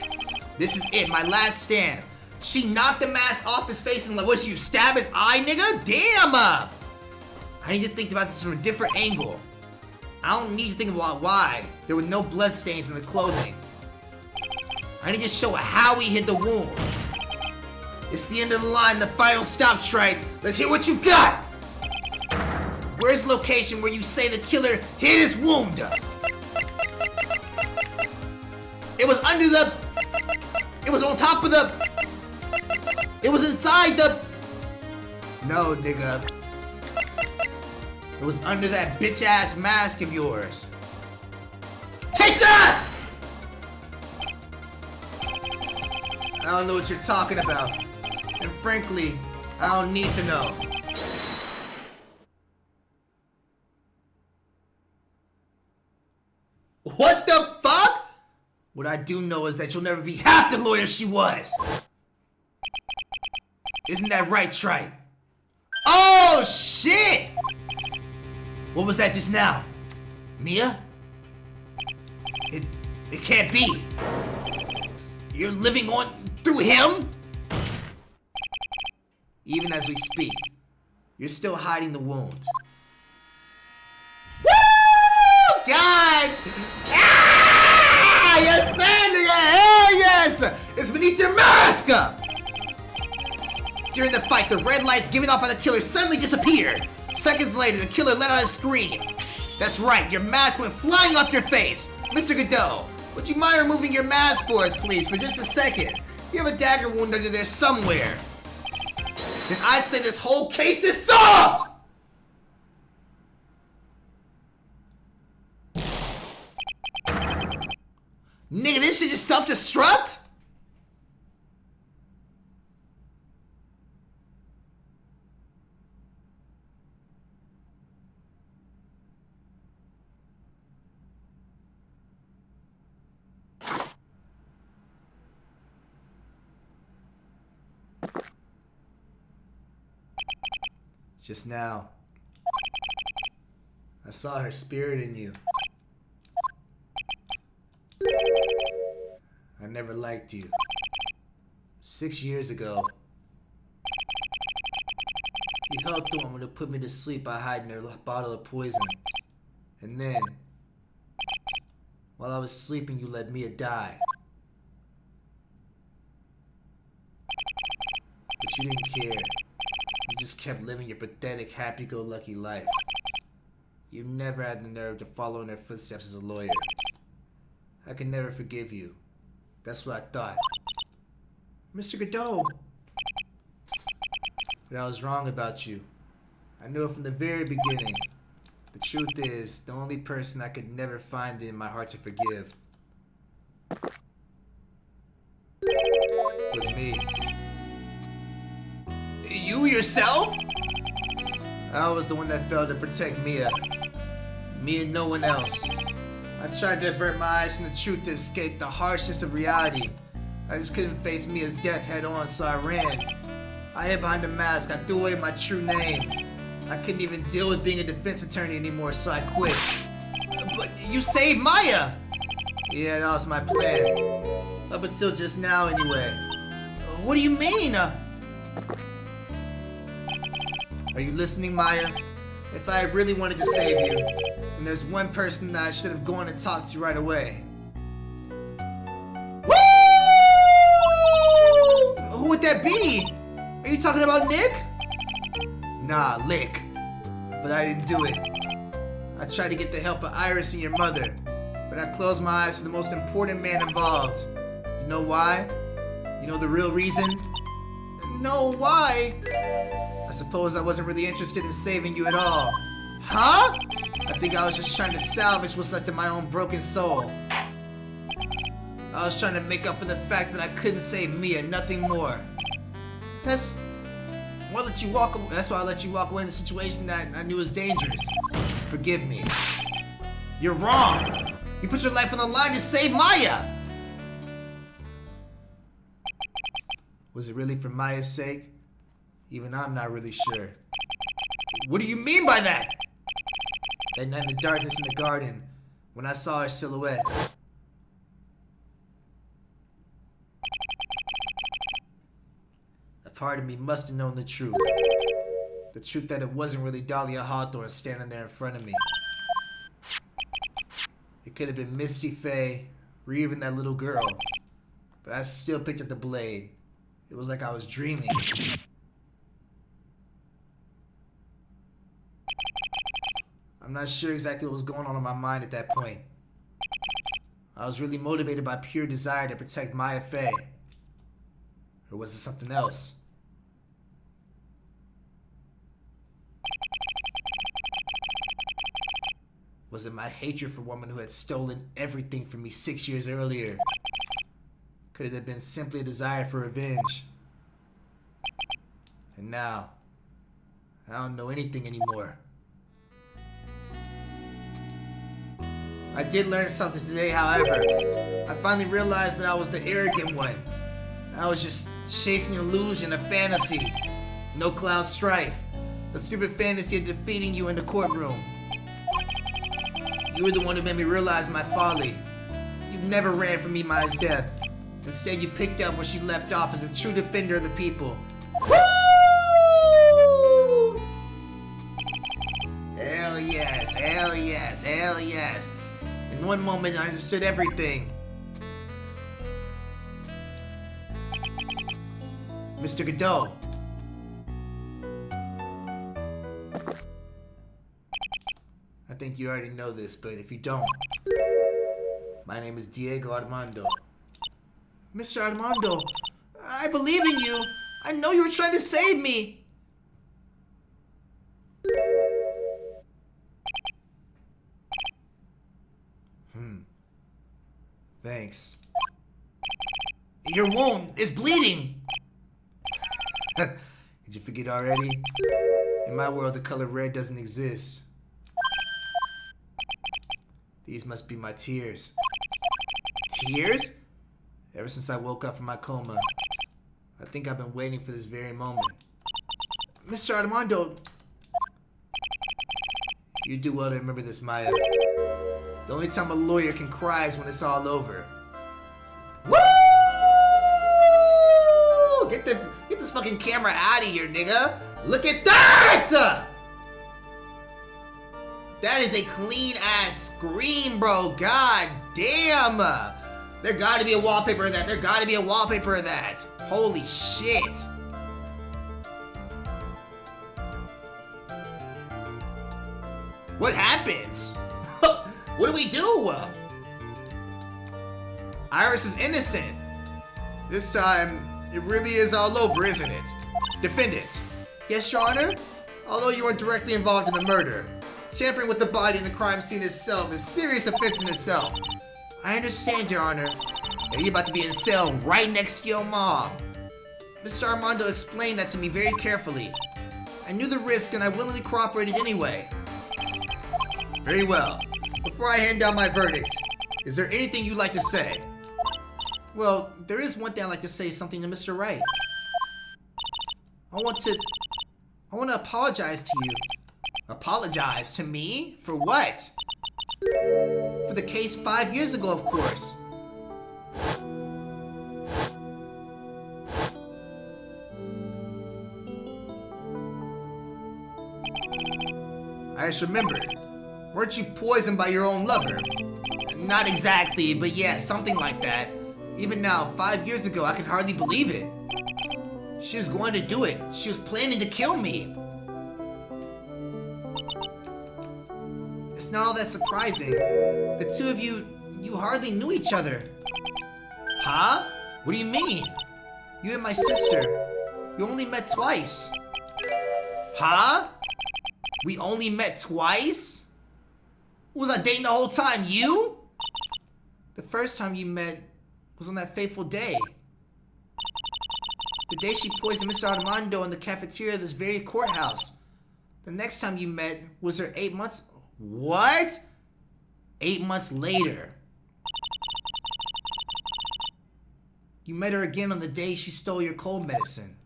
This is it, my last stand. She knocked the mask off his face and like, what, you stab his eye, nigga? Damn! I need to think about this from a different angle. I don't need to think about why there were no blood stains in the clothing. I need to show how he hid the wound. It's the end of the line, the final stop, Tripe. Let's hear what you've got! Where's the location where you say the killer hid his wound? It was under the... It was on top of the... It was inside the... No, nigga. It was under that bitch-ass mask of yours. Take that! I don't know what you're talking about. And frankly, I don't need to know. What the fuck? What I do know is that you'll never be half the lawyer she was. Isn't that right, Tripe? Oh, shit! What was that just now? Mia? It can't be. You're living on through him? Even as we speak, you're still hiding the wound. Woo! God! Ah! Yes, nigga! Hell yes! It's beneath your mask! During the fight, the red lights given off by the killer suddenly disappeared. Seconds later, the killer let out a scream. That's right, your mask went flying off your face. Mr. Godot, would you mind removing your mask for us, please, for just a second? You have a dagger wound under there somewhere. Then I'd say this whole case is solved! Nigga, this shit just self-destruct? Just now, I saw her spirit in you. I never liked you. 6 years ago, you helped the woman to put me to sleep by hiding her bottle of poison. And then, while I was sleeping, you let Mia die. But you didn't care. You just kept living your pathetic, happy-go-lucky life. You never had the nerve to follow in their footsteps as a lawyer. I can never forgive you. That's what I thought. Mr. Godot! But I was wrong about you. I knew it from the very beginning. The truth is, the only person I could never find it in my heart to forgive was me. You yourself? I was the one that failed to protect Mia. Me and no one else. I tried to avert my eyes from the truth to escape the harshness of reality. I just couldn't face Mia's death head on, so I ran. I hid behind the mask. I threw away my true name. I couldn't even deal with being a defense attorney anymore, so I quit. But you saved Maya! Yeah, that was my plan. Up until just now, anyway. What do you mean? Are you listening, Maya? If I really wanted to save you, and there's one person that I should have gone and talked to right away. Woo! Who would that be? Are you talking about Nick? Nah, Lick. But I didn't do it. I tried to get the help of Iris and your mother, but I closed my eyes to the most important man involved. You know why? You know the real reason? No, why? I suppose I wasn't really interested in saving you at all. Huh? I think I was just trying to salvage what's left of my own broken soul. I was trying to make up for the fact that I couldn't save Mia, nothing more. That's why I let you walk away. That's why I let you walk away in a situation that I knew was dangerous. Forgive me. You're wrong. You put your life on the line to save Maya. Was it really for Maya's sake? Even I'm not really sure. What do you mean by that? That night in the darkness in the garden, when I saw her silhouette. A part of me must have known the truth. The truth that it wasn't really Dalia Hawthorne standing there in front of me. It could have been Misty Faye, or even that little girl. But I still picked up the blade. It was like I was dreaming. I'm not sure exactly what was going on in my mind at that point. I was really motivated by pure desire to protect Maya Faye. Or was it something else? Was it my hatred for a woman who had stolen everything from me 6 years earlier? Could it have been simply a desire for revenge? And now, I don't know anything anymore. I did learn something today, however. I finally realized that I was the arrogant one. I was just chasing an illusion, a fantasy. No cloud strife. The stupid fantasy of defeating you in the courtroom. You were the one who made me realize my folly. You never ran from me Maya's death. Instead, you picked up where she left off as a true defender of the people. Woo! Hell yes, hell yes, hell yes. In one moment, I understood everything. Mr. Godot. I think you already know this, but if you don't, my name is Diego Armando. Mr. Armando, I believe in you. I know you were trying to save me. Thanks. Your wound is bleeding. Did you forget already? In my world, the color red doesn't exist. These must be my tears. Tears? Ever since I woke up from my coma, I think I've been waiting for this very moment. Mr. Armando, you do well to remember this, Maya. The only time a lawyer can cry is when it's all over. Woo! Get this fucking camera out of here, nigga. Look at that! That is a clean ass screen, bro. God damn. There gotta be a wallpaper of that. There gotta be a wallpaper of that. Holy shit. What happens? What do we do? Iris is innocent. This time, it really is all over, isn't it? Defendant. Yes, Your Honor? Although you weren't directly involved in the murder, tampering with the body in the crime scene itself is serious offense in itself. I understand, Your Honor. And you're about to be in a cell right next to your mom. Mr. Armando explained that to me very carefully. I knew the risk and I willingly cooperated anyway. Very well. Before I hand down my verdict, is there anything you'd like to say? Well, there is one thing I'd like to say something to Mr. Wright. I want to apologize to you. Apologize to me? For what? For the case 5 years ago, of course. I just remembered. Weren't you poisoned by your own lover? Not exactly, but yeah, something like that. Even now, 5 years ago, I can hardly believe it. She was going to do it. She was planning to kill me. It's not all that surprising. The two of you hardly knew each other. Huh? What do you mean? You and my sister, you only met twice. Huh? We only met twice? Who was I dating the whole time? You? The first time you met was on that fateful day. The day she poisoned Mr. Armando in the cafeteria of this very courthouse. The next time you met was her 8 months... What? 8 months later. You met her again on the day she stole your cold medicine.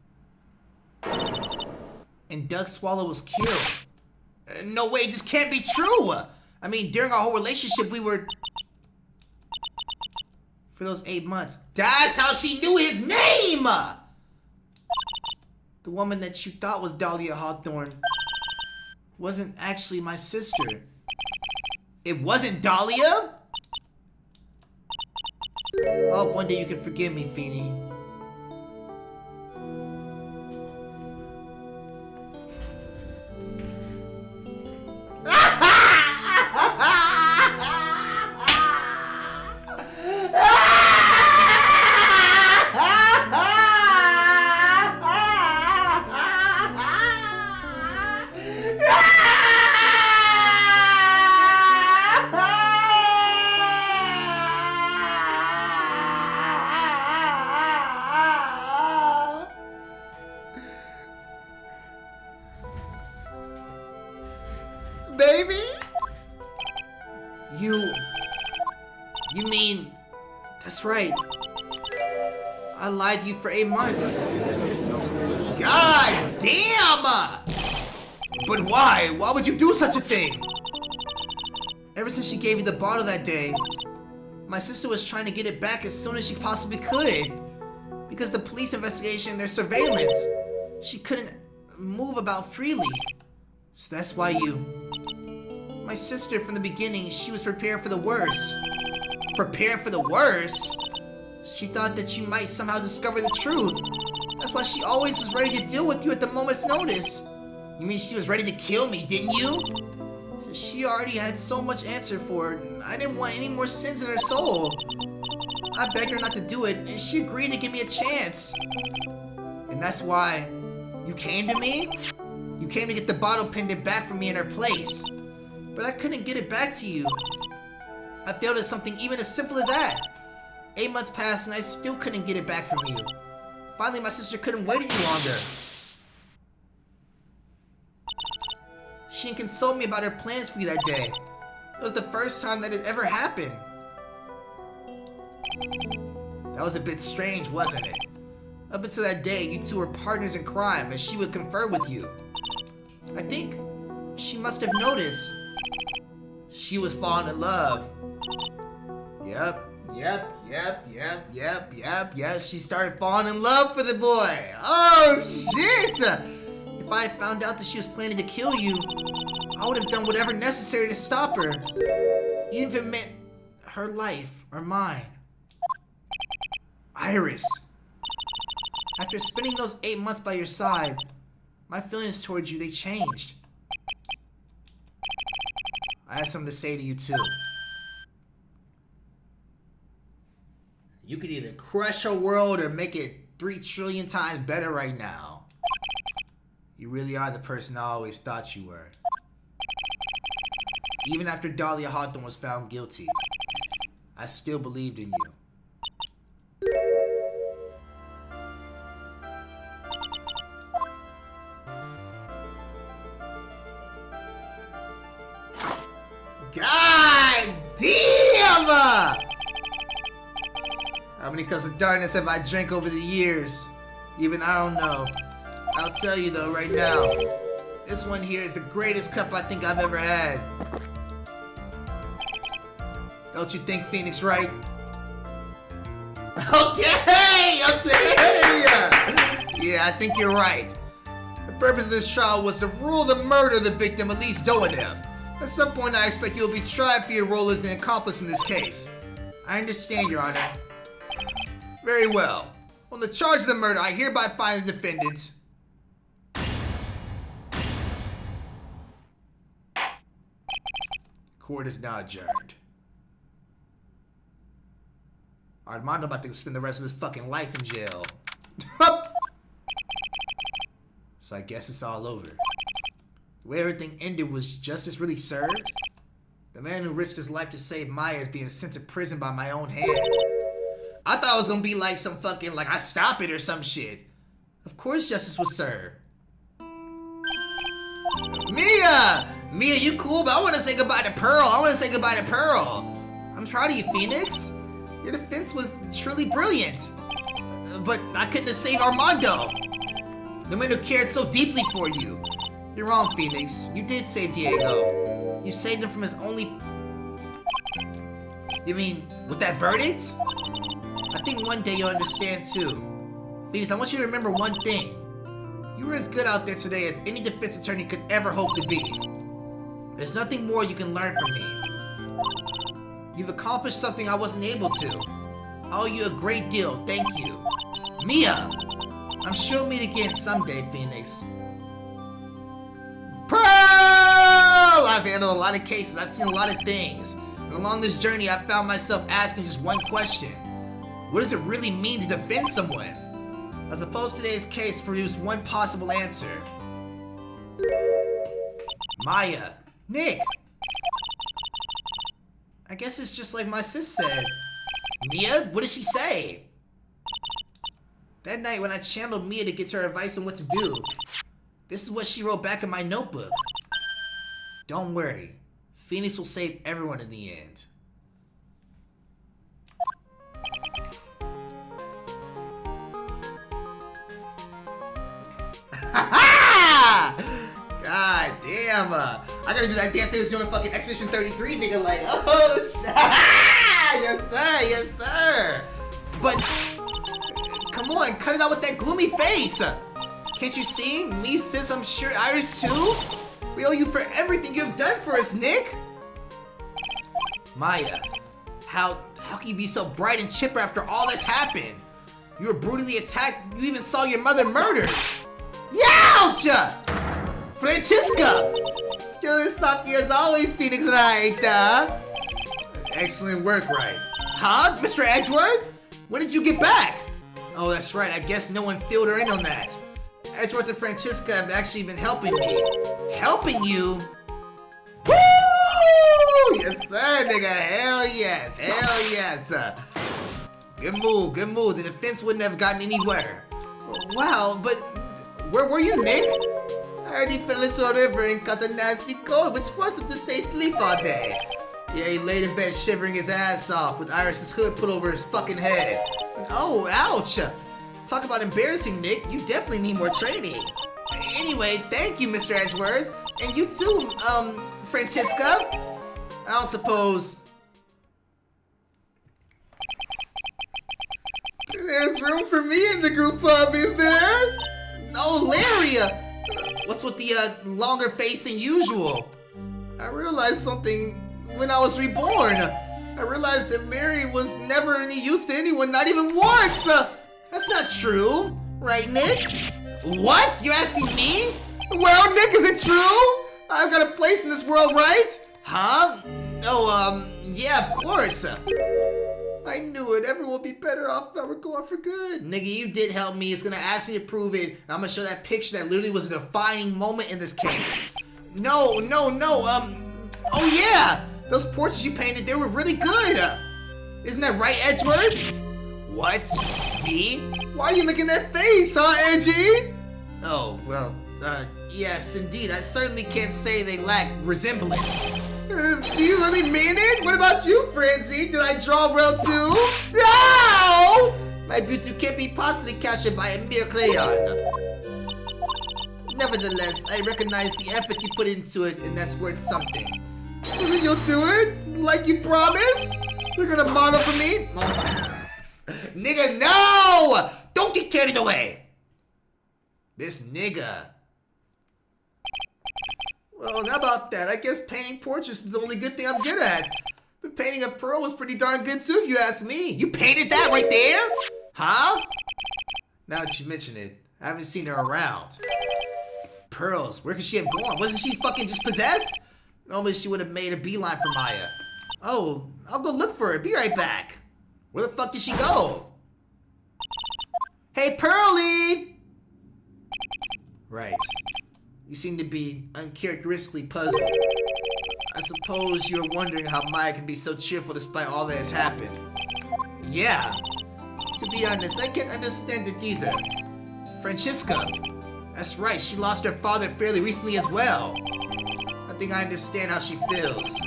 And Doug Swallow was killed. No way, this can't be true! I mean, during our whole relationship, we were... For those 8 months. That's how she knew his name! The woman that you thought was Dalia Hawthorne wasn't actually my sister. It wasn't Dalia? I hope one day you can forgive me, Feeny. Baby? You mean... That's right. I lied to you for 8 months. God damn! But why? Why would you do such a thing? Ever since she gave you the bottle that day, my sister was trying to get it back as soon as she possibly could. Because the police investigation and their surveillance, she couldn't move about freely. So that's why My sister, from the beginning, she was prepared for the worst. Prepared for the worst? She thought that you might somehow discover the truth. That's why she always was ready to deal with you at the moment's notice. You mean she was ready to kill me, didn't you? She already had so much answer for it. I didn't want any more sins in her soul. I begged her not to do it, and she agreed to give me a chance. And that's why you came to me? You came to get the bottle pendant back from me in her place. But I couldn't get it back to you. I failed at something even as simple as that. 8 months passed and I still couldn't get it back from you. Finally, my sister couldn't wait any longer. She didn't consult me about her plans for you that day. It was the first time that it ever happened. That was a bit strange, wasn't it? Up until that day, you two were partners in crime and she would confer with you. I think she must have noticed. She was falling in love. Yep. She started falling in love for the boy. Oh, shit! If I had found out that she was planning to kill you, I would have done whatever necessary to stop her. Even if it meant her life or mine. Iris. After spending those 8 months by your side, my feelings towards you, they changed. I have something to say to you too. You could either crush her world or make it 3 trillion times better right now. You really are the person I always thought you were. Even after Dalia Hawthorne was found guilty, I still believed in you. God damn! How many cups of darkness have I drank over the years? Even I don't know. I'll tell you though right now, this one here is the greatest cup I think I've ever had. Don't you think, Phoenix, right? Okay! Yeah, I think you're right. The purpose of this trial was to rule the murder of the victim, at least doing him. At some point, I expect you'll be tried for your role as an accomplice in this case. I understand, Your Honor. Very well. On the charge of the murder, I hereby find the defendant. Court is now adjourned. Armando about to spend the rest of his fucking life in jail. So I guess it's all over. The way everything ended was justice really served? The man who risked his life to save Maya is being sent to prison by my own hand. I thought it was gonna be like some fucking, like, I stop it or some shit. Of course justice was served. Mia! Mia, you cool, but I want to say goodbye to Pearl. I'm proud of you, Phoenix. Your defense was truly brilliant. But I couldn't have saved Armando. The man who cared so deeply for you. You're wrong, Phoenix. You did save Diego. You saved him from his only... You mean, with that verdict? I think one day you'll understand too. Phoenix, I want you to remember one thing. You were as good out there today as any defense attorney could ever hope to be. There's nothing more you can learn from me. You've accomplished something I wasn't able to. I owe you a great deal, thank you. Mia! I'm sure we'll meet again someday, Phoenix. Pearl! I've handled a lot of cases, I've seen a lot of things. And along this journey, I found myself asking just one question. What does it really mean to defend someone? I suppose today's case produced one possible answer. Maya. Nick. I guess it's just like my sis said. Mia, what did she say? That night when I channeled Mia to get her advice on what to do, this is what she wrote back in my notebook. Don't worry, Phoenix will save everyone in the end. God damn, I gotta do that dance they was doing fucking Expedition 33, nigga, like, oh, yes sir. But, come on, cut it out with that gloomy face. Can't you see? Me, sis, I'm sure Iris too. We owe you for everything you've done for us, Nick. Maya, how can you be so bright and chipper after all that's happened? You were brutally attacked, you even saw your mother murdered. Youch! Francesca! Still as softy as always, Phoenix Knight. Excellent work, right? Huh? Mr. Edgeworth? When did you get back? Oh, that's right. I guess no one filled her in on that. Edgeworth and Francesca have actually been helping me. Helping you? Woo! Yes, sir, nigga. Hell yes. Good move. The defense wouldn't have gotten anywhere. Wow, but where were you, Nick? I heard he fell into a river and caught a nasty cold, which forced him to stay asleep all day. Yeah, he laid in bed shivering his ass off with Iris's hood put over his fucking head. Oh, ouch! Talk about embarrassing, Nick. You definitely need more training. Anyway, thank you, Mr. Edgeworth. And you too, Francesca. I don't suppose... There's room for me in the group hub, is there? Oh, Larry! What's with the longer face than usual? I realized something when I was reborn. I realized that Larry was never any use to anyone, not even once! That's not true, right, Nick? What? You're asking me? Well, Nick, is it true? I've got a place in this world, right? Huh? Oh, yeah, of course. I knew it. Everyone will be better off if I were gone for good. Nigga, you did help me. It's gonna ask me to prove it. And I'm gonna show that picture that literally was a defining moment in this case. No. Oh yeah! Those portraits you painted, they were really good. Isn't that right, Edgeworth? What? Me? Why are you making that face, huh, Edgy? Oh, well, yes, indeed. I certainly can't say they lack resemblance. Do you really mean it? What about you, Francie? Did I draw well too? No! My beauty can't be possibly captured by a mere crayon. Nevertheless, I recognize the effort you put into it, and that's worth something. So then you'll do it? Like you promised? You're gonna model for me? Nigga, no! Don't get carried away! This nigga. Well, how about that? I guess painting portraits is the only good thing I'm good at. The painting of Pearl was pretty darn good too, if you ask me. You painted that right there? Huh? Now that you mention it, I haven't seen her around. Pearls, where could she have gone? Wasn't she fucking just possessed? Normally she would have made a beeline for Maya. Oh, I'll go look for her. Be right back. Where the fuck did she go? Hey, Pearlie! Right. You seem to be uncharacteristically puzzled. I suppose you're wondering how Maya can be so cheerful despite all that has happened. Yeah. To be honest, I can't understand it either. Francesca. That's right, she lost her father fairly recently as well. I think I understand how she feels.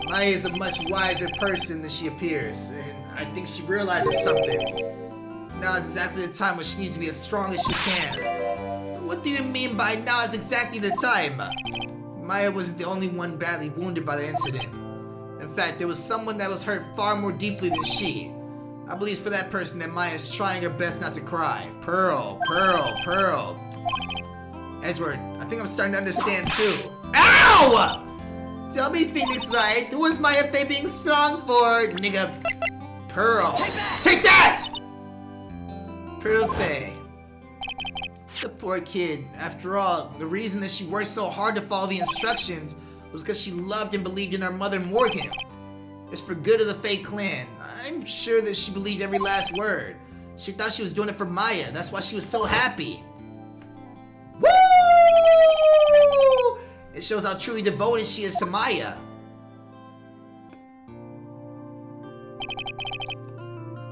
Maya is a much wiser person than she appears, and I think she realizes something. Now is exactly the time when she needs to be as strong as she can. What do you mean by now is exactly the time? Maya wasn't the only one badly wounded by the incident. In fact, there was someone that was hurt far more deeply than she. I believe it's for that person that Maya is trying her best not to cry. Pearl, Pearl, Pearl. Edward, I think I'm starting to understand too. Ow! Tell me, Phoenix Wright, who is Maya Faye being strong for, nigga? Pearl. Take that! Pearl Faye. The poor kid. After all, the reason that she worked so hard to follow the instructions was because she loved and believed in her mother Morgan. It's for good of the Faye clan. I'm sure that she believed every last word. She thought she was doing it for Maya. That's why she was so happy. Woo! It shows how truly devoted she is to Maya.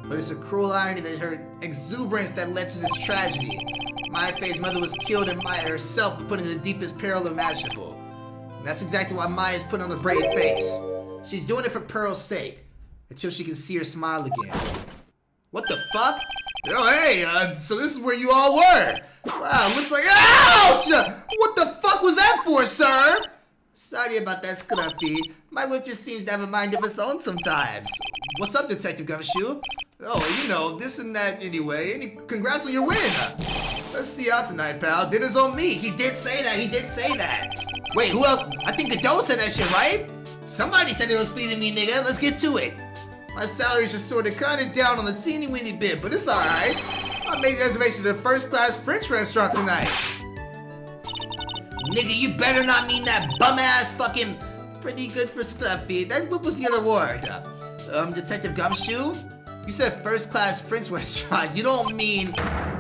But it's a cruel irony that her exuberance that led to this tragedy. Maya Faye's mother was killed and Maya herself was put in the deepest peril imaginable. And that's exactly why Maya's put on a brave face. She's doing it for Pearl's sake, until she can see her smile again. What the fuck? Oh, hey, so this is where you all were. Wow, looks like, ouch! What the fuck was that for, sir? Sorry about that, Scruffy. My witch just seems to have a mind of its own sometimes. What's up, Detective Gumshoe? Oh, you know, this and that anyway. Congrats on your win. Let's see you out tonight, pal. Dinner's on me. He did say that, he did say that. Wait, who else? I think Godot said that shit, right? Somebody said it was feeding me, nigga. Let's get to it. My salary's just sort of kinda down on the teeny weeny bit, but it's alright. I made reservations at a first-class French restaurant tonight. Nigga, you better not mean that bum-ass fucking... Pretty good for Scruffy. What was your award? Detective Gumshoe? You said first-class French restaurant. You don't mean...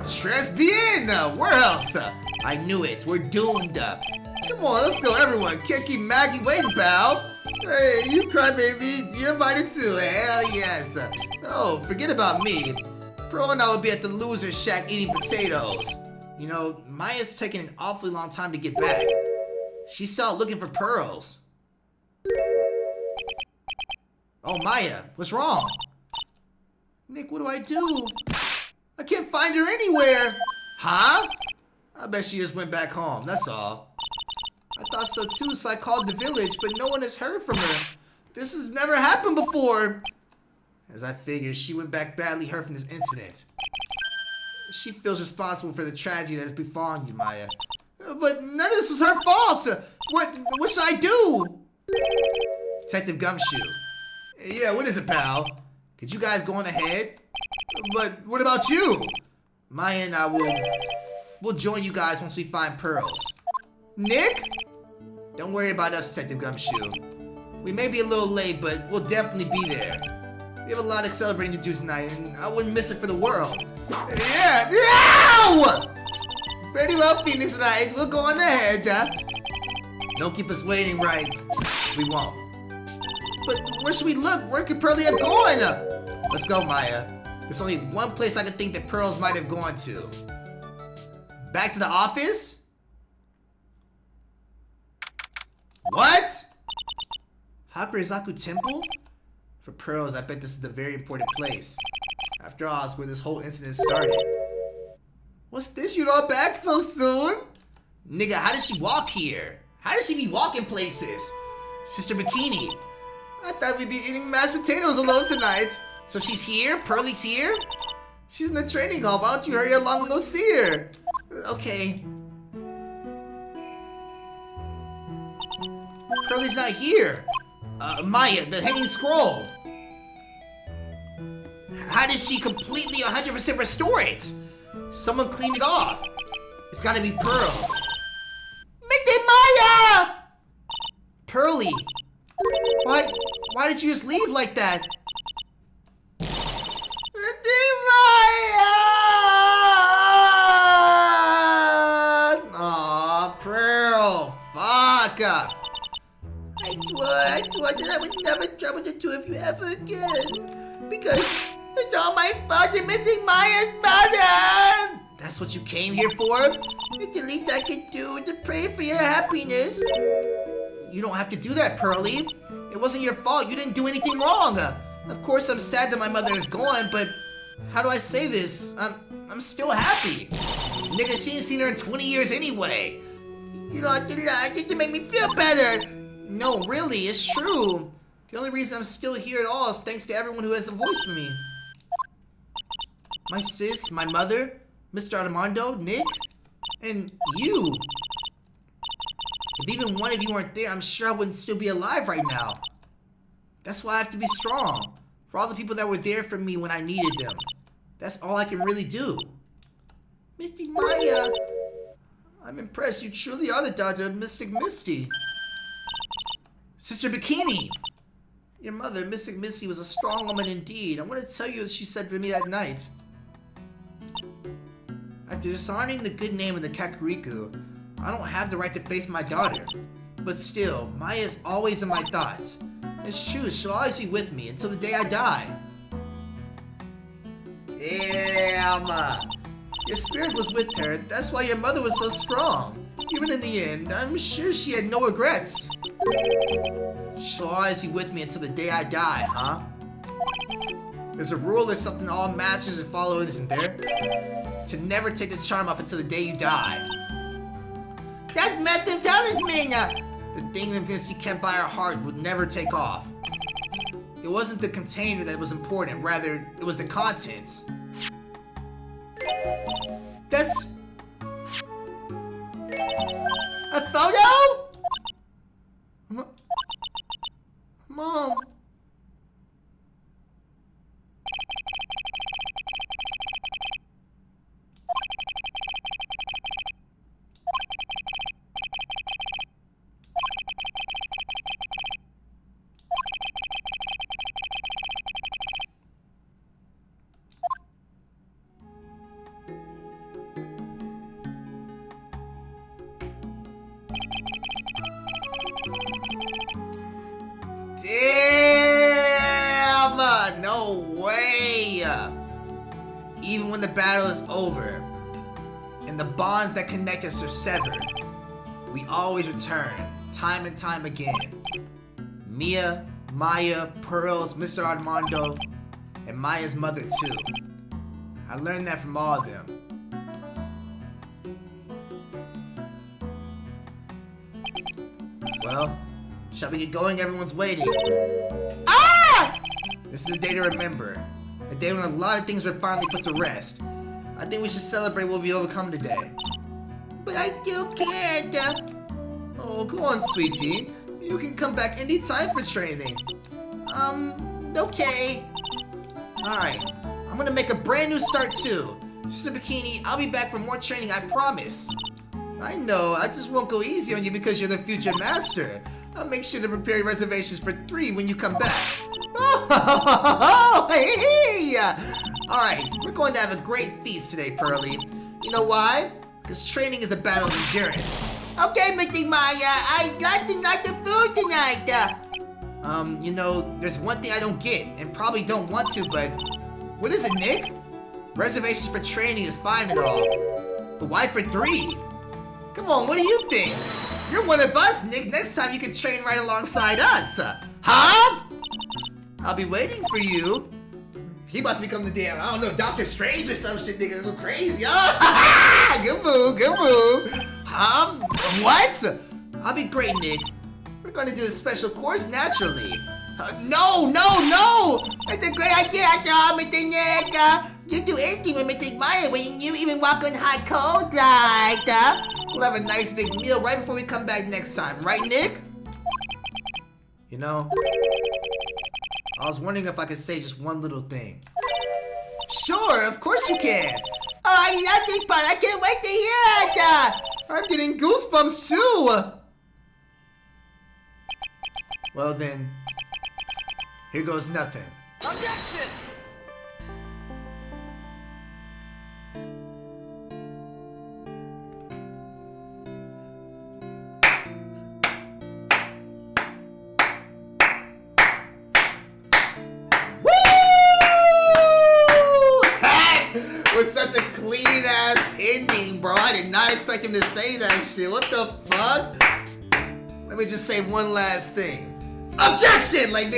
Tres bien! Where else? I knew it. We're doomed. Come on, let's go, everyone. Can't keep Maggie waiting, pal. Hey, you crybaby. You're invited too. Hell yes. Oh, forget about me. Pearl and I will be at the loser shack eating potatoes. You know, Maya's taking an awfully long time to get back. She's still out looking for pearls. Oh, Maya, what's wrong? Nick, what do I do? I can't find her anywhere. Huh? I bet she just went back home, that's all. I thought so too, so I called the village, but no one has heard from her. This has never happened before. As I figured, she went back badly hurt from this incident. She feels responsible for the tragedy that has befallen you, Maya. But none of this was her fault! What should I do? Detective Gumshoe. Yeah, what is it, pal? Could you guys go on ahead? But what about you? Maya and I we'll join you guys once we find pearls. Nick? Don't worry about us, Detective Gumshoe. We may be a little late, but we'll definitely be there. We have a lot of celebrating to do tonight, and I wouldn't miss it for the world. Yeah! Ow! Very well, Phoenix Wright. We'll go on ahead. Don't keep us waiting, right? We won't. But where should we look? Where could Pearlie have gone? Let's go, Maya. There's only one place I can think that pearls might have gone to. Back to the office? What? Hakurazaku Temple? For pearls, I bet this is a very important place. After all, it's where this whole incident started. What's this? You're not back so soon? Nigga, how does she walk here? How does she be walking places? Sister Bikini. I thought we'd be eating mashed potatoes alone tonight. So she's here? Pearlie's here? She's in the training hall. Why don't you hurry along and go see her? Okay. Pearlie's not here. Maya, the hanging scroll. How does she completely 100% restore it? Someone cleaned it off. It's gotta be Pearls. Maya! Pearlie. Why did you just leave like that? Aw, Pearl, fuck up. I swore that I would never trouble the two of you ever again. Because it's all my fault for missing Maya's mother. That's what you came here for? It's the least I could do to pray for your happiness. You don't have to do that, Pearlie. It wasn't your fault. You didn't do anything wrong. Of course, I'm sad that my mother is gone, but how do I say this? I'm still happy. Nigga, she ain't seen her in 20 years anyway. You don't have to lie just to make me feel better. No, really, it's true. The only reason I'm still here at all is thanks to everyone who has a voice for me. My sis, my mother, Mr. Armando, Nick, and you. If even one of you weren't there, I'm sure I wouldn't still be alive right now. That's why I have to be strong. For all the people that were there for me when I needed them. That's all I can really do. Mystic Maya. I'm impressed. You truly are the daughter of Mystic Misty. Sister Bikini. Your mother, Mystic Misty, was a strong woman indeed. I want to tell you what she said to me that night. After dishonoring the good name of the Kakariko, I don't have the right to face my daughter. But still, Maya's always in my thoughts. It's true, she'll always be with me until the day I die. Damn! Your spirit was with her, that's why your mother was so strong. Even in the end, I'm sure she had no regrets. She'll always be with me until the day I die, huh? There's a rule or something all masters and followers, isn't there? To never take the charm off until the day you die. That's Methodist talisman! The thing that Misty kept by her heart would never take off. It wasn't the container that was important, rather, it was the contents. That's... a photo? Mom... Damn! No way! Even when the battle is over, and the bonds that connect us are severed, we always return, time and time again. Mia, Maya, Pearls, Mr. Armando, and Maya's mother too. I learned that from all of them. Well, shall we get going? Everyone's waiting. Ah! This is a day to remember. A day when a lot of things were finally put to rest. I think we should celebrate what we overcome today. But I still can't. Oh, go on, sweetie. You can come back anytime for training. Okay. Alright. I'm gonna make a brand new start too. Sister Bikini, I'll be back for more training, I promise. I know, I just won't go easy on you because you're the future master. I'll make sure to prepare your reservations for 3 when you come back. Oh, hey! Alright, we're going to have a great feast today, Pearlie. You know why? Because training is a battle of endurance. Okay, Mystic Maya, I got the food tonight. You know, there's one thing I don't get, and probably don't want to, but... What is it, Nick? Reservations for training is fine and all. But why for 3? Come on, what do you think? You're one of us, Nick. Next time you can train right alongside us. Huh? I'll be waiting for you. He about to become the damn, I don't know, Doctor Strange or some shit, nigga. Go crazy. Oh, good move, good move. What? I'll be great, Nick. We're gonna do a special course naturally. No! That's a great idea, Mr. Nick. You do anything with Mr. Meyer when you even walk on hot cold, right? We'll have a nice big meal right before we come back next time, right, Nick? You know, I was wondering if I could say just one little thing. Sure, of course you can. Oh, I love this part. I can't wait to hear it. I'm getting goosebumps too. Well then, here goes nothing. Objection! Was such a clean ass ending, bro. I did not expect him to say that shit. What the fuck? Let me just say one last thing. Objection! Like,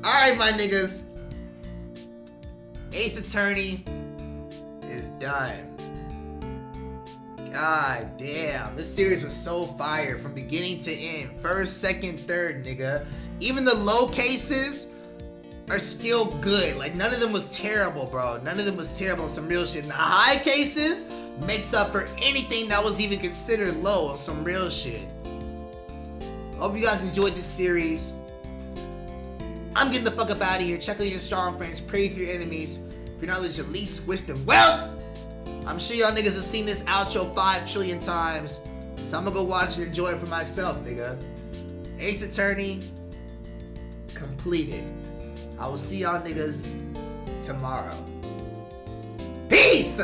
alright, my niggas. Ace Attorney is done. God damn. This series was so fire from beginning to end. First, second, third, nigga. Even the low cases are still good. Like, none of them was terrible, bro. None of them was terrible on some real shit. And the high cases makes up for anything that was even considered low on some real shit. Hope you guys enjoyed this series. I'm getting the fuck up out of here. Check on your strong friends. Pray for your enemies. If you're not at least wish them well. I'm sure y'all niggas have seen this outro 5 trillion times. So I'm gonna go watch and enjoy it for myself, nigga. Ace Attorney completed. I will see y'all niggas tomorrow. Peace!